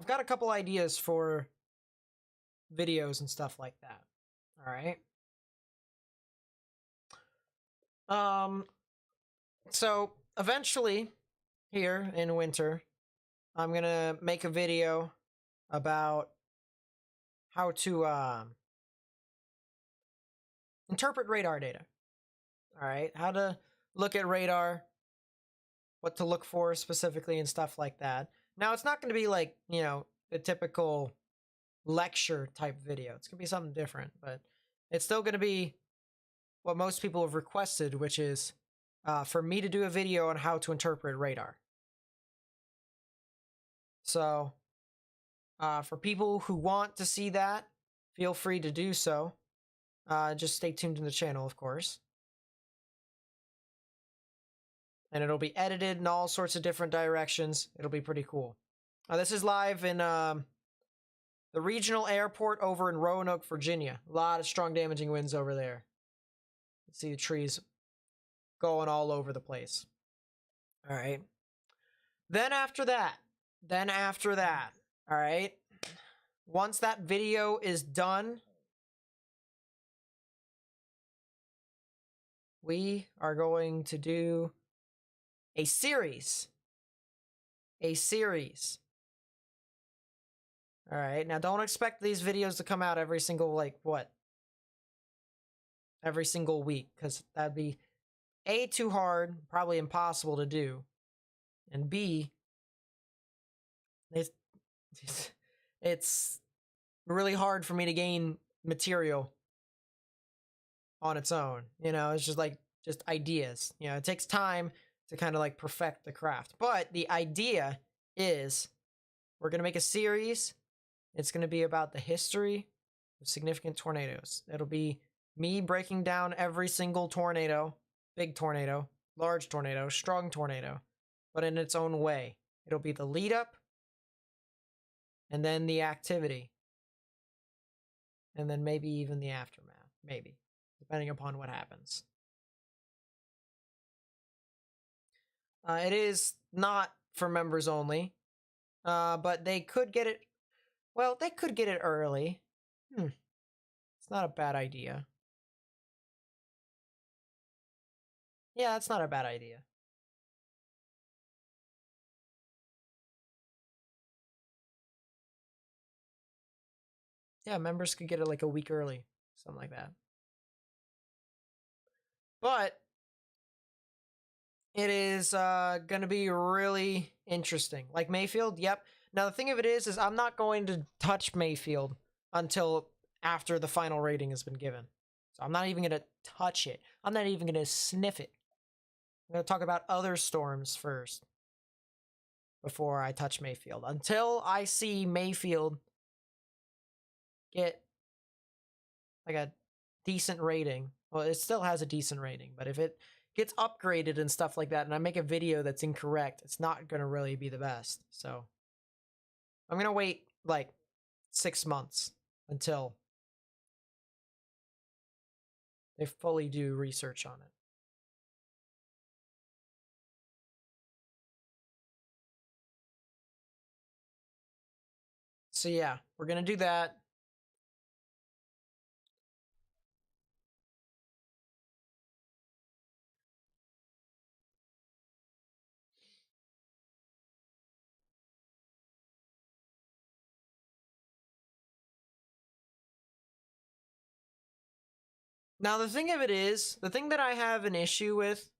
got a couple ideas for videos and stuff like that. All right. So eventually here in winter, I'm going to make a video about how to interpret radar data. All right. How to look at radar, what to look for specifically and stuff like that. Now, it's not going to be like, you know, the typical lecture type video. It's going to be something different, but it's still going to be what most people have requested, which is for me to do a video on how to interpret radar. So, for people who want to see that, feel free to do so. Just stay tuned to the channel, of course. And it'll be edited in all sorts of different directions. It'll be pretty cool. This is live in the regional airport over in Roanoke, Virginia. A lot of strong damaging winds over there. You see the trees going all over the place. All right. Then after that, all right, once that video is done, we are going to do a series. All right, now don't expect these videos to come out every single, every single week, because that'd be A, too hard, probably impossible to do, and B, it's really hard for me to gain material on its own. You know, it's just ideas. You know, it takes time to kind of perfect the craft. But the idea is we're going to make a series. It's going to be about the history of significant tornadoes. It'll be me breaking down every single tornado, big tornado, large tornado, strong tornado, but in its own way. It'll be the lead up and then the activity. And then maybe even the aftermath. Maybe, depending upon what happens. It is not for members only, but they could get it. Well, they could get it early. It's not a bad idea. Yeah, it's not a bad idea. Yeah, members could get it a week early, something like that. But it is going to be really interesting. Like Mayfield, yep. Now, the thing of it is I'm not going to touch Mayfield until after the final rating has been given. So I'm not even going to touch it. I'm not even going to sniff it. I'm going to talk about other storms first before I touch Mayfield. Until I see Mayfield get a decent rating. Well, it still has a decent rating, but if it gets upgraded and stuff like that and I make a video that's incorrect, it's not going to really be the best. So I'm going to wait 6 months until they fully do research on it. So yeah, we're going to do that. Now, the thing of it is, the thing that I have an issue with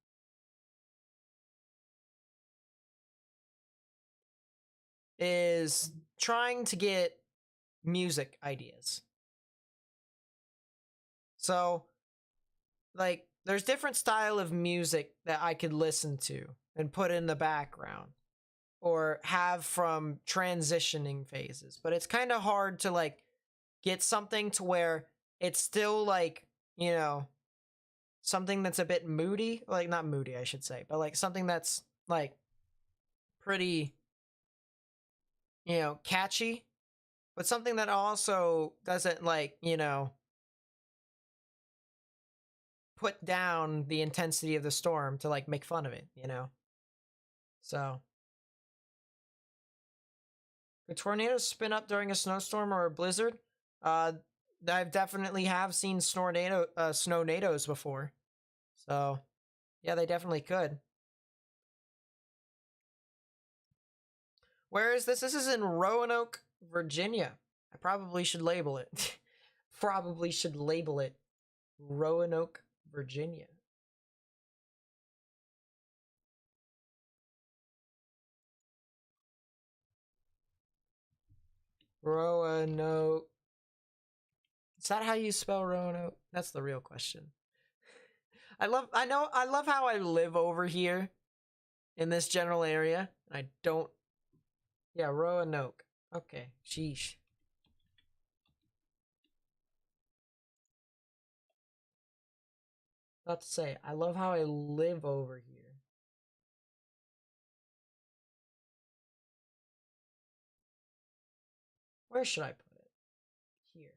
is trying to get music ideas. So, there's different style of music that I could listen to and put in the background or have from transitioning phases. But it's kind of hard to, get something to where it's still, something that's a bit moody. Not moody, I should say, but, something that's, pretty, catchy, but something that also doesn't, put down the intensity of the storm to, make fun of it, So, could tornadoes spin up during a snowstorm or a blizzard? I've definitely have seen snow-nados before. So, yeah, they definitely could. Where is this? This is in Roanoke, Virginia. I probably should label it. Probably should label it Roanoke, Virginia. Roanoke. that how you spell Roanoke? That's the real question. I love how I live over here in this general area. I don't. Yeah, Roanoke. Okay, sheesh. About to say, I love how I live over here. Where should I put it? Here.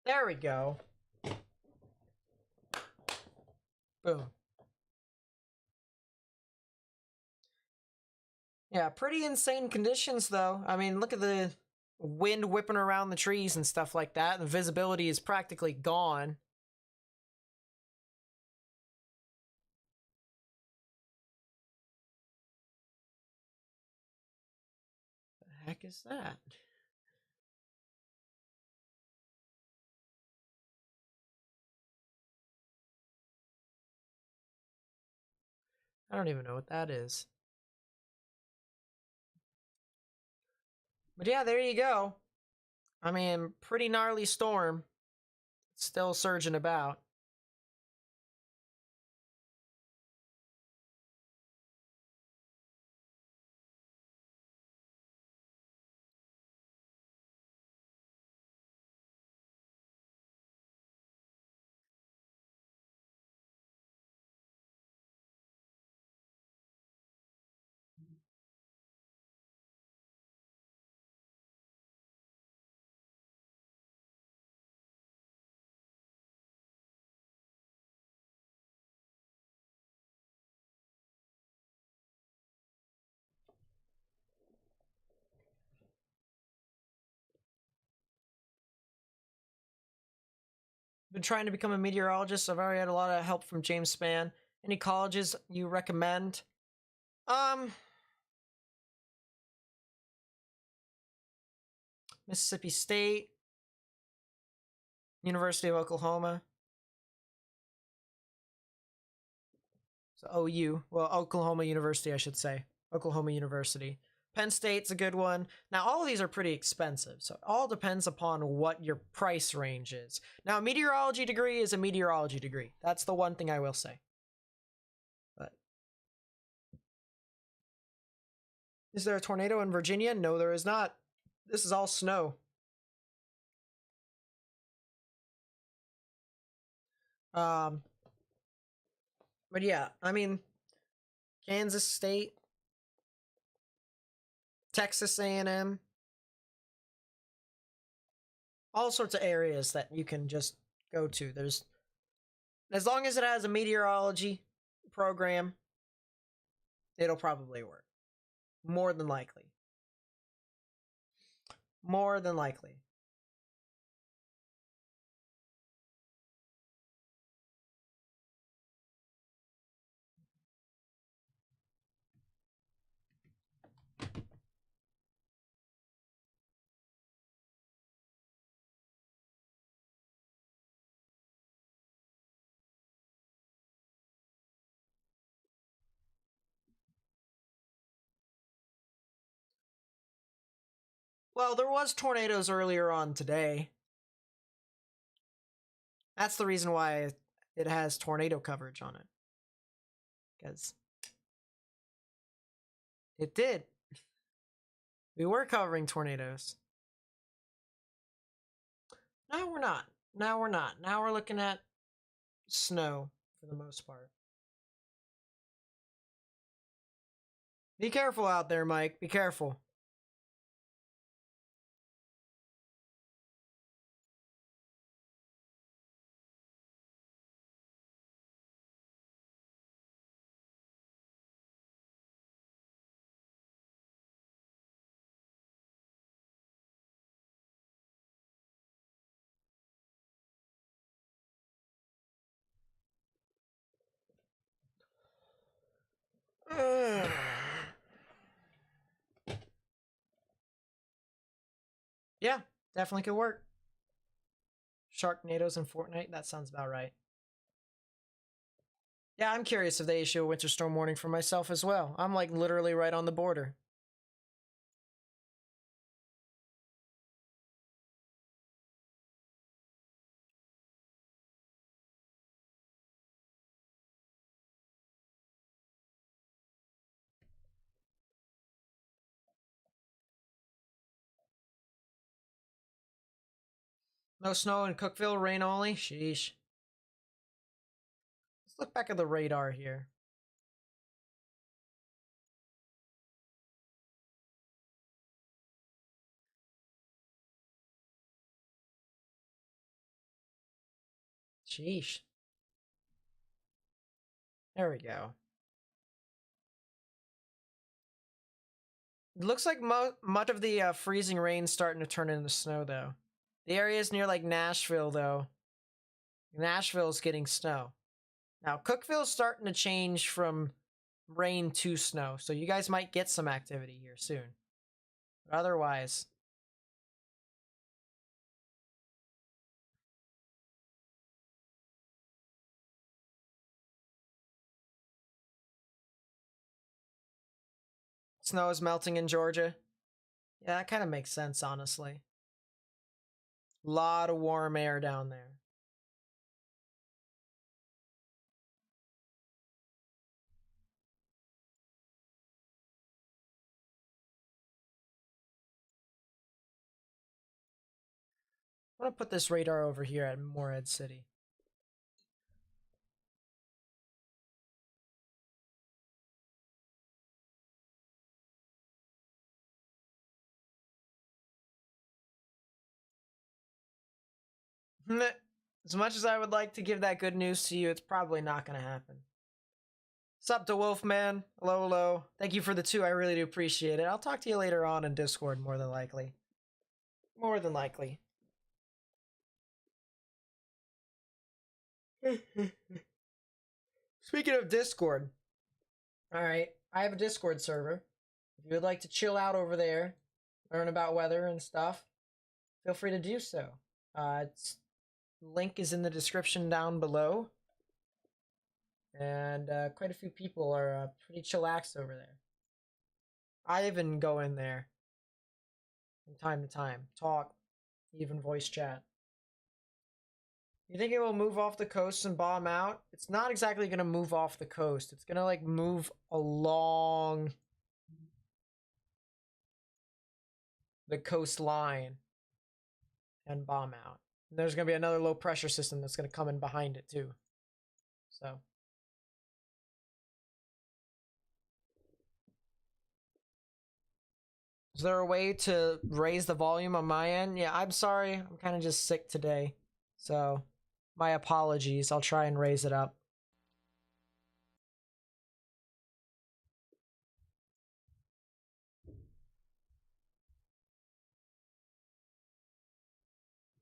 There we go. Boom. Yeah, pretty insane conditions though. I mean, look at the wind whipping around the trees and stuff like that. The visibility is practically gone. The heck is that? I don't even know what that is. But yeah, there you go. I mean, pretty gnarly storm. Still surging about. Been trying to become a meteorologist. I've already had a lot of help from James Spann. Any colleges you recommend? Mississippi State, University of Oklahoma. So OU, well, Oklahoma University, I should say. Oklahoma University. Penn State's a good one. Now, all of these are pretty expensive, so it all depends upon what your price range is. Now, a meteorology degree is a meteorology degree. That's the one thing I will say. But is there a tornado in Virginia? No, there is not. This is all snow. But yeah, I mean, Kansas State, Texas A&M, all sorts of areas that you can just go to. There's, as long as it has a meteorology program, it'll probably work. More than likely. More than likely. Well, there was tornadoes earlier on today. That's the reason why it has tornado coverage on it. Because it did. We were covering tornadoes. No, we're not. Now we're not. Now we're looking at snow for the most part. Be careful out there, Mike. Be careful. Yeah, definitely could work. Sharknadoes in Fortnite, that sounds about right. Yeah, I'm curious if they issue a winter storm warning for myself as well. I'm like literally right on the border. No snow in Cookville, rain only? Sheesh. Let's look back at the radar here. Sheesh. There we go. It looks like much of the freezing rain's starting to turn into snow, though. The areas near, like, Nashville, though. Nashville's getting snow. Now, Cookville's starting to change from rain to snow, so you guys might get some activity here soon. But otherwise... Snow is melting in Georgia. Yeah, that kind of makes sense, honestly. Lot of warm air down there. I'm gonna put this radar over here at Morehead City. As much as I would like to give that good news to you, it's probably not gonna happen. Sup to Wolfman? Hello, hello. Thank you for the 2. I really do appreciate it. I'll talk to you later on in Discord, more than likely. More than likely. Speaking of Discord, alright, I have a Discord server. If you would like to chill out over there, learn about weather and stuff, feel free to do so. Link is in the description down below. And quite a few people are pretty chillaxed over there. I even go in there from time to time, talk, even voice chat. You think it will move off the coast and bomb out? It's not exactly going to move off the coast. It's going to, like, move along the coastline and bomb out. And there's going to be another low pressure system that's going to come in behind it, too. So... is there a way to raise the volume on my end? Yeah, I'm sorry. I'm kind of just sick today. So, my apologies. I'll try and raise it up.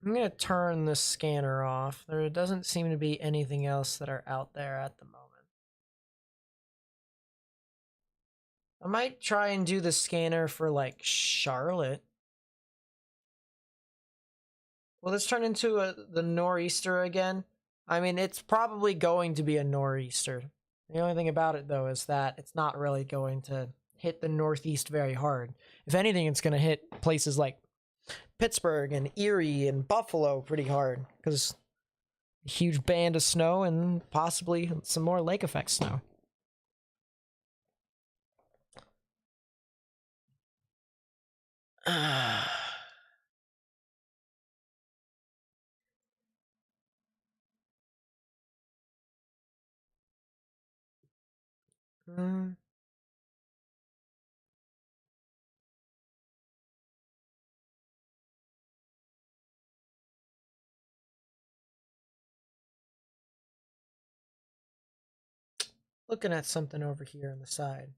I'm going to turn the scanner off. There doesn't seem to be anything else that are out there at the moment. I might try and do the scanner for, like, Charlotte. Will this turn into the nor'easter again? I mean, it's probably going to be a nor'easter. The only thing about it, though, is that it's not really going to hit the Northeast very hard. If anything, it's going to hit places like Pittsburgh and Erie and Buffalo pretty hard, because a huge band of snow and possibly some more lake effect snow. Looking at something over here on the side.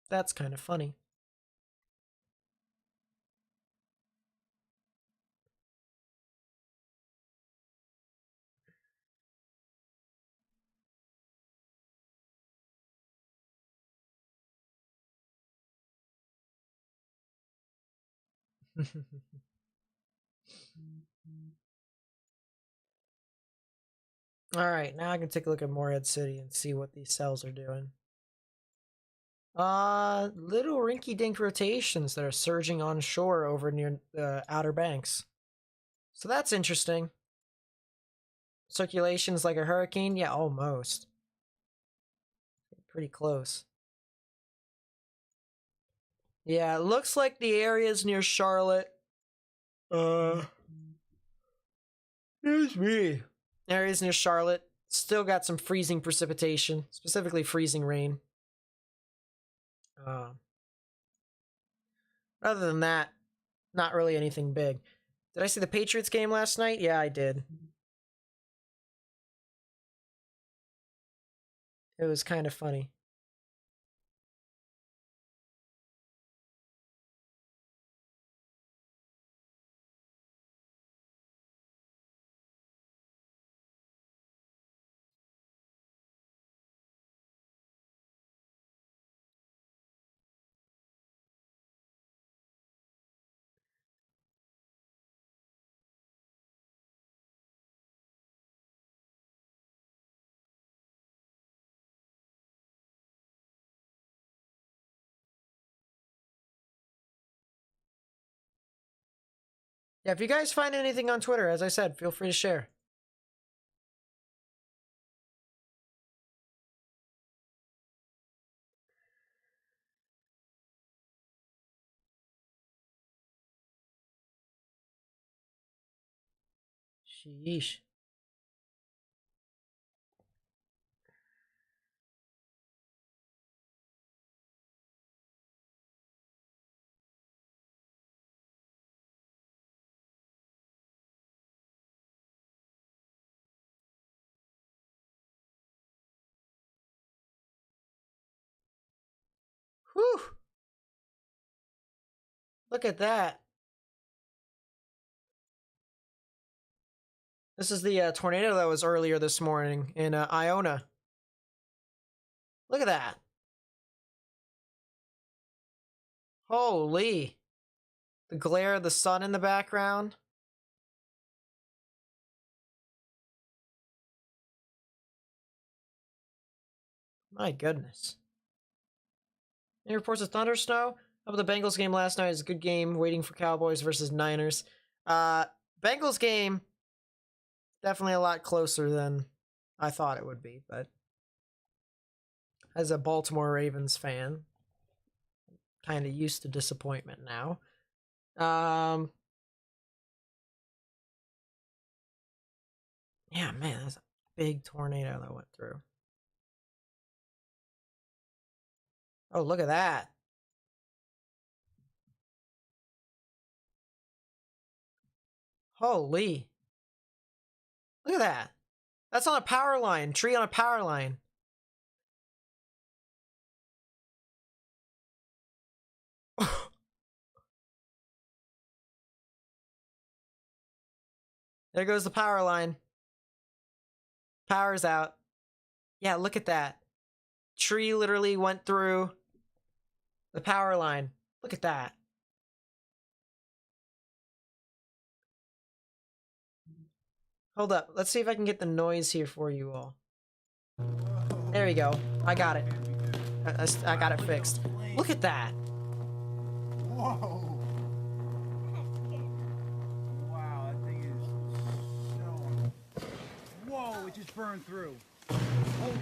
That's kind of funny. Alright, now I can take a look at Morehead City and see what these cells are doing. Little rinky-dink rotations that are surging onshore over near the Outer Banks. So that's interesting. Circulation's like a hurricane? Yeah, almost. Pretty close. Yeah, it looks like the areas near Charlotte. Here's me. Areas near Charlotte still got some freezing precipitation, specifically freezing rain. Other than that, not really anything big. Did I see the Patriots game last night? Yeah, I did. It was kind of funny. Yeah, if you guys find anything on Twitter, as I said, feel free to share. Sheesh. Whew. Look at that. This is the tornado that was earlier this morning in Iona. Look at that. Holy. The glare of the sun in the background. My goodness. Any reports of thunder snow? How about the Bengals game last night? It was a good game. Waiting for Cowboys versus Niners. Bengals game, definitely a lot closer than I thought it would be, but as a Baltimore Ravens fan, kind of used to disappointment now. Yeah, man, that's a big tornado that went through. Oh, look at that. Holy. Look at that. That's on a power line. Tree on a power line. There goes the power line. Power's out. Yeah, look at that. Tree literally went through the power line. Look at that. Hold up. Let's see if I can get the noise here for you all. There we go. I got it. I got it fixed. Look at that. Whoa. Wow, that thing is so... Whoa, it just burned through. Holy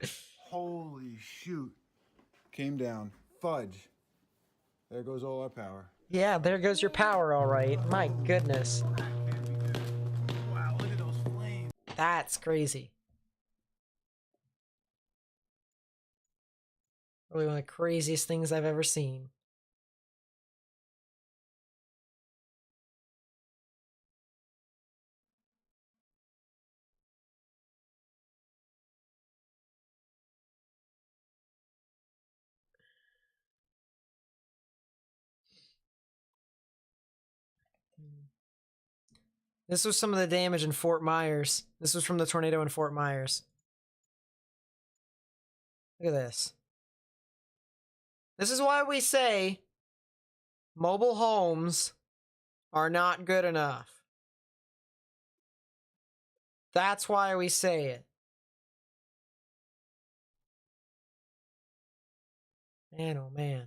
shit. Holy shoot. Came down. Fudge. There goes all our power. Yeah, there goes your power, all right. My goodness. Wow, look at those flames. That's crazy. Probably one of the craziest things I've ever seen. This was some of the damage in Fort Myers. This was from the tornado in Fort Myers. Look at this. This is why we say mobile homes are not good enough. That's why we say it. Man, oh man.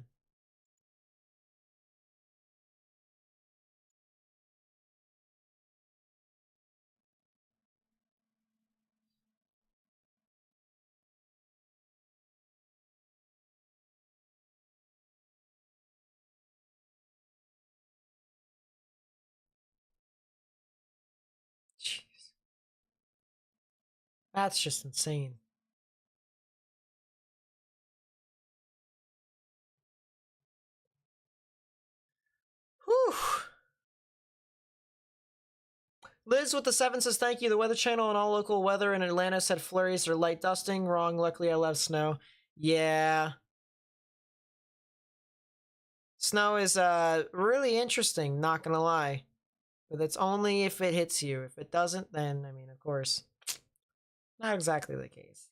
That's just insane. Whew. Liz with the 7 says, thank you. The Weather Channel and all local weather in Atlanta said flurries or light dusting. Wrong. Luckily, I love snow. Yeah. Snow is really interesting, not gonna lie. But that's only if it hits you. If it doesn't, then, I mean, of course, not exactly the case.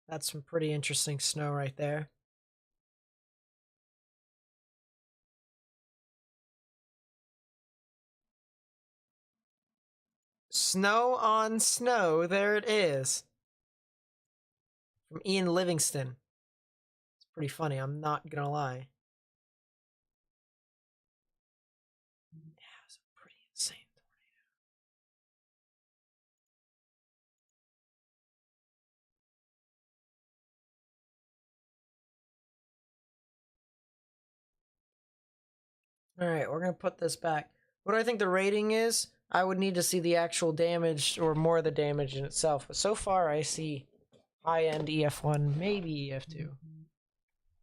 That's some pretty interesting snow right there. Snow on snow, there it is. From Ian Livingston. It's pretty funny, I'm not gonna lie. Yeah, it's a pretty insane tornado. Alright, we're gonna put this back. What do I think the rating is? I would need to see the actual damage or more of the damage in itself. But so far I see high-end EF1, maybe EF2.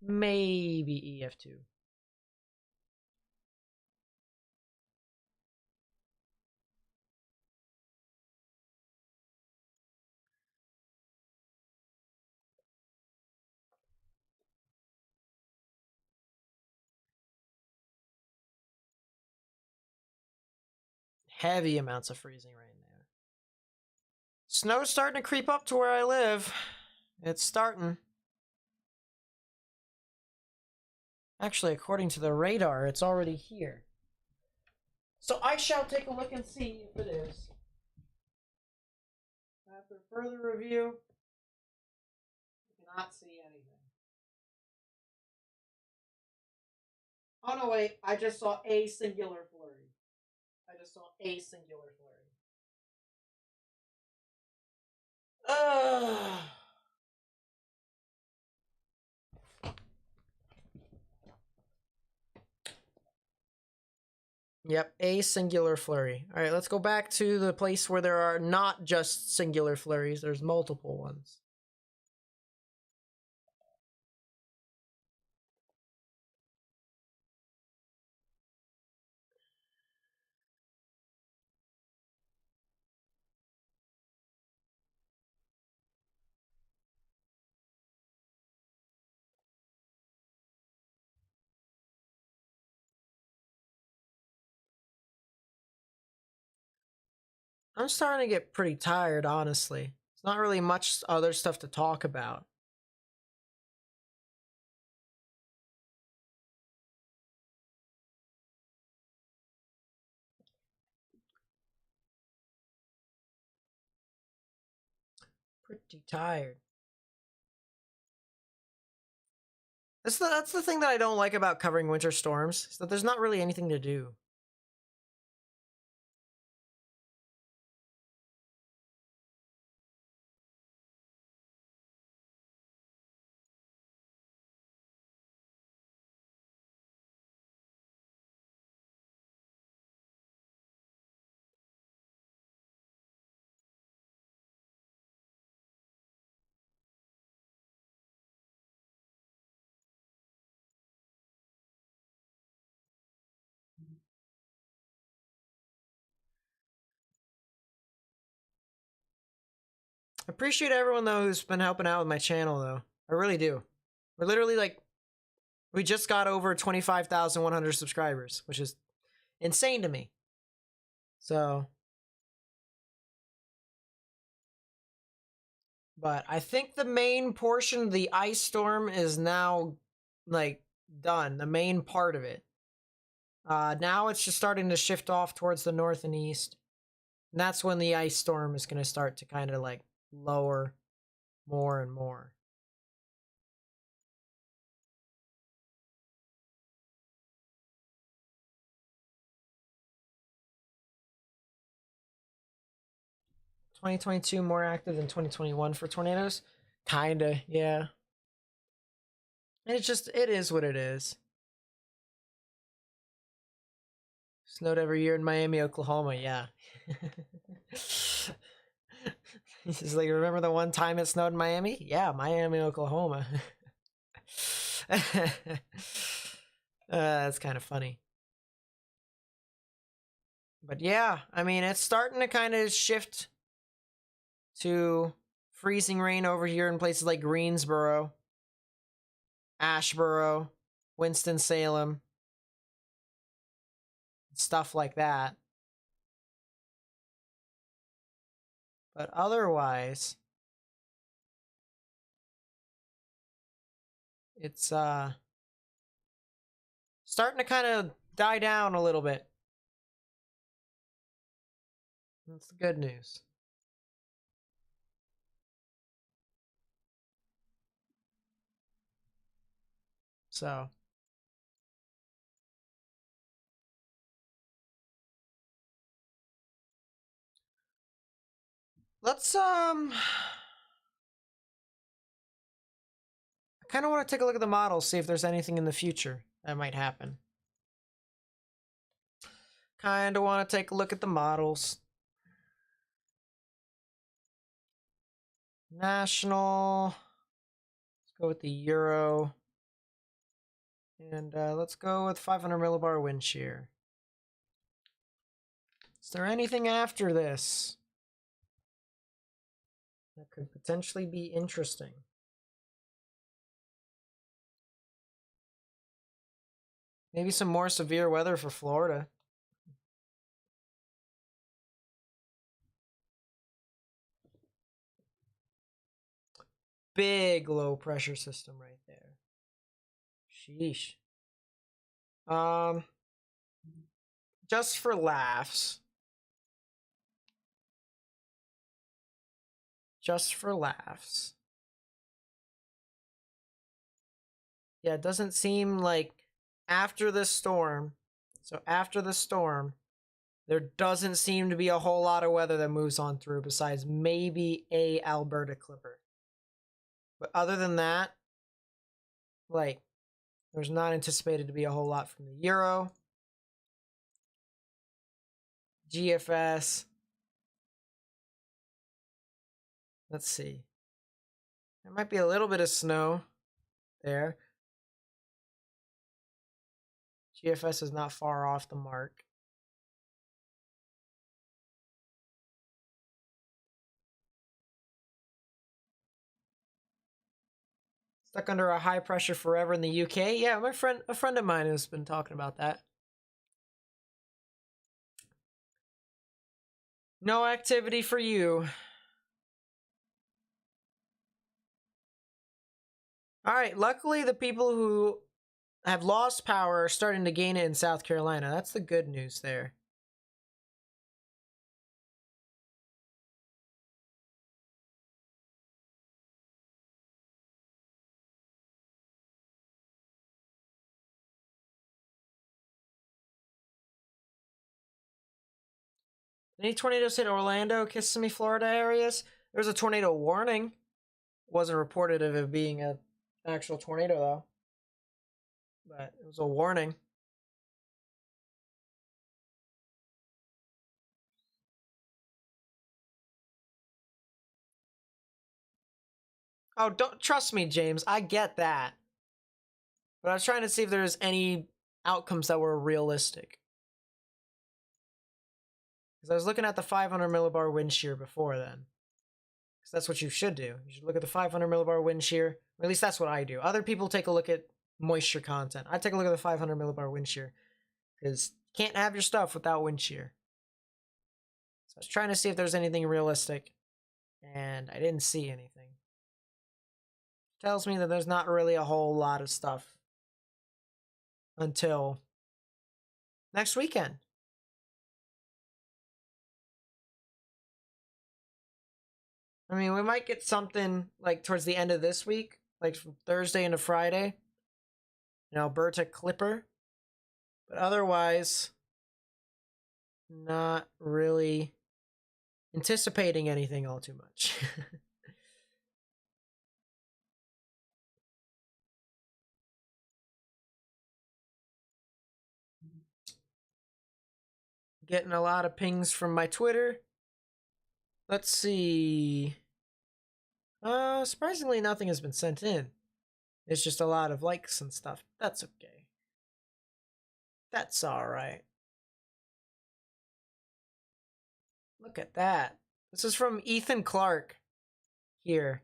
Maybe EF2. Heavy amounts of freezing rain there. Snow's starting to creep up to where I live. It's starting. Actually, according to the radar, it's already here. So I shall take a look and see if it is. After further review, I cannot see anything. Oh no, wait, I just saw a singular flurry. I just saw a singular flurry. Yep, a singular flurry. All right, let's go back to the place where there are not just singular flurries, there's multiple ones. I'm starting to get pretty tired, honestly. There's not really much other stuff to talk about. Pretty tired. That's the thing that I don't like about covering winter storms, is that there's not really anything to do. I appreciate everyone, though, who's been helping out with my channel, though. I really do. We're literally, like, we just got over 25,100 subscribers, which is insane to me. So, but I think the main portion of the ice storm is now, like, done. The main part of it. Now it's just starting to shift off towards the north and east. And that's when the ice storm is going to start to kind of, like, lower more and more. 2022 more active than 2021 for tornadoes? Kinda, yeah. It's just, it is what it is. Snowed every year in Miami, Oklahoma, yeah. He's like, remember the one time it snowed in Miami? Yeah, Miami, Oklahoma. That's kind of funny. But yeah, I mean, it's starting to kind of shift to freezing rain over here in places like Greensboro, Asheboro, Winston-Salem, stuff like that. But otherwise, it's starting to kind of die down a little bit. That's the good news. So let's I kind of want to take a look at the models, see if there's anything in the future that might happen. Kind of want to take a look at the models. National. Let's go with the Euro. And let's go with 500 millibar wind shear. Is there anything after this that could potentially be interesting? Maybe some more severe weather for Florida. Big low pressure system right there. Sheesh. Just for laughs. Just for laughs. Yeah, it doesn't seem like after the storm, so after the storm, there doesn't seem to be a whole lot of weather that moves on through besides maybe a Alberta clipper. But other than that, like, there's not anticipated to be a whole lot from the Euro. GFS. Let's see. There might be a little bit of snow there. GFS is not far off the mark. Stuck under a high pressure forever in the UK. Yeah, a friend of mine has been talking about that. No activity for you. All right, luckily the people who have lost power are starting to gain it in South Carolina. That's the good news there. Any tornadoes hit Orlando, Kissimmee, Florida areas? There was a tornado warning. Wasn't reported of it being an actual tornado, though. But it was a warning. Oh, don't trust me, James. I get that. But I was trying to see if there was any outcomes that were realistic. Because I was looking at the 500 millibar wind shear before then. Because that's what you should do. You should look at the 500 millibar wind shear. Or at least that's what I do. Other people take a look at moisture content. I take a look at the 500 millibar wind shear. Because you can't have your stuff without wind shear. So I was trying to see if there's anything realistic. And I didn't see anything. Tells me that there's not really a whole lot of stuff until next weekend. I mean, we might get something like towards the end of this week, like from Thursday into Friday, an Alberta clipper, but otherwise, not really anticipating anything all too much. Getting a lot of pings from my Twitter. Let's see. Surprisingly, nothing has been sent in. It's just a lot of likes and stuff. That's okay. That's alright. Look at that. This is from Ethan Clark here.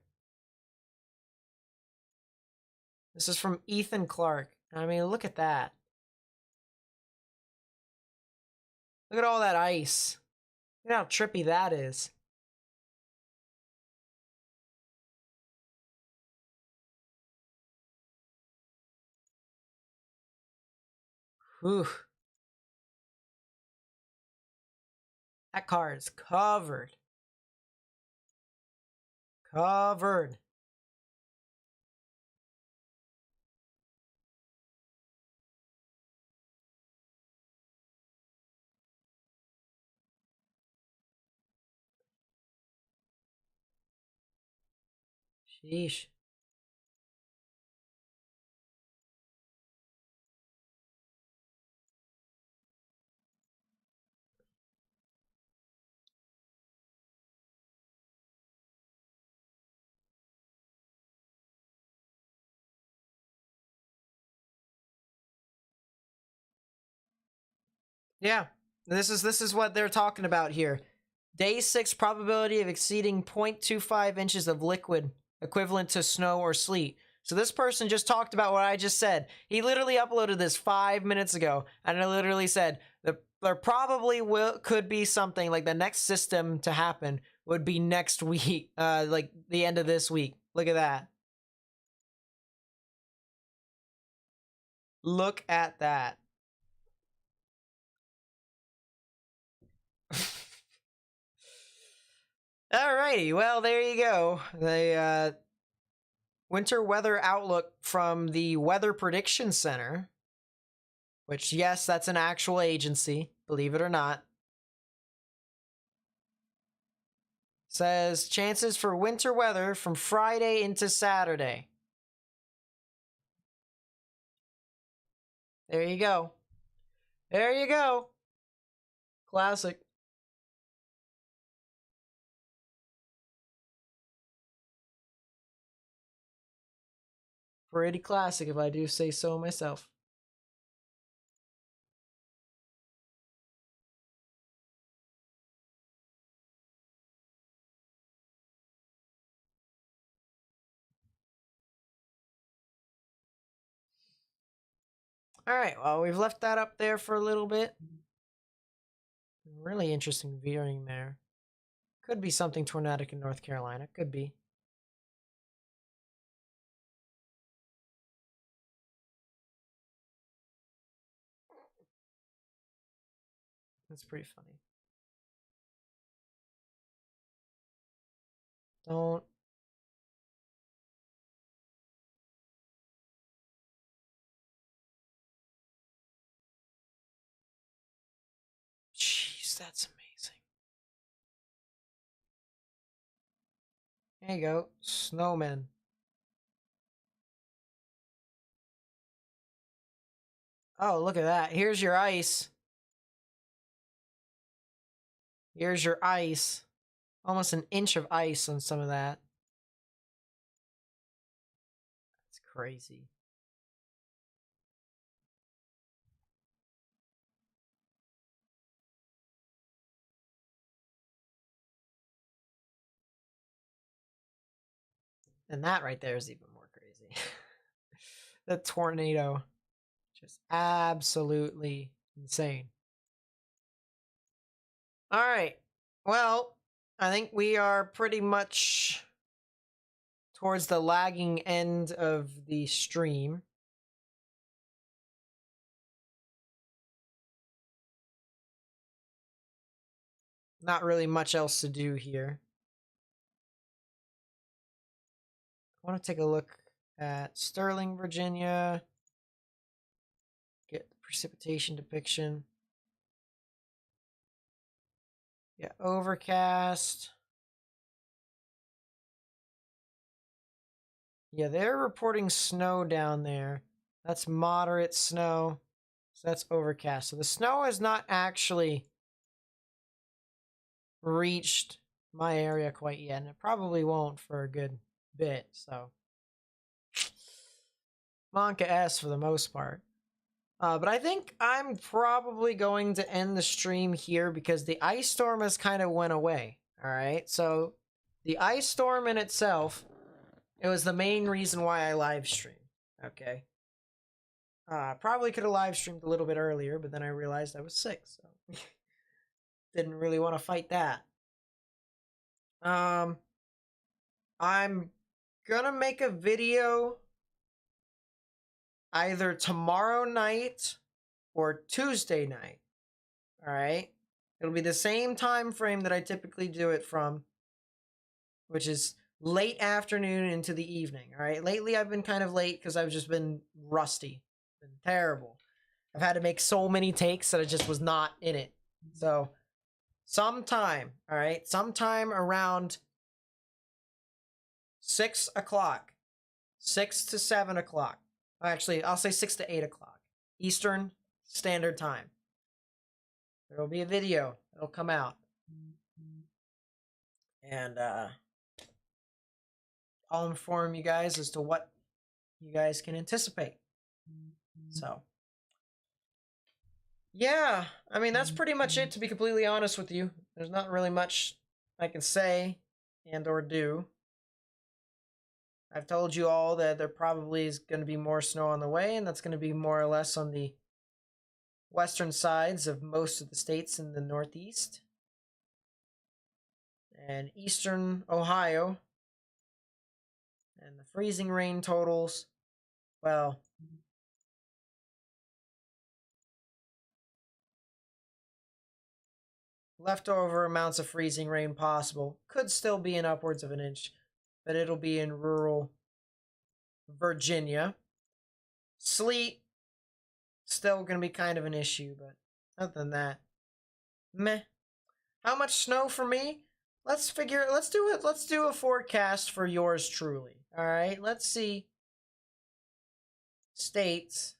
This is from Ethan Clark. I mean, look at that. Look at all that ice. Look at how trippy that is. Whew. That car is covered. Covered. Sheesh. Yeah, this is what they're talking about here. Day 6 probability of exceeding 0.25 inches of liquid equivalent to snow or sleet. So this person just talked about what I just said. He literally uploaded this 5 minutes ago, and I literally said there probably could be something like the next system to happen would be next week, like the end of this week. Look at that. Look at that. Alrighty, well, there you go. The winter weather outlook from the Weather Prediction Center, which, yes, that's an actual agency, believe it or not. Says chances for winter weather from Friday into Saturday. There you go. There you go. Classic. Pretty classic, if I do say so myself. Alright, well, we've left that up there for a little bit. Really interesting veering there. Could be something tornadic in North Carolina. Could be. That's pretty funny. Don't. Jeez, that's amazing. There you go. Snowman. Oh, look at that. Here's your ice. Here's your ice. Almost an inch of ice on some of that. That's crazy. And that right there is even more crazy. The tornado. Just absolutely insane. All right. Well, I think we are pretty much towards the lagging end of the stream. Not really much else to do here. I want to take a look at Sterling, Virginia. Get the precipitation depiction. Yeah, overcast. Yeah, they're reporting snow down there. That's moderate snow. So that's overcast. So the snow has not actually reached my area quite yet, and it probably won't for a good bit. So Monka S for the most part. But I think I'm probably going to end the stream here because the ice storm has kind of went away. All right, so the ice storm in itself, it was the main reason why I live streamed. Okay. Probably could have live streamed a little bit earlier, but then I realized I was sick, so didn't really want to fight that. I'm gonna make a video either tomorrow night or Tuesday night. All right, it'll be the same time frame that I typically do it from, which is late afternoon into the evening. All right, lately I've been kind of late because I've just been rusty, been terrible. I've had to make so many takes that I just was not in it. So sometime, all right, sometime around 6 o'clock, 6 to 7 o'clock. Actually, I'll say 6 to 8 o'clock Eastern Standard Time. There will be a video. It'll come out. And I'll inform you guys as to what you guys can anticipate. So, yeah, I mean, that's pretty much it, to be completely honest with you. There's not really much I can say and or do. I've told you all that there probably is going to be more snow on the way, and that's going to be more or less on the western sides of most of the states in the Northeast and eastern Ohio. And the freezing rain totals, well, leftover amounts of freezing rain possible. Could still be in upwards of an inch, but it'll be in rural Virginia. Sleet, still going to be kind of an issue, but other than that, meh. How much snow for me? Let's do a forecast for yours truly. All right, let's see. States.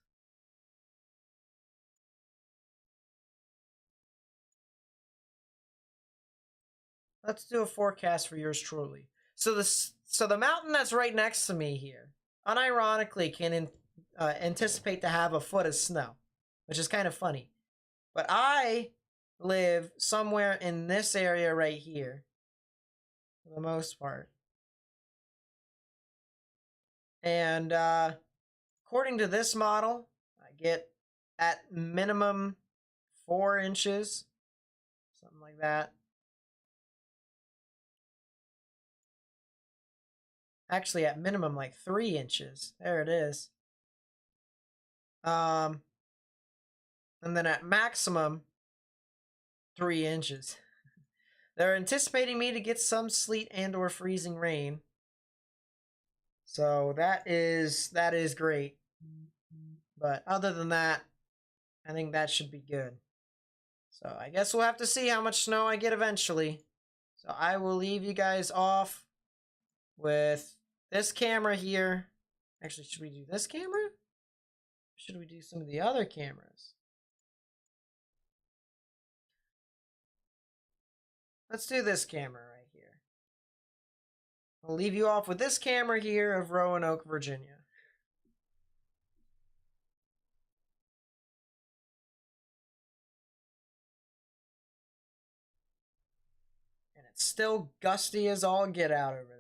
Let's do a forecast for yours truly. So the mountain that's right next to me here, unironically, can anticipate to have a foot of snow, which is kind of funny. But I live somewhere in this area right here, for the most part. And according to this model, I get at minimum 4 inches, something like that. Actually, at minimum, like 3 inches. There it is. And then at maximum, 3 inches. They're anticipating me to get some sleet and or freezing rain. So that is great. But other than that, I think that should be good. So I guess we'll have to see how much snow I get eventually. So I will leave you guys off with this camera here. Actually, should we do this camera? Should we do some of the other cameras? Let's do this camera right here. I'll leave you off with this camera here of Roanoke, Virginia. And it's still gusty as all get out over there.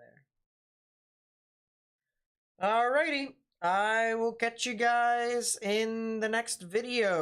Alrighty, I will catch you guys in the next video.